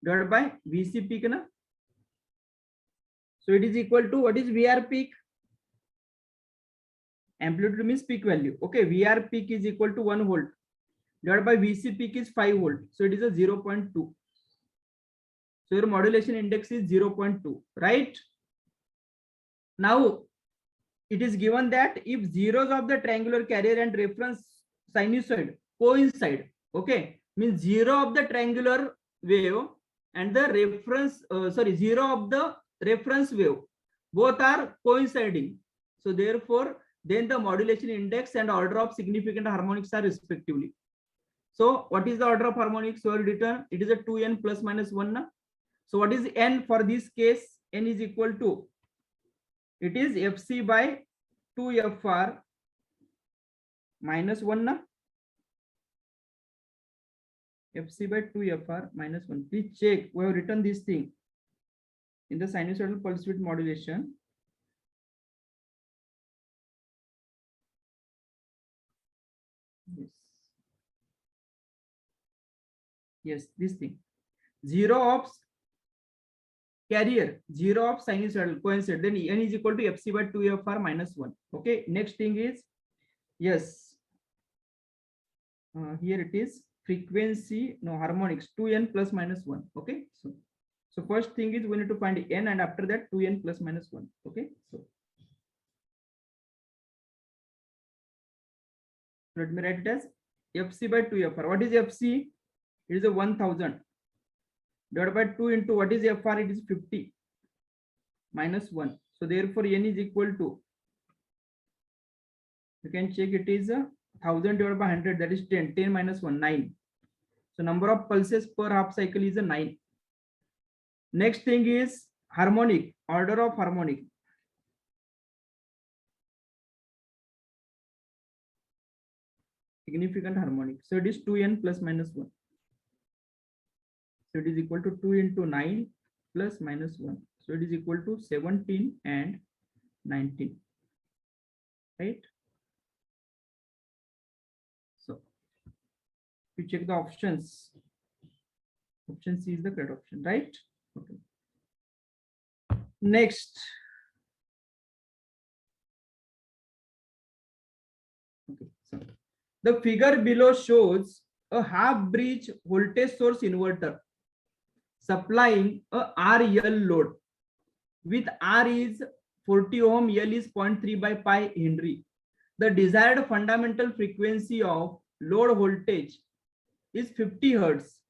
divided by VC peak. Na? So it is equal to, what is VR peak? amplitude means peak value. Okay, VR peak is equal to 1 volt divided by VC peak is 5 volt. So it is a 0.2. So your modulation index is 0.2, right? Now it is given that if zeros of the triangular carrier and reference sinusoid coincide, okay, means zero of the triangular wave and the reference, zero of the reference wave, both are coinciding. So therefore, then the modulation index and order of significant harmonics are respectively. So what is the order of harmonics? So written, it is a 2n plus minus 1. Na? So what is n for this case? N is equal to, it is Fc by 2Fr minus 1. Na? Fc by 2Fr minus 1. Please check. We have written this thing in the sinusoidal pulse width modulation. Yes. Yes, this thing. Zero of carrier, zero of sinusoidal coincide. Then n is equal to Fc by 2Fr minus 1. Okay. Next thing is, yes. Here it is. Frequency, no, harmonics, 2n plus minus 1. Okay, so first thing is we need to find n, and after that 2n plus minus 1. Okay, so let me write it as Fc by 2Fr. What is Fc? It is a 1000 divided by 2 into what is Fr? It is 50 minus 1. So therefore n is equal to, you can check, it is a 1000 divided by 100, that is 10. 10 minus 1, 9. So number of pulses per half cycle is a 9. Next thing is harmonic, order of harmonic. Significant harmonic. So it is 2n plus minus 1. So it is equal to 2 into 9 plus minus 1. So it is equal to 17 and 19. Right? So you check the options. Option C is the correct option, right? Okay. Next. Okay, so the figure below shows a half bridge voltage source inverter supplying a RL load with R is 40 ohm, L is 0.3 by pi Henry. The desired fundamental frequency of load voltage is 50 Hertz.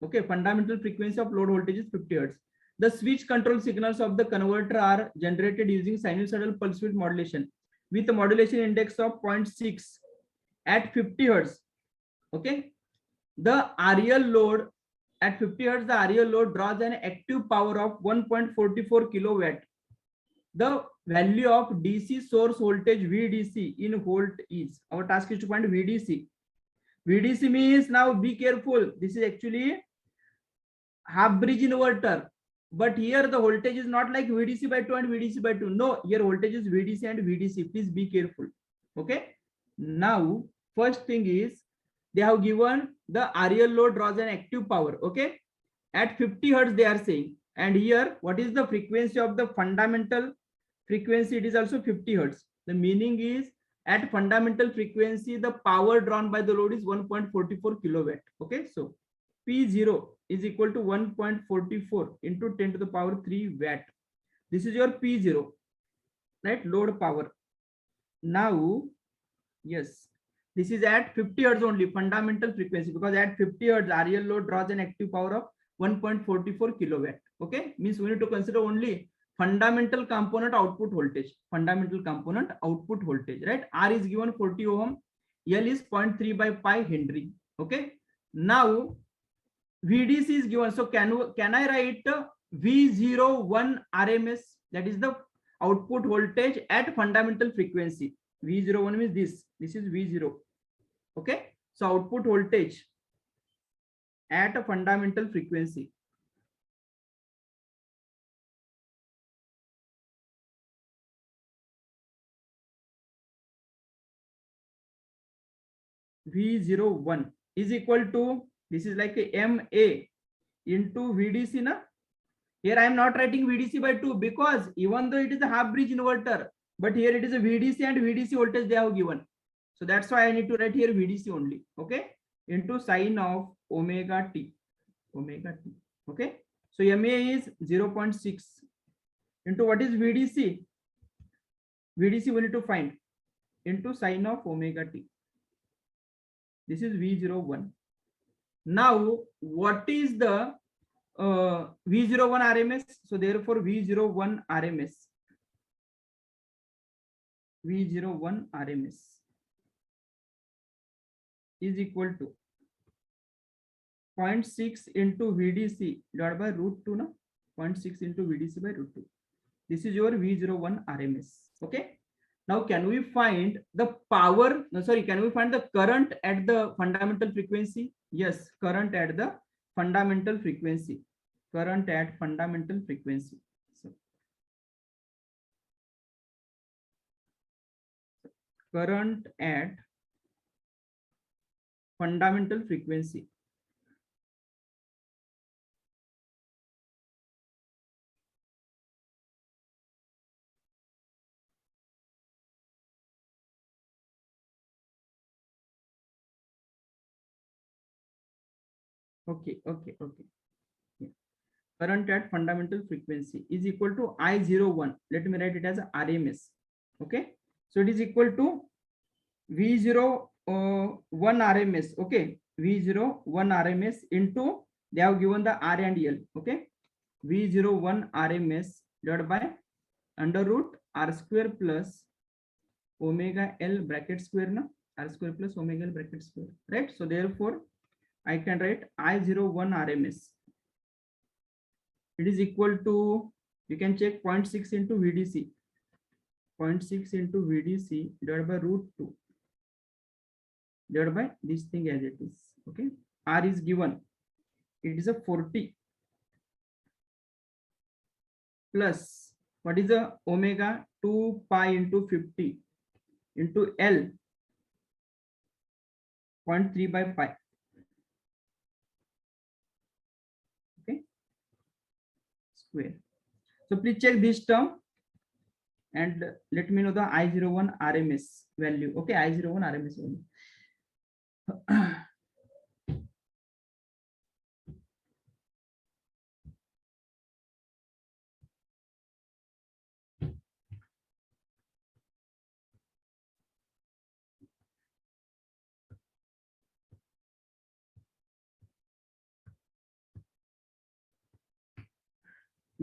Okay, fundamental frequency of load voltage is 50 Hertz. The switch control signals of the converter are generated using sinusoidal pulse width modulation with a modulation index of 0.6 at 50 Hertz. Okay, the RL load at 50 Hertz, the RL load draws an active power of 1.44 kilowatt. The value of DC source voltage VDC in volt is, our task is to find VDC. VDC means, now be careful, this is actually half bridge inverter, but here the voltage is not like VDC by 2 and VDC by 2. No, here voltage is VDC and VDC. Please be careful. Okay. Now, first thing is, they have given the RL load draws an active power. Okay. At 50 Hertz they are saying, and here what is the frequency of the fundamental frequency? It is also 50 Hertz. The meaning is, at fundamental frequency the power drawn by the load is 1.44 kilowatt. Okay, so P0 is equal to 1.44 into 10 to the power 3 watt. This is your P0, right? Load power. Now, yes, this is at 50 Hertz only, fundamental frequency, because at 50 Hertz RL load draws an active power of 1.44 kilowatt. Okay, means we need to consider only fundamental component output voltage, fundamental component output voltage, right? R is given 40 ohm, L is 0.3 by pi Henry. Okay, now VDC is given. So can I write V01 RMS? That is the output voltage at fundamental frequency. V01 means this. This is V0. Okay, so output voltage at a fundamental frequency. V01 is equal to, this is like a MA into VDC. Na? Here I am not writing VDC by 2 because even though it is a half bridge inverter, but here it is a VDC and VDC voltage they have given. So that's why I need to write here VDC only. Okay, into sine of omega t. Okay, so MA is 0.6 into what is VDC? VDC we need to find into sine of omega t. This is V01. Now, what is the V01 RMS? So therefore, V01 RMS is equal to 0.6 into VDC divided by root 2, no? 0.6 into VDC by root 2. This is your V01 RMS. Okay. Now, can we find the power? No, sorry, can we find the current at the fundamental frequency? Yes, current at the fundamental frequency. Current at fundamental frequency. So, current at fundamental frequency. Okay. Yeah. Current at fundamental frequency is equal to I01. Let me write it as RMS. Okay. So it is equal to V01 RMS. Okay. V01 RMS into, they have given the R and L. Okay. V01 RMS divided by under root R square plus omega L bracket square, na? R square plus omega L bracket square. Right. So therefore, I can write I01 RMS. It is equal to, you can check 0.6 into VDC. 0.6 into VDC divided by root 2 divided by this thing as it is. Okay. R is given. It is a 40 plus what is the omega 2 pi into 50 into L 0.3 by pi. Okay. Square. So please check this term and let me know the I01 RMS value. Okay, I01 RMS value.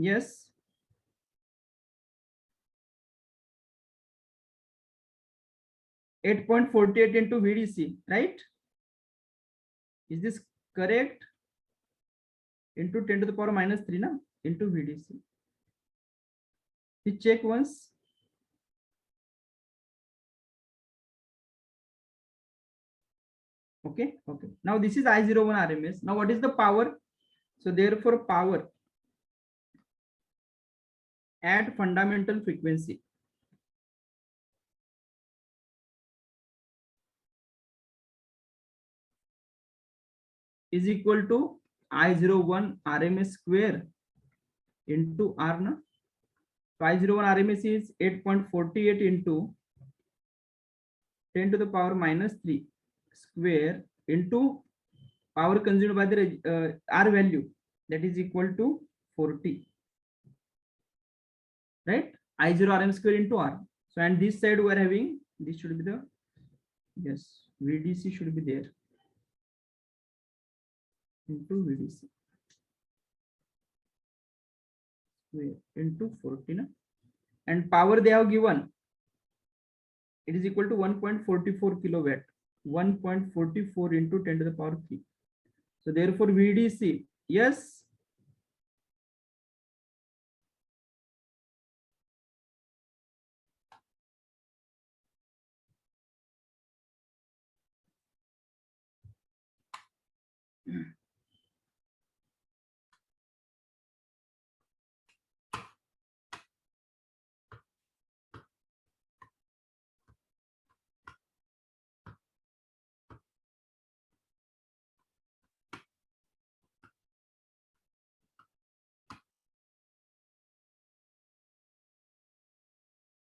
Yes. .48 into VDC, right? Is this correct? Into 10 to the power minus 3, na? Into VDC. Please check once. Okay. Now this is I01 RMS. Now what is the power? So therefore power at fundamental frequency is equal to I01 RMS square into R, na? So I01 RMS is 8.48 into 10 to the power minus 3 square into power consumed by the R value, that is equal to 40. Right? I0 RM square into R. So and this side we are having, this should be the, yes, VDC should be there into VDC square into 14, and power they have given, it is equal to 1.44 kilowatt. 1.44 into 10 to the power 3. So therefore VDC, yes.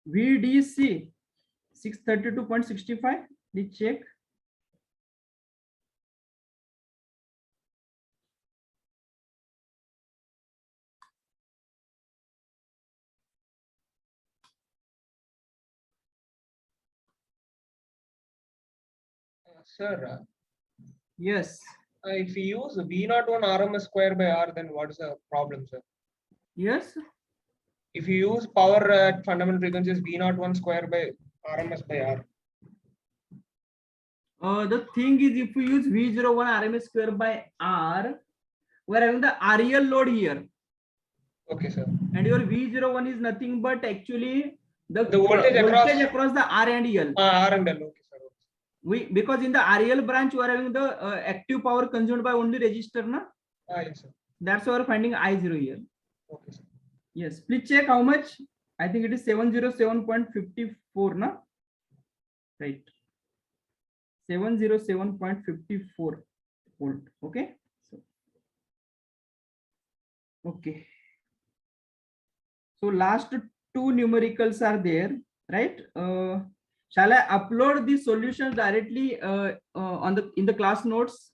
VDC 632.65. Please check. Sir, Yes. if we use V01 RMS square by R, then what is the problem, sir? Yes. If you use power at fundamental frequencies V01 square by RMS by R. The thing is, if we use V01 RMS square by R, we're having the REL load here, Okay, sir. and your V01 is nothing but actually the voltage across the R and L. R and L. Okay, sir. Because in the REL branch we are having the active power consumed by only resistor, na? Yes, sir. That's why we're finding I0 here. Okay, sir. Yes, please check how much. I think it is 707.54, na? Right. 707.54 volt. Okay. So, okay. So last two numericals are there, right? Shall I upload the solutions directly in the class notes?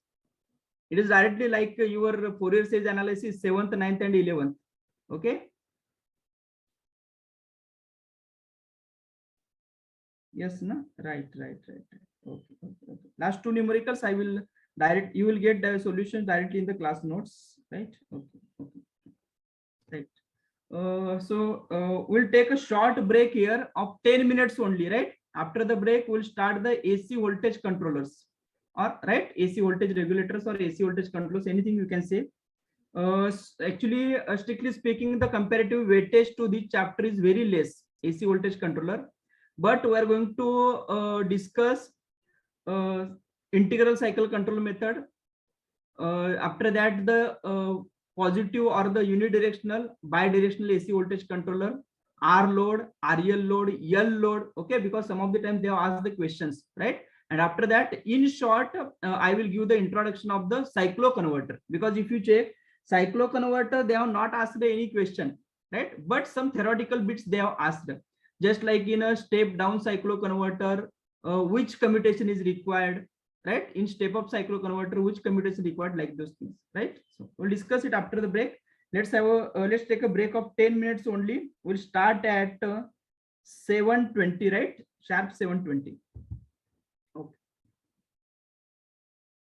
It is directly like your Fourier series analysis 7th, 9th, and 11th. Okay. Yes, no? Right. Okay. Last two numericals I will you will get the solution directly in the class notes, right? Okay. Right. We'll take a short break here of 10 minutes only, right? After the break, we'll start the AC voltage controllers, or right, AC voltage regulators or AC voltage controllers, anything you can say. Actually, strictly speaking, the comparative weightage to this chapter is very less, AC voltage controller, but we are going to discuss integral cycle control method. After that, the positive or the unidirectional bidirectional AC voltage controller, R load, REL load, L load. Okay, because some of the times they have asked the questions, right? And after that, in short, I will give the introduction of the cycloconverter, because if you check cycloconverter, they have not asked any question, right? But some theoretical bits they have asked, just like in a step down cycloconverter, which commutation is required, right? In step up cycloconverter, which commutation required, like those things, right? So we'll discuss it after the break. Let's take a break of 10 minutes only. We'll start at 7:20, right? Sharp 7:20. Okay.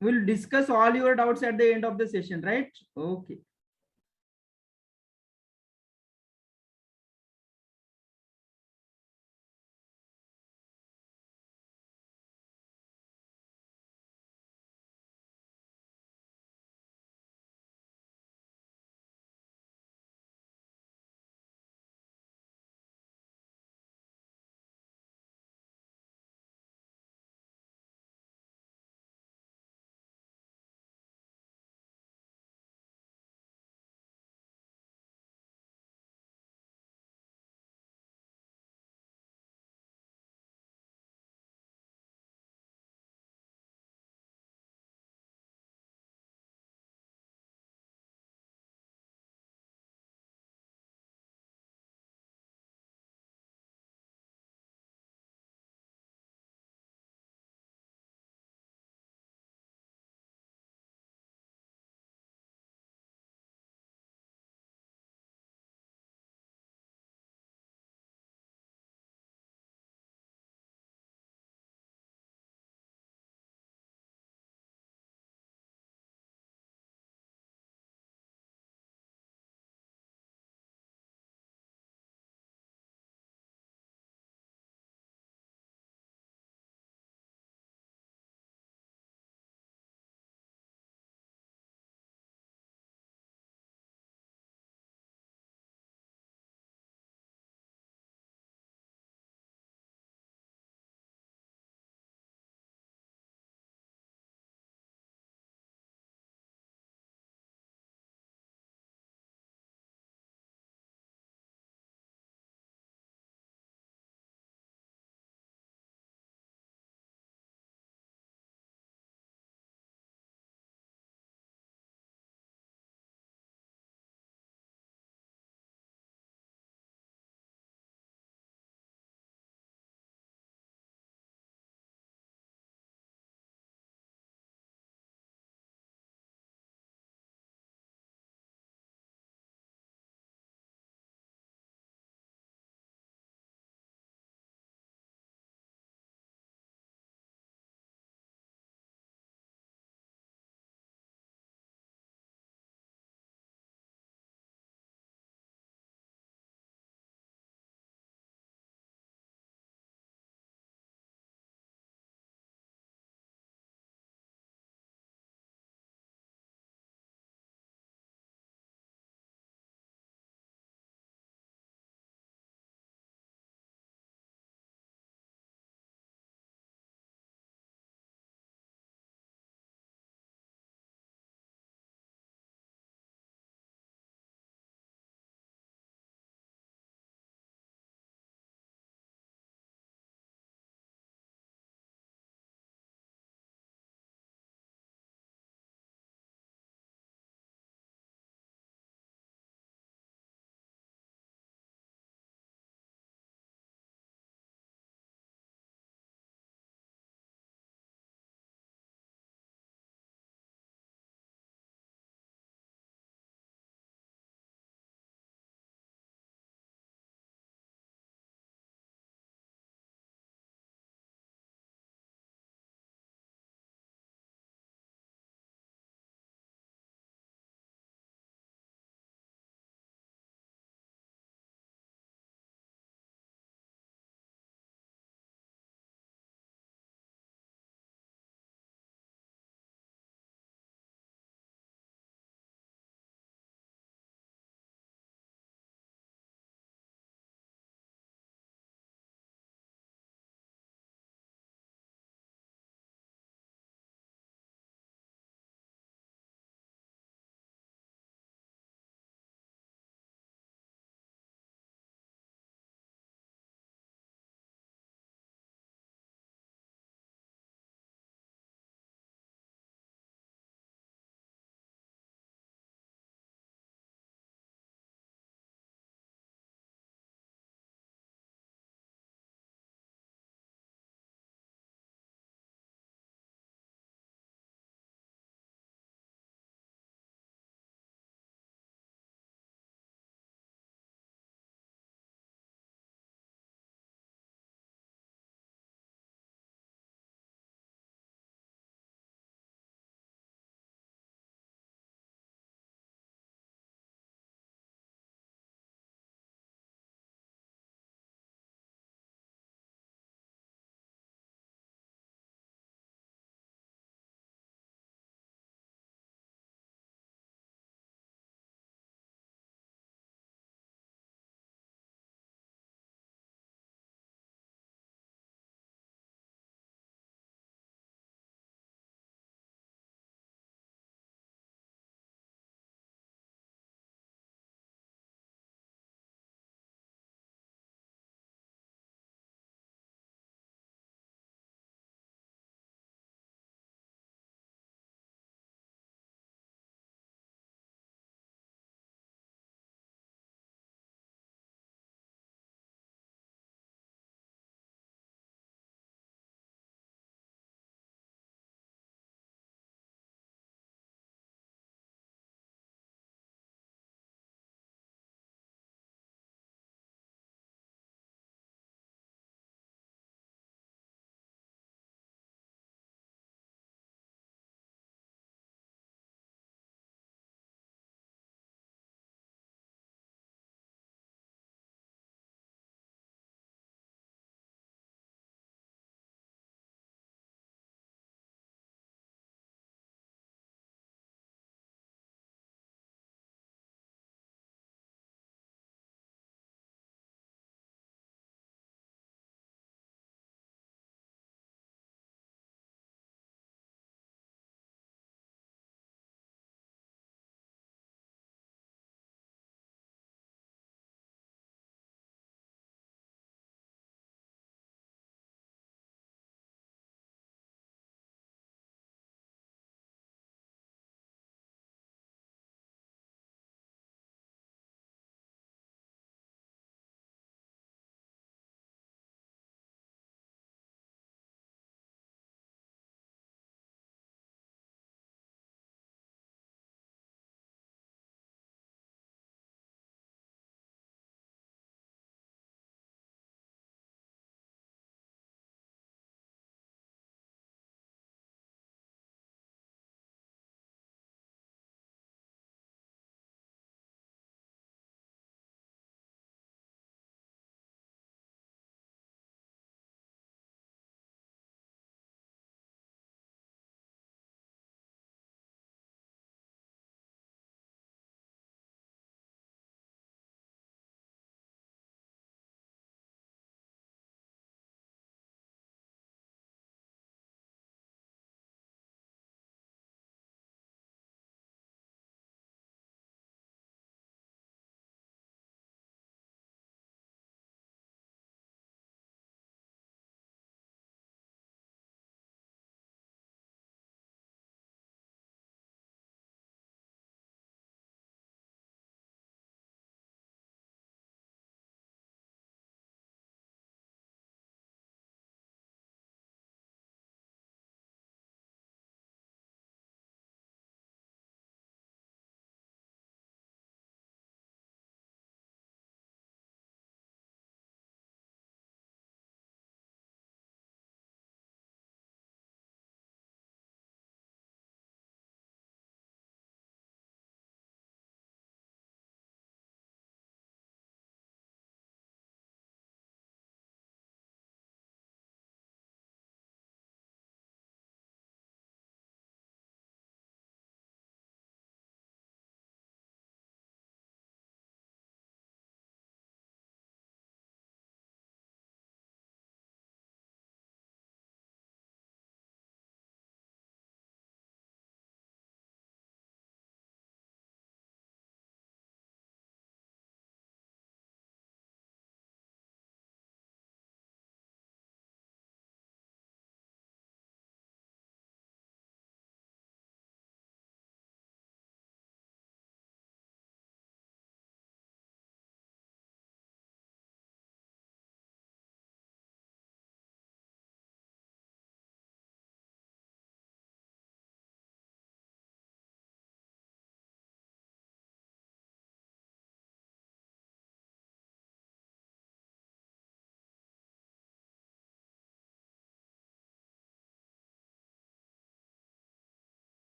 We'll discuss all your doubts at the end of the session, right? Okay.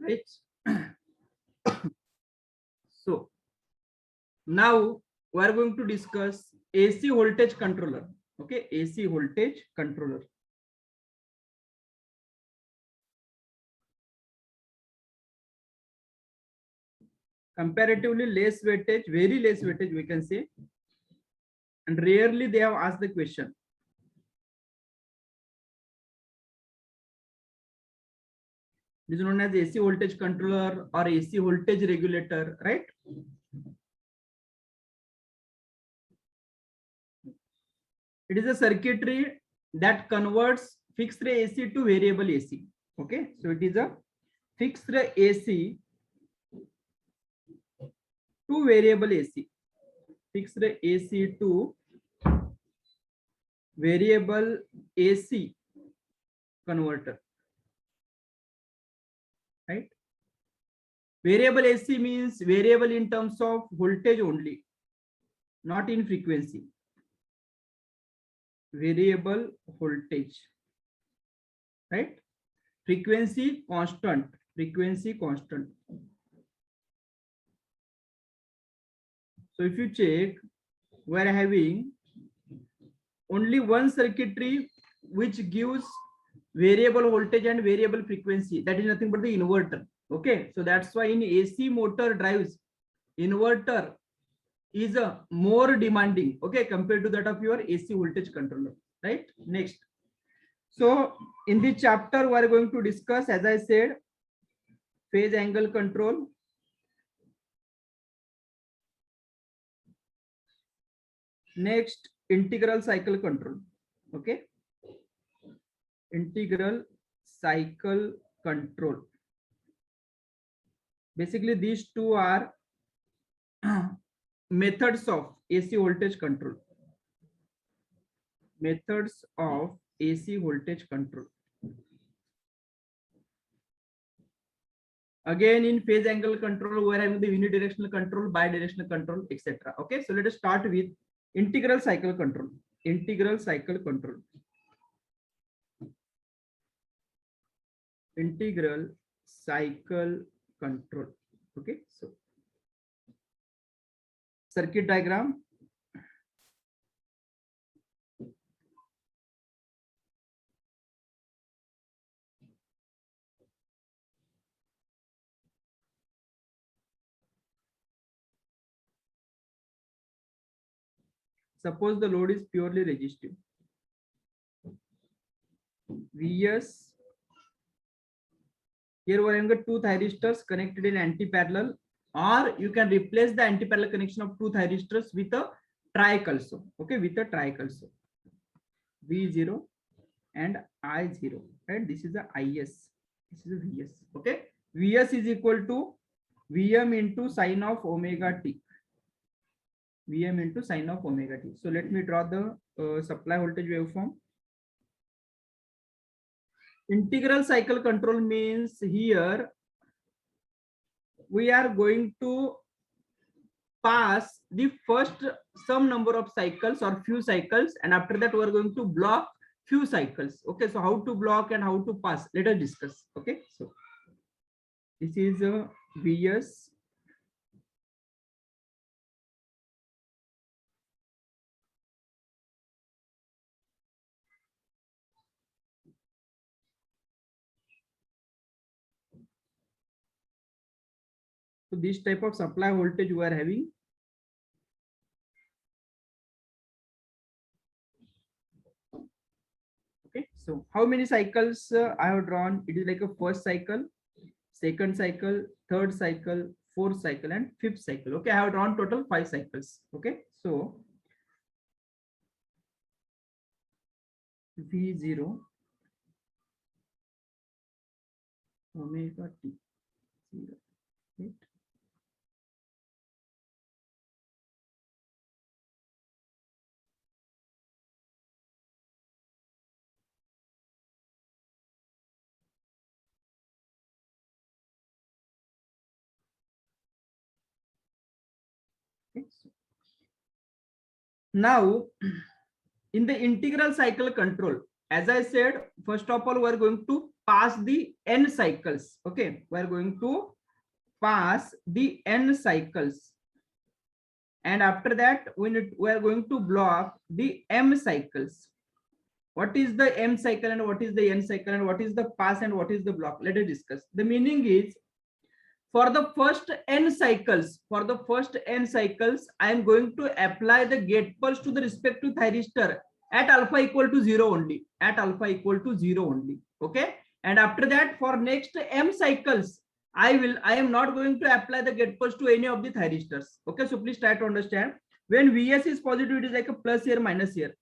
right? So now we are going to discuss AC voltage controller. Okay, AC voltage controller. Comparatively less weightage, very less weightage, we can say, and rarely they have asked the question. This is known as AC voltage controller or AC voltage regulator, right? It is a circuitry that converts fixed AC to variable AC. Okay, so it is a fixed AC to variable AC. Fixed AC to variable AC converter, right? Variable AC means variable in terms of voltage only, not in frequency. Variable voltage, right? Frequency constant, frequency constant. So if you check, we are having only one circuitry which gives variable voltage and variable frequency. That is nothing but the inverter. Okay, so that's why in AC motor drives, inverter is a more demanding, okay, compared to that of your AC voltage controller, right? Next. So in this chapter, we are going to discuss, as I said, phase angle control. Next, integral cycle control. Okay. Integral cycle control. Basically, these two are methods of AC voltage control. Methods of AC voltage control. Again, in phase angle control, we are having the unidirectional control, bidirectional control, etc. Okay, so let us start with integral cycle control. Integral cycle control. Integral cycle control. Okay, so circuit diagram. Suppose the load is purely resistive. Vs. Here we are having two thyristors connected in anti-parallel, or you can replace the anti-parallel connection of two thyristors with a triac also. Okay, with a triac also. V0 and I0, right? This is the IS. This is a VS. Okay, VS is equal to Vm into sine of omega t. Vm into sine of omega t. So let me draw the supply voltage waveform. Integral cycle control means here we are going to pass the first some number of cycles or few cycles, and after that we are going to block few cycles. Okay, so how to block and how to pass, let us discuss. Okay, so this is a Vs. So this type of supply voltage we are having. Okay, so how many cycles I have drawn? It is like a first cycle, second cycle, third cycle, fourth cycle, and fifth cycle. Okay, I have drawn total 5 cycles. Okay, so V0 omega t 0, right? Okay, so now in the integral cycle control, as I said, first of all we are going to pass the n cycles. Okay, we are going to pass the n cycles, and after that we are going to block the m cycles. What is the m cycle and what is the n cycle and what is the pass and what is the block? Let us discuss. The meaning is, for the first n cycles, I am going to apply the gate pulse to the respective thyristor at alpha equal to 0 only, okay. And after that, for next m cycles, I am not going to apply the gate pulse to any of the thyristors. Okay, so please try to understand. When Vs is positive, it is like a plus here, minus here.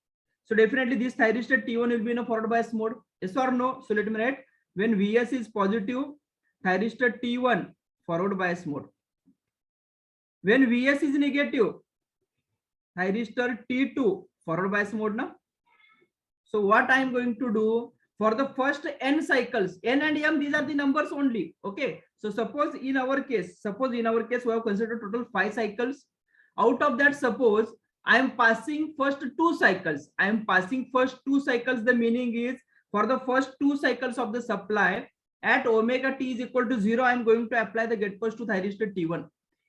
So definitely this thyristor T1 will be in a forward bias mode. Yes or no? So let me write, when Vs is positive, thyristor T1 forward bias mode. When Vs is negative, thyristor T2 forward bias mode now. So what I am going to do, for the first n cycles, n and m, these are the numbers only. Okay, so suppose in our case we have considered total 5 cycles. Out of that, suppose I am passing first 2 cycles. The meaning is, for the first 2 cycles of the supply, at omega t is equal to 0, I am going to apply the gate pulse to thyristor T1.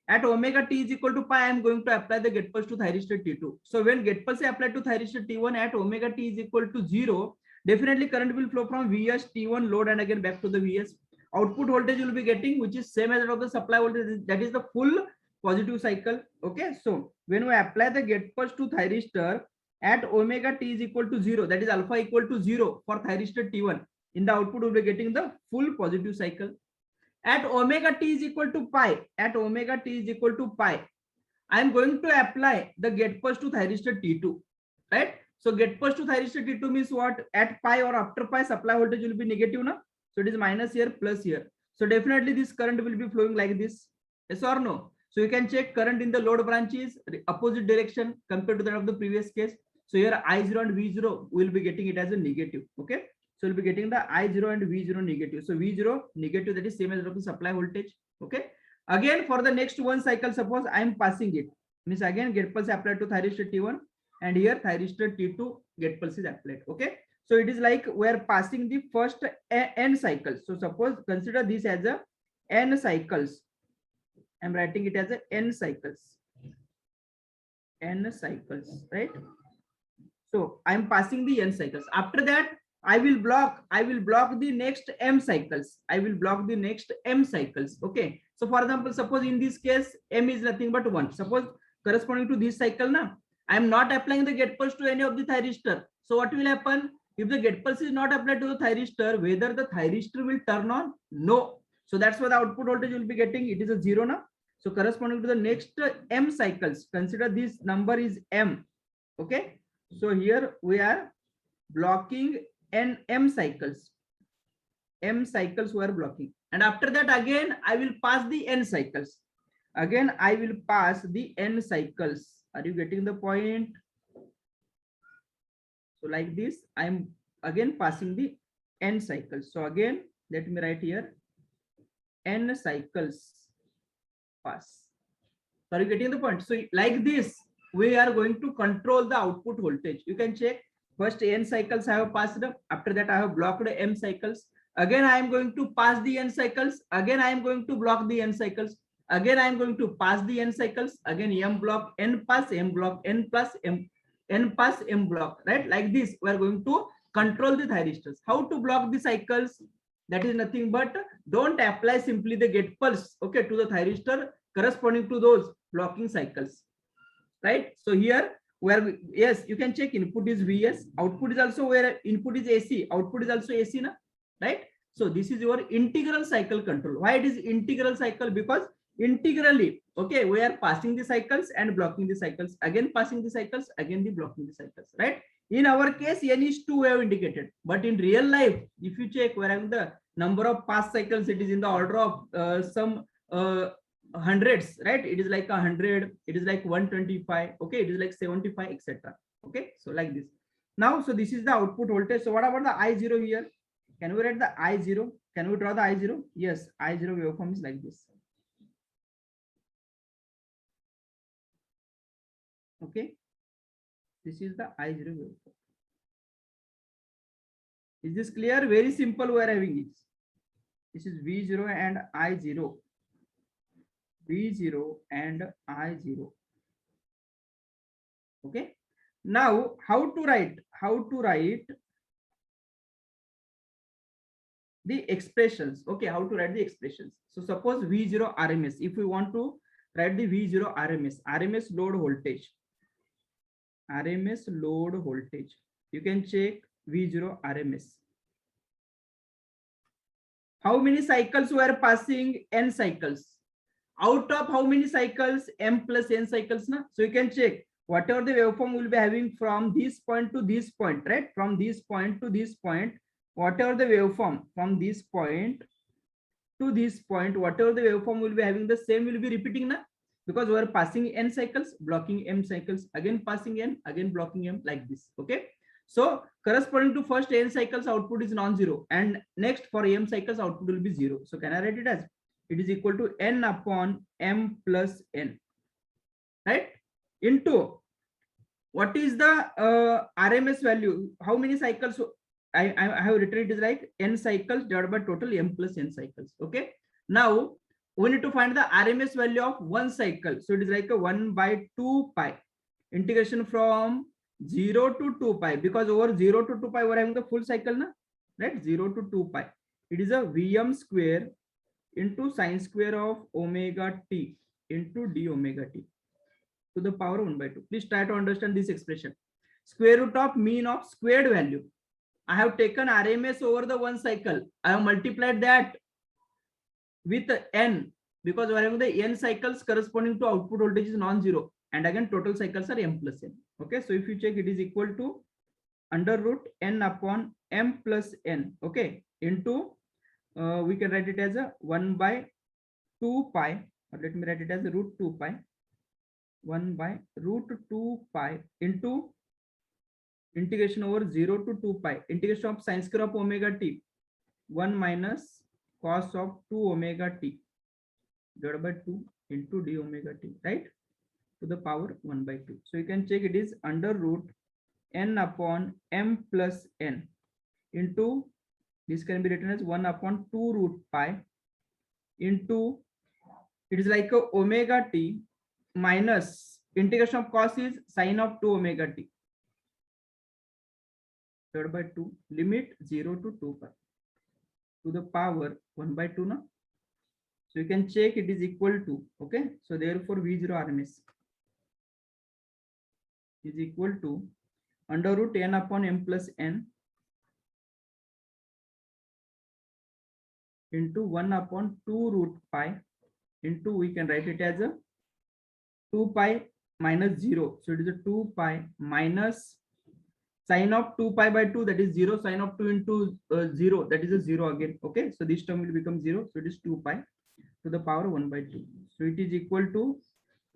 At omega t is equal to pi, I am going to apply the gate pulse to thyristor T2. So when gate pulse is applied to thyristor T1 at omega t is equal to 0, definitely current will flow from Vs T1 load and again back to the Vs. Output voltage you will be getting, which is same as that of the supply voltage, that is the full positive cycle. Okay, so when we apply the gate pulse to thyristor at omega t is equal to 0, that is alpha equal to 0 for thyristor T1, in the output we will be getting the full positive cycle. At omega t is equal to pi, I am going to apply the gate pulse to thyristor T2, right? So gate pulse to thyristor T2 means what? At pi or after pi, supply voltage will be negative now. So it is minus here, plus here. So definitely this current will be flowing like this. Yes or no? So you can check current in the load branch is opposite direction compared to that of the previous case. So here I0 and V0 will be getting it as a negative. Okay. So we'll be getting the I0 and V0 negative. So V0 negative, that is same as the supply voltage. Okay. Again, for the next one cycle, suppose I am passing it. Means again gate pulse applied to thyristor T1, and here thyristor T2 gate pulse is applied. Okay. So it is like we are passing the first n cycles. So suppose consider this as a n cycles. I'm writing it as a n cycles, right? So I'm passing the n cycles. After that, I will block the next m cycles. Okay. So for example, suppose in this case, m is nothing but 1. Suppose corresponding to this cycle now, I am not applying the gate pulse to any of the thyristor. So what will happen? If the gate pulse is not applied to the thyristor, whether the thyristor will turn on? No. So that's why the output voltage will be getting, it is a 0 now. So corresponding to the next m cycles, consider this number is m. Okay. So here we are blocking m cycles. M cycles we are blocking. And after that, again, I will pass the n cycles. Are you getting the point? So like this, I'm again passing the n cycles. So again, let me write here, n cycles pass. So are you getting the point? So like this, we are going to control the output voltage. You can check. First n cycles I have passed up. After that, I have blocked m cycles. Again, I am going to pass the n cycles. Again, I am going to block the n cycles. Again, I am going to pass the n cycles. Again, m block, n pass, m block, n plus, n pass, m block. Right? Like this, we are going to control the thyristors. How to block the cycles? That is nothing but don't apply simply the gate pulse, okay, to the thyristor corresponding to those blocking cycles. Right? So here, where yes, you can check input is Vs, output is also where input is AC, output is also AC, na? Right? So this is your integral cycle control. Why it is integral cycle? Because integrally, okay, we are passing the cycles and blocking the cycles, again passing the cycles, again the blocking the cycles, right? In our case, n is 2 we have indicated, but in real life, if you check, we're having the number of pass cycles, it is in the order of some hundreds, right? It is like 100, it is like 125, okay, it is like 75, etc. Okay, so like this. Now, so this is the output voltage. So what about the I0 here? Can we write the I0? Can we draw the I0? Yes, I0 waveform is like this. Okay, this is the I0 waveform. Is this clear? Very simple. We are having it. This is V0 and I0. V0 and I0. Okay. Now, how to write? How to write the expressions? Okay, how to write the expressions? So suppose V0 RMS. If we want to write the V0 RMS load voltage. RMS load voltage. You can check V0 RMS. How many cycles were passing? N cycles. Out of how many cycles? M plus N cycles. Na? So you can check whatever the waveform will be having from this point to this point, right? From this point to this point, whatever the waveform from this point to this point, whatever the waveform will be having, the same will be repeating now, because we are passing N cycles, blocking M cycles, again passing N, again blocking M, like this. Okay. So corresponding to first N cycles, output is non-zero, and next for M cycles, output will be 0. So can I write it as it is equal to N upon M plus N, right? Into what is the RMS value? How many cycles? I have written it is like N cycles divided by total M plus N cycles. Okay. Now we need to find the RMS value of one cycle. So it is like a 1 by 2 pi integration from 0 to 2 pi, because over 0 to 2 pi we're having the full cycle, na? Right? 0 to 2 pi. It is a Vm square into sine square of omega t into d omega t to the power 1 by 2. Please try to understand this expression. Square root of mean of squared value. I have taken RMS over the one cycle. I have multiplied that with N, because we are having the N cycles corresponding to output voltage is non-zero, and again total cycles are M plus N. Okay, so if you check, it is equal to under root N upon M plus N. Okay, into we can write it as a 1 by 2 pi, or let me write it as a root 2 pi, 1 by root 2 pi into integration over 0 to 2 pi, integration of sine square of omega t, 1 minus cos of 2 omega t divided by 2 into d omega t, right, to the power 1 by 2. So you can check, it is under root N upon M plus N into, this can be written as 1 upon 2 root pi into, it is like a omega t minus integration of cos is sine of 2 omega t divided by 2, limit 0 to 2 pi to the power 1 by 2 now. So you can check, it is equal to, okay, so therefore V0 RMS is equal to under root N upon M plus N into 1 upon 2 root pi into, we can write it as a 2 pi minus 0. So it is a 2 pi minus sine of 2 pi by 2, that is 0, sine of 2 into 0, that is a 0 again. Okay, so this term will become 0. So it is 2 pi to the power 1 by 2. So it is equal to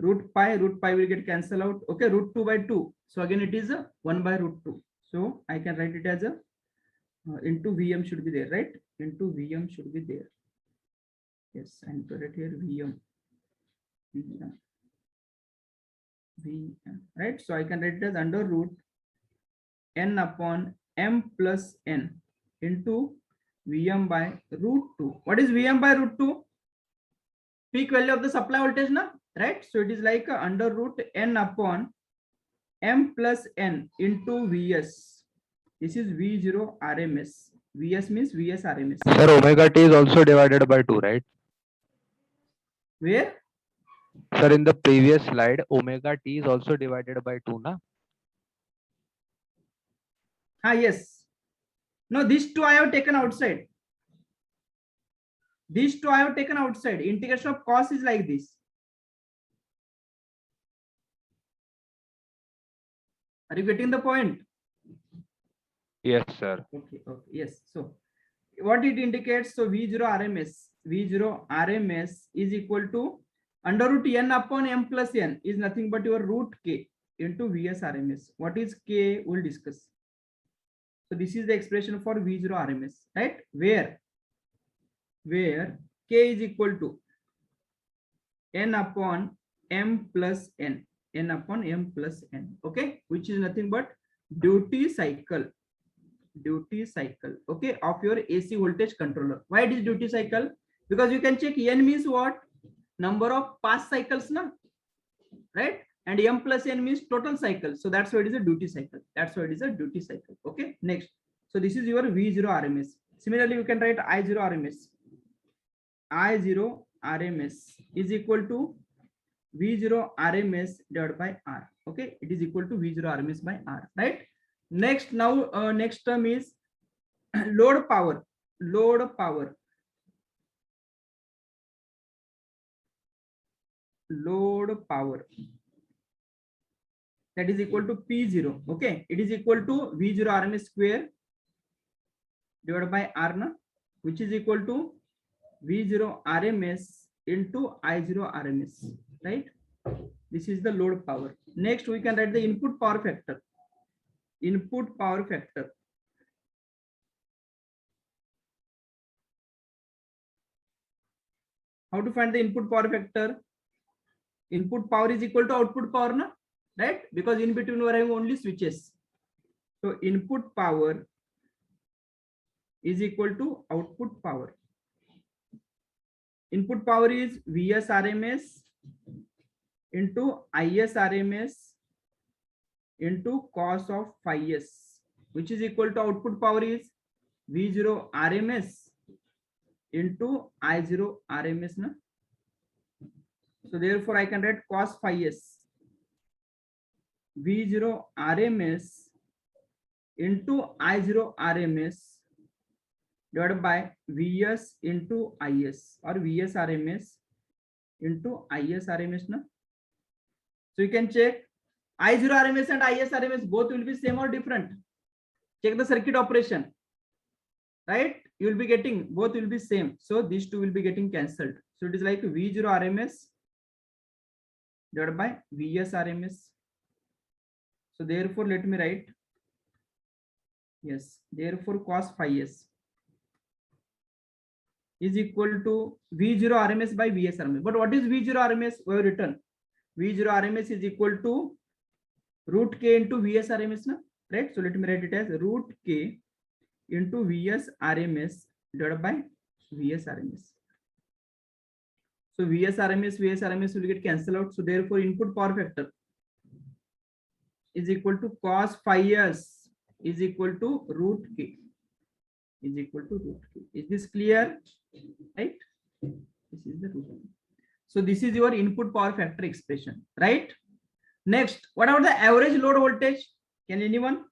root pi will get cancelled out. Okay, root 2 by 2. So again it is a 1 by root 2. So I can write it as a into Vm should be there, right? Into Vm should be there. Yes, and put it here Vm. Right? So I can write it as under root N upon M plus N into Vm by root 2. What is Vm by root 2? Peak value of the supply voltage, na? Right? So it is like under root N upon M plus N into Vs. This is V0 RMS. Vs means Vs RMS. Sir, omega t is also divided by 2, right? Where? Sir, in the previous slide, omega t is also divided by 2, na? Yes. No, these two I have taken outside. These two I have taken outside. Integration of cos is like this. Are you getting the point? Yes, sir. Okay, okay, yes. So what it indicates, so V0 RMS is equal to under root N upon M plus N is nothing but your root K into Vs RMS. What is K? We'll discuss. So this is the expression for V0 RMS, right? Where K is equal to N upon M plus N, N upon M plus N, okay, which is nothing but duty cycle duty cycle, okay, of your AC voltage controller. Why it is duty cycle? Because you can check n means what? Number of past cycles, na, right? And m plus n means total cycle. So that's why it is a duty cycle. That's why it is a duty cycle. Okay, next. So this is your V0 RMS. Similarly, you can write I0 RMS. I0 RMS is equal to V0 RMS divided by R. Okay, it is equal to V0 RMS by R, right? Next, now next term is load power. Load power. Load power. That is equal to P0. Okay, it is equal to V0 RMS square divided by R, na, which is equal to V0 RMS into I0 RMS, right? This is the load power. Next, we can write the input power factor. Input power factor. How to find the input power factor? Input power is equal to output power, na, right? Because in between we are having only switches. So input power is equal to output power. Input power is Vs RMS into Is RMS into cos of phi s, which is equal to output power is V0 RMS into I0 RMS, na? So therefore I can write cos phi s V0 RMS into I0 RMS divided by Vs into Is, or Vs RMS into Is RMS, na? So you can check I0 RMS and Is RMS, both will be same or different. Check the circuit operation, right? You will be getting both will be same. So these two will be getting cancelled. So it is like V0 RMS divided by Vs RMS. So therefore let me write, yes, therefore cos phi s is equal to V0 RMS by Vs RMS. But what is V0 RMS? We have written V0 RMS is equal to root k into Vs RMS, na? Right? So let me write it as root k into Vs RMS divided by Vs RMS. So Vs RMS will get cancelled out. So therefore input power factor is equal to cos phi s is equal to root k. Is equal to root k. Is this clear? Right? This is the root. So this is your input power factor expression, right? Next, what about the average load voltage? Can anyone?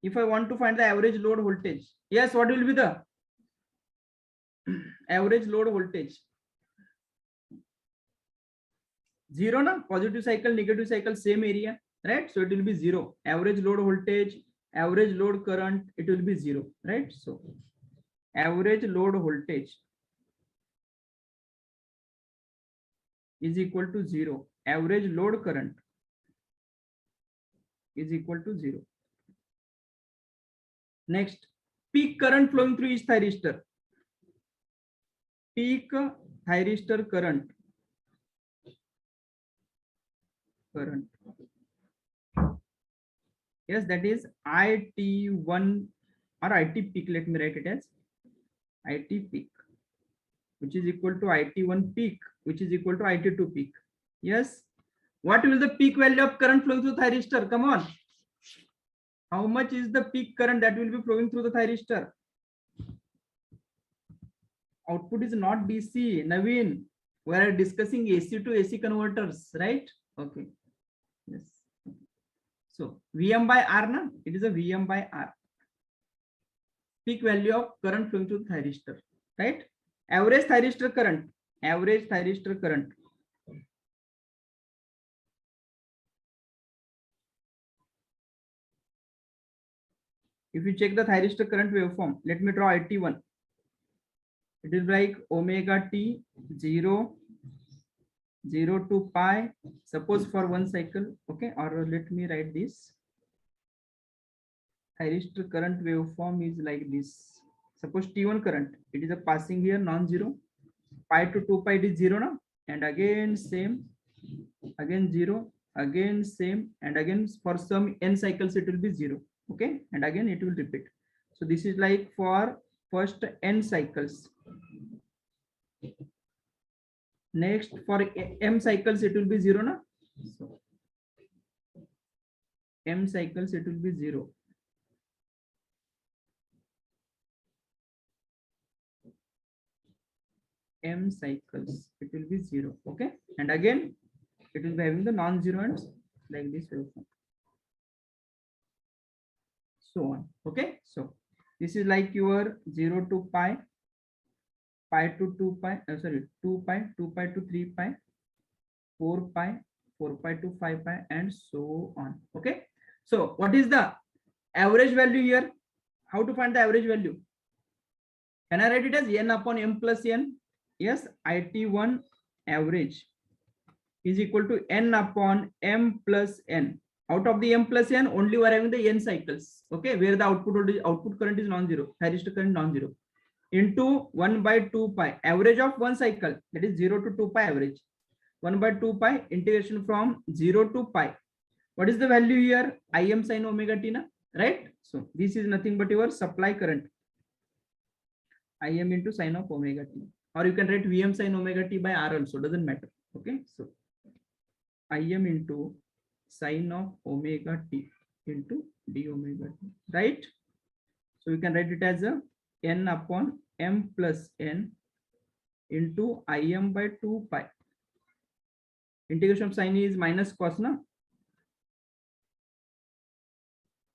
If I want to find the average load voltage, yes, what will be the average load voltage? Zero, na? Positive cycle, negative cycle, same area, right? So it will be zero. Average load voltage, average load current, it will be zero, right? So average load voltage is equal to zero. Average load current is equal to zero. Next, peak current flowing through each thyristor. Peak thyristor current. Yes, that is IT1 or IT peak. Let me write it as IT peak, which is equal to IT1 peak, which is equal to IT2 peak. Yes. What will the peak value of current flowing through thyristor? Come on. How much is the peak current that will be flowing through the thyristor? Output is not DC, Naveen. We are discussing AC to AC converters, right? Okay. Yes. So Vm by R, na? It is a Vm by R. Peak value of current flowing through the thyristor, right? Average thyristor current. Average thyristor current. If you check the thyristor current waveform, let me draw IT1. It is like omega t 0 to pi, suppose for one cycle, okay, or let me write this. Thyristor current waveform is like this. Suppose T1 current, it is a passing here non-zero, pi to 2 pi it is 0 now, and again same, again 0, again same, and again for some n cycles it will be 0, okay, and again it will repeat. So this is like for first n cycles. Next for m cycles it will be 0 na. So m cycles it will be 0. M cycles it will be 0. Okay, and again it will be having the non-zero ends like this waveform, so on. Okay, so this is like your 0 to pi, pi to 2 pi, sorry, 2 pi, 2 pi to 3 pi, 4 pi, 4 pi to 5 pi, and so on. Okay, so what is the average value here? How to find the average value? Can I write it as n upon m plus n? Yes, IT1 average is equal to n upon m plus n. Out of the m plus n, only we are having the n cycles. Okay, where the output current is non-zero, thyristor current non-zero, into 1 by 2 pi, average of one cycle, that is 0 to 2 pi average. 1 by 2 pi integration from 0 to pi. What is the value here? Im sin omega t, na, right? So this is nothing but your supply current. Im into sin of omega t, or you can write Vm sin omega t by R also, doesn't matter. Okay, so Im into sin of omega t into d omega t, right? So you can write it as a n upon m plus n into Im by 2 pi. Integration of sin is minus cos, na?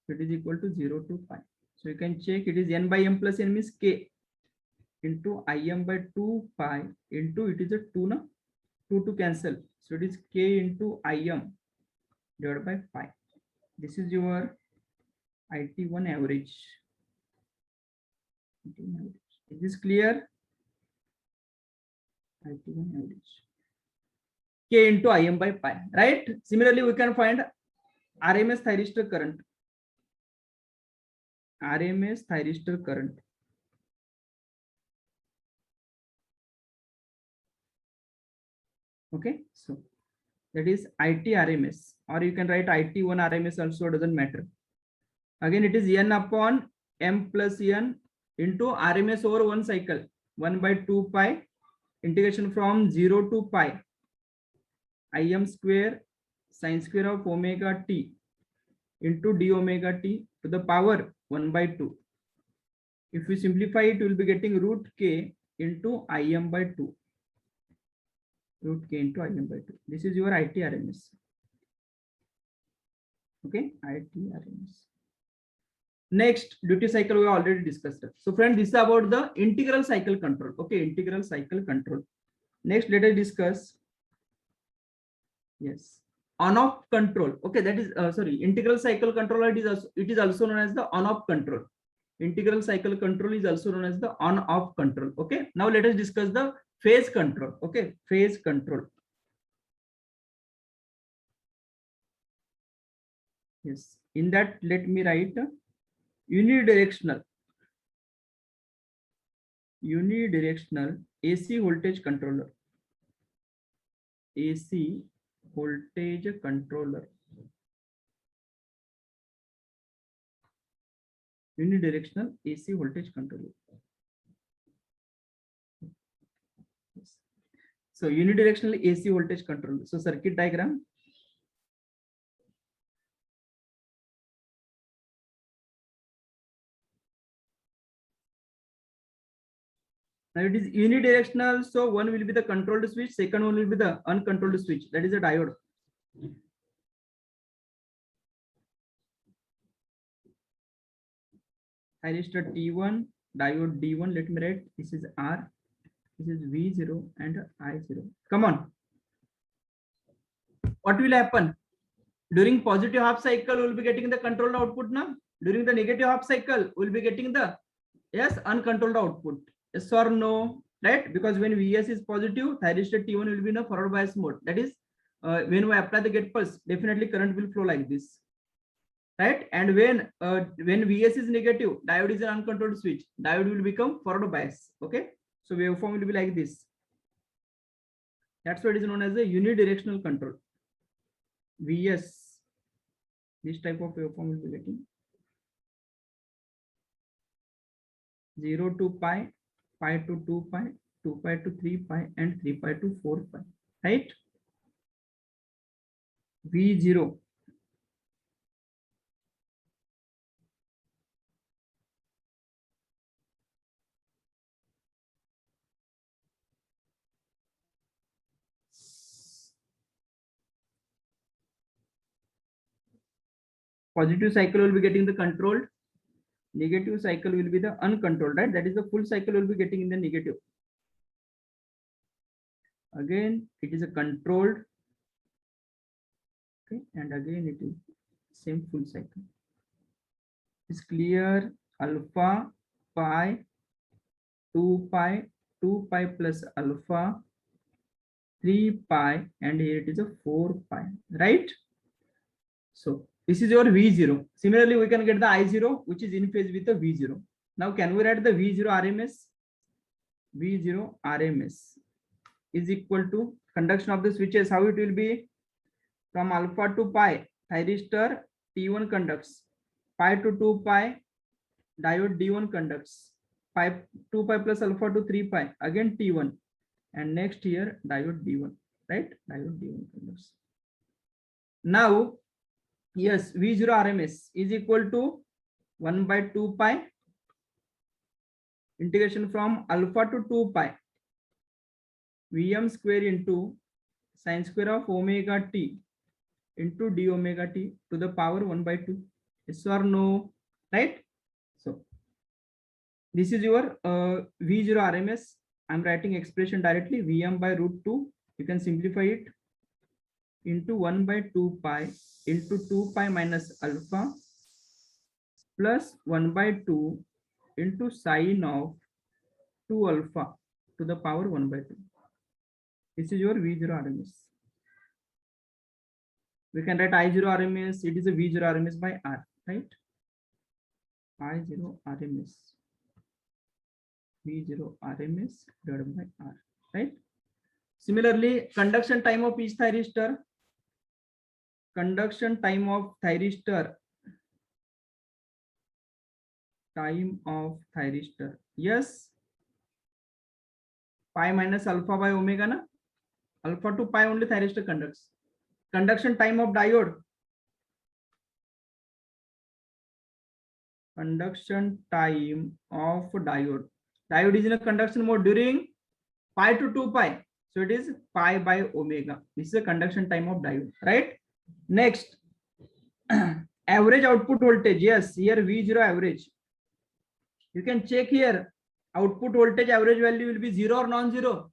It is equal to 0 to pi. So you can check it is n by m plus n means k into Im by 2 pi into it is a 2, na? 2 to cancel. So it is k into Im divided by pi. This is your IT1 average. Is this clear? IT1 average. K into Im by pi, right? Similarly, we can find RMS thyristor current. RMS thyristor current. Okay, so that is IT RMS, or you can write IT1 RMS also, doesn't matter. Again, it is n upon m plus n into RMS over one cycle, 1 by 2 pi integration from 0 to pi Im square sin square of omega t into d omega t to the power 1 by 2. If we simplify it, we will be getting root k into Im by 2. Root k into Im by 2. This is your IT RMS. Okay, IT RMS. Next, duty cycle we already discussed. So friend, this is about the integral cycle control. Okay, integral cycle control. Next, let us discuss. Yes, on-off control. Okay, that is sorry, integral cycle control. It is also known as the on-off control. Integral cycle control is also known as the on-off control. Okay, now let us discuss the phase control. Okay, phase control. Yes, in that let me write unidirectional AC voltage controller. AC voltage controller. Unidirectional AC voltage controller. Yes. So unidirectional AC voltage controller. So circuit diagram. Now it is unidirectional, so one will be the controlled switch, second one will be the uncontrolled switch, that is a diode. Thyristor T1, diode D1, let me write, this is R, this is V0 and I0. Come on. What will happen? During positive half cycle, we'll be getting the controlled output now. During the negative half cycle, we'll be getting the, yes, uncontrolled output. Yes or no, right? Because when Vs is positive, thyristor T1 will be in a forward bias mode. That is, when we apply the gate pulse, definitely current will flow like this, right? And when Vs is negative, diode is an uncontrolled switch. Diode will become forward bias. Okay, so waveform will be like this. That's what is known as a unidirectional control. Vs, this type of waveform will be getting. 0 to pi, pi to 2 pi, 2 pi to 3 pi, and 3 pi to 4 pi, right? V0. Positive cycle will be getting the controlled, negative cycle will be the uncontrolled, right? That is the full cycle will be getting in the negative. Again, it is a controlled, okay, and again it is same full cycle. It's clear. Alpha, pi, 2 pi, 2 pi plus alpha, 3 pi, and here it is a 4 pi, right? So this is your V0. Similarly, we can get the I0, which is in phase with the V0. Now, can we write the V0 RMS? V0 RMS is equal to conduction of the switches. How it will be? From alpha to pi, thyristor T1 conducts. Pi to 2 pi, diode D1 conducts. Pi 2 pi plus alpha to 3 pi, again T1. And next here, diode D1, right? Diode D1 conducts. Now, yes, V0 RMS is equal to 1 by 2 pi integration from alpha to 2 pi Vm square into sine square of omega t into d omega t to the power 1 by 2. Yes or no? Right? So this is your V0 RMS. I'm writing expression directly. Vm by root 2. You can simplify it into 1 by 2 pi into 2 pi minus alpha plus 1 by 2 into sine of 2 alpha to the power 1 by 2. This is your V0 RMS. We can write I0 RMS. It is a V0 RMS by R, right? I0 RMS. V0 RMS divided by R, right? Similarly, conduction time of each thyristor. Conduction time of thyristor. Time of thyristor. Yes. Pi minus alpha by omega, na? Alpha to pi only thyristor conducts. Conduction time of diode. Conduction time of diode. Diode is in a conduction mode during pi to 2 pi. So it is pi by omega. This is the conduction time of diode, right? Next, average output voltage. Yes, here V0 average. You can check here. Output voltage average value will be 0 or non-zero.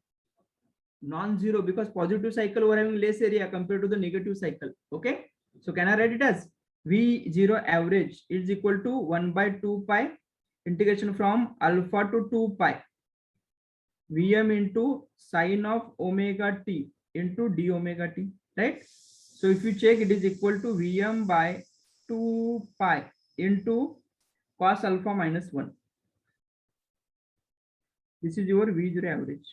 Non-zero, because positive cycle we're having less area compared to the negative cycle. Okay. So can I write it as V0 average is equal to 1 by 2 pi integration from alpha to 2 pi Vm into sine of omega t into d omega t, right? So if you check, it is equal to Vm by 2 pi into cos alpha minus 1. This is your V0 average.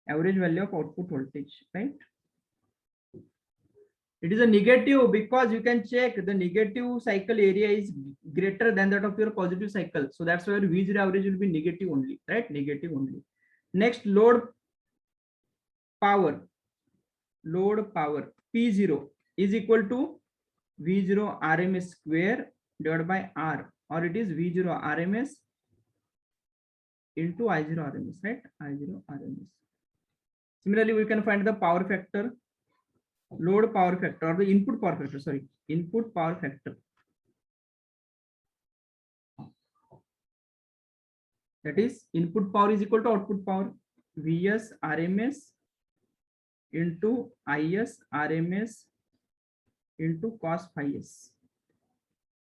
Average value of output voltage, right? It is a negative because you can check the negative cycle area is greater than that of your positive cycle. So that's why V0 average will be negative only, right? Negative only. Next, load power. Load power P0 is equal to V0 RMS square divided by R, or it is V0 RMS into I0 RMS, right? I0 RMS. Similarly, we can find the power factor, load power factor, or the input power factor, sorry, input power factor. That is, input power is equal to output power, Vs RMS into Is RMS into cos phi s,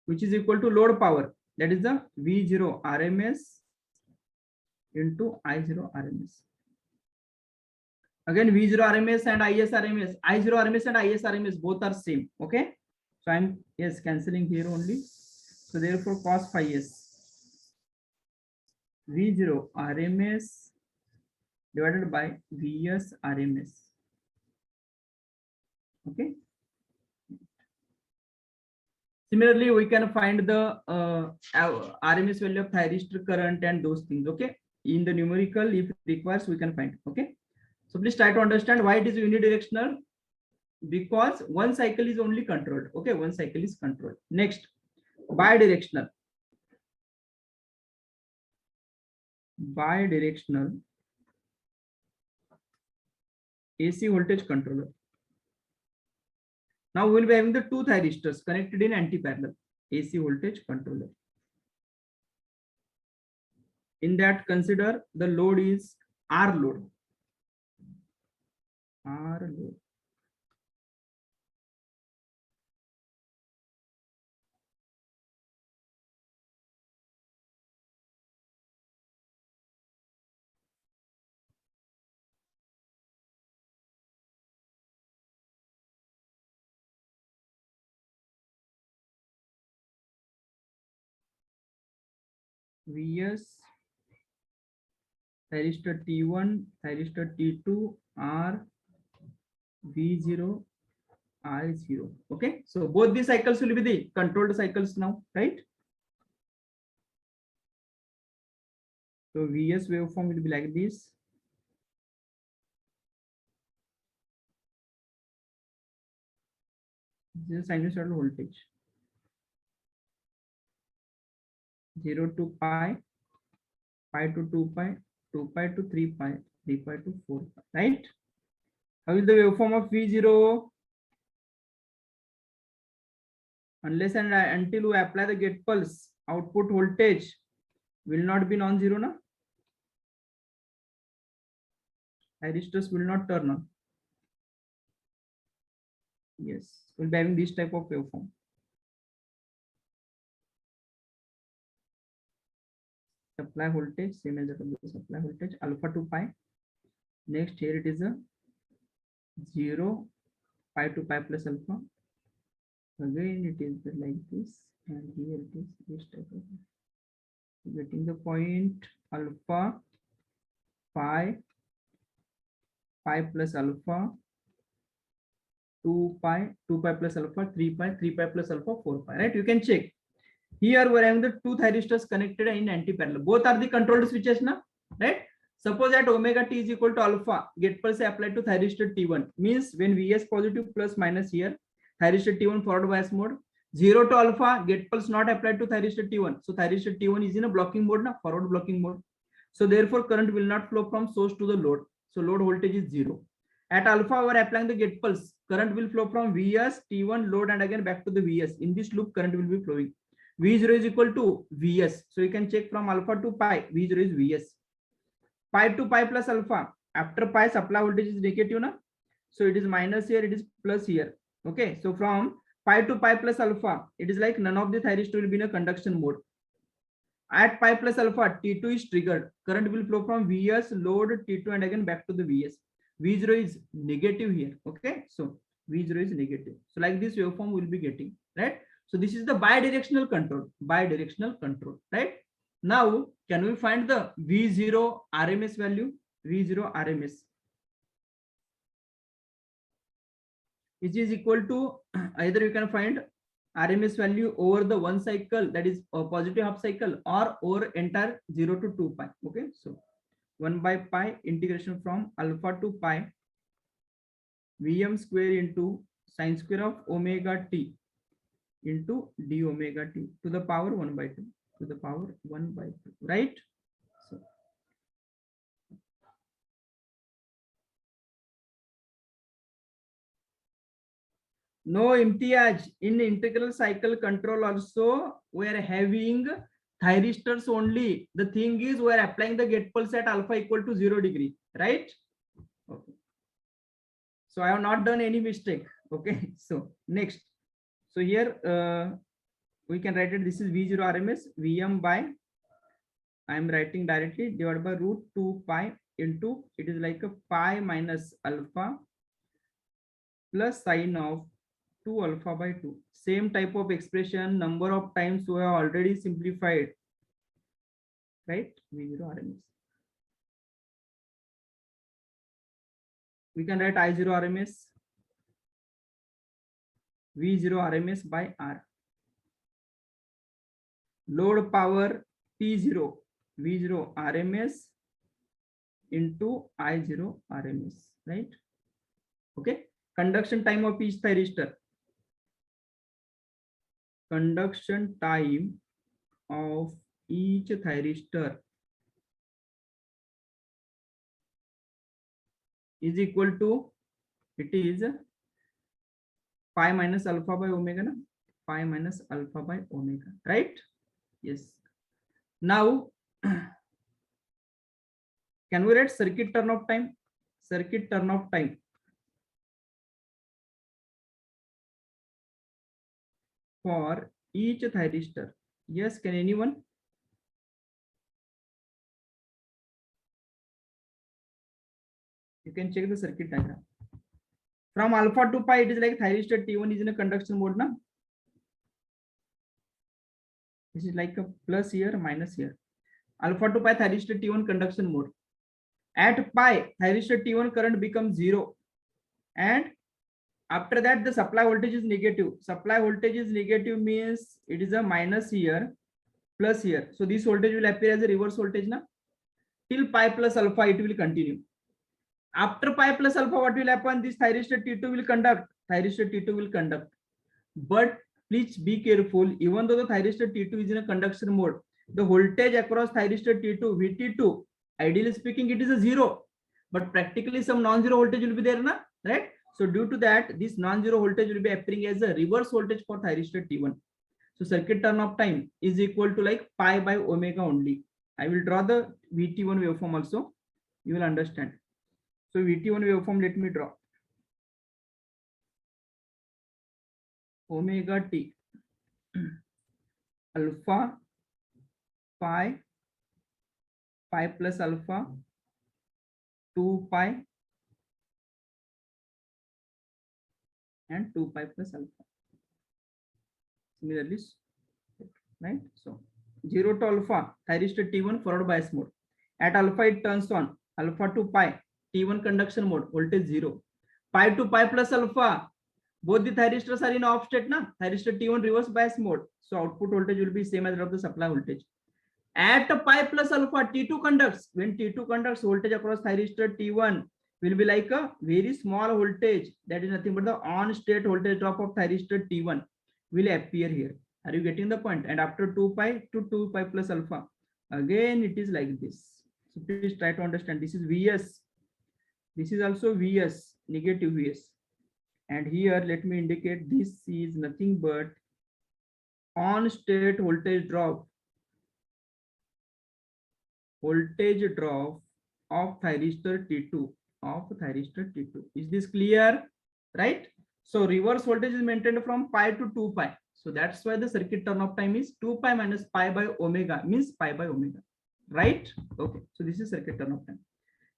which is equal to load power. That is the V0 RMS into I0 RMS. Again, V0 RMS and Is RMS, I0 RMS and Is RMS both are same. Okay. So I'm cancelling here only. So therefore cos phi s V0 RMS divided by Vs RMS. Okay. Similarly, we can find the RMS value of thyristor current and those things. Okay, in the numerical, if it requires, we can find. Okay, so please try to understand why it is unidirectional, because one cycle is only controlled. Okay, one cycle is controlled. Next, bidirectional. Bidirectional AC voltage controller. Now we will be having the two thyristors connected in anti-parallel AC voltage controller. In that, consider the load is R load. R load. Vs thyristor T1, thyristor T2, R V0, I0. Okay, so both these cycles will be the controlled cycles now, right? So Vs waveform will be like this. This is sinusoidal voltage. 0 to pi, pi to 2 pi, 2 pi to 3 pi, 3 pi to 4 pi, right? How is the waveform of V0? Unless and until we apply the gate pulse, output voltage will not be non-zero, na? Thyristors will not turn on. Yes, we'll be having this type of waveform. Supply voltage, same as the supply voltage, alpha to pi. Next, here it is a 0, pi to pi plus alpha. Again, it is like this, and here it is this type of. Getting the point, alpha, pi, pi plus alpha, 2 pi plus alpha, 3 pi plus alpha, 4 pi, right? You can check. Here we're having the two thyristors connected in anti-parallel. Both are the controlled switches now, right? Suppose at omega t is equal to alpha, gate pulse applied to thyristor T1. Means when Vs positive plus minus here, thyristor T1 forward bias mode. 0 to alpha, gate pulse not applied to thyristor T1. So thyristor T1 is in a blocking mode now, forward blocking mode. So therefore current will not flow from source to the load. So load voltage is 0. At alpha, we are applying the gate pulse. Current will flow from Vs, T1, load, and again back to the Vs. In this loop, current will be flowing. V0 is equal to Vs. So you can check from alpha to pi, V0 is Vs. Pi to pi plus alpha. After pi, supply voltage is negative, na? So it is minus here, it is plus here. Okay, so from pi to pi plus alpha, it is like none of the thyristor will be in a conduction mode. At pi plus alpha, T2 is triggered. Current will flow from Vs, load, T2, and again back to the Vs. V0 is negative here. Okay, so V0 is negative. So like this waveform will be getting, right? So this is the bidirectional control, right? Now, can we find the V0 RMS value? V0 RMS, which is equal to either you can find RMS value over the one cycle, that is a positive half cycle, or over entire 0 to 2 pi. Okay, so 1 by pi integration from alpha to pi Vm square into sine square of omega t into d omega t to the power 1 by 2 to the power 1 by 2, right? So no imtiaz, in integral cycle control also we are having thyristors only. The thing is we are applying the gate pulse at alpha equal to 0 degree, right? Okay, so I have not done any mistake. Okay, so next, so here we can write it, this is V0 RMS, Vm by, I am writing directly, divided by root 2 pi into, it is like a pi minus alpha plus sine of 2 alpha by 2. Same type of expression, number of times we have already simplified, right? V0 RMS. We can write I0 RMS, V0 RMS by R. load power P0 V0 RMS into I0 RMS, right? Okay. Conduction time of each thyristor. Conduction time of each thyristor is equal to, it is pi minus alpha by omega, na? Pi minus alpha by omega, right? Yes. Now, can we write circuit turn off time? Circuit turn off time for each thyristor. Yes, can anyone? You can check the circuit diagram. From alpha to pi, it is like thyristor T1 is in a conduction mode, na? This is like a plus here, minus here. Alpha to pi thyristor T1 conduction mode. At pi, thyristor T1 current becomes 0. And after that, the supply voltage is negative. Supply voltage is negative means it is a minus here, plus here. So this voltage will appear as a reverse voltage now. Till pi plus alpha, it will continue. After pi plus alpha, what will happen? This thyristor T2 will conduct. Thyristor T2 will conduct. But please be careful. Even though the thyristor T2 is in a conduction mode, the voltage across thyristor T2, VT2, ideally speaking, it is a 0. But practically some non-zero voltage will be there, na? Right? So due to that, this non-zero voltage will be appearing as a reverse voltage for thyristor T1. So circuit turn off time is equal to like pi by omega only. I will draw the VT1 waveform also. You will understand. So VT1 waveform, let me draw. Omega T alpha pi plus alpha 2 pi and 2 pi plus alpha. Similarly, right? So 0 to alpha, thyristor T1 forward bias mode. At alpha, it turns on. Alpha to pi, T1 conduction mode, voltage 0. Pi to pi plus alpha, both the thyristors are in off state, na? Thyristor T1 reverse bias mode. So output voltage will be same as that of the supply voltage. At pi plus alpha, T2 conducts. When T2 conducts, voltage across thyristor T1 will be like a very small voltage. That is nothing but the on state voltage drop of thyristor T1 will appear here. Are you getting the point? And after 2 pi to 2 pi plus alpha, again it is like this. So please try to understand. This is Vs. This is also Vs, negative Vs. And here let me indicate this is nothing but on state voltage drop of thyristor T2 Is this clear? Right? So reverse voltage is maintained from pi to 2 pi. So that's why the circuit turn off time is 2 pi minus pi by omega, means pi by omega. Right? Okay. So this is circuit turn off time.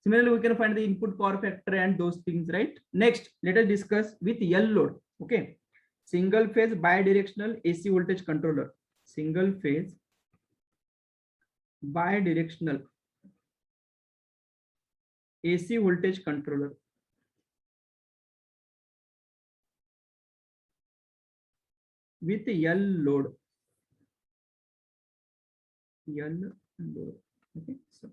Similarly, we can find the input power factor and those things, right? Next, let us discuss with L load. Okay. Single phase bidirectional AC voltage controller. Single phase bidirectional AC voltage controller. With L load. L load. Okay. So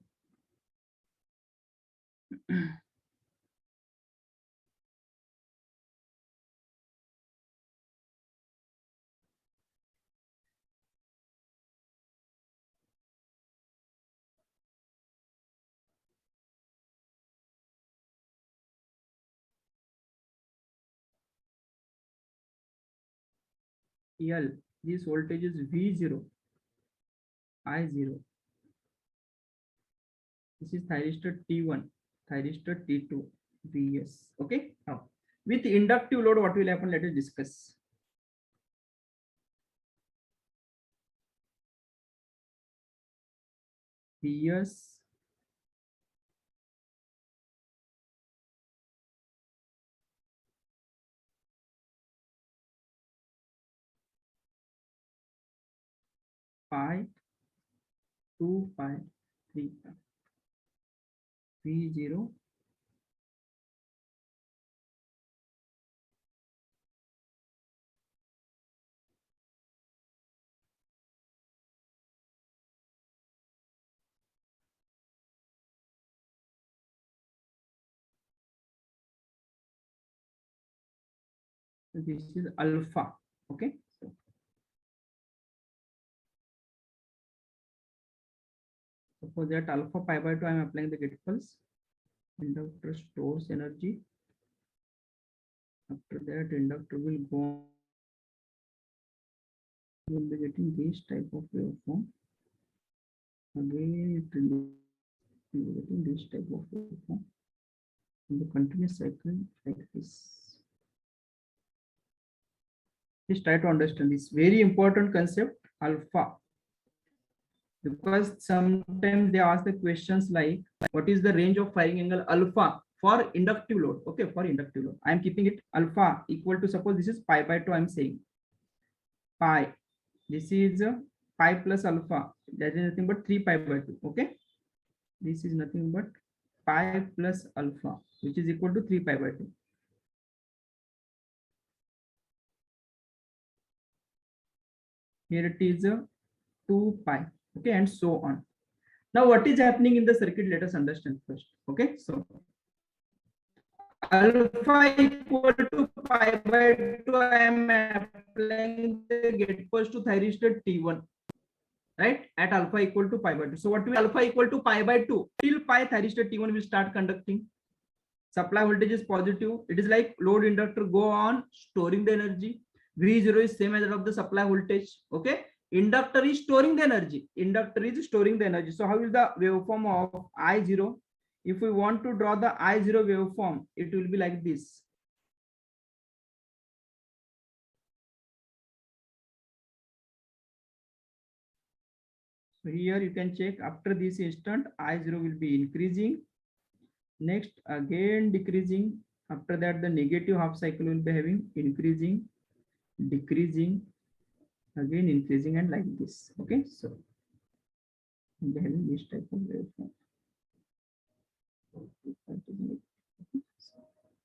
L, this voltage is V0, I0. This is thyristor T1, thyristor T2, Vs. Okay. Now, with inductive load, what will happen? Let us discuss. Vs pi, 2 pi, 3 pi. V0, So this is alpha. Okay. Suppose that alpha pi by 2, I am applying the gate pulse. Inductor stores energy. After that, inductor will go on. You will be getting this type of waveform. Again, it will be getting this type of waveform in the continuous cycle like this. Please try to understand this very important concept, alpha. Because sometimes they ask the questions like, what is the range of firing angle alpha for inductive load? Okay, for inductive load, I am keeping it alpha equal to, suppose this is pi by 2, I am saying pi. This is pi plus alpha. That is nothing but 3 pi by 2. Okay, this is nothing but pi plus alpha, which is equal to 3 pi by 2. Here it is 2 pi. Okay, and so on. Now, what is happening in the circuit? Let us understand first. Okay, so alpha equal to pi by 2, I am applying the gate pulse to thyristor T1, right? At alpha equal to pi by 2. So what will alpha equal to pi by 2? Till pi, thyristor T1 will start conducting. Supply voltage is positive. It is like load inductor go on storing the energy. V0 is same as that of the supply voltage. Okay. Inductor is storing the energy. Inductor is storing the energy. So how is the waveform of I0? If we want to draw the I0 waveform, it will be like this. So here you can check, after this instant, I0 will be increasing. Next, again decreasing. After that, the negative half cycle will be having increasing, decreasing, again increasing, and like this. Okay, so we'll be having this type of waveform.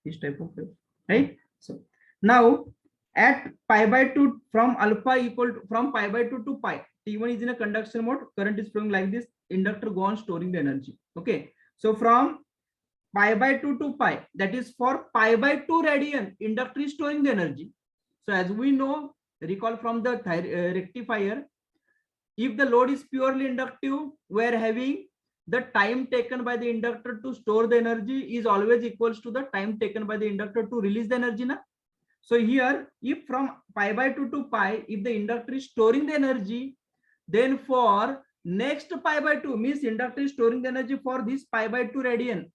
This type of wave, right? So now at pi by 2, from alpha equal to, from pi by 2 to pi, T1 is in a conduction mode, current is flowing like this, inductor go on storing the energy. Okay, so from pi by 2 to pi, that is for pi by 2 radian, inductor is storing the energy. So as we know, recall from the rectifier, if the load is purely inductive, we are having the time taken by the inductor to store the energy is always equals to the time taken by the inductor to release the energy. Na? So here, if from pi by 2 to pi, if the inductor is storing the energy, then for next pi by 2 means inductor is storing the energy for this pi by 2 radian.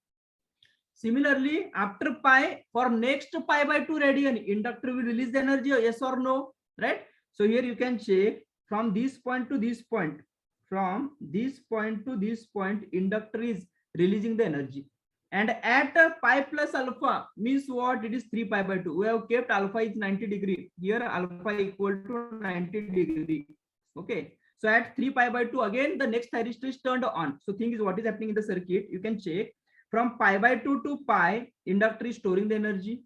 Similarly, after pi, for next pi by 2 radian, inductor will release the energy, yes or no, right? So here you can check from this point to this point. From this point to this point, inductor is releasing the energy. And at pi plus alpha means what? It is 3 pi by 2. We have kept alpha is 90 degree. Here alpha equal to 90 degree. Okay. So at 3 pi by 2, again the next thyristor is turned on. So thing is, what is happening in the circuit? You can check from pi by 2 to pi, inductor is storing the energy.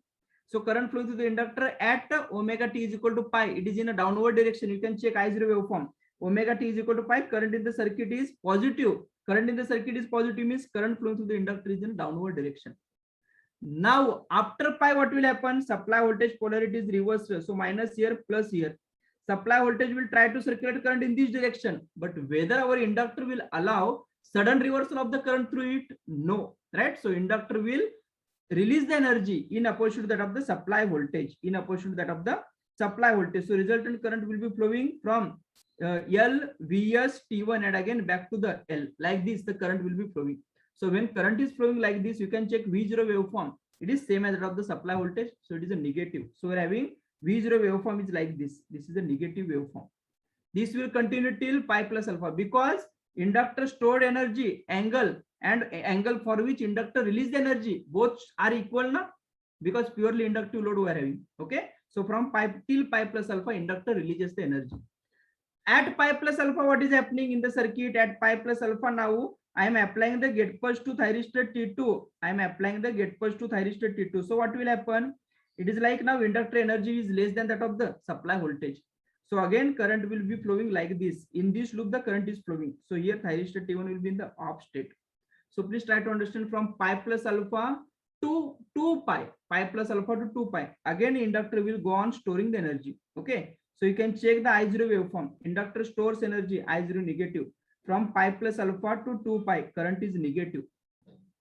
So current flowing through the inductor at omega t is equal to pi. It is in a downward direction. You can check I0 waveform. Omega t is equal to pi. Current in the circuit is positive. Current in the circuit is positive means current flowing through the inductor is in downward direction. Now after pi, what will happen? Supply voltage polarity is reversed. So minus here, plus here. Supply voltage will try to circulate current in this direction. But whether our inductor will allow sudden reversal of the current through it? No. Right? So inductor will release the energy in opposition to that of the supply voltage. In opposition to that of the supply voltage. So resultant current will be flowing from L, Vs, T1 and again back to the L. Like this, the current will be flowing. So when current is flowing like this, you can check V0 waveform. It is same as that of the supply voltage. So it is a negative. So we're having V0 waveform is like this. This is a negative waveform. This will continue till pi plus alpha because inductor stored energy, angle and angle for which inductor released energy, both are equal now because purely inductive load we are having. Okay. So from pi till pi plus alpha, inductor releases the energy. At pi plus alpha, what is happening in the circuit? At pi plus alpha, now I am applying the gate pulse to thyristor T2. I am applying the gate pulse to thyristor T2. So what will happen? It is like now inductor energy is less than that of the supply voltage. So again, current will be flowing like this. In this loop, the current is flowing. So here thyristor T1 will be in the off state. So please try to understand from pi plus alpha 2 pi plus alpha to 2 pi. Again, inductor will go on storing the energy. Okay. So you can check the I0 waveform. Inductor stores energy I0 negative. From pi plus alpha to 2 pi, current is negative.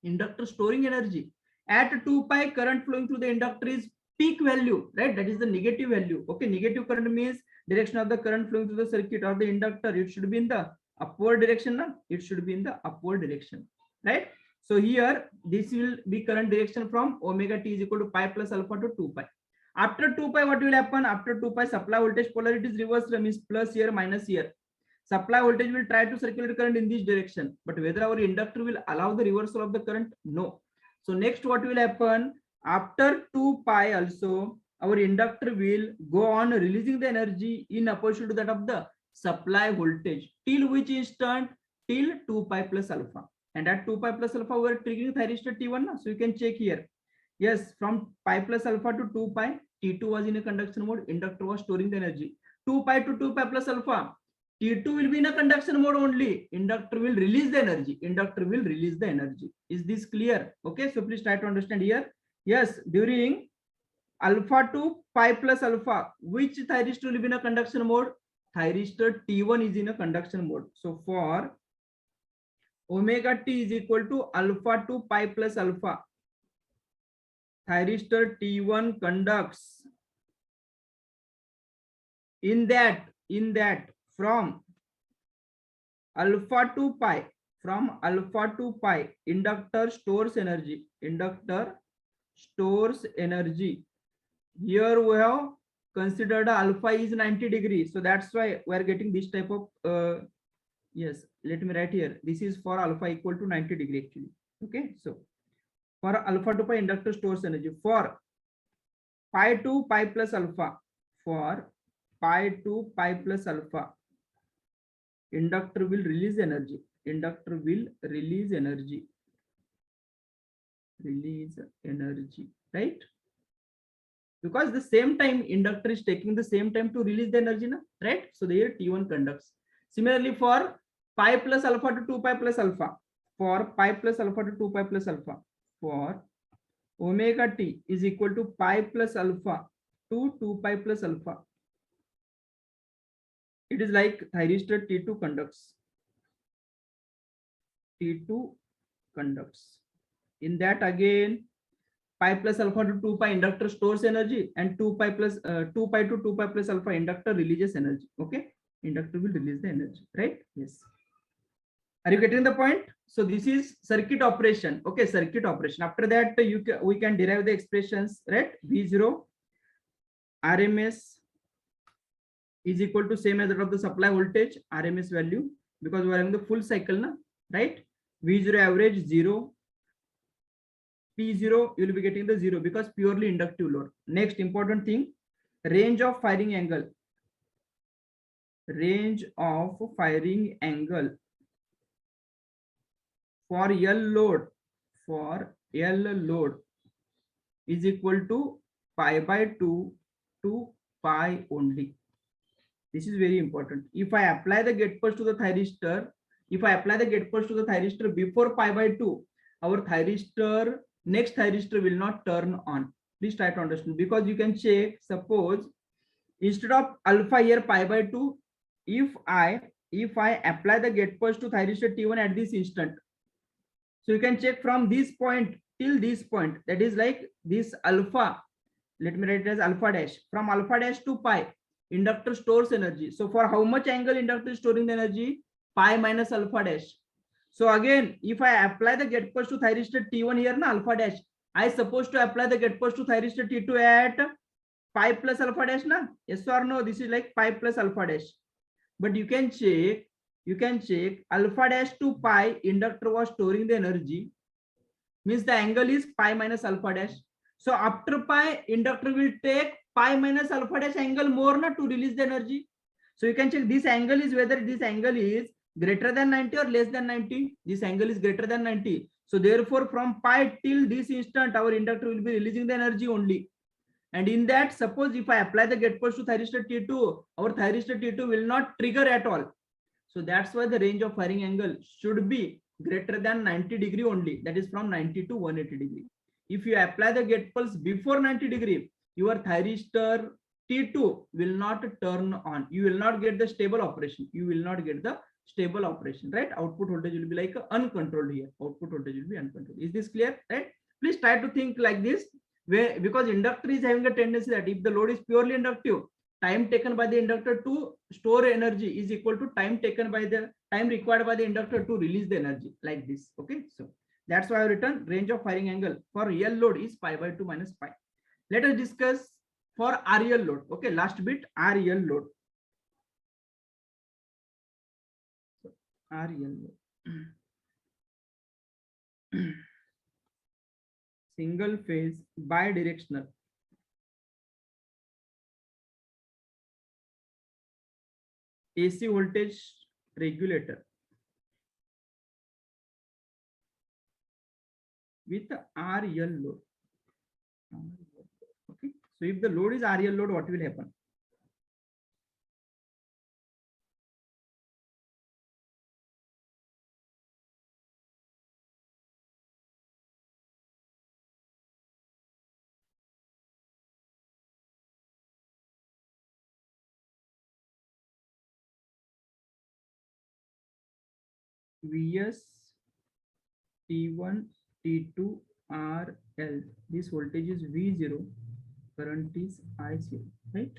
Inductor storing energy. At 2 pi, current flowing through the inductor is peak value, right? That is the negative value. Okay. Negative current means direction of the current flowing through the circuit or the inductor. It should be in the upward direction. No? It should be in the upward direction, right? So here, this will be current direction from omega t is equal to pi plus alpha to 2 pi. After 2 pi, what will happen? After 2 pi, supply voltage polarity is reversed, means plus here, minus here. Supply voltage will try to circulate current in this direction, but whether our inductor will allow the reversal of the current? No. So next, what will happen? After 2 pi also, our inductor will go on releasing the energy in opposition to that of the supply voltage. Till which instant? Till 2 pi plus alpha. And at 2 pi plus alpha, we are triggering thyristor T1. So you can check here. Yes, from pi plus alpha to 2 pi, T2 was in a conduction mode, inductor was storing the energy. 2 pi to 2 pi plus alpha, T2 will be in a conduction mode only. Inductor will release the energy. Inductor will release the energy. Is this clear? Okay, so please try to understand here. Yes, during alpha to pi plus alpha, which thyristor will be in a conduction mode? Thyristor T1 is in a conduction mode. So for omega t is equal to alpha to pi plus alpha, thyristor T1 conducts. In that from alpha to pi, inductor stores energy. Inductor stores energy. Here we have considered alpha is 90 degrees, so that's why we are getting this type of yes, let me write here. This is for alpha equal to 90 degree actually. Okay, so for alpha to pi, inductor stores energy. For pi to pi plus alpha, inductor will release energy. Right? Because the same time inductor is taking the same time to release the energy, na? Right? So there T1 conducts. Similarly, for pi plus alpha to 2 pi plus alpha, for omega t is equal to pi plus alpha to 2 pi plus alpha, it is like thyristor T2 conducts. In that again, pi plus alpha to 2 pi, inductor stores energy, and 2 pi to 2 pi plus alpha, inductor releases energy. Okay, inductor will release the energy, right? Yes. Are you getting the point? So this is circuit operation. Okay, circuit operation. After that, we can derive the expressions, right? V0 RMS is equal to same as that of the supply voltage RMS value, because we are having the full cycle, na? Right? V0 average 0. P0 you will be getting the 0 because purely inductive load. Next important thing, range of firing angle. For L load is equal to pi by 2 to pi only. This is very important. If I apply the gate pulse to the thyristor, before pi by 2, our next thyristor will not turn on. Please try to understand, because you can check, suppose instead of alpha here pi by 2, if I apply the gate pulse to thyristor T1 at this instant, so you can check from this point till this point, that is like this alpha, let me write it as alpha dash. From alpha dash to pi, inductor stores energy. So for how much angle inductor is storing the energy? Pi minus alpha dash. So again, if I apply the gate pulse to thyristor T1 here, na, alpha dash, I supposed to apply the gate pulse to thyristor T2 at pi plus alpha dash, na? Yes or no? This is like pi plus alpha dash. But you can check alpha dash to pi, inductor was storing the energy, means the angle is pi minus alpha dash. So after pi, inductor will take pi minus alpha dash angle more, na, to release the energy. So you can check this angle is whether this angle is greater than 90 or less than 90. This angle is greater than 90. So therefore from pi till this instant, our inductor will be releasing the energy only. And in that, suppose if I apply the gate pulse to thyristor T2, our thyristor T2 will not trigger at all. So that's why the range of firing angle should be greater than 90 degree only. That is from 90 to 180 degree. if you apply the gate pulse before 90 degree, your thyristor T2 will not turn on. You will not get the stable operation. You will not get the stable operation, right? Output voltage will be like uncontrolled here. Output voltage will be uncontrolled. Is this clear, right? Please try to think like this, where because inductor is having a tendency that if the load is purely inductive, time taken by the inductor to store energy is equal to time taken by the time required by the inductor to release the energy, like this. Okay, so that's why I written range of firing angle for real load is pi by 2 minus pi. Let us discuss for REL load. Okay, last bit, REL load. So, REL load. Single phase bidirectional AC voltage regulator with REL load. Okay, so if the load is REL load, what will happen? Vs T1 T2 RL. This voltage is V0, current is I0, right?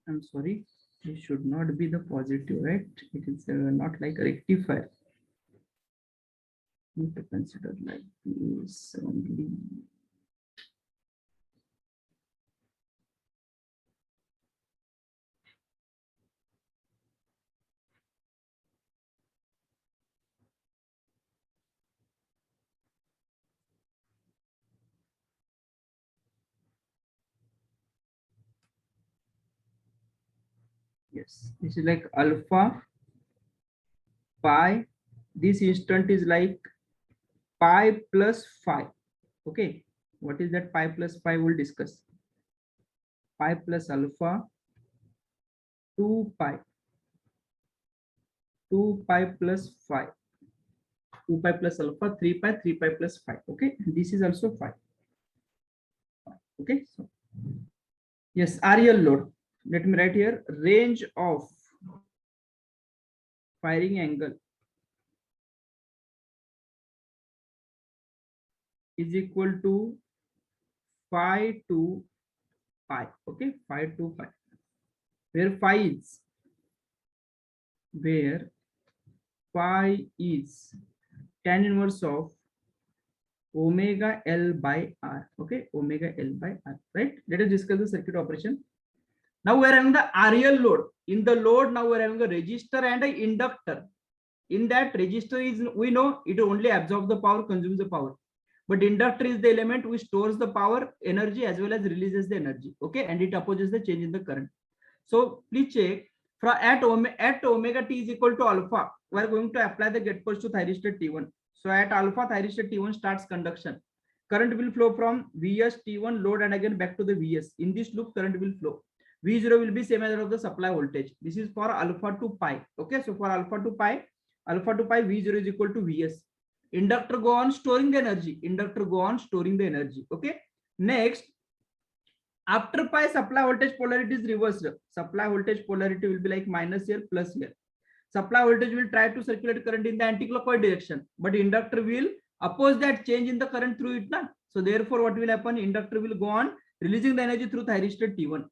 I'm sorry, it should not be the positive, right? It is not like a rectifier. Need to consider like this only. Yes, this is like alpha pi. This instant is like pi plus phi. Okay, what is that pi plus phi? We'll discuss. Pi plus alpha 2 pi, 2 pi plus phi, 2 pi plus alpha 3 pi, 3 pi plus phi. Okay, this is also phi. Okay, so yes, REL load. Let me write here range of firing angle is equal to phi to pi. Okay, phi to pi, where phi is tan inverse of omega L by R. Okay, omega L by R, right? Let us discuss the circuit operation. Now we are having the REL load. In the load, now we are having a resistor and an inductor. In that, resistor is, we know it only absorbs the power, consumes the power. But inductor is the element which stores the power, energy, as well as releases the energy. Okay, and it opposes the change in the current. So please check, from at omega t is equal to alpha, we are going to apply the gate pulse to thyristor T1. So at alpha, thyristor T1 starts conduction. Current will flow from Vs T1 load and again back to the Vs. In this loop, current will flow. V0 will be same as that of the supply voltage. This is for alpha to pi. Okay, so for alpha to pi, V0 is equal to Vs. Inductor go on storing the energy. Inductor go on storing the energy. Okay. Next, after pi, supply voltage polarity is reversed. Supply voltage polarity will be like minus here, plus here. Supply voltage will try to circulate current in the anti-clockwise direction, but inductor will oppose that change in the current through it. Na? So therefore, what will happen? Inductor will go on releasing the energy through thyristor T1.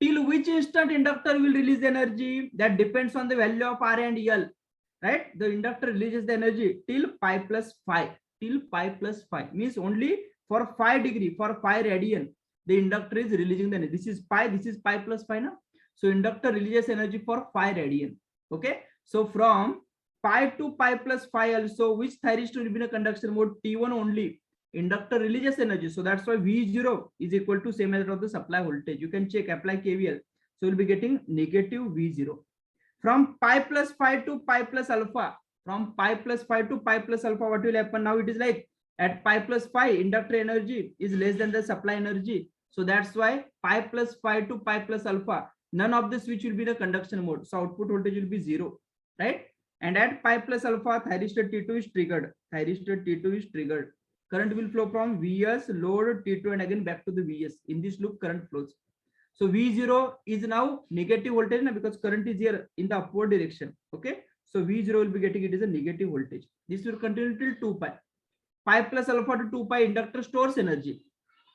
Till which instant inductor will release the energy? That depends on the value of R and L. Right? The inductor releases the energy till pi plus phi. Till pi plus phi means only for 5 degree, for 5 radian, the inductor is releasing the energy. This is pi plus phi now. So inductor releases energy for 5 radian. Okay. So from pi to pi plus phi also, which thyristor will be in a conduction mode? T1 only. Inductor releases energy. So that's why V0 is equal to same as of the supply voltage. You can check, apply KVL. So we'll be getting negative V0. From pi plus phi to pi plus alpha. From pi plus phi to pi plus alpha, what will happen? Now it is like at pi plus phi, inductor energy is less than the supply energy. So that's why pi plus phi to pi plus alpha, none of the switch will be the conduction mode. So output voltage will be 0, right? And at pi plus alpha, thyristor T2 is triggered. Thyristor T2 is triggered. Current will flow from Vs load T2 and again back to the Vs. In this loop, current flows. So V0 is now negative voltage now because current is here in the upward direction. Okay. So V0 will be getting it is a negative voltage. This will continue till 2 pi. Pi plus alpha to 2 pi, inductor stores energy.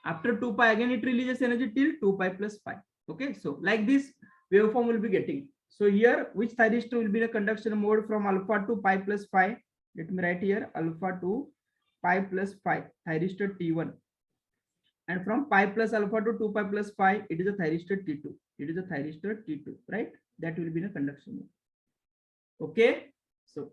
After 2 pi, again it releases energy till 2 pi plus pi. Okay. So like this waveform will be getting. So here, which thyristor will be the conduction mode from alpha to pi plus phi? Let me write here alpha to pi plus phi, thyristor T1. And from pi plus alpha to 2 pi plus phi, it is a thyristor T2. It is a thyristor T2, right? That will be the conduction mode. Okay. So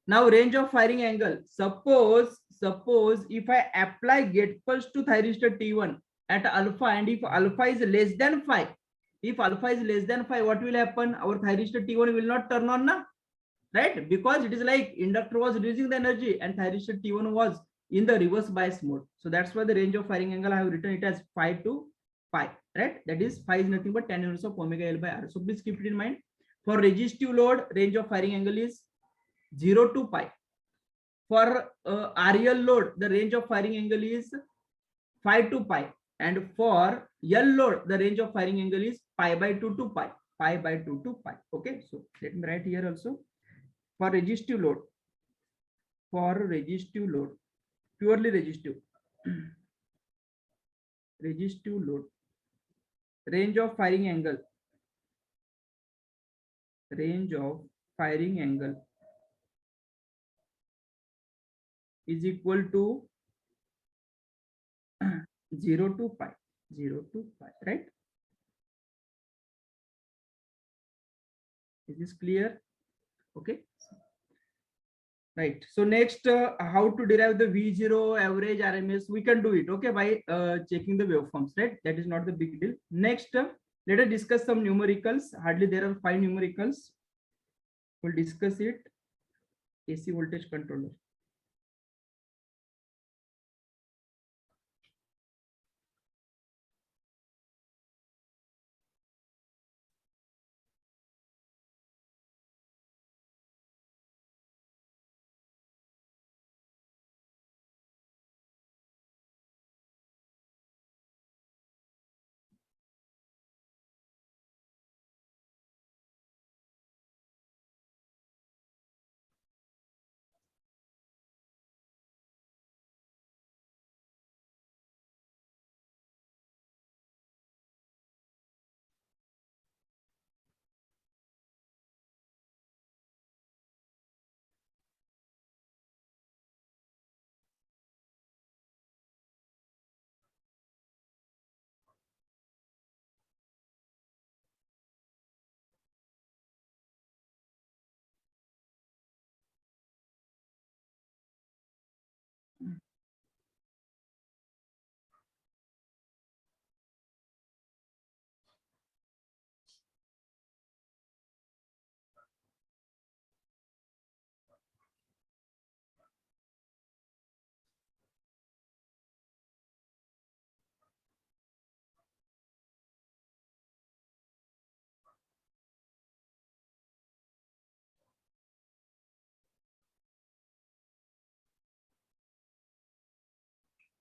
now range of firing angle. Suppose if I apply gate pulse to thyristor T1 at alpha, and if alpha is less than phi, what will happen? Our thyristor T1 will not turn on, na? Right? Because it is like inductor was releasing the energy and thyristor T1 was in the reverse bias mode. So that's why the range of firing angle I have written it as phi to pi, right? That is phi is nothing but tan inverse of omega L by R. So please keep it in mind. For resistive load, range of firing angle is 0 to pi. For RL load, the range of firing angle is phi to pi. And for L load, the range of firing angle is pi by 2 to pi. Pi by 2 to pi. Okay. So let me write here also. For resistive load, purely resistive load, range of firing angle is equal to 0 to pi, right? Is this clear? Okay. Right. So next, how to derive the V0 average RMS? We can do it, okay, by checking the waveforms, right? That is not the big deal. Next, let us discuss some numericals. Hardly there are 5 numericals. We'll discuss it. AC voltage controller.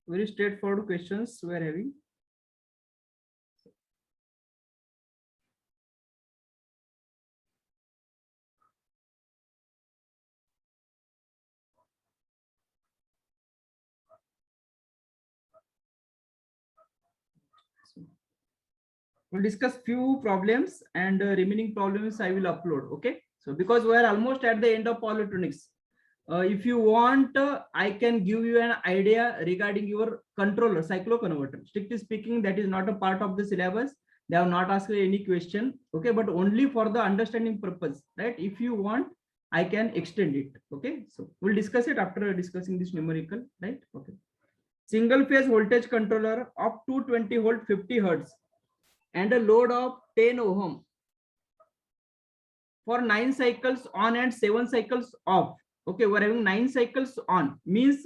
Very straightforward questions we are having. We'll discuss few problems and remaining problems I will upload. Okay. So because we are almost at the end of power electronics, if you want, I can give you an idea regarding your controller, cycloconverter. Strictly speaking, that is not a part of the syllabus. They have not asked any question. Okay, but only for the understanding purpose, right? If you want, I can extend it. Okay, so we'll discuss it after discussing this numerical, right? Okay. Single phase voltage controller of 220 volt 50 hertz and a load of 10 ohm for 9 cycles on and 7 cycles off. Okay, we're having 9 cycles on, means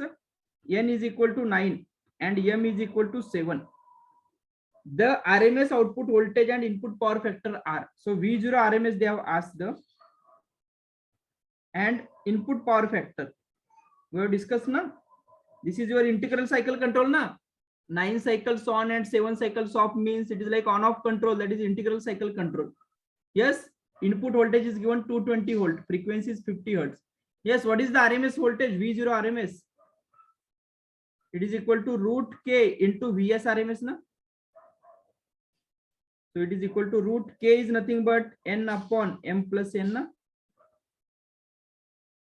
n is equal to 9 and m is equal to 7. The RMS output voltage and input power factor are, so V0 RMS they have asked the, and input power factor we have discussed now. This is your integral cycle control na. 9 cycles on and 7 cycles off means it is like on off control, that is integral cycle control. Yes, input voltage is given 220 volt, frequency is 50 hertz. Yes, what is the RMS voltage? V0 RMS. It is equal to root K into Vs RMS na. So it is equal to root K is nothing but n upon m plus n na,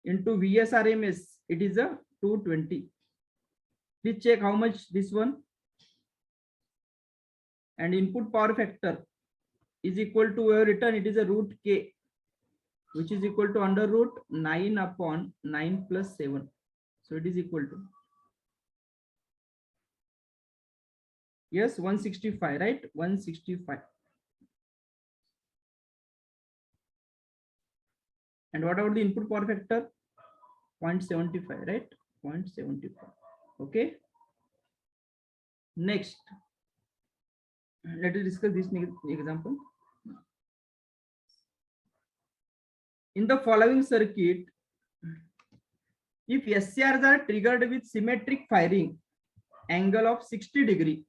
into Vs RMS. It is a 220. Please check how much this one. And input power factor is equal to, we have written it is a root K, which is equal to under root 9 upon 9 plus 7. So it is equal to, yes, 165, right? 165. And what about the input power factor? 0.75, right? 0.75. Okay. Next, let us discuss this example. In the following circuit, if SCRs are triggered with symmetric firing angle of 60 degree,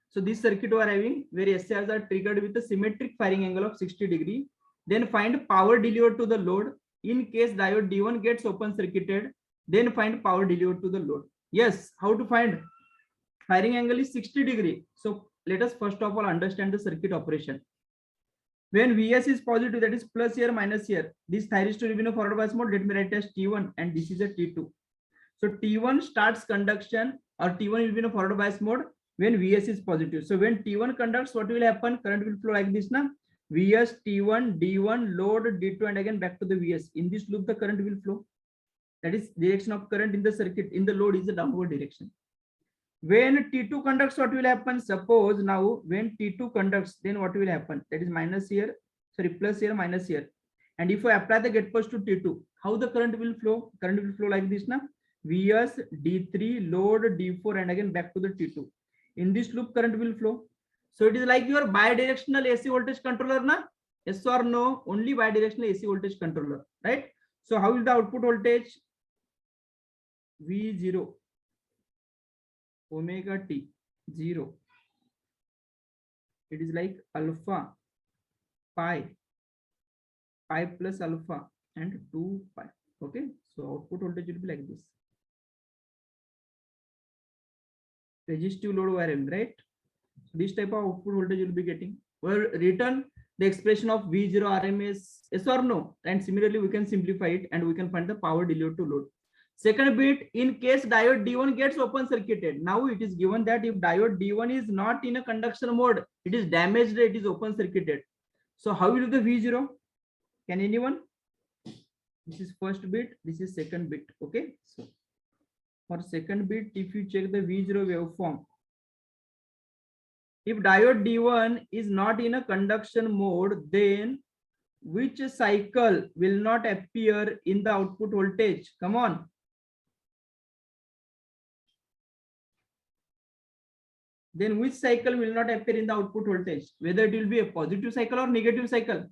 so this circuit we are having where SCRs are triggered with a symmetric firing angle of 60 degree, then find power delivered to the load. In case diode D1 gets open circuited, then find power delivered to the load. Yes, how to find? Firing angle is 60 degree. So let us first of all understand the circuit operation. When Vs is positive, that is plus here, minus here, this thyristor will be in a forward bias mode. Let me write as T1 and this is a T2. So T1 starts conduction, or T1 will be in a forward bias mode when Vs is positive. So when T1 conducts, what will happen? Current will flow like this na. Vs, T1, D1, load, D2, and again back to the Vs. In this loop, the current will flow. That is direction of current in the circuit, in the load is the downward direction. When T2 conducts, what will happen? Suppose now when T2 conducts, then what will happen? That is minus here, sorry, plus here, minus here. And if I apply the get pulse to T2, how the current will flow? Current will flow like this na. Vs, D3, load, D4, and again back to the T2. In this loop, current will flow. So it is like your bidirectional AC voltage controller na. Yes or no? Only bidirectional AC voltage controller, right? So how is the output voltage? V0 omega t 0. It is like alpha pi plus alpha and 2 pi. Okay, so output voltage will be like this. Resistive load variable, right? This type of output voltage will be getting. Well, return the expression of V0 RMS, yes or no? And similarly, we can simplify it and we can find the power delivered to load. Second bit, in case diode D1 gets open circuited. Now it is given that if diode D1 is not in a conduction mode, it is damaged, it is open circuited. So how will the V0? Can anyone? This is first bit, this is second bit. Okay. So for second bit, if you check the V0 waveform, if diode D1 is not in a conduction mode, then which cycle will not appear in the output voltage? Come on. Then which cycle will not appear in the output voltage? Whether it will be a positive cycle or negative cycle?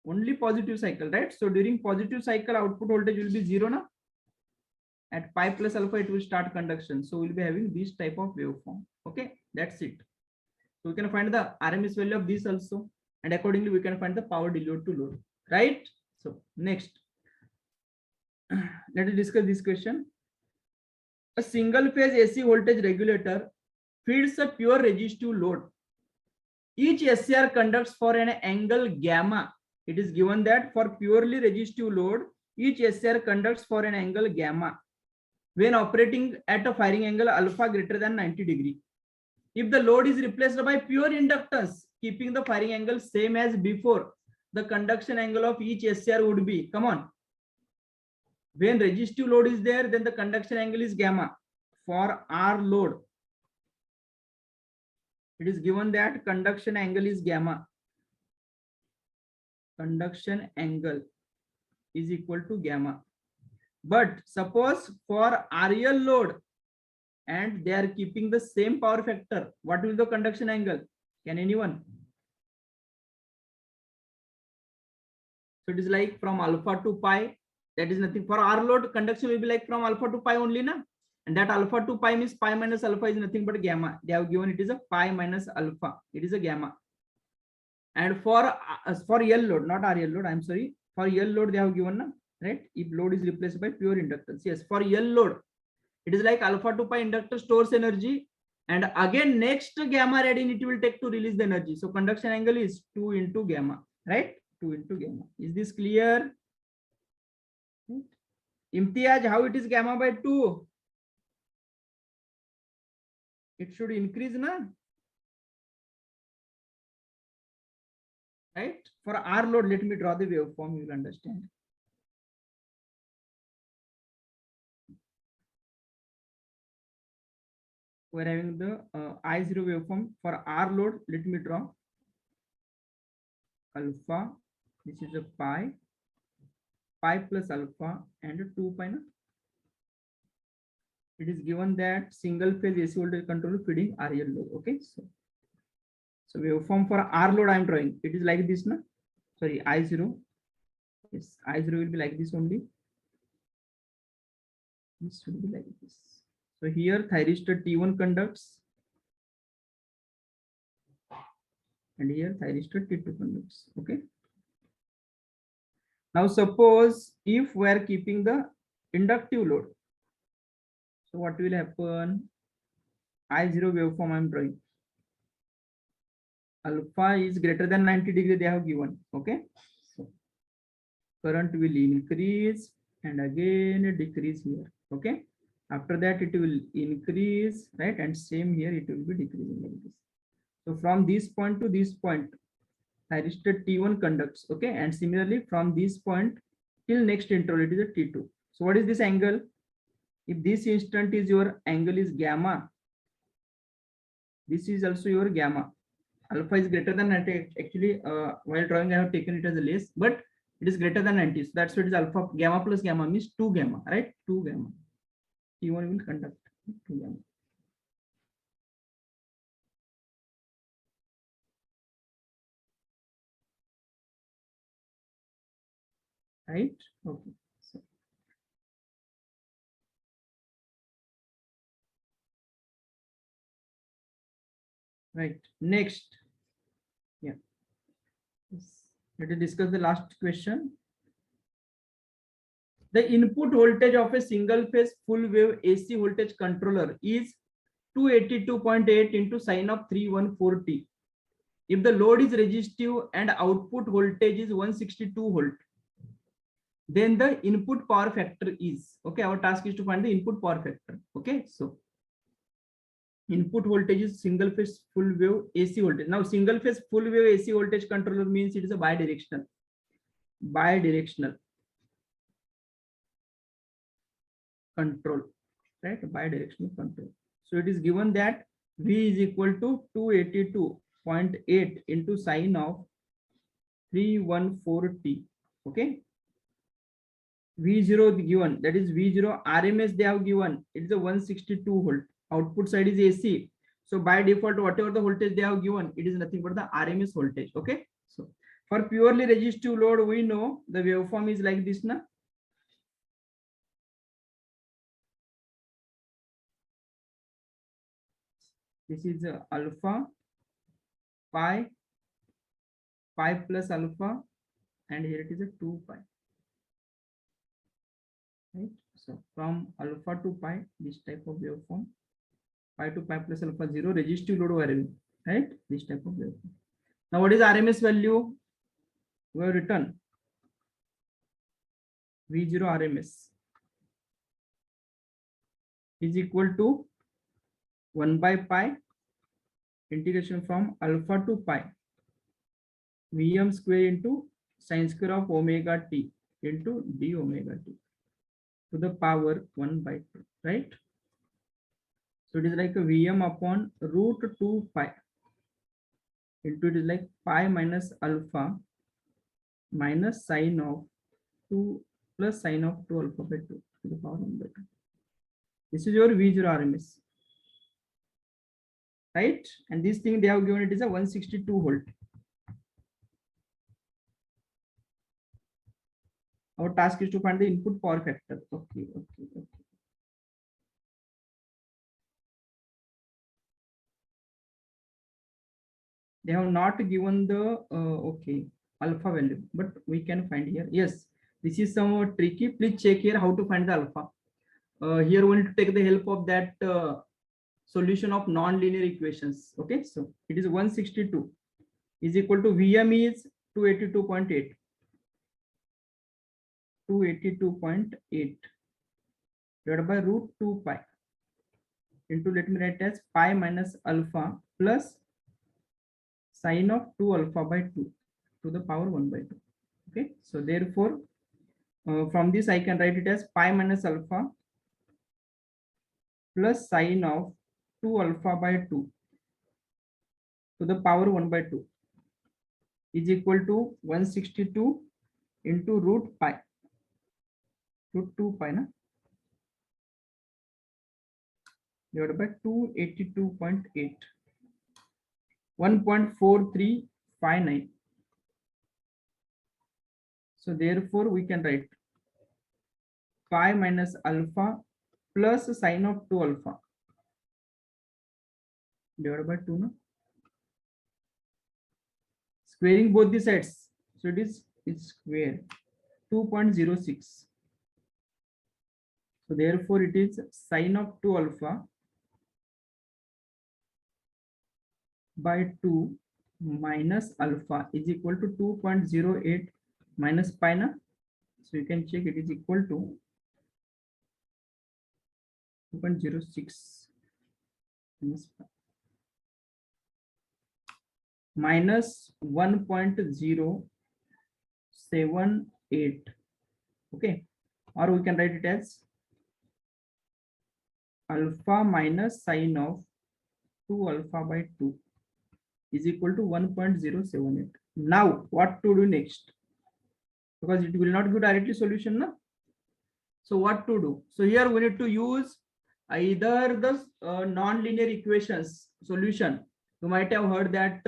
Only positive cycle, right? So during positive cycle, output voltage will be 0 na? at pi plus alpha it will start conduction. So we'll be having this type of waveform. Okay, that's it. So we can find the RMS value of this also, and accordingly we can find the power delivered to load, right? So next, let us discuss this question. A single phase AC voltage regulator feeds a pure resistive load. Each SCR conducts for an angle gamma. It is given that for purely resistive load, each SCR conducts for an angle gamma when operating at a firing angle alpha greater than 90 degree. If the load is replaced by pure inductance, keeping the firing angle same as before, the conduction angle of each SCR would be, come on. When resistive load is there, then the conduction angle is gamma. For R load, it is given that conduction angle is gamma. Conduction angle is equal to gamma. But suppose for RL load and they are keeping the same power factor, what will the conduction angle? Can anyone? So it is like from alpha to pi. That is nothing. For R load, conduction will be like from alpha to pi only, na? And that alpha to pi means pi minus alpha is nothing but gamma. They have given it is a pi minus alpha. It is a gamma. And for L load, not RL load, I'm sorry. For L load, they have given, na? Right? If load is replaced by pure inductance. Yes, for L load, it is like alpha to pi inductor stores energy. And again, next gamma radian it will take to release the energy. So conduction angle is 2 into gamma, right? 2 into gamma. Is this clear? Imtiaz, how it is gamma by 2? It should increase, na? Right? For R load, let me draw the waveform, you will understand. We're having the I0 waveform for R load. Let me draw alpha. This is a pi plus alpha and a 2 pi. It is given that single phase AC voltage controller feeding RL load. Okay, so waveform for R load I am drawing. It is like this, na? Sorry, I0. Yes, I0 will be like this only. This should be like this. So here thyristor T1 conducts, and here thyristor T2 conducts. Okay. Now suppose if we are keeping the inductive load, so what will happen? I0 waveform I am drawing. Alpha is greater than 90 degree they have given. Okay. So current will increase and again decrease here. Okay. After that it will increase, right? And same here it will be decreasing like this. So from this point to this point, thyristor T1 conducts. Okay. And similarly from this point till next interval it is a T2. So what is this angle? If this instant is your angle is gamma, this is also your gamma. Alpha is greater than 90. Actually, while drawing, I have taken it as a less, but it is greater than 90. So that's what it is alpha. Gamma plus gamma means 2 gamma, right? 2 gamma. T1 will conduct 2 gamma. Right? Okay. So, right. Next. Yeah. Yes. Let us discuss the last question. The input voltage of a single phase full wave AC voltage controller is 282.8 into sine of 314t. If the load is resistive and output voltage is 162 volt, then the input power factor is, okay, our task is to find the input power factor. Okay, so input voltage is single phase full wave AC voltage. Now single phase full wave AC voltage controller means it is a bidirectional control, right? Bidirectional control. So it is given that V is equal to 282.8 into sine of 314t. Okay. V0 given, that is V0 RMS they have given, it is a 162 volt. Output side is AC. So by default, whatever the voltage they have given, it is nothing but the RMS voltage. Okay. So for purely resistive load, we know the waveform is like this, na? This is alpha pi plus alpha, and here it is a 2 pi. Right? So from alpha to pi, this type of waveform, pi to pi plus alpha 0, resistive load variable, right? This type of waveform. Now what is RMS value? We have written V0 RMS is equal to 1 by pi integration from alpha to pi Vm square into sin square of omega t into d omega t to the power 1 by 2, right? So it is like a Vm upon root 2 pi into, it is like pi minus alpha minus sine of 2 plus sine of 2 alpha by 2 to the power 1 by 2. This is your V0 RMS, right? And this thing they have given, it is a 162 volt. Our task is to find the input power factor. Okay. They have not given the alpha value, but we can find here. Yes, this is somewhat tricky. Please check here how to find the alpha. Here we need to take the help of that solution of non-linear equations. Okay, so it is 162 is equal to Vm is 282.8. 282.8 divided by root 2 pi into, let me write as pi minus alpha plus sine of 2 alpha by 2 to the power 1 by 2. Okay, so therefore from this I can write it as pi minus alpha plus sine of 2 alpha by 2 to the power 1 by 2 is equal to 162 into root pi, root 2 pi na, divided by 282.8, 1.4359. So therefore we can write pi minus alpha plus sine of 2 alpha divided by 2 na, squaring both the sides, so it is square 2.06. So therefore it is sine of 2 alpha by 2 minus alpha is equal to 2.08 minus pi na. So you can check, it is equal to 2.06 minus 1.078. Okay, or we can write it as alpha minus sine of 2 alpha by 2 is equal to 1.078. Now what to do next? Because it will not give directly solution na. So what to do? So here we need to use either the non-linear equations solution. You might have heard that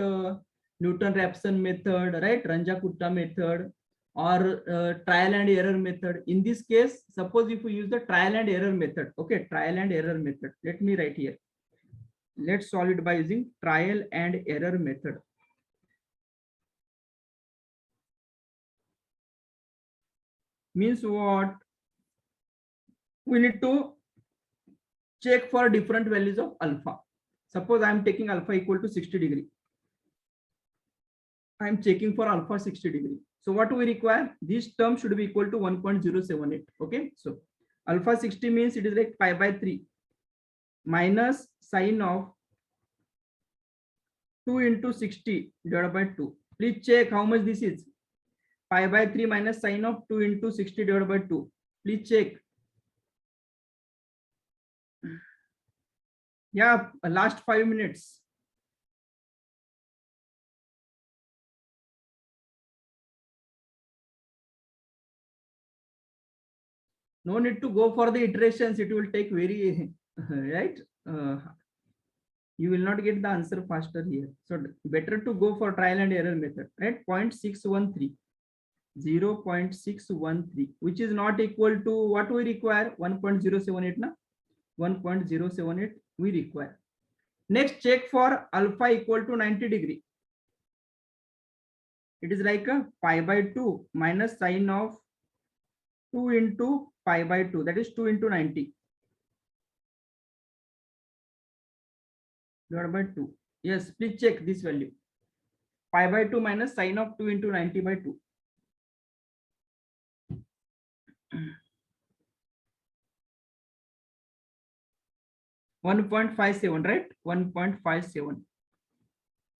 Newton-Raphson method, right? Ranjakutta method, or trial and error method. In this case, suppose if we use the trial and error method, okay, trial and error method. Let me write here. Let's solve it by using trial and error method. Means what? We need to check for different values of alpha. Suppose I am taking alpha equal to 60 degree. I am checking for alpha 60 degree. So what we require? This term should be equal to 1.078. Okay, so alpha 60 means it is like pi by 3 minus sine of 2 into 60 divided by 2. Please check how much this is. Pi by 3 minus sine of 2 into 60 divided by 2. Please check. Yeah, last 5 minutes. No need to go for the iterations. It will take very, right? You will not get the answer faster here. So better to go for trial and error method, right? 0.613, 0.613, which is not equal to what we require, 1.078 na? 1.078 we require. Next, check for alpha equal to 90 degree. It is like a pi by 2 minus sine of 2 into pi by 2, that is 2 into 90 divided by 2. Yes, please check this value. Pi by 2 minus sine of 2 into 90 by 2. $1.57, right? 1.57.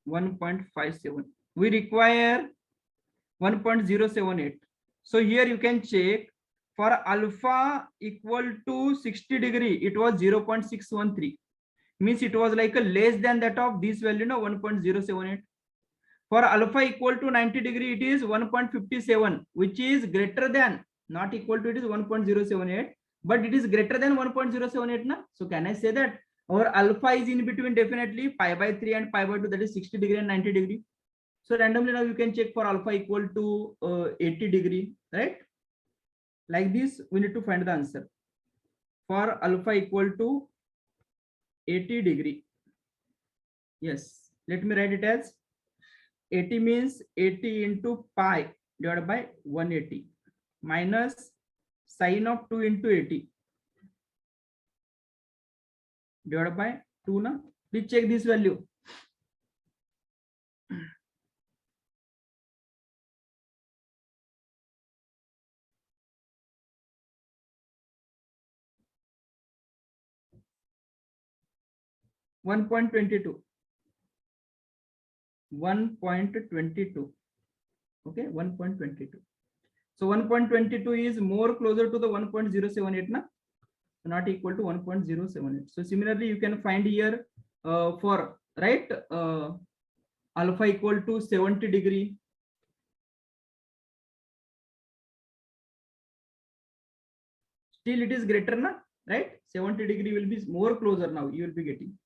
1.57. We require 1.078. So here you can check for alpha equal to 60 degree, it was 0.613. Means it was like a less than that of this value, no, 1.078. For alpha equal to 90 degree, it is 1.57, which is greater than, not equal to, it is 1.078, but it is greater than 1.078 na. So can I say that our alpha is in between definitely pi by 3 and pi by 2, that is 60 degree and 90 degree. So randomly now you can check for alpha equal to 80 degree, right? Like this, we need to find the answer. For alpha equal to 80 degree. Yes, let me write it as 80 means 80 into pi divided by 180 minus sine of 2 into 80 divided by 2 na. Please check this value. $1.22. 1.22. Okay, 1.22. So 1.22 is more closer to the 1.078 na, not equal to 1.078. So similarly, you can find here for right alpha equal to 70 degree. Still it is greater na, right? 70 degree will be more closer now. You will be getting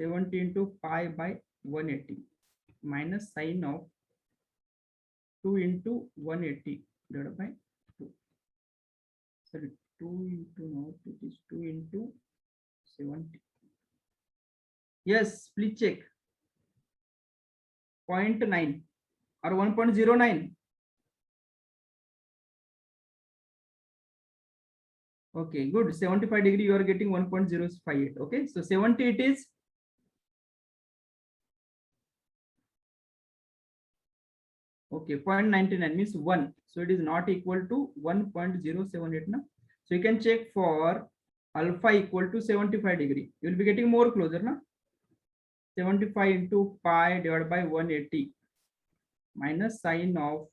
70 into pi by 180 minus sine of 2 into 180 divided by 2. Sorry, 2 into now it is 2 into 70. Yes, please check. 0.9 or 1.09. Okay, good. 75 degree, you are getting 1.058. Okay, so 70 it is. Okay, 0.99 means 1. So it is not equal to 1.078 na. So you can check for alpha equal to 75 degree. You will be getting more closer na. 75 into pi divided by 180 minus sine of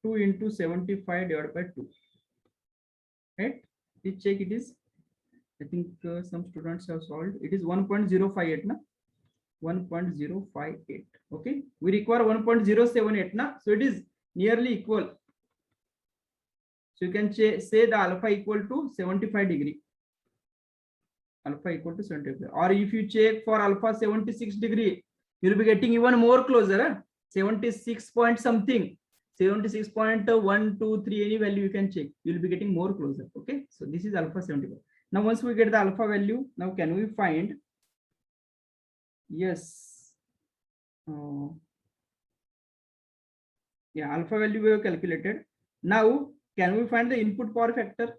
2 into 75 divided by 2. Right? Please check it is. I think some students have solved. It is 1.058 na. 1.058. Okay, we require 1.078 na, so it is nearly equal. So you can say the alpha equal to 75 degree. Alpha equal to 75. Or if you check for alpha 76 degree, you will be getting even more closer. 76 point something, 76.123, any value you can check. You will be getting more closer. Okay, so this is alpha 75. Now once we get the alpha value, now can we find? Yes. Yeah, alpha value we have calculated. Now, can we find the input power factor?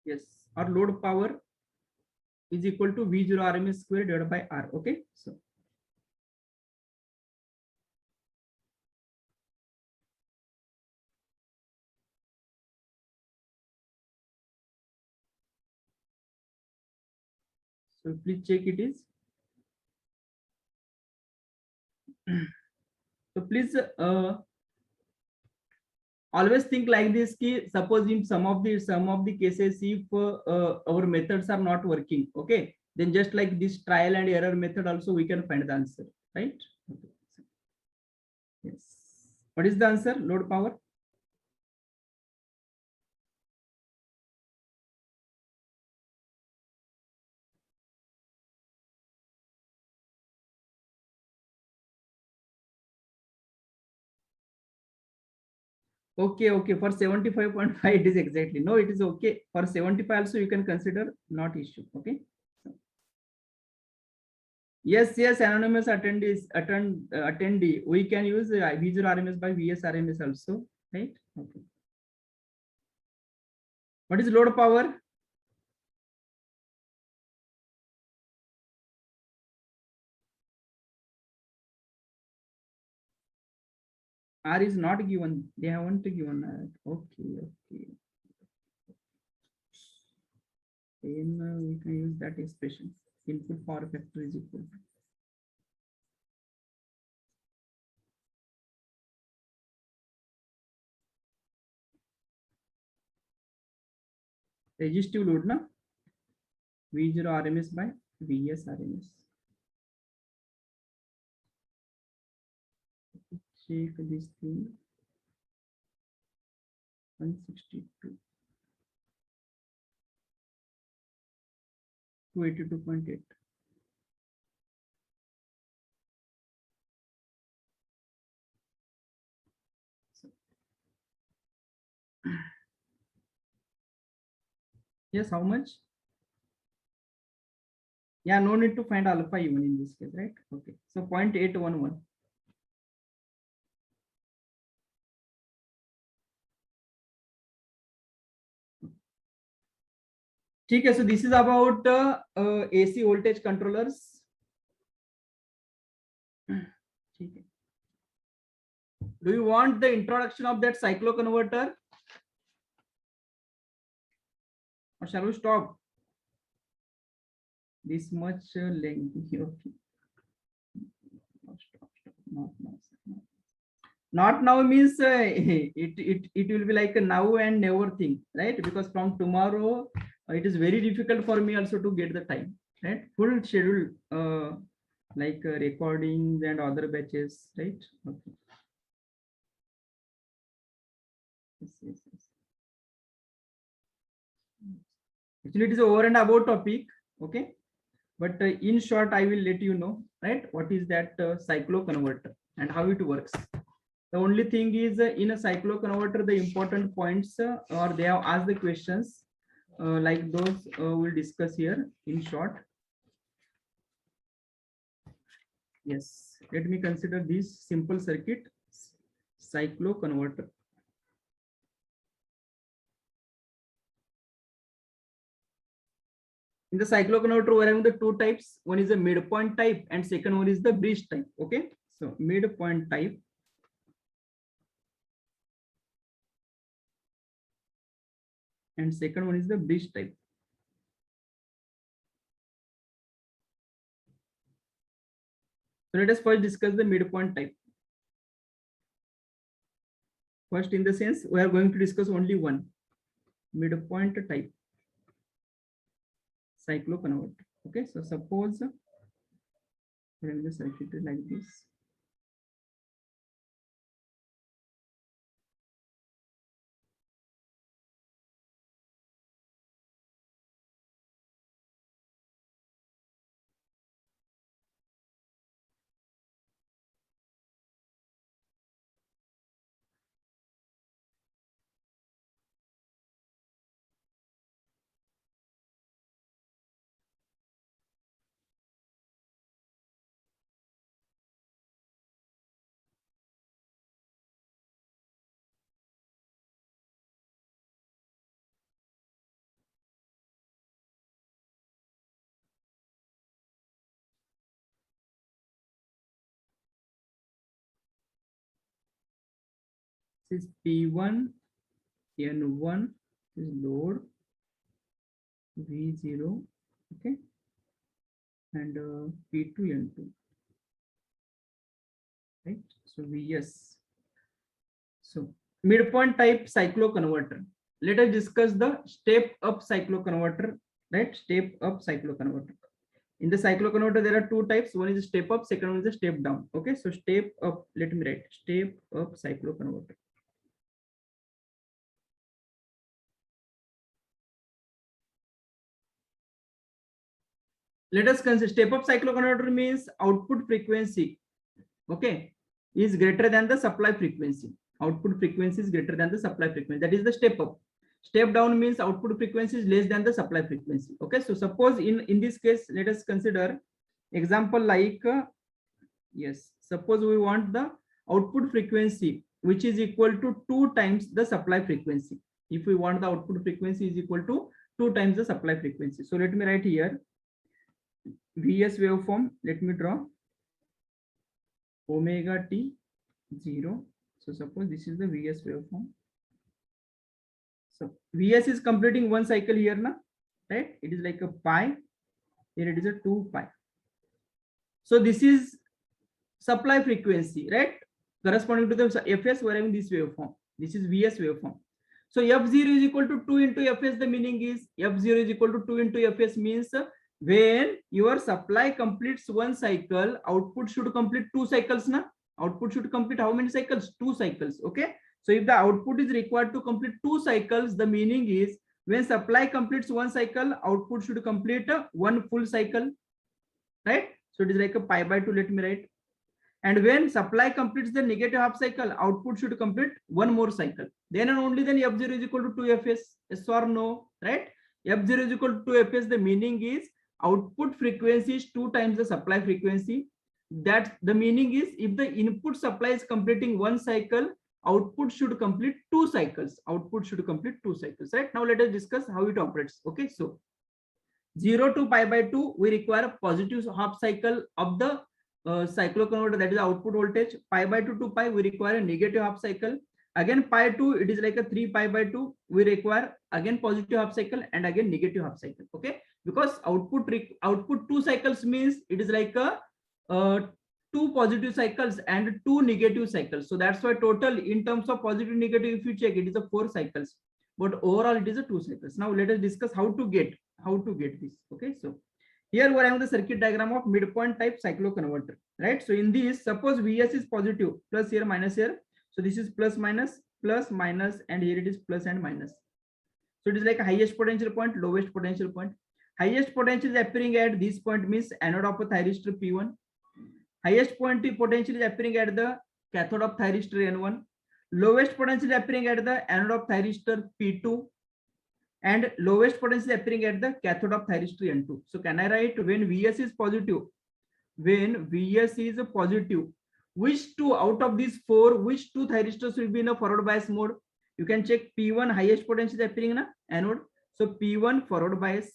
Yes, our load power is equal to V0 RMS square divided by R. Okay, so please check it is. So please always think like this ki suppose in some of the cases if our methods are not working, okay, then just like this trial and error method also we can find the answer, right? Okay. Yes, what is the answer? Load power. Okay, okay, for 75.5 it is exactly, no, it is okay for 75 also you can consider, not issue. Okay, Yes, anonymous attendee. We can use V0 RMS by VS RMS also, right? Okay. What is load power? R is not given. They haven't given. Okay. Then we can use that expression. Input power factor is equal to. Resistive load, na? V0 RMS by VS RMS. Check this thing. 162. 282.8. Yes, how much? Yeah, no need to find alpha even in this case, right? Okay, so 0.811. Okay, so this is about AC voltage controllers. Okay. Do you want the introduction of that cycloconverter? Or shall we stop? This much lengthy. Okay. Stop. Not now. Not now means it will be like a now and never thing, right? Because from tomorrow it is very difficult for me also to get the time, right? Full schedule like recordings and other batches, right? Okay. Yes. Actually, it is over and above topic, okay? But in short, I will let you know, right? What is that cycloconverter and how it works. The only thing is in a cycloconverter, the important points or they have asked the questions like those we'll discuss here in short. Yes, let me consider this simple circuit, cycloconverter. In the cycloconverter, we're having the two types. One is the midpoint type and second one is the bridge type. Okay, so midpoint type. And second one is the bridge type. So let us first discuss the midpoint type. First, in the sense, we are going to discuss only one midpoint type cycloconverter. Okay, so suppose the circuit is like this. This is P1, N1 is load, V0, okay, and P2, N2, right? So VS. So midpoint type cycloconverter. Let us discuss the step up cycloconverter, right? Step up cycloconverter. In the cycloconverter, there are two types. One is step up, second one is a step down. Okay, so step up, let me write step up cycloconverter. Let us consider step up cycloconverter means output frequency, okay, is greater than the supply frequency. Output frequency is greater than the supply frequency. That is the step up. Step down means output frequency is less than the supply frequency. Okay, so suppose in this case, let us consider Example like, yes, suppose we want the output frequency, which is equal to 2 times the supply frequency. If we want the output frequency is equal to 2 times the supply frequency. So let me write here Vs waveform. Let me draw omega t 0. So suppose this is the Vs waveform. So Vs is completing one cycle here now, right? It is like a pi. Here it is a 2 pi. So this is supply frequency, right? Corresponding to the Fs, we're having this waveform. This is Vs waveform. So F0 is equal to 2 into Fs. The meaning is F0 is equal to 2 into Fs means when your supply completes one cycle, output should complete 2 cycles now. Output should complete how many cycles? 2 cycles. Okay. So if the output is required to complete 2 cycles, the meaning is when supply completes one cycle, output should complete one full cycle, right? So it is like a pi by 2. Let me write. And when supply completes the negative half cycle, output should complete one more cycle. Then and only then F0 is equal to 2 Fs. Yes or no, right? F0 is equal to 2 Fs. The meaning is output frequency is 2 times the supply frequency. That the meaning is if the input supply is completing one cycle, output should complete 2 cycles. Output should complete 2 cycles, right? Now let us discuss how it operates. Okay, so 0 to pi by 2, we require a positive half cycle of the cycloconverter, that is output voltage. Pi by 2 to pi, we require a negative half cycle. Again pi 2, it is like a 3 pi by 2, we require again positive half cycle and again negative half cycle. Okay, because output 2 cycles means it is like a 2 positive cycles and 2 negative cycles. So that's why total in terms of positive negative, if you check, it is a 4 cycles, but overall it is a 2 cycles. Now let us discuss how to get this. Okay, so here we're having the circuit diagram of midpoint type cycloconverter, right? So in this, suppose Vs is positive, plus here minus here, so this is plus minus, and here it is plus and minus. So it is like a highest potential point, lowest potential point. Highest potential is appearing at this point, means anode of a thyristor P1. Highest potential is appearing at the cathode of thyristor N1. Lowest potential is appearing at the anode of thyristor P2. And lowest potential is appearing at the cathode of thyristor N2. So can I write when Vs is positive? When Vs is positive, which two out of these 4, which 2 thyristors will be in a forward bias mode? You can check P1 highest potential is appearing in a anode. So P1 forward bias.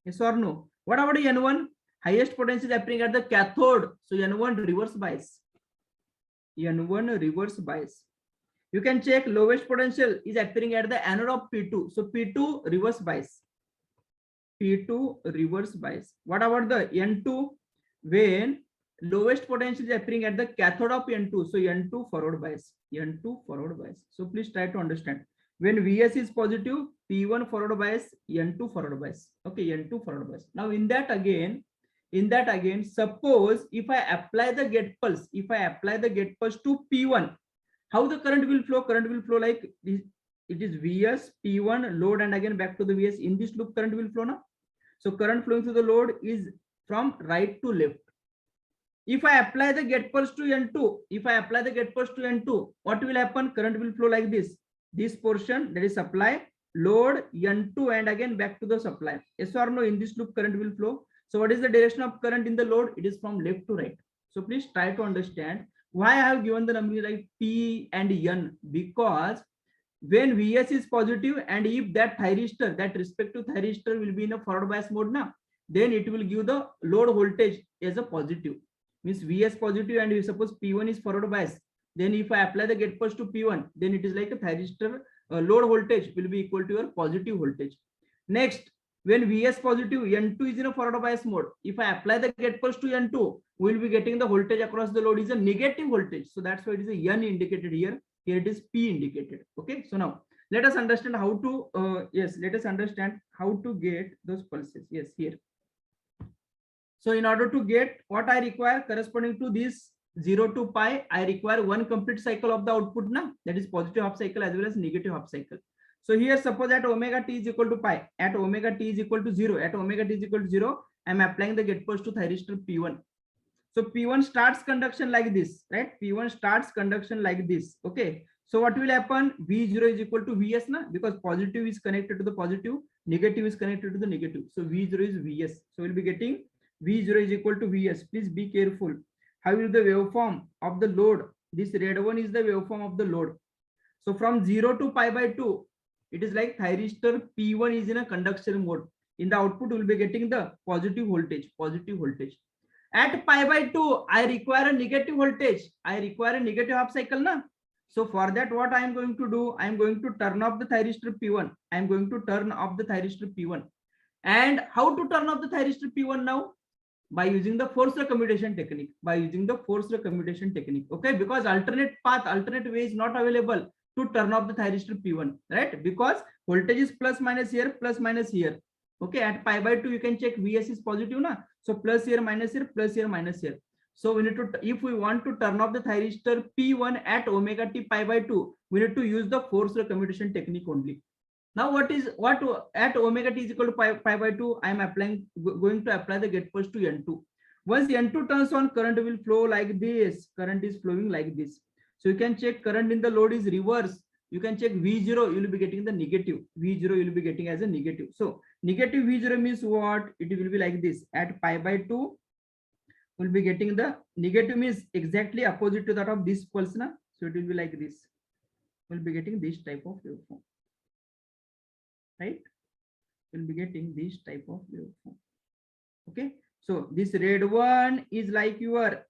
Yes or no? What about N1? Highest potential is appearing at the cathode. So N1 reverse bias. N1 reverse bias. You can check lowest potential is appearing at the anode of P2. So P2 reverse bias. P2 reverse bias. What about the N2? When lowest potential is appearing at the cathode of N2. So N2 forward bias. N2 forward bias. So please try to understand. When Vs is positive, P1 forward bias, N2 forward bias. Okay, N2 forward bias. Now in that again, suppose if I apply the get pulse, to P1, how the current will flow? Current will flow like this. It is Vs, P1, load, and again back to the Vs. In this loop, current will flow now. So current flowing through the load is from right to left. If I apply the get pulse to N2, what will happen? Current will flow like this. This portion, that is supply, load, N2, and again back to the supply. Yes or no? In this loop, current will flow. So what is the direction of current in the load? It is from left to right. So please try to understand why I have given the number like P and N, because when Vs is positive and if that thyristor, that respective thyristor will be in a forward bias mode now, then it will give the load voltage as a positive. Means Vs positive and you suppose P1 is forward bias. Then if I apply the get pulse to P1, then it is like a thyristor load voltage will be equal to your positive voltage. Next, when Vs positive, N2 is in a forward bias mode. If I apply the get pulse to N2, we will be getting the voltage across the load is a negative voltage. So that's why it is a N indicated here. Here it is P indicated. Okay. So now let us understand how to get those pulses. Yes, here. So in order to get what I require corresponding to this 0 to pi, I require one complete cycle of the output now, that is positive half cycle as well as negative half cycle. So here suppose at omega t is equal to pi, at omega t is equal to 0, I am applying the get pulse to thyristor P1. So P1 starts conduction like this, right? P1 starts conduction like this. Okay. So what will happen? V0 is equal to Vs na, because positive is connected to the positive, negative is connected to the negative. So V0 is Vs. So we'll be getting V0 is equal to Vs. Please be careful. How will the waveform of the load? This red one is the waveform of the load. So from 0 to pi by 2, it is like thyristor P1 is in a conduction mode. In the output, we will be getting the positive voltage, positive voltage. At pi by 2, I require a negative voltage. I require a negative half cycle, na? So for that, what I am going to do? I am going to turn off the thyristor P1. I am going to turn off the thyristor P1. And how to turn off the thyristor P1 now? By using the forced commutation technique. By using the forced commutation technique. Okay, because alternate path, alternate way is not available to turn off the thyristor P1, right? Because voltage is plus minus here, plus minus here. Okay, at pi by 2, you can check Vs is positive, na? So plus here, minus here, plus here, minus here. So we need to, if we want to turn off the thyristor P1 at omega t pi by 2, we need to use the forced commutation technique only. Now what at omega t is equal to pi by 2, I am going to apply the gate pulse to N2. Once N2 turns on, current will flow like this. Current is flowing like this. So you can check current in the load is reverse. You can check V0, you will be getting the negative. V0 you will be getting as a negative. So negative V0 means what? It will be like this. At pi by 2, we'll be getting the negative means exactly opposite to that of this pulse, na? So it will be like this. We'll be getting this type of waveform. Right? We'll be getting this type of waveform. Okay. So this red one is like your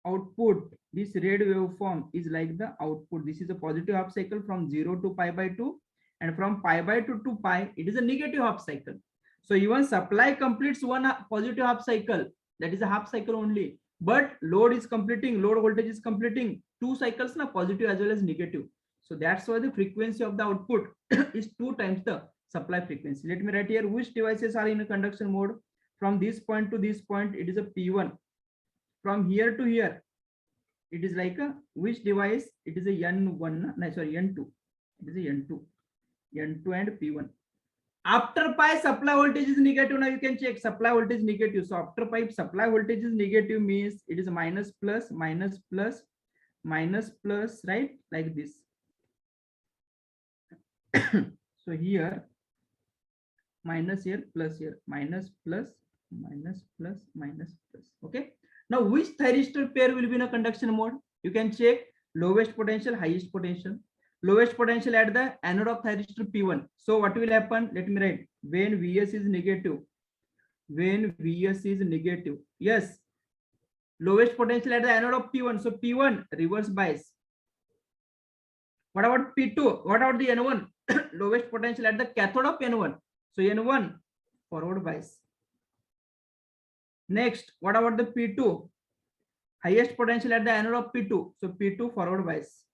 output. This red waveform is like the output. This is a positive half cycle from 0 to pi by 2, and from pi by 2 to pi, it is a negative half cycle. So even supply completes one positive half cycle, that is a half cycle only, but load is completing, load voltage is completing 2 cycles, na, positive as well as negative. So that's why the frequency of the output is 2 times the supply frequency. Let me write here which devices are in a conduction mode. From this point to this point, it is a P1. From here to here, it is like a which device? It is a N1, no, sorry, N2. It is a N2 and P1. After pi, supply voltage is negative. Now you can check supply voltage negative. So after pi, supply voltage is negative means it is minus plus, minus plus, minus plus, right? Like this. So here, minus here, plus here, minus plus, minus plus, minus plus. Okay. Now which thyristor pair will be in a conduction mode? You can check lowest potential, highest potential. Lowest potential at the anode of thyristor P1. So what will happen? Let me write. When Vs is negative, when Vs is negative, yes, lowest potential at the anode of P1. So P1 reverse bias. What about P2? What about the N1? Lowest potential at the cathode of N1. So N1 forward bias. Next, what about the P2? Highest potential at the anode of P2. So P2 forward bias.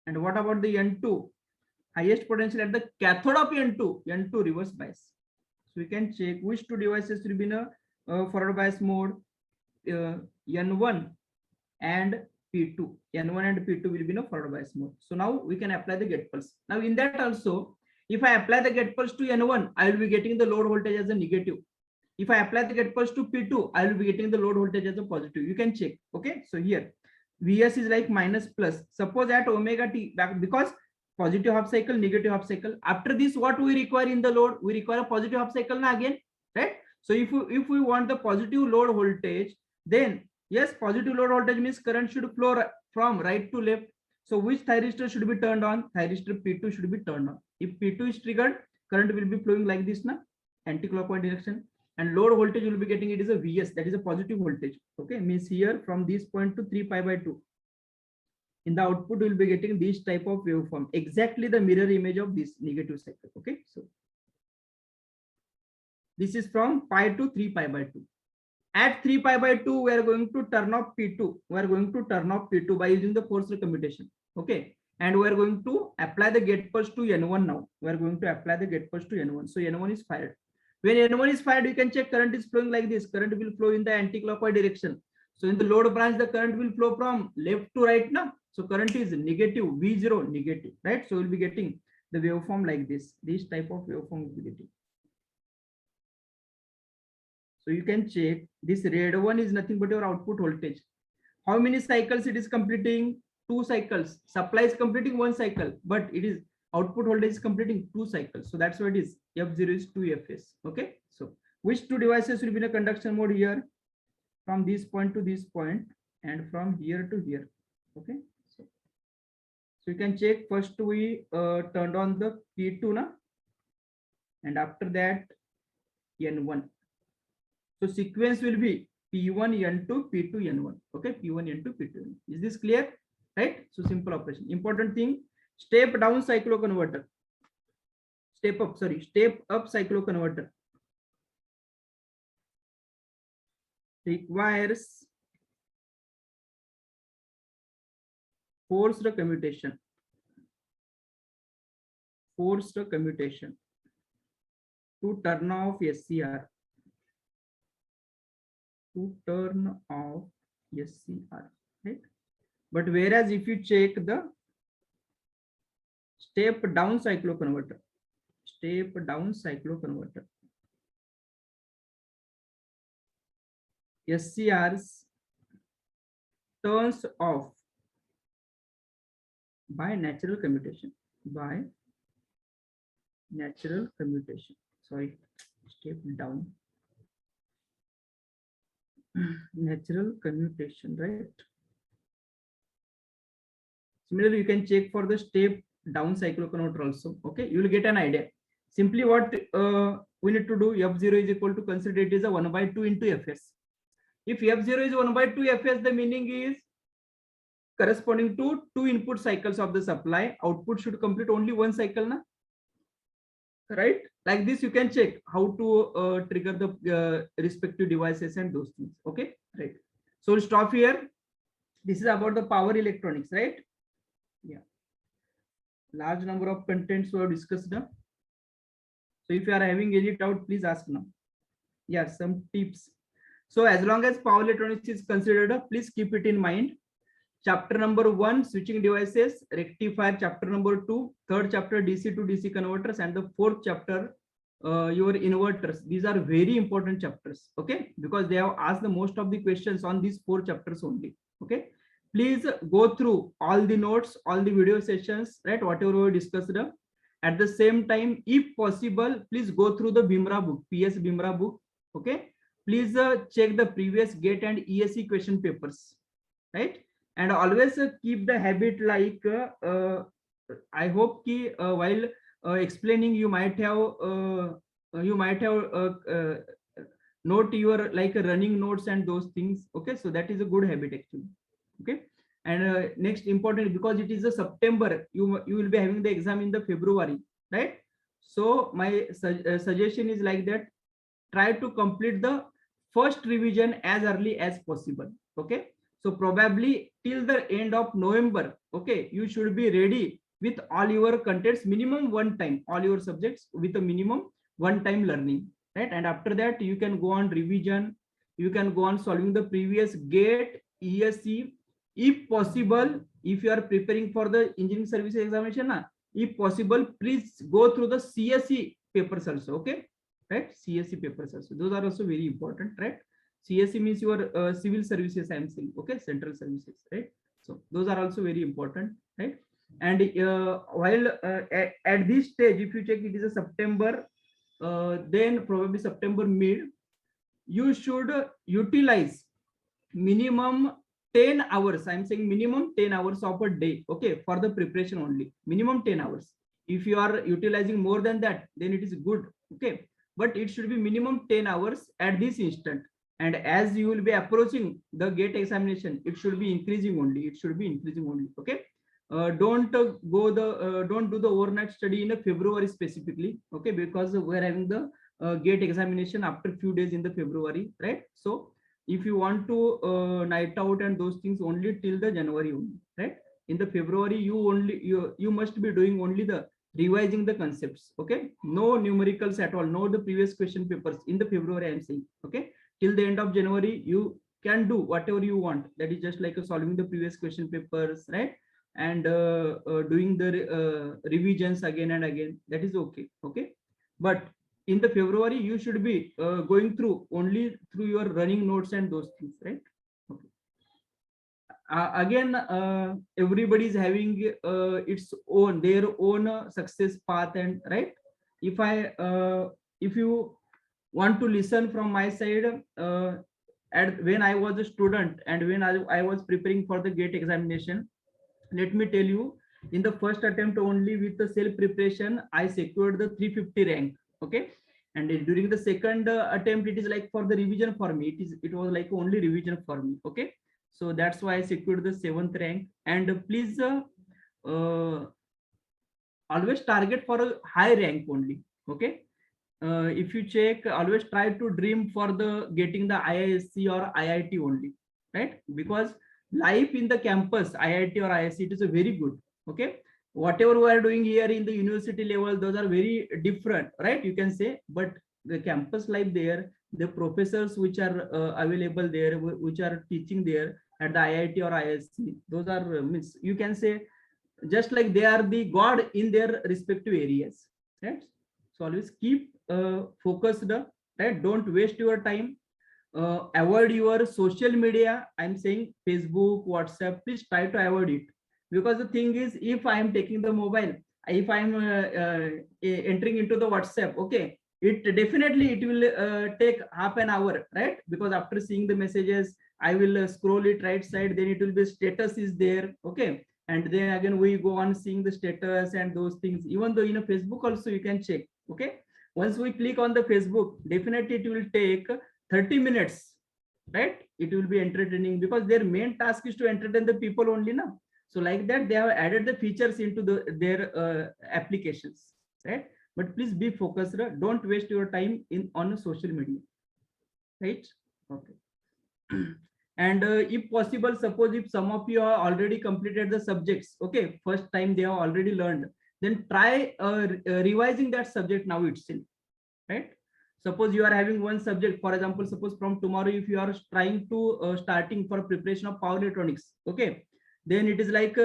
And what about the N2? Highest potential at the cathode of N2. N2 reverse bias. So we can check which 2 devices will be in a forward bias mode. N1 and P2. N1 and P2 will be in a forward bias mode. So now we can apply the gate pulse. Now in that also, if I apply the gate pulse to N1, I will be getting the load voltage as a negative. If I apply the gate pulse to P2, I will be getting the load voltage as a positive. You can check. Okay. So here, Vs is like minus plus. Suppose at omega t, because positive half cycle, negative half cycle. After this, what we require in the load? We require a positive half cycle now again, right? So if we want the positive load voltage, then yes, positive load voltage means current should flow from right to left. So which thyristor should be turned on? Thyristor P2 should be turned on. If P2 is triggered, current will be flowing like this, na, anti-clockwise direction. And load voltage you will be getting, it is a Vs, that is a positive voltage. Okay, means here from this point to 3 pi by 2. In the output, you will be getting this type of waveform, exactly the mirror image of this negative cycle. Okay, so this is from pi to 3 pi by 2. At 3 pi by 2, we are going to turn off P2. We are going to turn off P2 by using the forced commutation. Okay, and we are going to apply the gate pulse to N1 now. We are going to apply the gate pulse to N1. So N1 is fired. When N1 is fired, you can check current is flowing like this. Current will flow in the anti-clockwise direction. So in the load branch, the current will flow from left to right now. So current is negative, V0 negative, right? So we'll be getting the waveform like this. This type of waveform will be getting. So you can check this red one is nothing but your output voltage. How many cycles it is completing? 2 cycles. Supply is completing 1 cycle, but it is output voltage is completing 2 cycles. So that's what it is. F0 is 2 Fs. Okay. So which two devices will be in a conduction mode here? From this point to this point and from here to here. Okay. So you can check first we turned on the P2 na, and after that N1. So sequence will be P1 N2 P2 N1. Okay, P1 N2 P2 N1. Is this clear? Right? So simple operation. Important thing, step down cycloconverter. Step up cycloconverter requires forced commutation. Forced commutation to turn off SCR. To turn off SCR, right? But whereas if you check the step down cycloconverter, SCRs turns off by natural commutation. Sorry, step down. Natural commutation, right? Similarly, you can check for the step down cycloconverter also. Okay, you will get an idea. Simply what we need to do, F0 is equal to, consider it is a 1/2 into Fs. If F0 is 1/2 Fs, the meaning is corresponding to 2 input cycles of the supply. Output should complete only 1 cycle, na? Right? Like this, you can check how to trigger the respective devices and those things. Okay, right? So we'll stop here. This is about the power electronics, right? Yeah. Large number of contents we have discussed now. So if you are having any doubt, please ask now. Yeah, some tips. So as long as power electronics is considered, please keep it in mind. Chapter number 1, switching devices, rectifier. Chapter number 2, third chapter, DC to DC converters, and the fourth chapter, your inverters. These are very important chapters. Okay, because they have asked the most of the questions on these 4 chapters only. Okay, please go through all the notes, all the video sessions, right? Whatever we discussed. At the same time, if possible, please go through the Bimra book, PS Bimra book. Okay, please check the previous GATE and ESE question papers, right? And always keep the habit like I hope ki while explaining you might have note your like running notes and those things. Okay, so that is a good habit actually. Okay, and next important, because it is a September, you will be having the exam in the February, right? So my suggestion is like that, try to complete the first revision as early as possible. Okay, so probably till the end of November, okay, you should be ready with all your contents minimum 1 time, all your subjects with a minimum 1 time learning, right? And after that you can go on revision, you can go on solving the previous GATE, ESE. If possible, if you are preparing for the engineering services examination, if possible, please go through the CSE papers also. Okay, right? CSE papers also, those are also very important, right? CSE means your civil services, I am saying. Okay, central services, right? So those are also very important, right? And while at this stage, if you check it is a September, then probably September mid, you should utilize minimum 10 hours. I'm saying minimum 10 hours of a day. Okay, for the preparation only, minimum 10 hours. If you are utilizing more than that, then it is good. Okay, but it should be minimum 10 hours at this instant. And as you will be approaching the GATE examination, it should be increasing only. It should be increasing only. Okay, don't do the overnight study in February specifically. Okay, because we're having the GATE examination after few days in the February, right? So if you want to night out and those things, only till the January only, right? In the February, you must be doing only the revising the concepts. Okay, no numericals at all, no the previous question papers in the February, I'm saying. Okay, till the end of January, you can do whatever you want. That is just like solving the previous question papers, right? And doing the revisions again and again. That is okay. Okay, but in the February, you should be going through only through your running notes and those things, right? Okay. Again, everybody is having their own success path, and right. If you want to listen from my side, when I was a student and when I was preparing for the GATE examination, let me tell you, in the first attempt only with the self preparation, I secured the 350 rank. Okay. And during the second attempt, it is like for the revision for me. It was like only revision for me. Okay. So that's why I secured the 7th rank. And please always target for a high rank only. Okay. If you check, always try to dream for the getting the IISc or IIT only, right? Because life in the campus, IIT or IISc, it is a very good. Okay. Whatever we are doing here in the university level, those are very different, right? You can say, but the campus life there, the professors which are available there, which are teaching there at the IIT or IISc, those are means you can say just like they are the god in their respective areas, right? So always keep focused, right? Don't waste your time. Avoid your social media. I'm saying Facebook, WhatsApp, please try to avoid it. Because the thing is, if I am taking the mobile, if I'm entering into the WhatsApp, okay, it definitely it will take half an hour, right? Because after seeing the messages, I will scroll it right side, then it will be status is there, okay, and then again we go on seeing the status and those things. Even though in a Facebook also you can check, okay. Once we click on the Facebook, definitely it will take 30 minutes, right? It will be entertaining because their main task is to entertain the people only now. So like that, they have added the features into their applications, right? But please be focused. Don't waste your time on social media, right? Okay. And if possible, suppose if some of you are already completed the subjects, okay, first time they have already learned, then try revising that subject now itself, right? Suppose you are having one subject, for example, suppose from tomorrow, if you are trying to starting for preparation of power electronics, okay, then it is like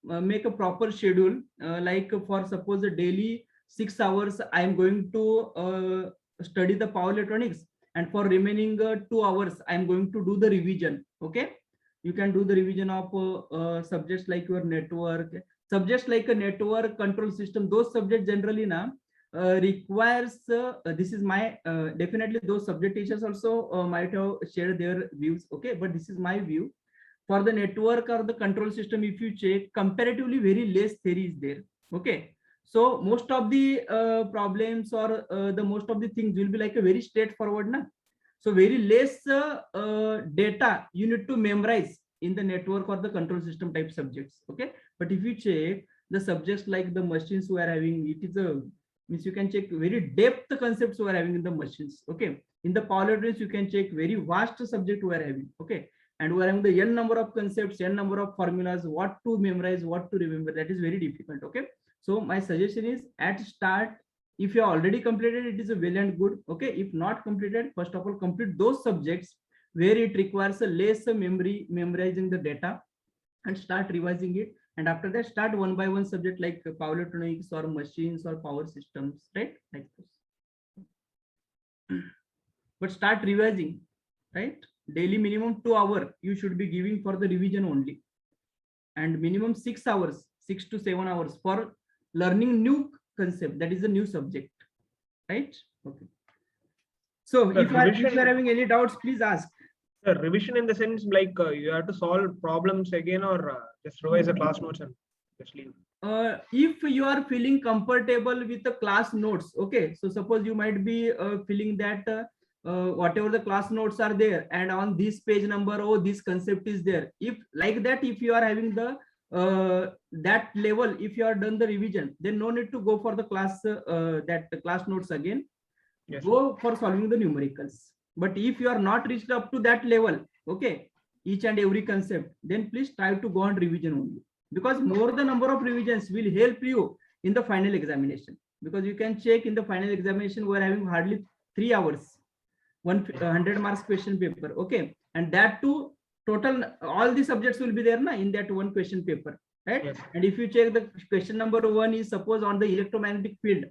make a proper schedule, like for suppose a daily 6 hours I am going to study the power electronics, and for remaining 2 hours I am going to do the revision. Okay, you can do the revision of subjects like your network, subjects like a network control system. Those subjects generally now requires this is my definitely those subject teachers also might have shared their views, okay, but this is my view. For the network or the control system, if you check, comparatively very less theory is there, okay. So most of the problems or the most of the things will be like a very straightforward na. So very less data you need to memorize in the network or the control system type subjects, okay. But if you check the subjects like the machines we are having, it is a means you can check very depth concepts we are having in the machines, okay. In the power electronics you can check very vast subject we are having, okay. And we are having the n number of concepts, n number of formulas, what to memorize, what to remember, that is very difficult, okay. So my suggestion is at start, if you are already completed, it is a well and good, okay. If not completed, first of all complete those subjects where it requires a less memory, memorizing the data, and start revising it. And after that, start one by one subject like power electronics or machines or power systems, right? Like this. But start revising, right? Daily minimum 2 hours you should be giving for the revision only, and minimum 6 hours, 6 to 7 hours for learning new concept, that is a new subject, right? Okay. So if you are having any doubts, please ask. Revision in the sense like you have to solve problems again, or just revise the class notes and just leave. If you are feeling comfortable with the class notes, okay, so suppose you might be feeling that whatever the class notes are there, and on this page number, oh, this concept is there. If like that, if you are having the that level, if you are done the revision, then no need to go for the class that class notes again. Yes. Go for solving the numericals. But if you are not reached up to that level, okay, each and every concept, then please try to go on revision only, because more the number of revisions will help you in the final examination. Because you can check in the final examination, we are having hardly 3 hours, 100 marks question paper, okay, and that too total all the subjects will be there na, in that one question paper, right? Yes. And if you check the question number 1 is suppose on the electromagnetic field,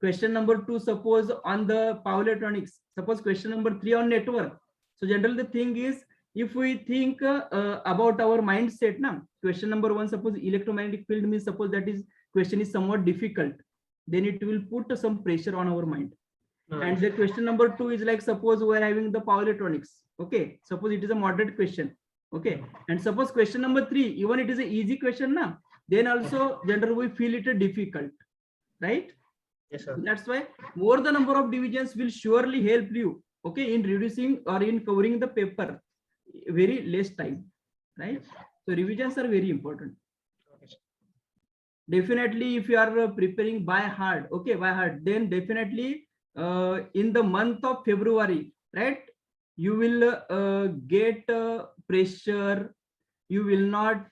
question number 2 suppose on the power electronics, suppose question number 3 on network. So generally the thing is, if we think about our mindset now, question number 1 suppose electromagnetic field means, suppose that is question is somewhat difficult, then it will put some pressure on our mind. And the question number 2 is like, suppose we are having the power electronics. Okay, suppose it is a moderate question. Okay, and suppose question number 3, even it is an easy question now, then also generally we feel it a difficult, right? Yes, So sir. that's why more the number of divisions will surely help you, okay, in reducing or in covering the paper very less time, right? So revisions are very important. Okay, sir. Definitely, if you are preparing by heart, okay, by heart, then definitely in the month of February, right, you will get pressure, you will not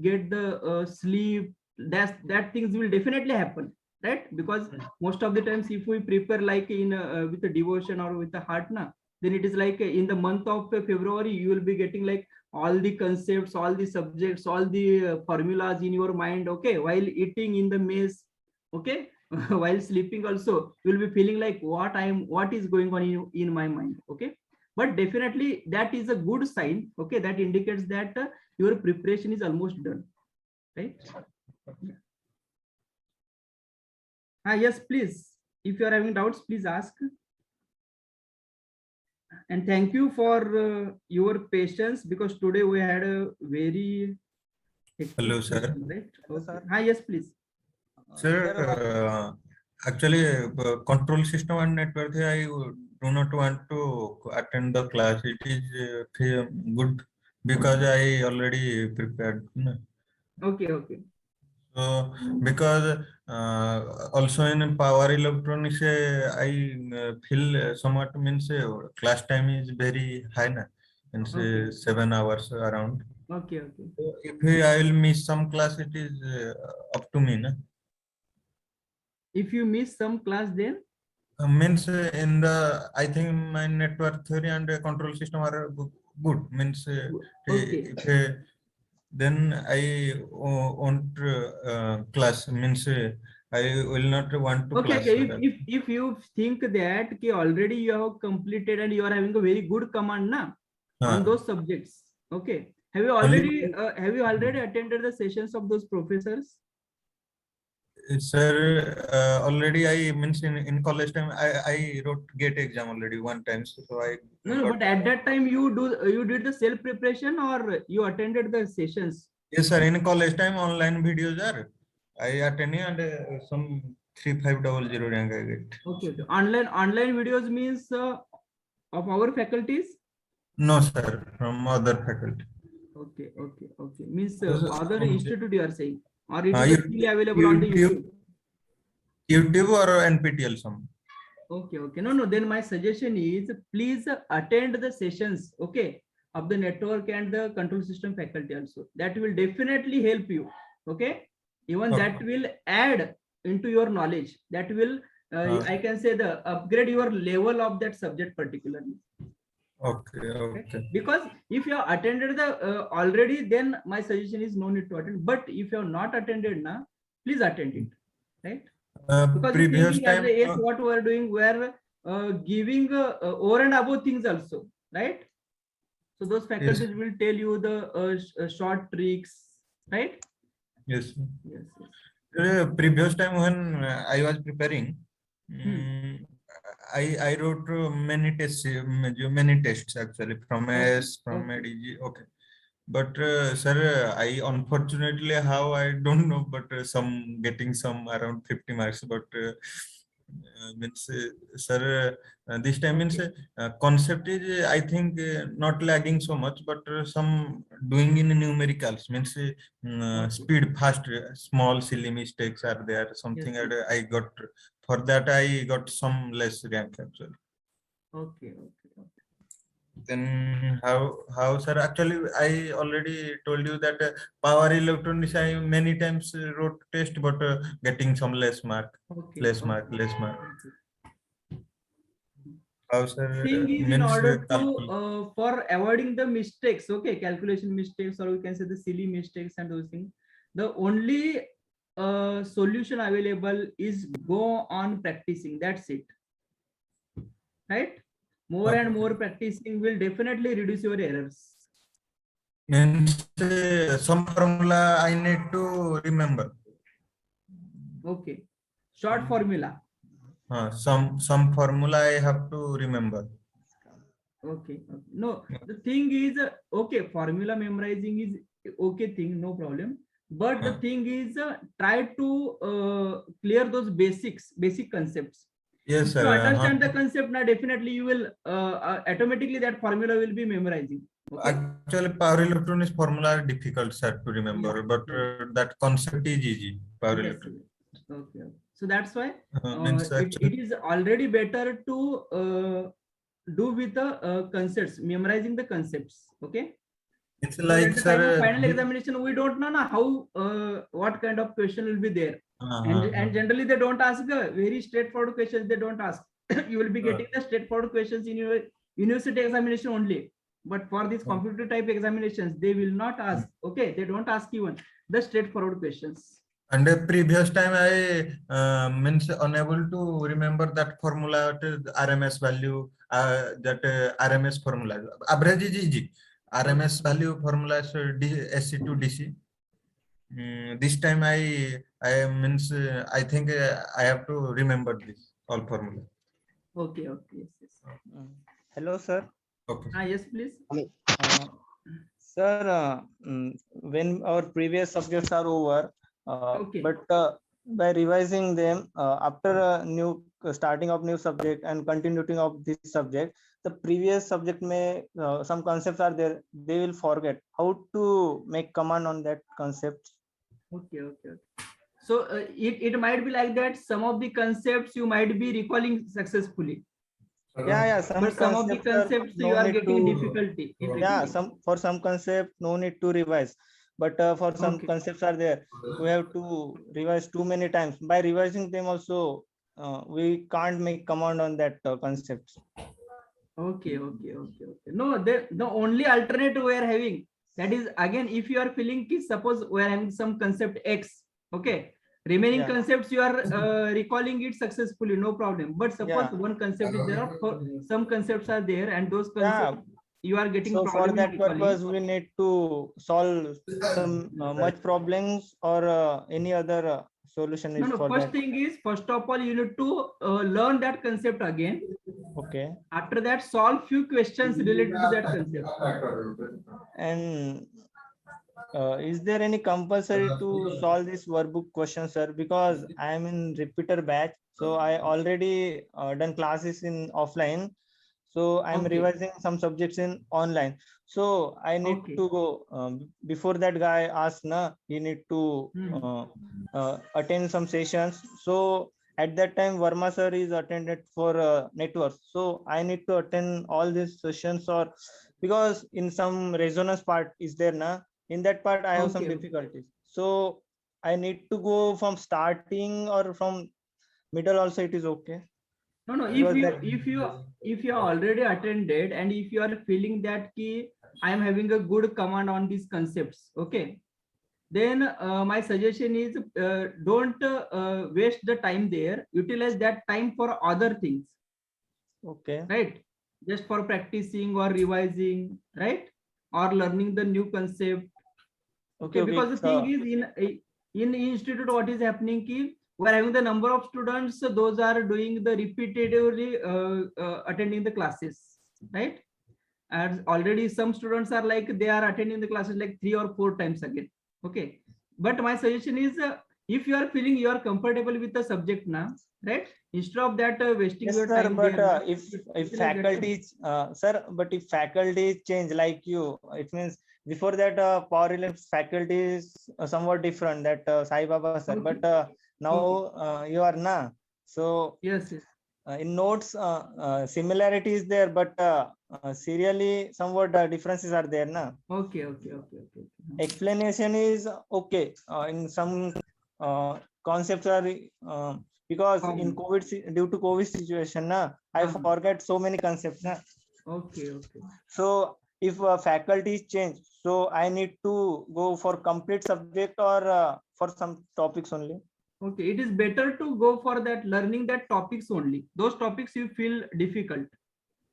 get the sleep, that things will definitely happen, right? Because most of the times if we prepare like in with a devotion or with a heart na, then it is like in the month of February you will be getting like all the concepts, all the subjects, all the formulas in your mind, okay, while eating in the mess, okay, while sleeping also you will be feeling like what is going on in my mind, okay. But definitely that is a good sign, okay, that indicates that your preparation is almost done, right? Yes, please, if you are having doubts, please ask. And thank you for your patience, because today we had a very hectic Hello, sir. session, right? Hello, Okay. sir. Yes, please. Sir, actually, control system and network, I do not want to attend the class. It is good because I already prepared. Okay, okay. So, because also in power electronics, I feel somewhat means class time is very high, na? Means Okay. 7 hours around. Okay, okay. So if I will miss some class, it is up to me, na? If you miss some class, then Means in the I think my network theory and control system are good. Means okay. if then I want class. Means I will not want to Okay, class. okay. If you think that okay, already you have completed and you are having a very good command na on those subjects, okay. Have you Only- already attended the sessions of those professors? Sir, already I means in college time I wrote GATE exam already one time. So I No, got but at that time you did the self preparation or you attended the sessions? yes, sir. In college time online videos are I attending and some 3500 rank I get. Okay, okay. Online videos means of our faculties. No, sir, from other faculty. Okay, okay, okay. Means Yes, sir, other from institute you are saying, or it is YouTube, still available on the YouTube? YouTube or NPTEL some. Okay, okay. No, no. Then my suggestion is please attend the sessions, okay, of the network and the control system faculty also. That will definitely help you. Okay. Even that will add into your knowledge. That will, I can say, the upgrade your level of that subject particularly. Okay, okay. Because if you have attended the already, then my suggestion is no need to attend. But if you have not attended now, please attend it. Right. Because the Previous thinking as time, a yes, what we are doing, we are giving over and above things also, right? So those faculties will tell you the short tricks, right? yes. Yes, yes. Previous time when I was preparing, Hmm. I wrote many tests actually from Okay, S, from okay. DG. Okay. But sir, I unfortunately how I don't know, but some getting some around 50 marks. But means sir, this time means Okay. concept is I think not lagging so much, but some doing in numericals means Okay. speed fast, small silly mistakes are there. Something Yes, yes. I got for that I got some less rank actually. Okay, okay, okay. Then how sir, actually I already told you that power electronics I many times wrote test but getting some less mark. Okay, less okay. mark less mark Okay. how The sir thing is, in means order to calculate. for avoiding the mistakes, okay, calculation mistakes, or we can say the silly mistakes and those things, the only solution available is go on practicing. That's it, right? More and more practicing will definitely reduce your errors. Means some formula I need to remember. Okay, short formula. Some formula I have to remember. Okay. No, the thing is, okay, formula memorizing is okay thing, no problem. But the Huh. thing is, try to clear those basic concepts. Yes, If sir. you understand the concept, now definitely you will automatically that formula will be memorizing. Okay. Actually, power electronics formula are difficult, sir, to remember, but that concept is easy. Power Yes. electronics Okay. So that's why means it actually. is already better to do with the concepts, memorizing the concepts. Okay. It's So at like, the time of sir. final examination, we don't know na, how what kind of question will be there. And generally they don't ask very straightforward questions. They don't ask. You will be getting the straightforward questions in your university examination only. But for these competitive type examinations, they will not ask. Okay, they don't ask even the straightforward questions. And the previous time I means unable to remember that formula to the RMS value, that RMS formula. Average is easy. RMS value formula is SC to DC. This time I means I think I have to remember this all formula. Okay. Yes. Hello, sir. Okay. Yes, please. Sir, when our previous subjects are over, Okay. but by revising them after a new starting of new subject and continuing of this subject, the previous subject may some concepts are there, they will forget how to make command on that concept. Okay. So it might be like that. Some of the concepts you might be recalling successfully. Yeah, But some of the concepts you are getting difficulty in Yeah, recalling. for some concept no need to revise, but for some Okay. concepts are there we have to revise too many times. By revising them also we can't make command on that concept. Okay. No, the only alternate we are having, that is again, if you are feeling ki suppose we are having some concept X, okay, remaining Yeah. concepts you are recalling it successfully, no problem. But suppose Yeah. one concept is there, or some concepts are there, and those Yeah. concepts you are getting So for problem in that recalling. purpose we need to solve some much problems or any other solution is No, for first that. thing is, first of all, you need to learn that concept again. Okay. After that, solve few questions related to that concept. And is there any compulsory to solve this workbook question, sir? Because I am in repeater batch, so I already done classes in offline. So I'm Okay. revising some subjects in online. So I need Okay. to go before that guy asked, na, he need to attend some sessions. So at that time, Verma sir is attended for networks. So I need to attend all these sessions, or because in some resonance part is there, na, in that part I have some Okay. difficulties. So I need to go from starting or from middle also it is okay. No. Because that If you are already attended, and if you are feeling that ki I am having a good command on these concepts, okay, then my suggestion is don't waste the time there. Utilize that time for other things, okay. right? Just for practicing or revising, right? Or learning the new concept. Okay, because the thing is, in institute, what is happening ki we are having the number of students, so those are doing the repetitively attending the classes, right? And already some students are like they are attending the classes like 3 or 4 times again. Okay, but my suggestion is, if you are feeling you are comfortable with the subject now, right, instead of that wasting Yes, your sir, time but there, if utilize that time. faculty, sir, but if faculty change like you, it means before that power electrics faculty is somewhat different, that Sai Baba sir, Okay. but now you are na. So Yes. in notes similarity is there, but serially somewhat differences are there na. Okay. Explanation is okay in some concepts are because in due to COVID situation na, I forget so many concepts na. Okay. So if faculty change, so I need to go for complete subject or for some topics only. Okay, it is better to go for that learning that topics only. Those topics you feel difficult.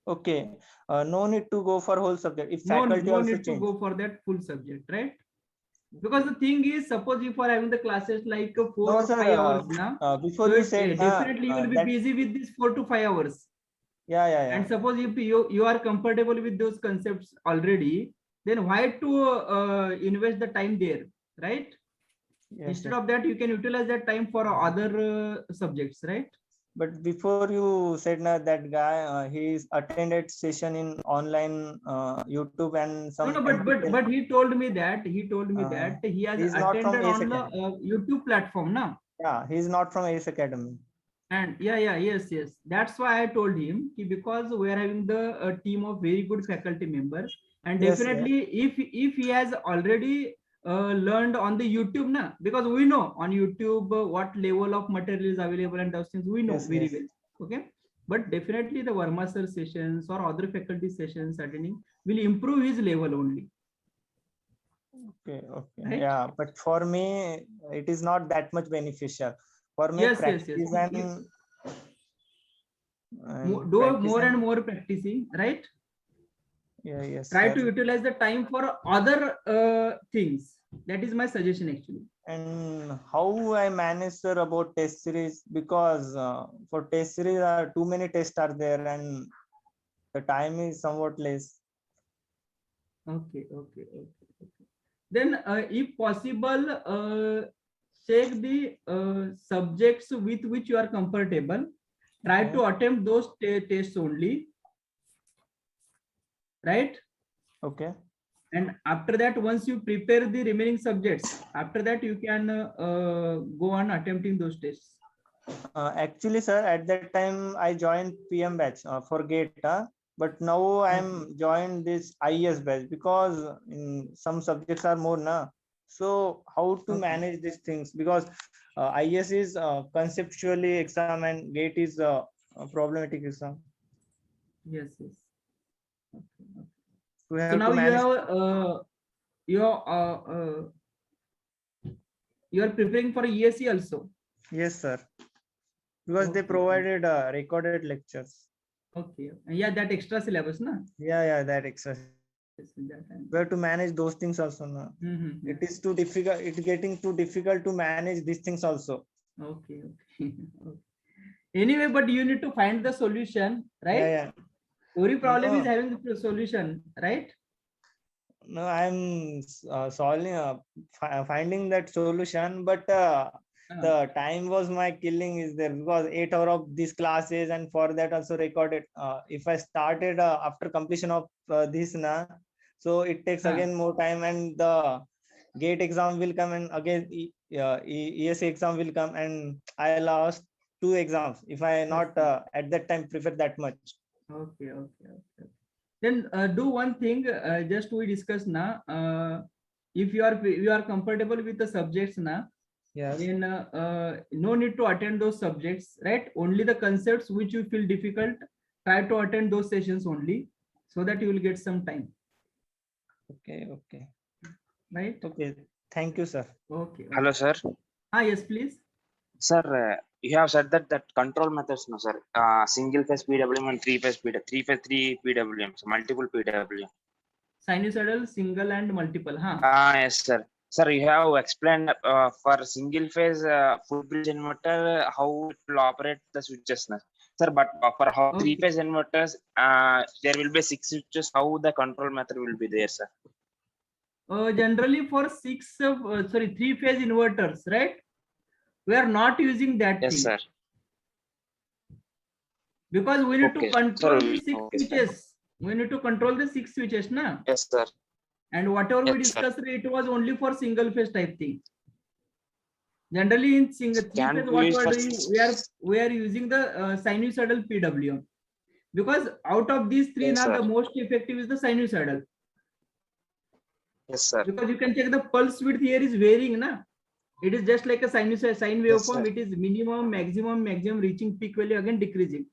Okay, no need to go for whole subject if No faculty also need to change. go for that full subject, right? Because the thing is, suppose if you are having the classes like 4 No, or sir, 5 hours now, before so you said na, definitely you will be that, busy with this 4 to 5 hours. yeah. And suppose if you are comfortable with those concepts already, then why to invest the time there, right? Yes, Instead yes. of that, you can utilize that time for other subjects, right? But before you said na, that guy, he's attended session in online YouTube and No, some no, NPTEL. but he told me that he has He's not from attended ACE on the Academy. YouTube platform now. Yeah, he's not from ACE Academy. And yes. That's why I told him because we are having the team of very good faculty members, and Yes, definitely if he has already learned on the YouTube now, because we know on YouTube what level of material is available and those things we know Yes, very yes. well. Okay, but definitely the Verma sir sessions or other faculty sessions attending will improve his level only. Okay. Right? Yeah, but for me, it is not that much beneficial. For me, Yes. practice You and do practice more and and more practicing, right? yes, Try to sir. utilize the time for other things. That is my suggestion actually. And how I manage, sir, about test series, because for test series, too many tests are there and the time is somewhat less. Okay. Then if possible, check the subjects with which you are comfortable. Try Okay. to attempt those tests only, right? Okay. And after that, once you prepare the remaining subjects, after that you can go on attempting those tests. Actually, sir, at that time I joined PM batch for GATE, but now I'm joined this IES batch because in some subjects are more na. So how to Okay. manage these things, because IES is conceptually exam and GATE is a problematic exam. Yes. Okay. We So have to now you manage. have you are preparing for ESE also. Yes, sir, because they Okay. provided recorded lectures. Okay. Yeah, that extra syllabus, na? Yeah, that exercise. Yes, that time. We have to manage those things also now. Mm-hmm. It is too difficult. It's getting too difficult to manage these things also. Okay. Anyway, but you need to find the solution, right? Yeah. Every problem is No, having the solution, right? no, I'm solving, finding that solution, but the time was my killing is there, because 8 hours of these classes and for that also recorded. If I started after completion of this na, so it takes again more time, and the GATE exam will come, and again ESE exam will come, and I lost 2 exams if I not at that time prefer that much. Okay. Then do one thing. Just we discuss now. If you are comfortable with the subjects now, Yes. then no need to attend those subjects, right? Only the concepts which you feel difficult, try to attend those sessions only, so that you will get some time, Okay. right? Okay. Thank you, sir. Okay. Hello, sir. Yes, please. Sir, you have said that control methods, no, sir. Single phase PWM and three phase PWM, so multiple PWM. Sinusoidal, single, and multiple. Yes, sir. Sir, you have explained for single phase full bridge inverter how it will operate the switches, no? Sir. But for how three phase inverters, there will be 6 switches. How the control method will be there, sir? Generally for 3-phase inverters, right? We are not using that Yes, thing, sir. because we need to Okay, control sir. the 6 Okay, sir. switches. We need to control the 6 switches, na? Yes, sir. And whatever we Yes, sir. discussed, it was only for single phase type thing. Generally in single 3-phase, what we are doing, we are using the sinusoidal PWM, because out of these 3 Yes, now sir. the most effective is the sinusoidal. Yes, sir. Because you can check the pulse width here is varying, na? It is just like a sine waveform. Yes, it is minimum, maximum, reaching peak value, again decreasing.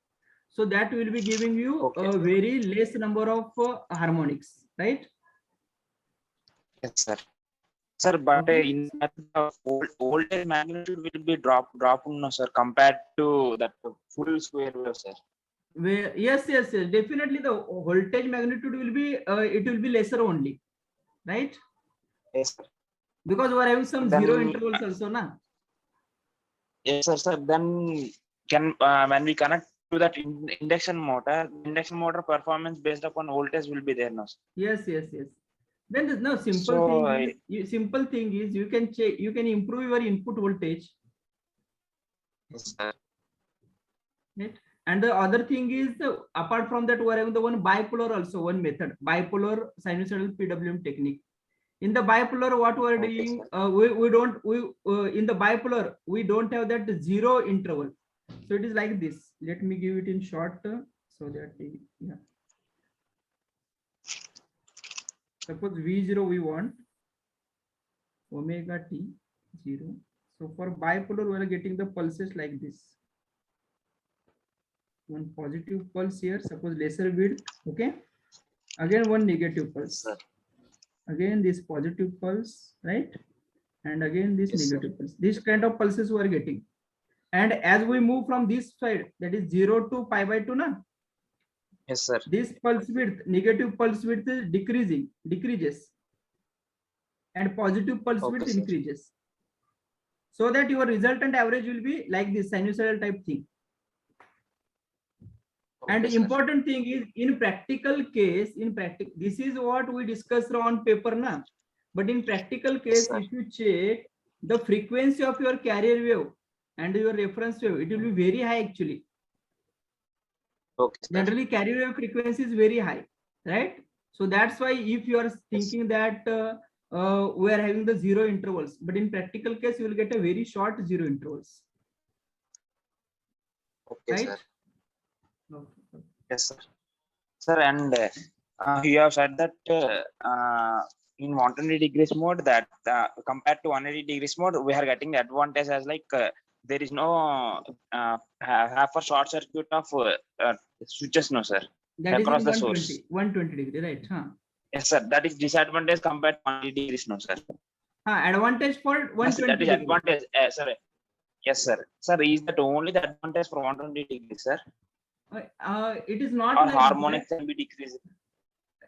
So that will be giving you a very less number of harmonics, right? Yes, sir. Sir, but in that the voltage magnitude will be dropped, no, sir, compared to that full square wave, sir. Yes. Definitely the voltage magnitude will be it will be lesser only, right? Yes, sir. Because we are having some Then- zero intervals also, na? Yes, sir. Then can when we connect to that induction motor performance based upon voltage will be there now. Sir. Yes. Then there's no simple So, thing. Simple thing is you can check, you can improve your input voltage. Yes, sir. Right? And the other thing is, apart from that, we are having the one bipolar also, one method, bipolar sinusoidal PWM technique. In the bipolar, what we are Okay, doing, in the bipolar, we don't have that zero interval. So it is like this. Let me give it in short, so that, yeah. Suppose V0 we want, omega t 0. So for bipolar, we are getting the pulses like this. One positive pulse here, suppose lesser width, okay. Again one negative pulse. Sir. Again this positive pulse, right? And again this Yes, sir. negative pulse. This kind of pulses we are getting. And as we move from this side, that is 0 to pi by 2, na? Yes, sir. This pulse width, negative pulse width is decreases. And positive pulse Okay, width sir. increases. So that your resultant average will be like this sinusoidal type thing. And Okay, sir. important thing is, in practical case, this is what we discussed on paper now. But in practical case, sir. if you check the frequency of your carrier wave and your reference wave, it will be very high actually. Okay, sir. Generally, carrier wave frequency is very high, right? So that's why if you are thinking that we are having the zero intervals, but in practical case, you will get a very short zero intervals, Okay, right? sir. Okay. Yes, sir. Sir, and you have said that in 120 degrees mode, that compared to 180 degrees mode, we are getting the advantage as like there is no half a short circuit of switches, no, sir. That is Across in the source. 120 degree, right? Huh? Yes, sir. That is disadvantage compared to 180 degrees, no, sir. Advantage for Yes, 120 that is degree. advantage, sir. Yes, sir. Sir, is that only the advantage for 120 degrees, sir? It is not Or like harmonics that. can be decreased?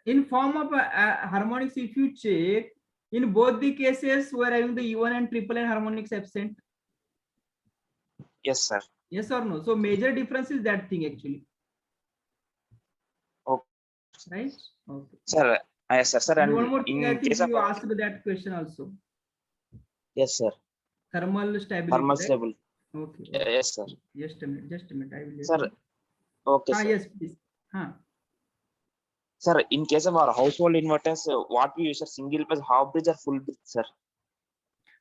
In form of harmonics. If you check, in both the cases, we are having the E1 and triple N harmonics absent. Yes, sir. Yes or no? So major difference is that thing actually. Okay. Right? Okay. Sir, yes, sir. Sir, And one and more thing, I in think case of you asked that question also. yes, sir. Thermal stability. Thermal right? stable. Okay. Yes, sir. Just a minute. I will let Sir, you. okay, sir. Yes, please. Sir, in case of our household inverters, what we use are single phase, half bridge or full bridge, sir?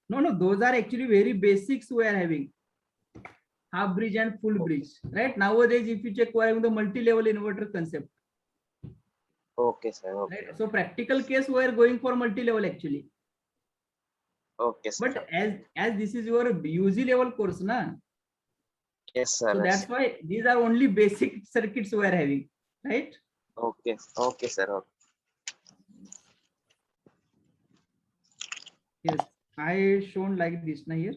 No, those are actually very basics we are having. Half bridge and full bridge, right? Nowadays, if you check, we are having the multi-level inverter concept. Okay, sir. Okay, Right? So practical case, we are going for multi-level actually. okay, sir. But as this is your UG level course, na? Yes, sir. So Yes. that's why these are only basic circuits we are having, right? Okay, okay, sir. Okay. Yes, I shown like this na here.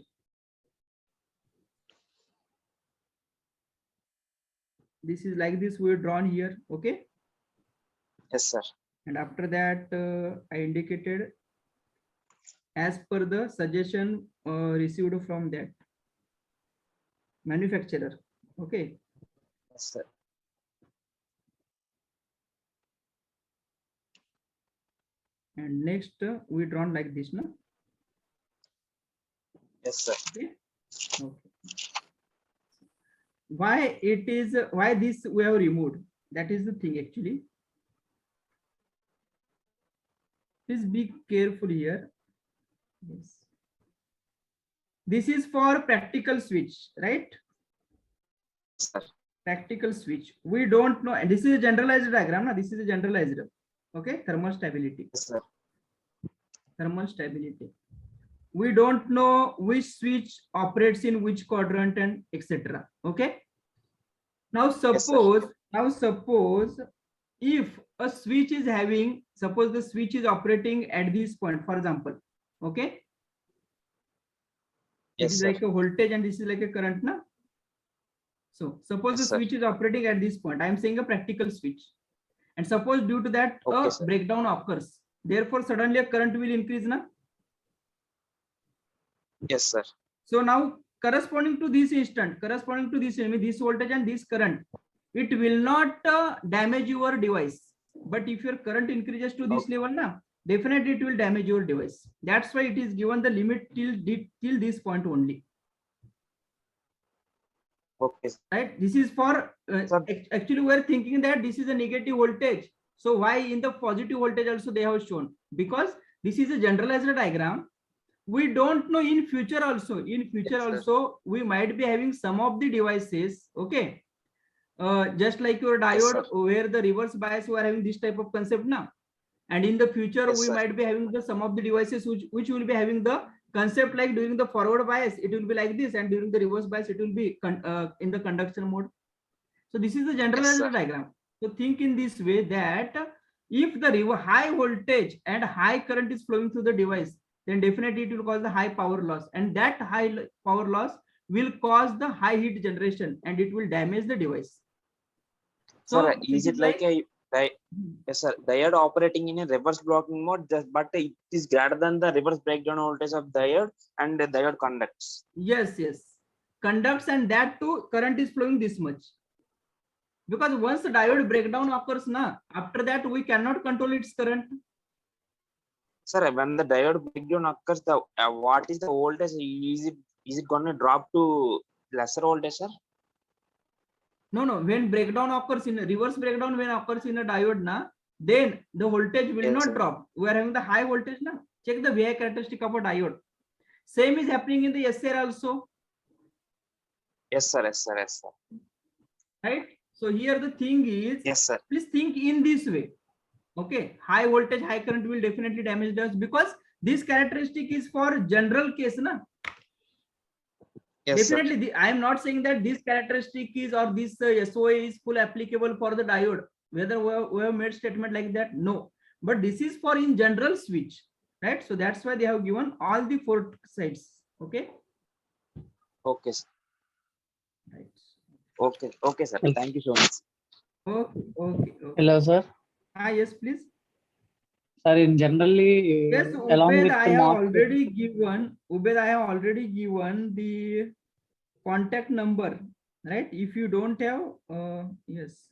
This is like this we drawn here, okay? Yes, sir. And after that, I indicated as per the suggestion received from that manufacturer, okay? Yes, sir. And next we drawn like this, na? Yes, sir. Okay. Why this we have removed? That is the thing actually. Please be careful here. Yes. This is for practical switch, right? Yes, sir. Practical switch. We don't know. And this is a generalized diagram. This is a generalized. Okay. Thermal stability. Yes, sir. Thermal stability. We don't know which switch operates in which quadrant and etc. Okay. Now suppose if a switch is having, suppose the switch is operating at this point, for example, okay. Yes, This is sir. like a voltage and this is like a current, na? So suppose Yes, the sir. switch is operating at this point. I am saying a practical switch. And suppose due to that Okay, a sir. breakdown occurs. Therefore, suddenly a current will increase, na? Yes, sir. So now corresponding to this instant, corresponding to this voltage and this current, it will not damage your device. But if your current increases to this level now, definitely it will damage your device. That's why it is given the limit till this point only. Okay, sir. Right? This is for Sir. actually we are thinking that this is a negative voltage. So why in the positive voltage also they have shown? Because this is a generalized diagram. We don't know in future also. In future Yes, sir. also we might be having some of the devices. Okay. Just like your diode, Yes, sir. where the reverse bias we are having this type of concept now. And in the future Yes, we sir. might be having the some of the devices which will be having the concept like during the forward bias it will be like this, and during the reverse bias it will be in the conduction mode. So this is the generalized sir. diagram. So think in this way that if the high voltage and high current is flowing through the device, then definitely it will cause the high power loss, and that high power loss will cause the high heat generation and it will damage the device. So Sir, is this it is like a yes, sir, diode operating in a reverse blocking mode, but it is greater than the reverse breakdown voltage of diode, and the diode conducts? yes, conducts, and that too current is flowing this much. Because once the diode breakdown occurs now, after that we cannot control its current. Sir, when the diode breakdown occurs, the what is the voltage? Is it going to drop to lesser voltage, sir? No, when breakdown occurs in a reverse breakdown, when occurs in a diode na, then the voltage will Yes, not sir. drop. We are having the high voltage na. Check the VI characteristic of a diode. Same is happening in the SR also, Yes, sir. Yes, sir. Yes, sir. right? So here the thing is, Yes, sir. please think in this way. Okay, high voltage, high current will definitely damage us, because this characteristic is for general case na. Yes, sir. Definitely, I am not saying that this characteristic is or this SOA is full applicable for the diode. Whether we have made statement like that, no. But this is for in general switch, right? So that's why they have given all the four sides. Okay. Okay, sir. Right. Okay, okay, sir. Thank you so much. Okay. Hello, sir. Yes, please. Sir, in generally, Yes, along Ubed, with I the have MOSFET, already given. Ubed, I have already given the contact number, right? If you don't have, yes,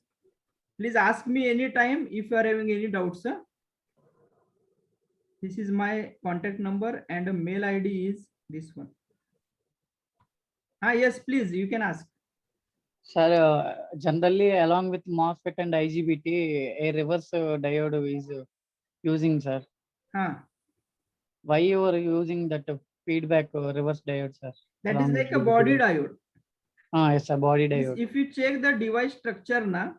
please ask me anytime if you are having any doubts, sir. This is my contact number and a mail ID is this one. Yes, please, you can ask. sir, generally along with MOSFET and IGBT, a reverse diode is using, sir. Why you are using that feedback reverse diode, sir? That is along like with a body diode? diode. Yes, a body diode. If you check the device structure now,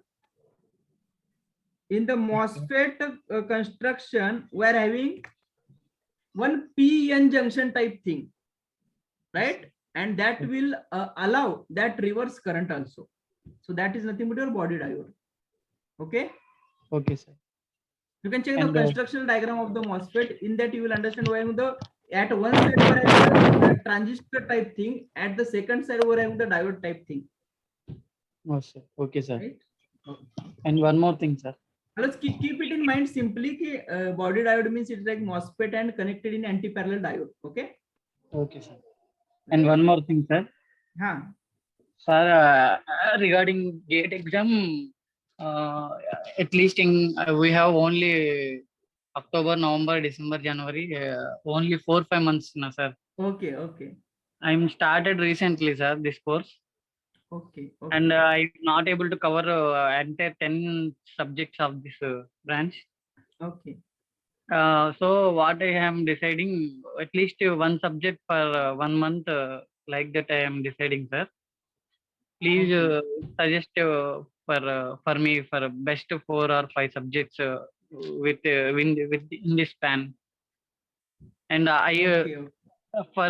in the MOSFET construction, we are having one p-n junction type thing, right? And that will allow that reverse current also. So that is nothing but your body diode. Okay. Okay, sir. You can check the And, construction diagram of the MOSFET. In that you will understand why the at one side we are having the transistor type thing, at the second side we are having the diode type thing. Oh, sir. Okay, sir. Right? And one more thing, sir. Let's keep it in mind simply ki, body diode means it's like MOSFET and connected in anti-parallel diode. Okay. Okay, sir. And one more thing, sir. Sir, regarding GATE exam, at least in we have only October, November, December, January, only 4-5 months now, sir. Okay. I'm started recently, sir, this course. Okay. And I'm not able to cover entire 10 subjects of this branch. Okay. So what I am deciding, at least one subject for 1 month, like that I am deciding, sir. Please suggest for me for best 4 or 5 subjects with in this span. And for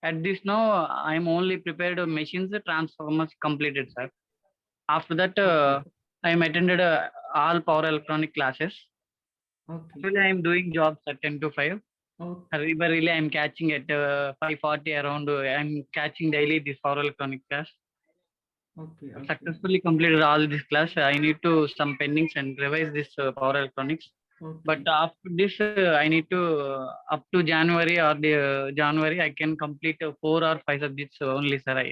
at this now I'm only prepared machines, transformers completed, sir. After that I am attended all power electronic classes. Actually I am doing jobs at 10 to 5. Really I'm catching at 5:40 around. I'm catching daily this power electronic class. Successfully completed all this class. I need to some pendings and revise this power electronics. Okay. But after this, I need to up to January or the January, I can complete 4 or 5 subjects only, sir.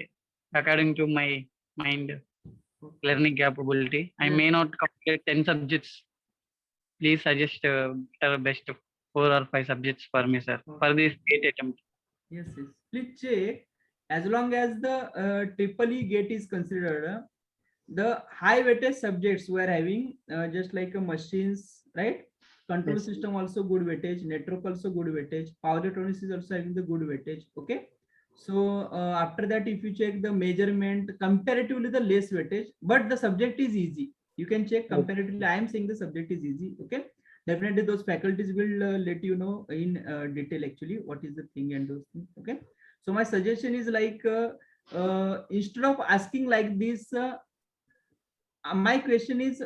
According to my mind learning capability, I may Yes. not complete 10 subjects. Please suggest best 4 or 5 subjects for me, sir, for this 8 attempt. Yes, yes. Please check. As long as the triple E gate is considered, the high weightage subjects we are having, just like machines, right? Control Yes. system also good weightage, network also good weightage, power electronics is also having the good weightage. Okay. So after that, if you check the measurement, comparatively the less weightage, but the subject is easy. You can check comparatively. I am saying the subject is easy. Okay. Definitely those faculties will let you know in detail actually what is the thing and those things. Okay. So my suggestion is like instead of asking like this, my question is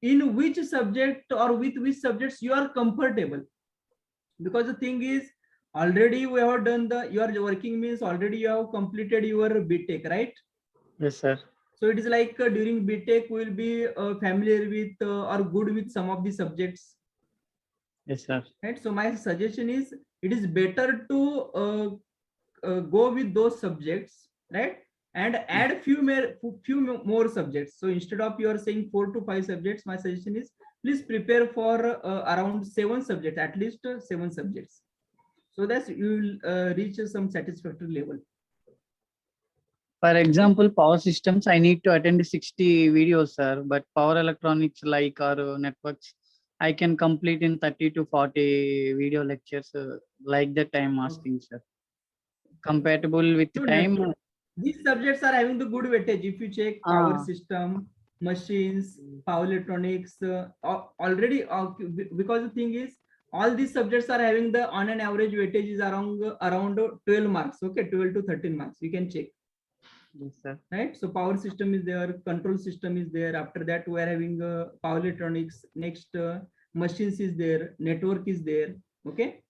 in which subject or with which subjects you are comfortable, because the thing is already we have done the your working means already you have completed your BTech, right? Yes, sir. So it is like during BTech we will be familiar with or good with some of the subjects, Yes, sir. right? So my suggestion is it is better to go with those subjects, right? And add few more subjects. So instead of you are saying 4 to 5 subjects, my suggestion is please prepare for around 7 subjects, at least 7 subjects, so that you will reach some satisfactory level. For example, power systems, I need to attend 60 videos, sir. But power electronics like or networks, I can complete in 30 to 40 video lectures. Like that, I am asking, sir. Compatible with So time. these subjects are having the good weightage. If you check power Ah. system, machines, power electronics, already because the thing is all these subjects are having the on an average weightage is around 12 marks. Okay, 12 to 13 marks. You can check. Yes, sir. Right, so power system is there, control system is there. After that we are having power electronics. Next machines is there, network is there. Okay.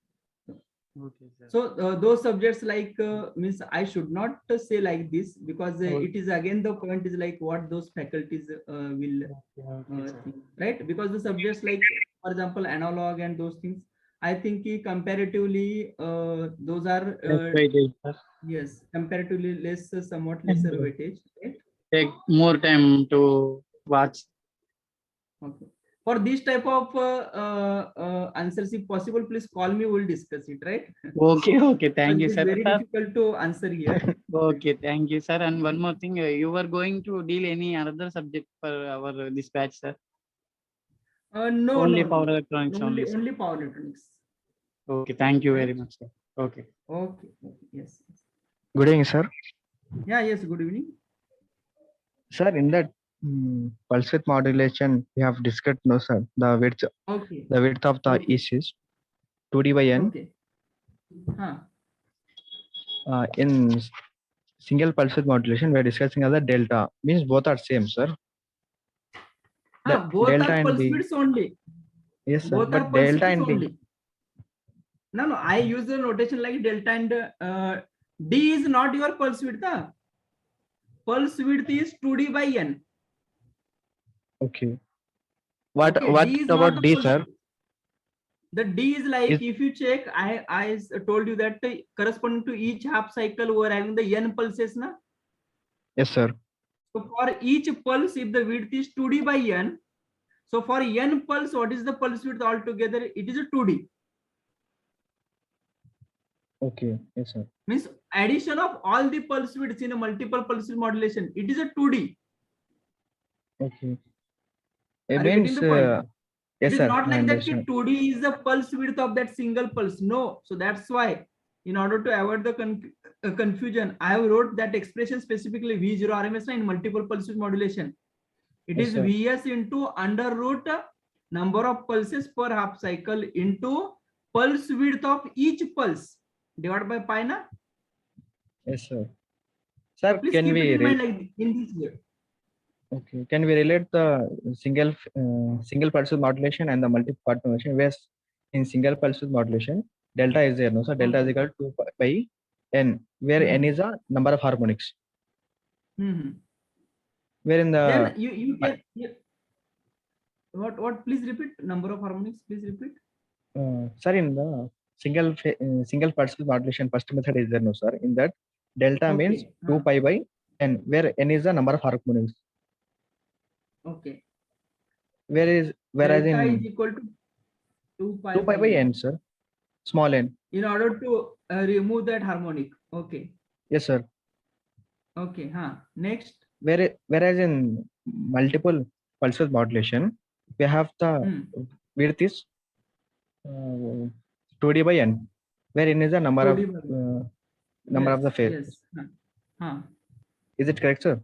Okay, sir. So those subjects like means I should not say like this, because it is again the point is like what those faculties will think, right? Because the subjects like for example analog and those things, I think comparatively those are yes, comparatively less, somewhat lesser weightage, right? Take more time to watch. Okay. For this type of answers, if possible, please call me. We'll discuss it, right? Okay, okay. Thank you, It's sir. very difficult to answer here. Okay, thank you, sir. And one more thing, you were going to deal any another subject for our dispatch, sir? No, Only no, power no. electronics only. Only power electronics. Okay, thank you very much, sir. Okay. Okay. Yes. Good evening, sir. Yeah. Yes. Good evening. Sir, in that pulse width modulation, we have discussed, no, sir, the width Okay. of the Okay. EC is 2D by N. Okay. Huh. In single pulse width modulation, we are discussing as a delta. Means both are same, sir. Both delta are and pulse D. widths only. Yes, sir. Both are But pulse delta widths and D. only. No. I use the notation like delta and D is not your pulse width. Pulse width is 2D by N. Okay. What Okay, what D is about not the D, pulse sir? width. The D is like, if you check, I told you that corresponding to each half cycle, we are having the N pulses, na? Yes, sir. So for each pulse, if the width is 2D by N, so for N pulse, what is the pulse width altogether? It is a 2D. Okay. Yes, sir. Means addition of all the pulse widths in a multiple pulse width modulation, it is a 2D. Okay. Are It you getting means the point? yes, It is sir. not I like that understand. 2D is the pulse width of that single pulse. No. So that's why, in order to avoid the confusion, I have wrote that expression specifically V0 RMS in multiple pulse width modulation. It Yes, is sir. Vs into under root number of pulses per half cycle into pulse width of each pulse divided by pi, na? Yes, sir. Sir, Please can keep it we in mind like in this way. okay? Can we relate the single pulse width modulation and the multi-part modulation? Where in single pulse width modulation, delta is there, no? So delta is equal to 2 by N, where N is a number of harmonics. Where in Then the you can What? Please repeat. Number of harmonics. Please repeat. Sir, in the single particle modulation first method is there, no, sir? In that, delta means Okay. 2 pi by n, where n is the number of harmonics. Okay. Whereas Delta in is equal to 2 pi 2 pi by n, sir, small n. In order to remove that harmonic. Okay. Yes, sir. Okay. Next. Whereas in multiple pulses modulation, we have the width is 2d by n, where n is the number of 2D by number of the phase. Yes. Is it correct, sir?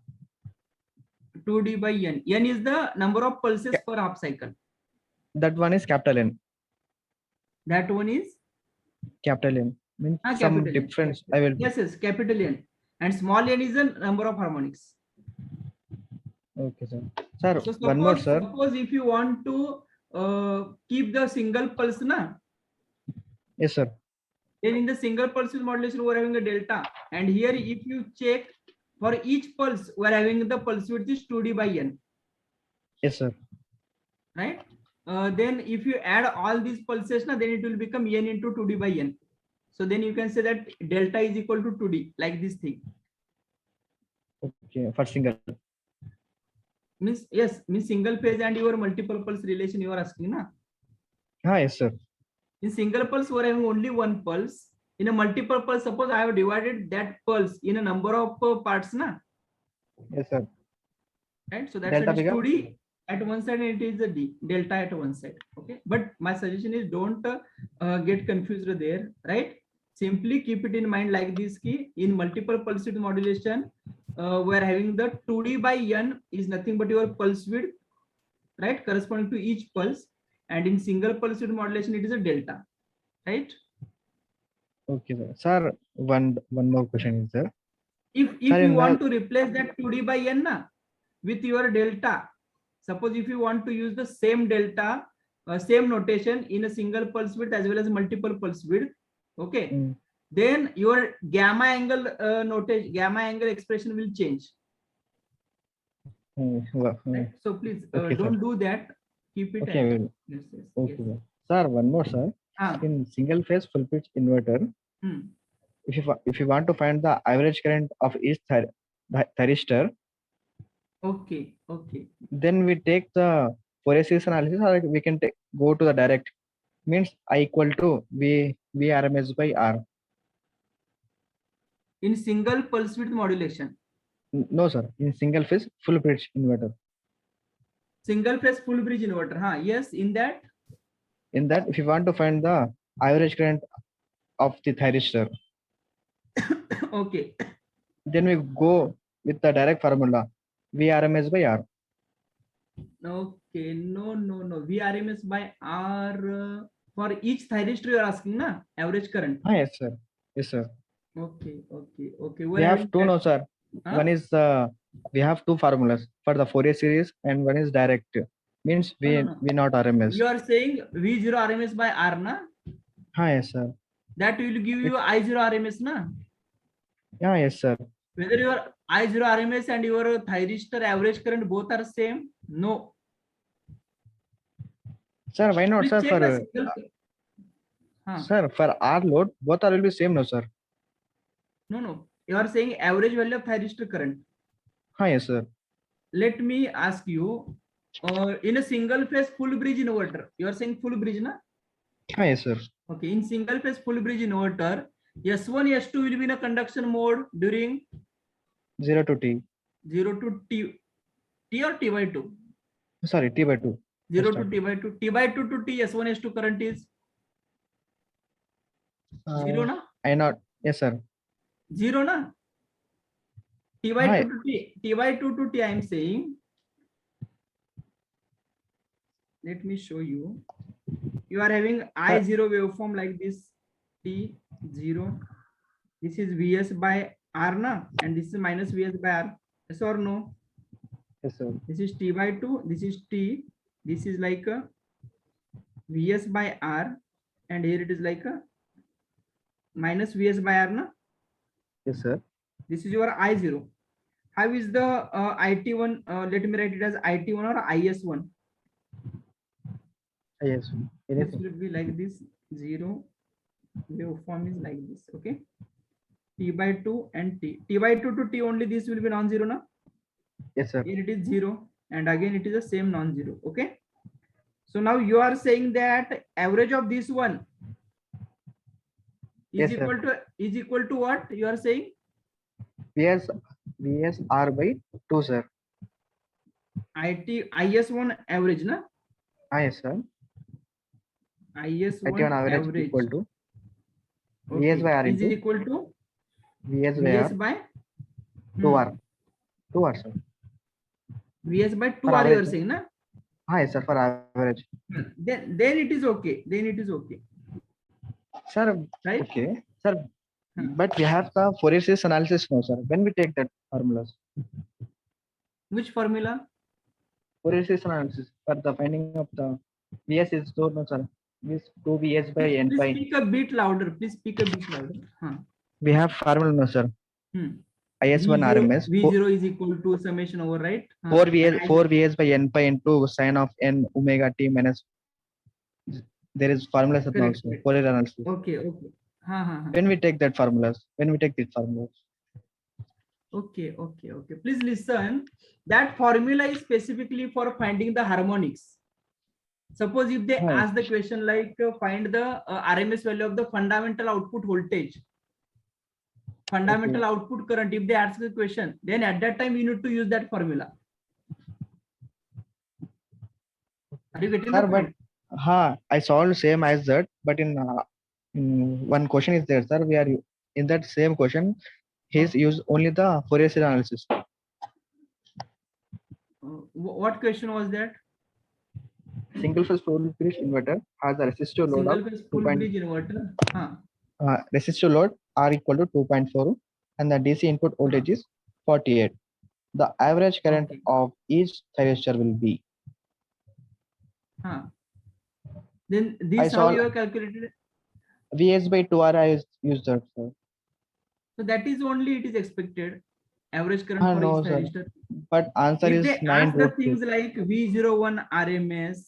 2d by n. N is the number of pulses per half cycle. That one is capital N. That one is Capital N means some capital N. difference. I will. Yes, capital N. And small n is the number of harmonics. Okay, sir. Sir, So one more, sir. suppose if you want to keep the single pulse, Yes, sir. then in the single pulse modulation, we're having a delta. And here, if you check for each pulse, we're having the pulse width is 2d by n. Yes, sir. Right? Then if you add all these pulses, then it will become n into 2d by n. So then you can say that delta is equal to 2d, like this thing. Okay, for single. Means single phase and your multiple pulse relation you are asking, na? Yes, sir. In single pulse, we're having only one pulse. In a multiple pulse, suppose I have divided that pulse in a number of parts, na? Yes, sir. Right? So that's Delta 2d at one side and it is the d delta at one side. Okay, but my suggestion is don't get confused there, right? Simply keep it in mind like this key in multiple pulse width modulation, we're having the 2d by n is nothing but your pulse width, right, corresponding to each pulse, and in single pulse width modulation it is a delta, right? Okay, sir. Sir, one more question is there. If you want to replace that 2d by n with your delta, suppose if you want to use the same delta, same notation in a single pulse width as well as multiple pulse width, okay, then your gamma angle notation, gamma angle expression will change. Right? So please don't do that. Keep it. Okay. Yes. Okay, sir. Sir, one more, sir. In single phase full pitch inverter, if you want to find the average current of each thyristor, okay, then we take the Fourier series analysis, or we can go to the direct. Means I equal to V RMS by R. In single pulse width modulation. No, sir. In single phase full bridge inverter. Single phase full bridge inverter. Yes, in that. In that, if you want to find the average current of the thyristor, okay, then we go with the direct formula VRMS by R. Okay, no. VRMS by R for each thyristor you are asking, na? Average current. Yes, sir. Yes, sir. Okay. We have two, no, sir. One is we have two formulas for the Fourier series, and one is direct. Means V not RMS. You are saying V0 RMS by R, na? Yes, sir. That will give you I0 RMS, na? Yes, sir. Whether your I0 RMS and your thyristor average current both are same? No. Sir, why not, sir? Sir, for R load, both are will be same, no, sir? No. You are saying average value of thyristor current. Yes, sir. Let me ask you, in a single phase full bridge inverter, you are saying full bridge, na? Yes, sir. Okay, in single phase full bridge inverter, S1, S2 will be in a conduction mode during 0 to T. 0 to T or T by 2? Sorry, T by 2. 0 to T by 2. T by 2 to T, S1, S2 current is 0, na? I not. Yes, sir. 0, na? T by 2 to T. T by 2 to T, I am saying. Let me show you. You are having I0 waveform like this. T0. This is Vs by R, na? And this is minus Vs by R. Yes or no? Yes, sir. This is T by 2. This is T. This is like a Vs by R. And here it is like a minus Vs by R, na? Yes, sir. This is your I0. How is the IT1? Let me write it as IT1 or IS1. Yes. Yes, This will be like this. 0 waveform is like this. Okay. T by 2 and T by 2 to T only. This will be non-zero now. yes, sir. Here it is 0 and again it is the same non-zero. Okay. So now you are saying that average of this one is Yes, sir. equal to what you are saying? VS R by 2, sir. IS1 average, na? Yes, sir. IS1 IT on average average. equal to Okay. VS by R is into equal to VS by VS R by 2R. 2R, sir. VS by 2 For R you are average. saying, na? Yes, sir, for average. Then it is okay. Then it is okay. Sir, Right? okay. Sir, Huh. but we have the Fourier series analysis now, sir. When we take that formulas, Which formula? Fourier series analysis for the finding of the VS is so no, sir. This 2 VS by N Please pi. speak a bit louder. Please speak a bit louder. Huh. We have formula no, sir. Hmm. IS1 RMS V0 is equal to summation over, right? Huh. 4 And VS I- 4 VS by N pi into sine of N omega t minus. There is formulas Correct, also correct. Fourier analysis. Okay. Huh. When we take that formulas, Okay. Please listen. That formula is specifically for finding the harmonics. Suppose if they Right. ask the question like find the RMS value of the fundamental output voltage, fundamental output current, if they ask the question, then at that time you need to use that formula. Are you getting sir, the but point? I solved same as that, but in one question is there, sir. We are in that same question. He's used only the Fourier series analysis. What question was that? Single phase full bridge inverter has a resistive load Single of phase 2. full bridge inverter. Huh. Resistive load R equal to 2.4 and the DC input voltage is 48. The average current Okay. of each thyristor will be. Huh. Then I this how solve- you have calculated? VS by 2R I used that, sir. So that is only it is expected. Average current for No, each sir. thyristor. But answer If is they 9 ask the root 2. things like V01 RMS,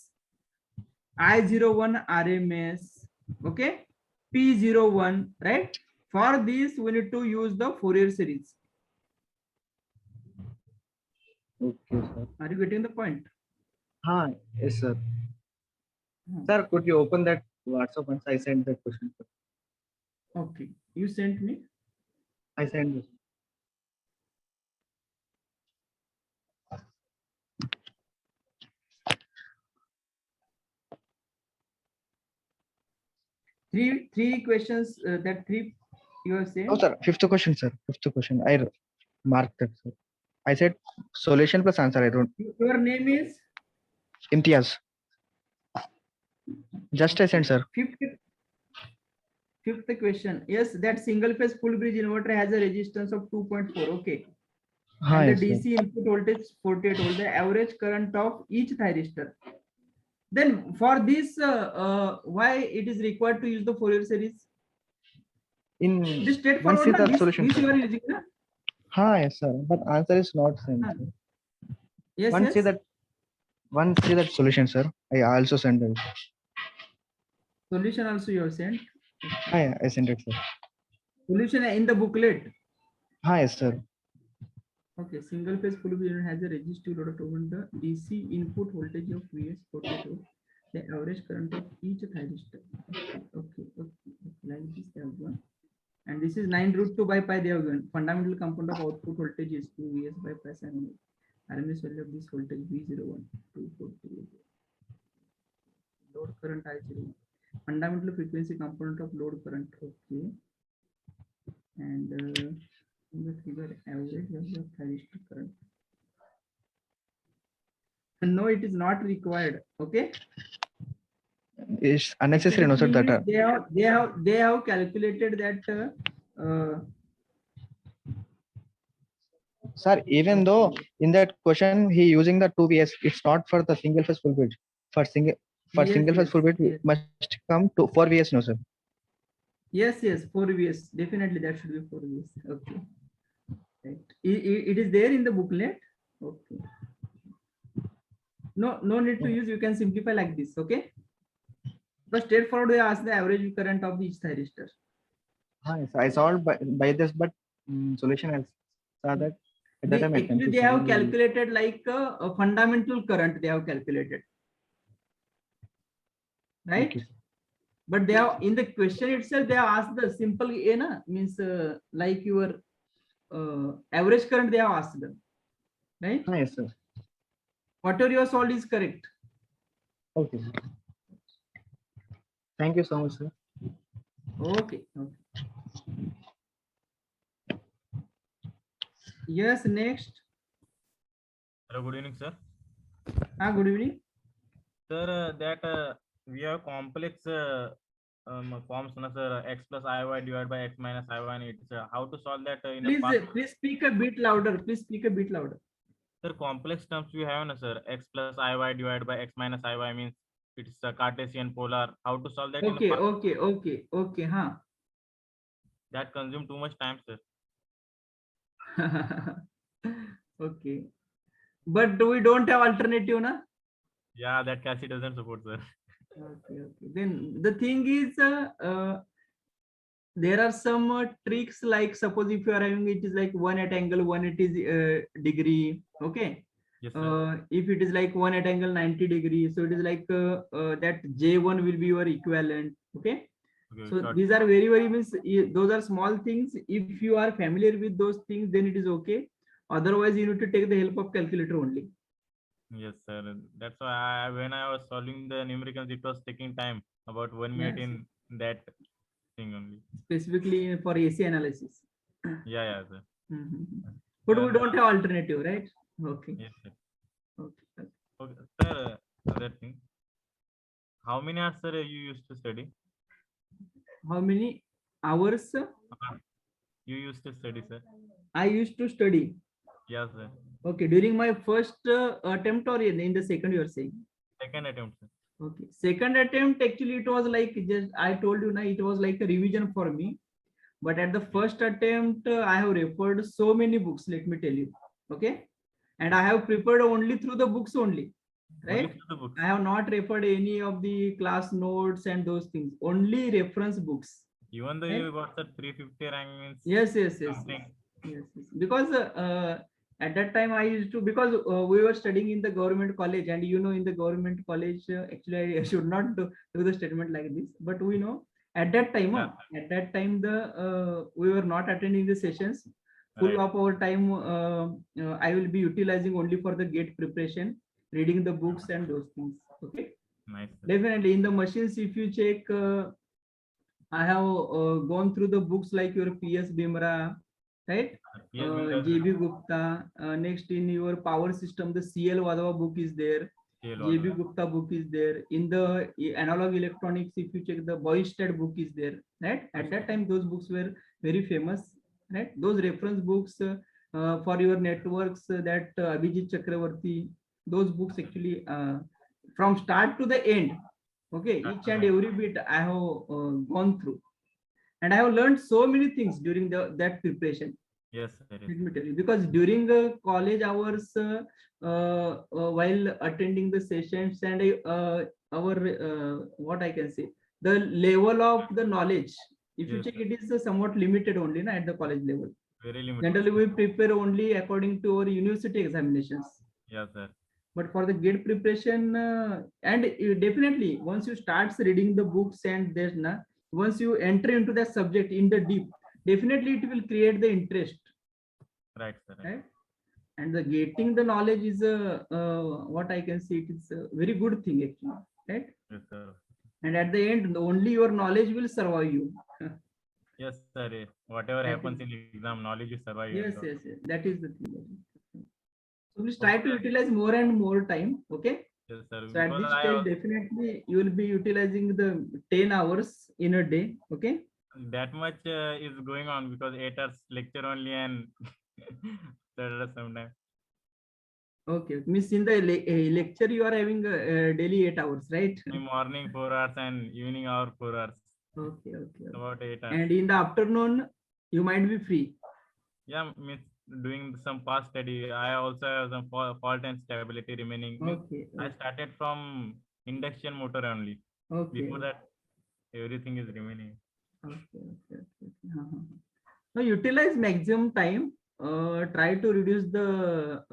I01 RMS, okay, P01, right? For this, we need to use the Fourier series. Okay, sir. Are you getting the point? Yes, sir. Hmm. Sir, could you open that WhatsApp once I sent that question? Okay, you sent me. I sent this. Three questions. That three you are saying. No, sir. Fifth question, sir. Fifth question. I marked that, sir. I said solution plus answer. I don't. Your name is Imtiaz. Just I sent, sir. Fifth question. Yes, that single phase full bridge inverter has a resistance of 2.4. Okay. And Yes, the sir. DC input voltage 48 volt, the average current of each thyristor. Then for this, why it is required to use the Fourier series? In This straightforward, once see na? the This solution, you sir. are using, na? Yes, sir. But answer is not same. Huh. Sir. Yes, Once see that solution, sir. I also sent it. Solution also you have sent. I sent it, sir. Solution in the booklet. Yes, sir. Okay, single phase full bridge unit has a resistive load of the DC input voltage of Vs 42, the average current of each thyristor. Okay, like this they have given. And this is 9 root 2 by pi they have given. Fundamental component of output voltage is 2 Vs by pi sin omega. RMS value of this voltage V01 242. Load current I01. Fundamental frequency component of load current. Okay. And in the figure average value of thyristor current. No, it is not required. Okay. It's unnecessary, no, sir. Actually, That they have calculated that. Sir, even though in that question he using the 2 VS, it's not for the single phase full bridge. For single phase full bridge yes. must come to 4 VS, no, sir. Yes, 4 Vs. Definitely that should be 4 Vs. Okay. Right. It is there in the booklet. Okay. No need to use. You can simplify like this. Okay. But straightforward, they ask the average current of each thyristor. Yes, I solved by this, but solution I saw that at that time I Actually, confused they have suddenly. calculated like a fundamental current. They have calculated, right? Okay, sir. But they have in the question itself they have asked the simple means like your average current they have asked them, right? Yes, sir. Whatever you have solved is correct. Okay, sir. Thank you so much, sir. Okay. Yes, next. Hello, good evening, sir. Good evening. Sir, we have complex forms, sir, x plus iy divided by x minus iy, and it's how to solve that in a past. Please speak a bit louder. Please speak a bit louder. Sir, complex terms we have, sir, x plus iy divided by x minus iy means it's a Cartesian polar. How to solve that? Okay, in a okay. That consume too much time, sir. Okay, but we don't have alternative, na? Yeah, that Cassie doesn't support, sir. Okay. Then the thing is, there are some tricks, like suppose if you are having it is like 1 at angle 180 degree, okay. Yes, sir. If it is like 1 at angle 90 degrees, so it is like that J1 will be your equivalent, okay. Okay, So short. these are very means those are small things. If you are familiar with those things, then it is okay. Otherwise, you need to take the help of calculator only. Yes, sir. That's why when I was solving the numericals, it was taking time, about 1 minute Yes. in that thing only. Specifically for AC analysis. Yeah, sir. But we don't have alternative, right? Okay. Yes, sir. Okay. Okay, sir. Other thing. How many hours, sir, you used to study? How many hours You used to study, sir? I used to study? Yes, sir. Okay, during my first attempt or in the second, you are saying? Second attempt, sir. Okay, second attempt, actually it was like, just I told you now, it was like a revision for me. But at the first attempt, I have referred so many books, let me tell you. Okay, and I have prepared only through the books only, right? Only through the books. I have not referred any of the class notes and those things, only reference books. Even though Right? you got the 350 rank means Yes. something. Yes. Because at that time I used to, because we were studying in the government college, and in the government college, actually I should not do the statement like this, but we know at that time, we were not attending the sessions. Full Right. of our time, I will be utilizing only for the gate preparation, reading the books and those things. Okay. Nice, sir. Definitely in the machines, if you check, I have gone through the books like your P.S. Bimra, right? Yes, Bimra, J.B. Gupta. Next in your power system, the C.L. Wadhwa book is there. J.B. Gupta book is there. In the analog electronics, if you check, the Boystad book is there, right? At that time, those books were very famous, right? Those reference books for your networks, that Abhijit Chakravarti, those books actually from start to the end, okay, each and every bit I have gone through, and I have learned so many things during that preparation. Yes, sir. Let me tell you, because during college hours, while attending the sessions, and our what I can say, the level of the knowledge, if you Yes, check, sir. it is somewhat limited only at the college level. Very limited. Generally, we prepare only according to our university examinations. Yes, sir. But for the gate preparation, and definitely once you start reading the books, and once you enter into that subject in the deep, definitely it will create the interest. Right, sir. Right? And the getting the knowledge is what I can say, it is a very good thing actually, right? Yes, sir. And at the end, only your knowledge will survive you. Yes, sir. Whatever That happens is- in exam, knowledge is survive. Yes. That is the thing. So please try to utilize more and more time. Okay. Yes, sir. So at Because this I stage, also, definitely you will be utilizing the 10 hours in a day. Okay. that much is going on because 8 hours lecture only and sometimes. Okay. Miss, in the lecture, you are having daily 8 hours, right? In morning 4 hours and evening hour 4 hours. Okay. About 8 hours. And in the afternoon, you might be free. Yeah, means doing some past study. I also have some fault and stability remaining. Means Okay. I started from induction motor only. Okay. Before that, everything is remaining. Okay. Now utilize maximum time. Try to reduce the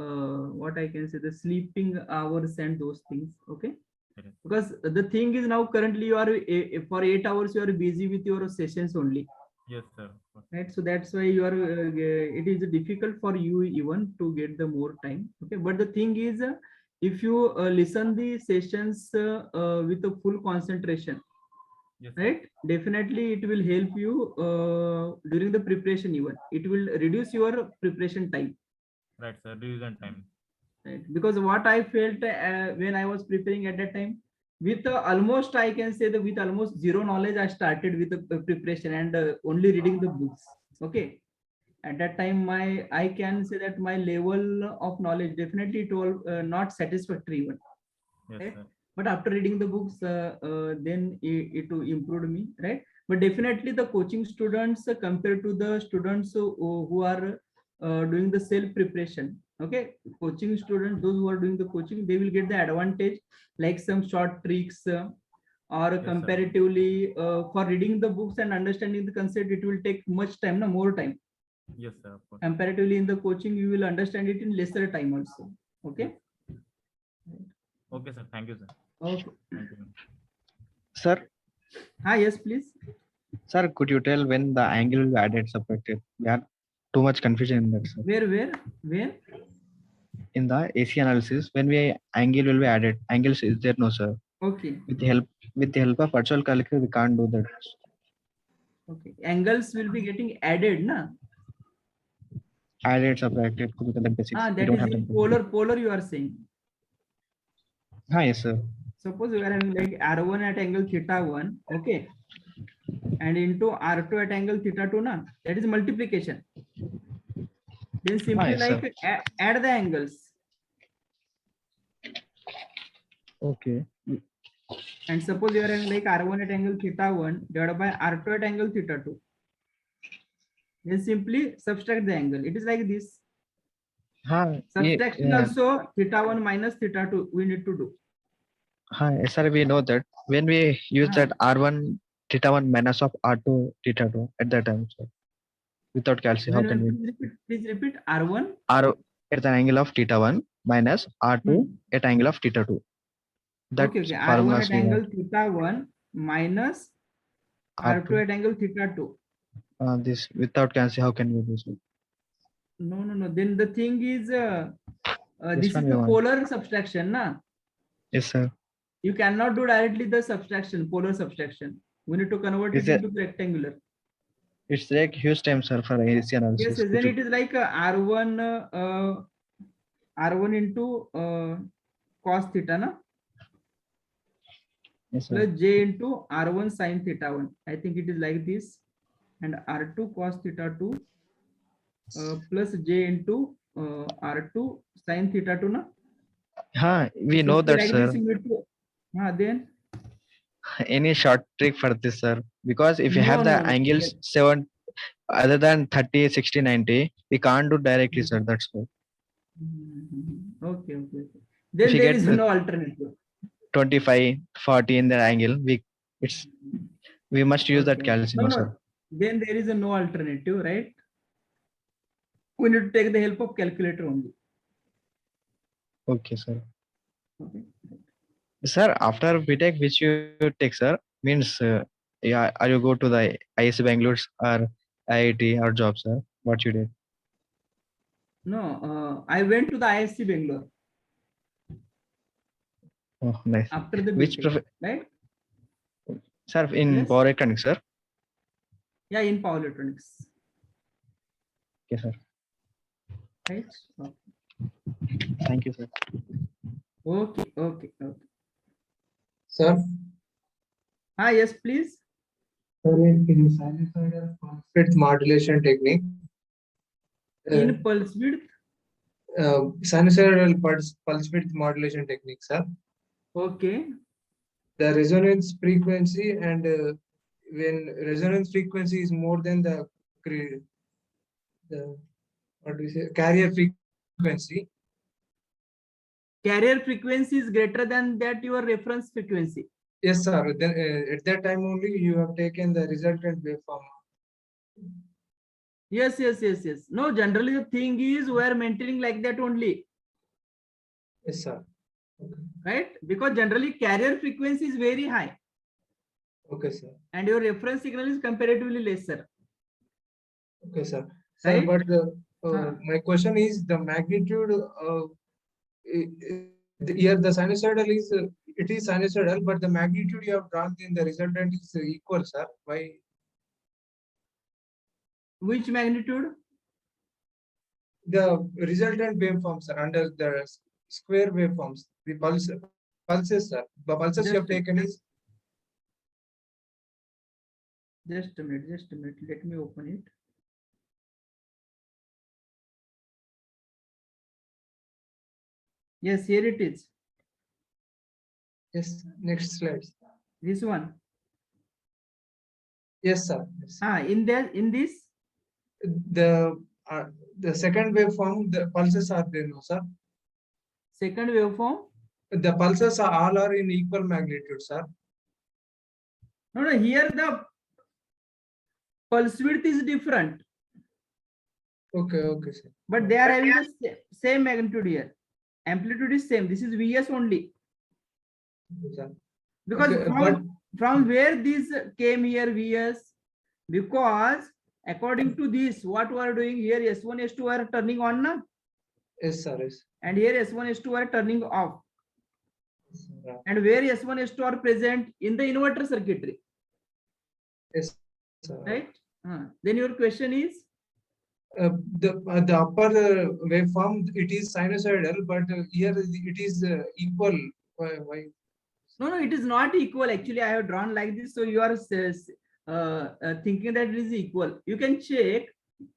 what I can say, the sleeping hours and those things. Okay. Correct. Because the thing is, now currently you are for 8 hours you are busy with your sessions only, Yes, sir. Of course. right? So that's why you are it is difficult for you even to get the more time. Okay, but the thing is, if you listen the sessions with a full concentration, Yes, sir. right, definitely it will help you during the preparation. Even it will reduce your preparation time, Right, sir. Revision time. right? Because what I felt when I was preparing at that time, with almost I can say that with almost zero knowledge, I started with the preparation and only reading the books. Okay, at that time, I can say that my level of knowledge definitely it was not satisfactory even. Yes, Right? sir. But after reading the books, then it improved me, right? But definitely the coaching students compared to the students who are doing the self preparation, okay, coaching students, those who are doing the coaching, they will get the advantage like some short tricks or sir. comparatively for reading the books and understanding the concept, it will take much time, no more time. Yes, sir. Of course. Comparatively in the coaching, you will understand it in lesser time also. Okay. Okay, sir. Thank you, sir. Okay. Thank you. Sir, Yes, please. sir, could you tell when the angle will be added subtracted? We have too much confusion in that, sir. Where? In the AC analysis, when we angle will be added, angles is there? No, sir. Okay. With the help of virtual calculator, we can't do that. Okay. Angles will be getting added, na? Added, subtracted, could be the basics. We That don't is have in them. polar you are saying. Yes, sir. Suppose you are having like R1 at angle θ1, okay, and into R2 at angle θ2, na? That is multiplication. Then simply yes, sir. like add the angles. Okay. And suppose you are having like R1 at angle θ1 divided by R2 at angle θ2. Then simply subtract the angle. It is like this. Subtraction also θ1 minus θ2 we need to do. Yes, sir, we know that when we use that R1 θ1 minus of R2 θ2 at that time, sir, without calcium, how can we? Please repeat. R1 R at the angle of θ1 minus R2 at angle of θ2. That okay. R1 formulas at we angle have. θ1 minus R2 at angle θ2. This without calcium, how can we do so? No. Then the thing is, this one is we the want. polar subtraction, na? Yes, sir. You cannot do directly the subtraction, polar subtraction. We need to convert Is it it- into rectangular. It's like huge time, sir, for AC analysis. Yes, then it is like R1 into cos theta, na? Yes, sir. Plus J into R1 sin θ1. I think it is like this. And R2 cos θ2 plus J into R2 sin θ2, na? We know that, like sir. this, you need to, then Any short trick for this, sir? Because if you No, have the no, no. angles 7 other than 30, 60, 90, we can't do directly, sir. That's why. Okay. Then If you there get is the- no alternative. 25, 40 in the angle, we must use that Okay. calcium, No. sir. Then there is no alternative, right? We need to take the help of calculator only. Okay, sir. Okay. Sir, after BTech, which you take, sir, means are you go to the ISC Bangalore or IIT or job, sir? What you did? No, I went to the ISC Bangalore Oh, nice. after the Which BTech, right? sir, in Yes. power electronics, sir? Yeah, in power electronics. Okay, sir. Right? Thank you, sir. Okay. Sir, Yes, please. in sinusoidal pulse width modulation technique, In pulse width. sinusoidal pulse width modulation technique, sir. Okay. The resonance frequency and when resonance frequency is more than the what do we say, carrier frequency. Carrier frequency is greater than that your reference frequency. Yes, sir. Then at that time only you have taken the resultant waveform. Yes, yes, yes, yes. No, generally the thing is we are maintaining like that only, Yes, sir. Okay. right? Because generally carrier frequency is very high Okay, sir. and your reference signal is comparatively lesser, Okay, sir. Sir, right? but Huh. my question is the magnitude. Here the sinusoidal is it is sinusoidal, but the magnitude you have drawn in the resultant is equal, sir. Why? Which magnitude? The resultant waveforms are under the square waveforms. The pulses, sir. The pulses you have taken is Just a minute, just a minute. Let me open it. Yes, here it is. yes. Next slide. This one. Yes, sir. Yes. In this. The second waveform, the pulses are there, no, sir. Second waveform. The pulses are all are in equal magnitude, sir. No, no. Here the pulse width is different. Okay, okay, sir. But they are having the same magnitude here. Amplitude is same. This is Vs only. Okay, sir. Because Okay, from where this came here Vs, because according to this, what we are doing here, S1, S2 are turning on, na? Yes, sir. Yes. And here S1, S2 are turning off. Yeah. And where S1, S2 are present in the inverter circuitry. Yes, sir. Right? Then your question is? The upper waveform, it is sinusoidal, but here it is equal. Why? No, it is not equal. Actually, I have drawn like this. So you are thinking that it is equal. You can check.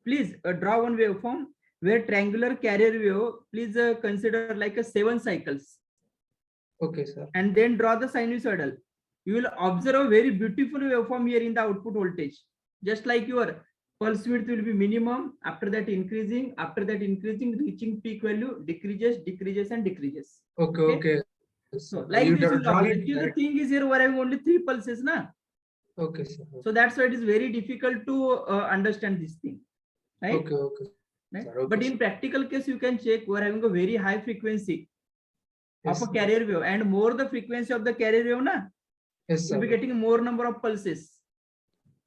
Please draw one waveform where triangular carrier wave, please consider like a 7 cycles. Okay, sir. And then draw the sinusoidal. You will observe a very beautiful waveform here in the output voltage. Just like your pulse width will be minimum, after that increasing, reaching peak value, decreases and decreases. Okay. So like You this will draw operate. it Actually, the right. thing is here we're having only 3 pulses, na? Okay, sir. So that's why it is very difficult to understand this thing, right? Okay. Right? Sir, okay, But in sir. practical case, you can check we're having a very high frequency Yes, of a carrier wave, and more the frequency of the carrier wave, na? Yes, sir. You'll be getting more number of pulses.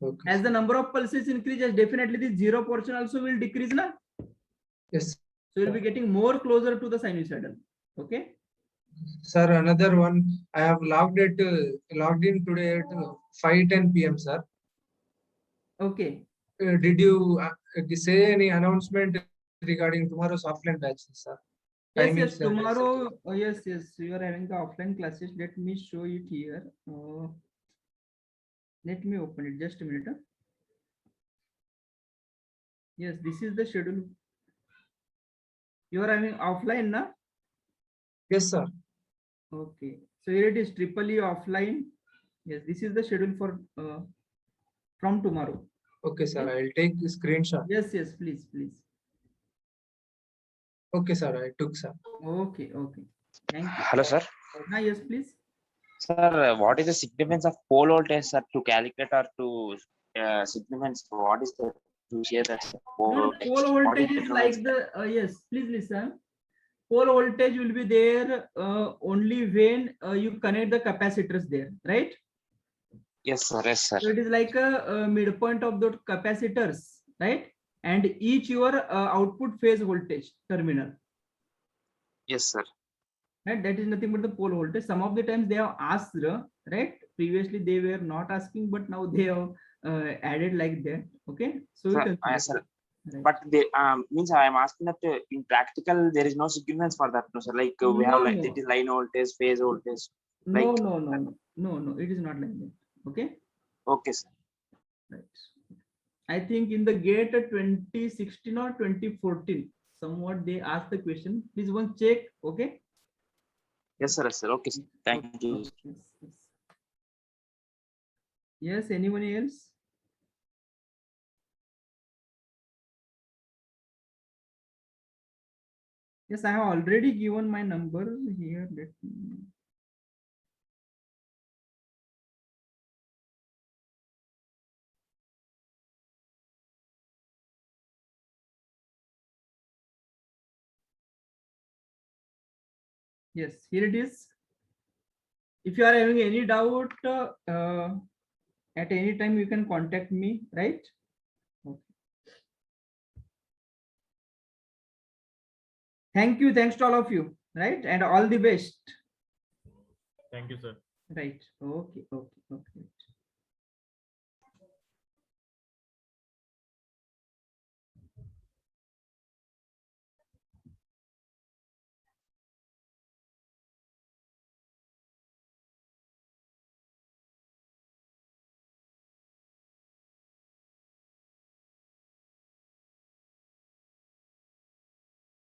Okay. As the number of pulses increases, definitely the zero portion also will decrease, na? Yes. So you'll be getting more closer to the sinusoidal. Okay. Sir, another one. I have logged in today at 5:10 p.m. Sir. Okay. Did you say any announcement regarding tomorrow's offline batches, sir? Yes, Timings yes. and Tomorrow, yes. You are having the offline classes. Let me show it here. Let me open it. Just a minute. Yes, this is the schedule. You are having offline, na? Yes, sir. Okay. So here it is EEE offline. Yes, this is the schedule for from tomorrow. Okay, sir. I'll take the screenshot. Yes, please. Okay, sir. I took, sir. Okay. Thank you. Hello, sir. Yes, please. Sir, what is the significance of pole voltage, sir, to calculate or to significance? What is the to share that No, pole voltage is like the yes. Please listen. Pole voltage will be there only when you connect the capacitors there, right? Yes, sir. So it is like a midpoint of the capacitors, right? And each your output phase voltage terminal. Yes, sir. Right? That is nothing but the pole voltage. Some of the times they have asked, right? Previously they were not asking, but now they have added like that. Okay. So Sir, sir. Right. But they means I am asking that in practical there is no significance for that, no, sir. Like we have like it is line voltage, phase voltage. No. It is not like that. Okay. Okay, sir. Right. I think in the gate 2016 or 2014, somewhat they asked the question. Please one check. Okay. Yes, sir. Okay, sir. Thank you. Yes. Anyone else? Yes, I have already given my number here. Let me Yes, here it is. If you are having any doubt, at any time you can contact me, right? Okay. Thank you. Thanks to all of you, right? And all the best. Thank you, sir. Right. Okay. Okay. Okay.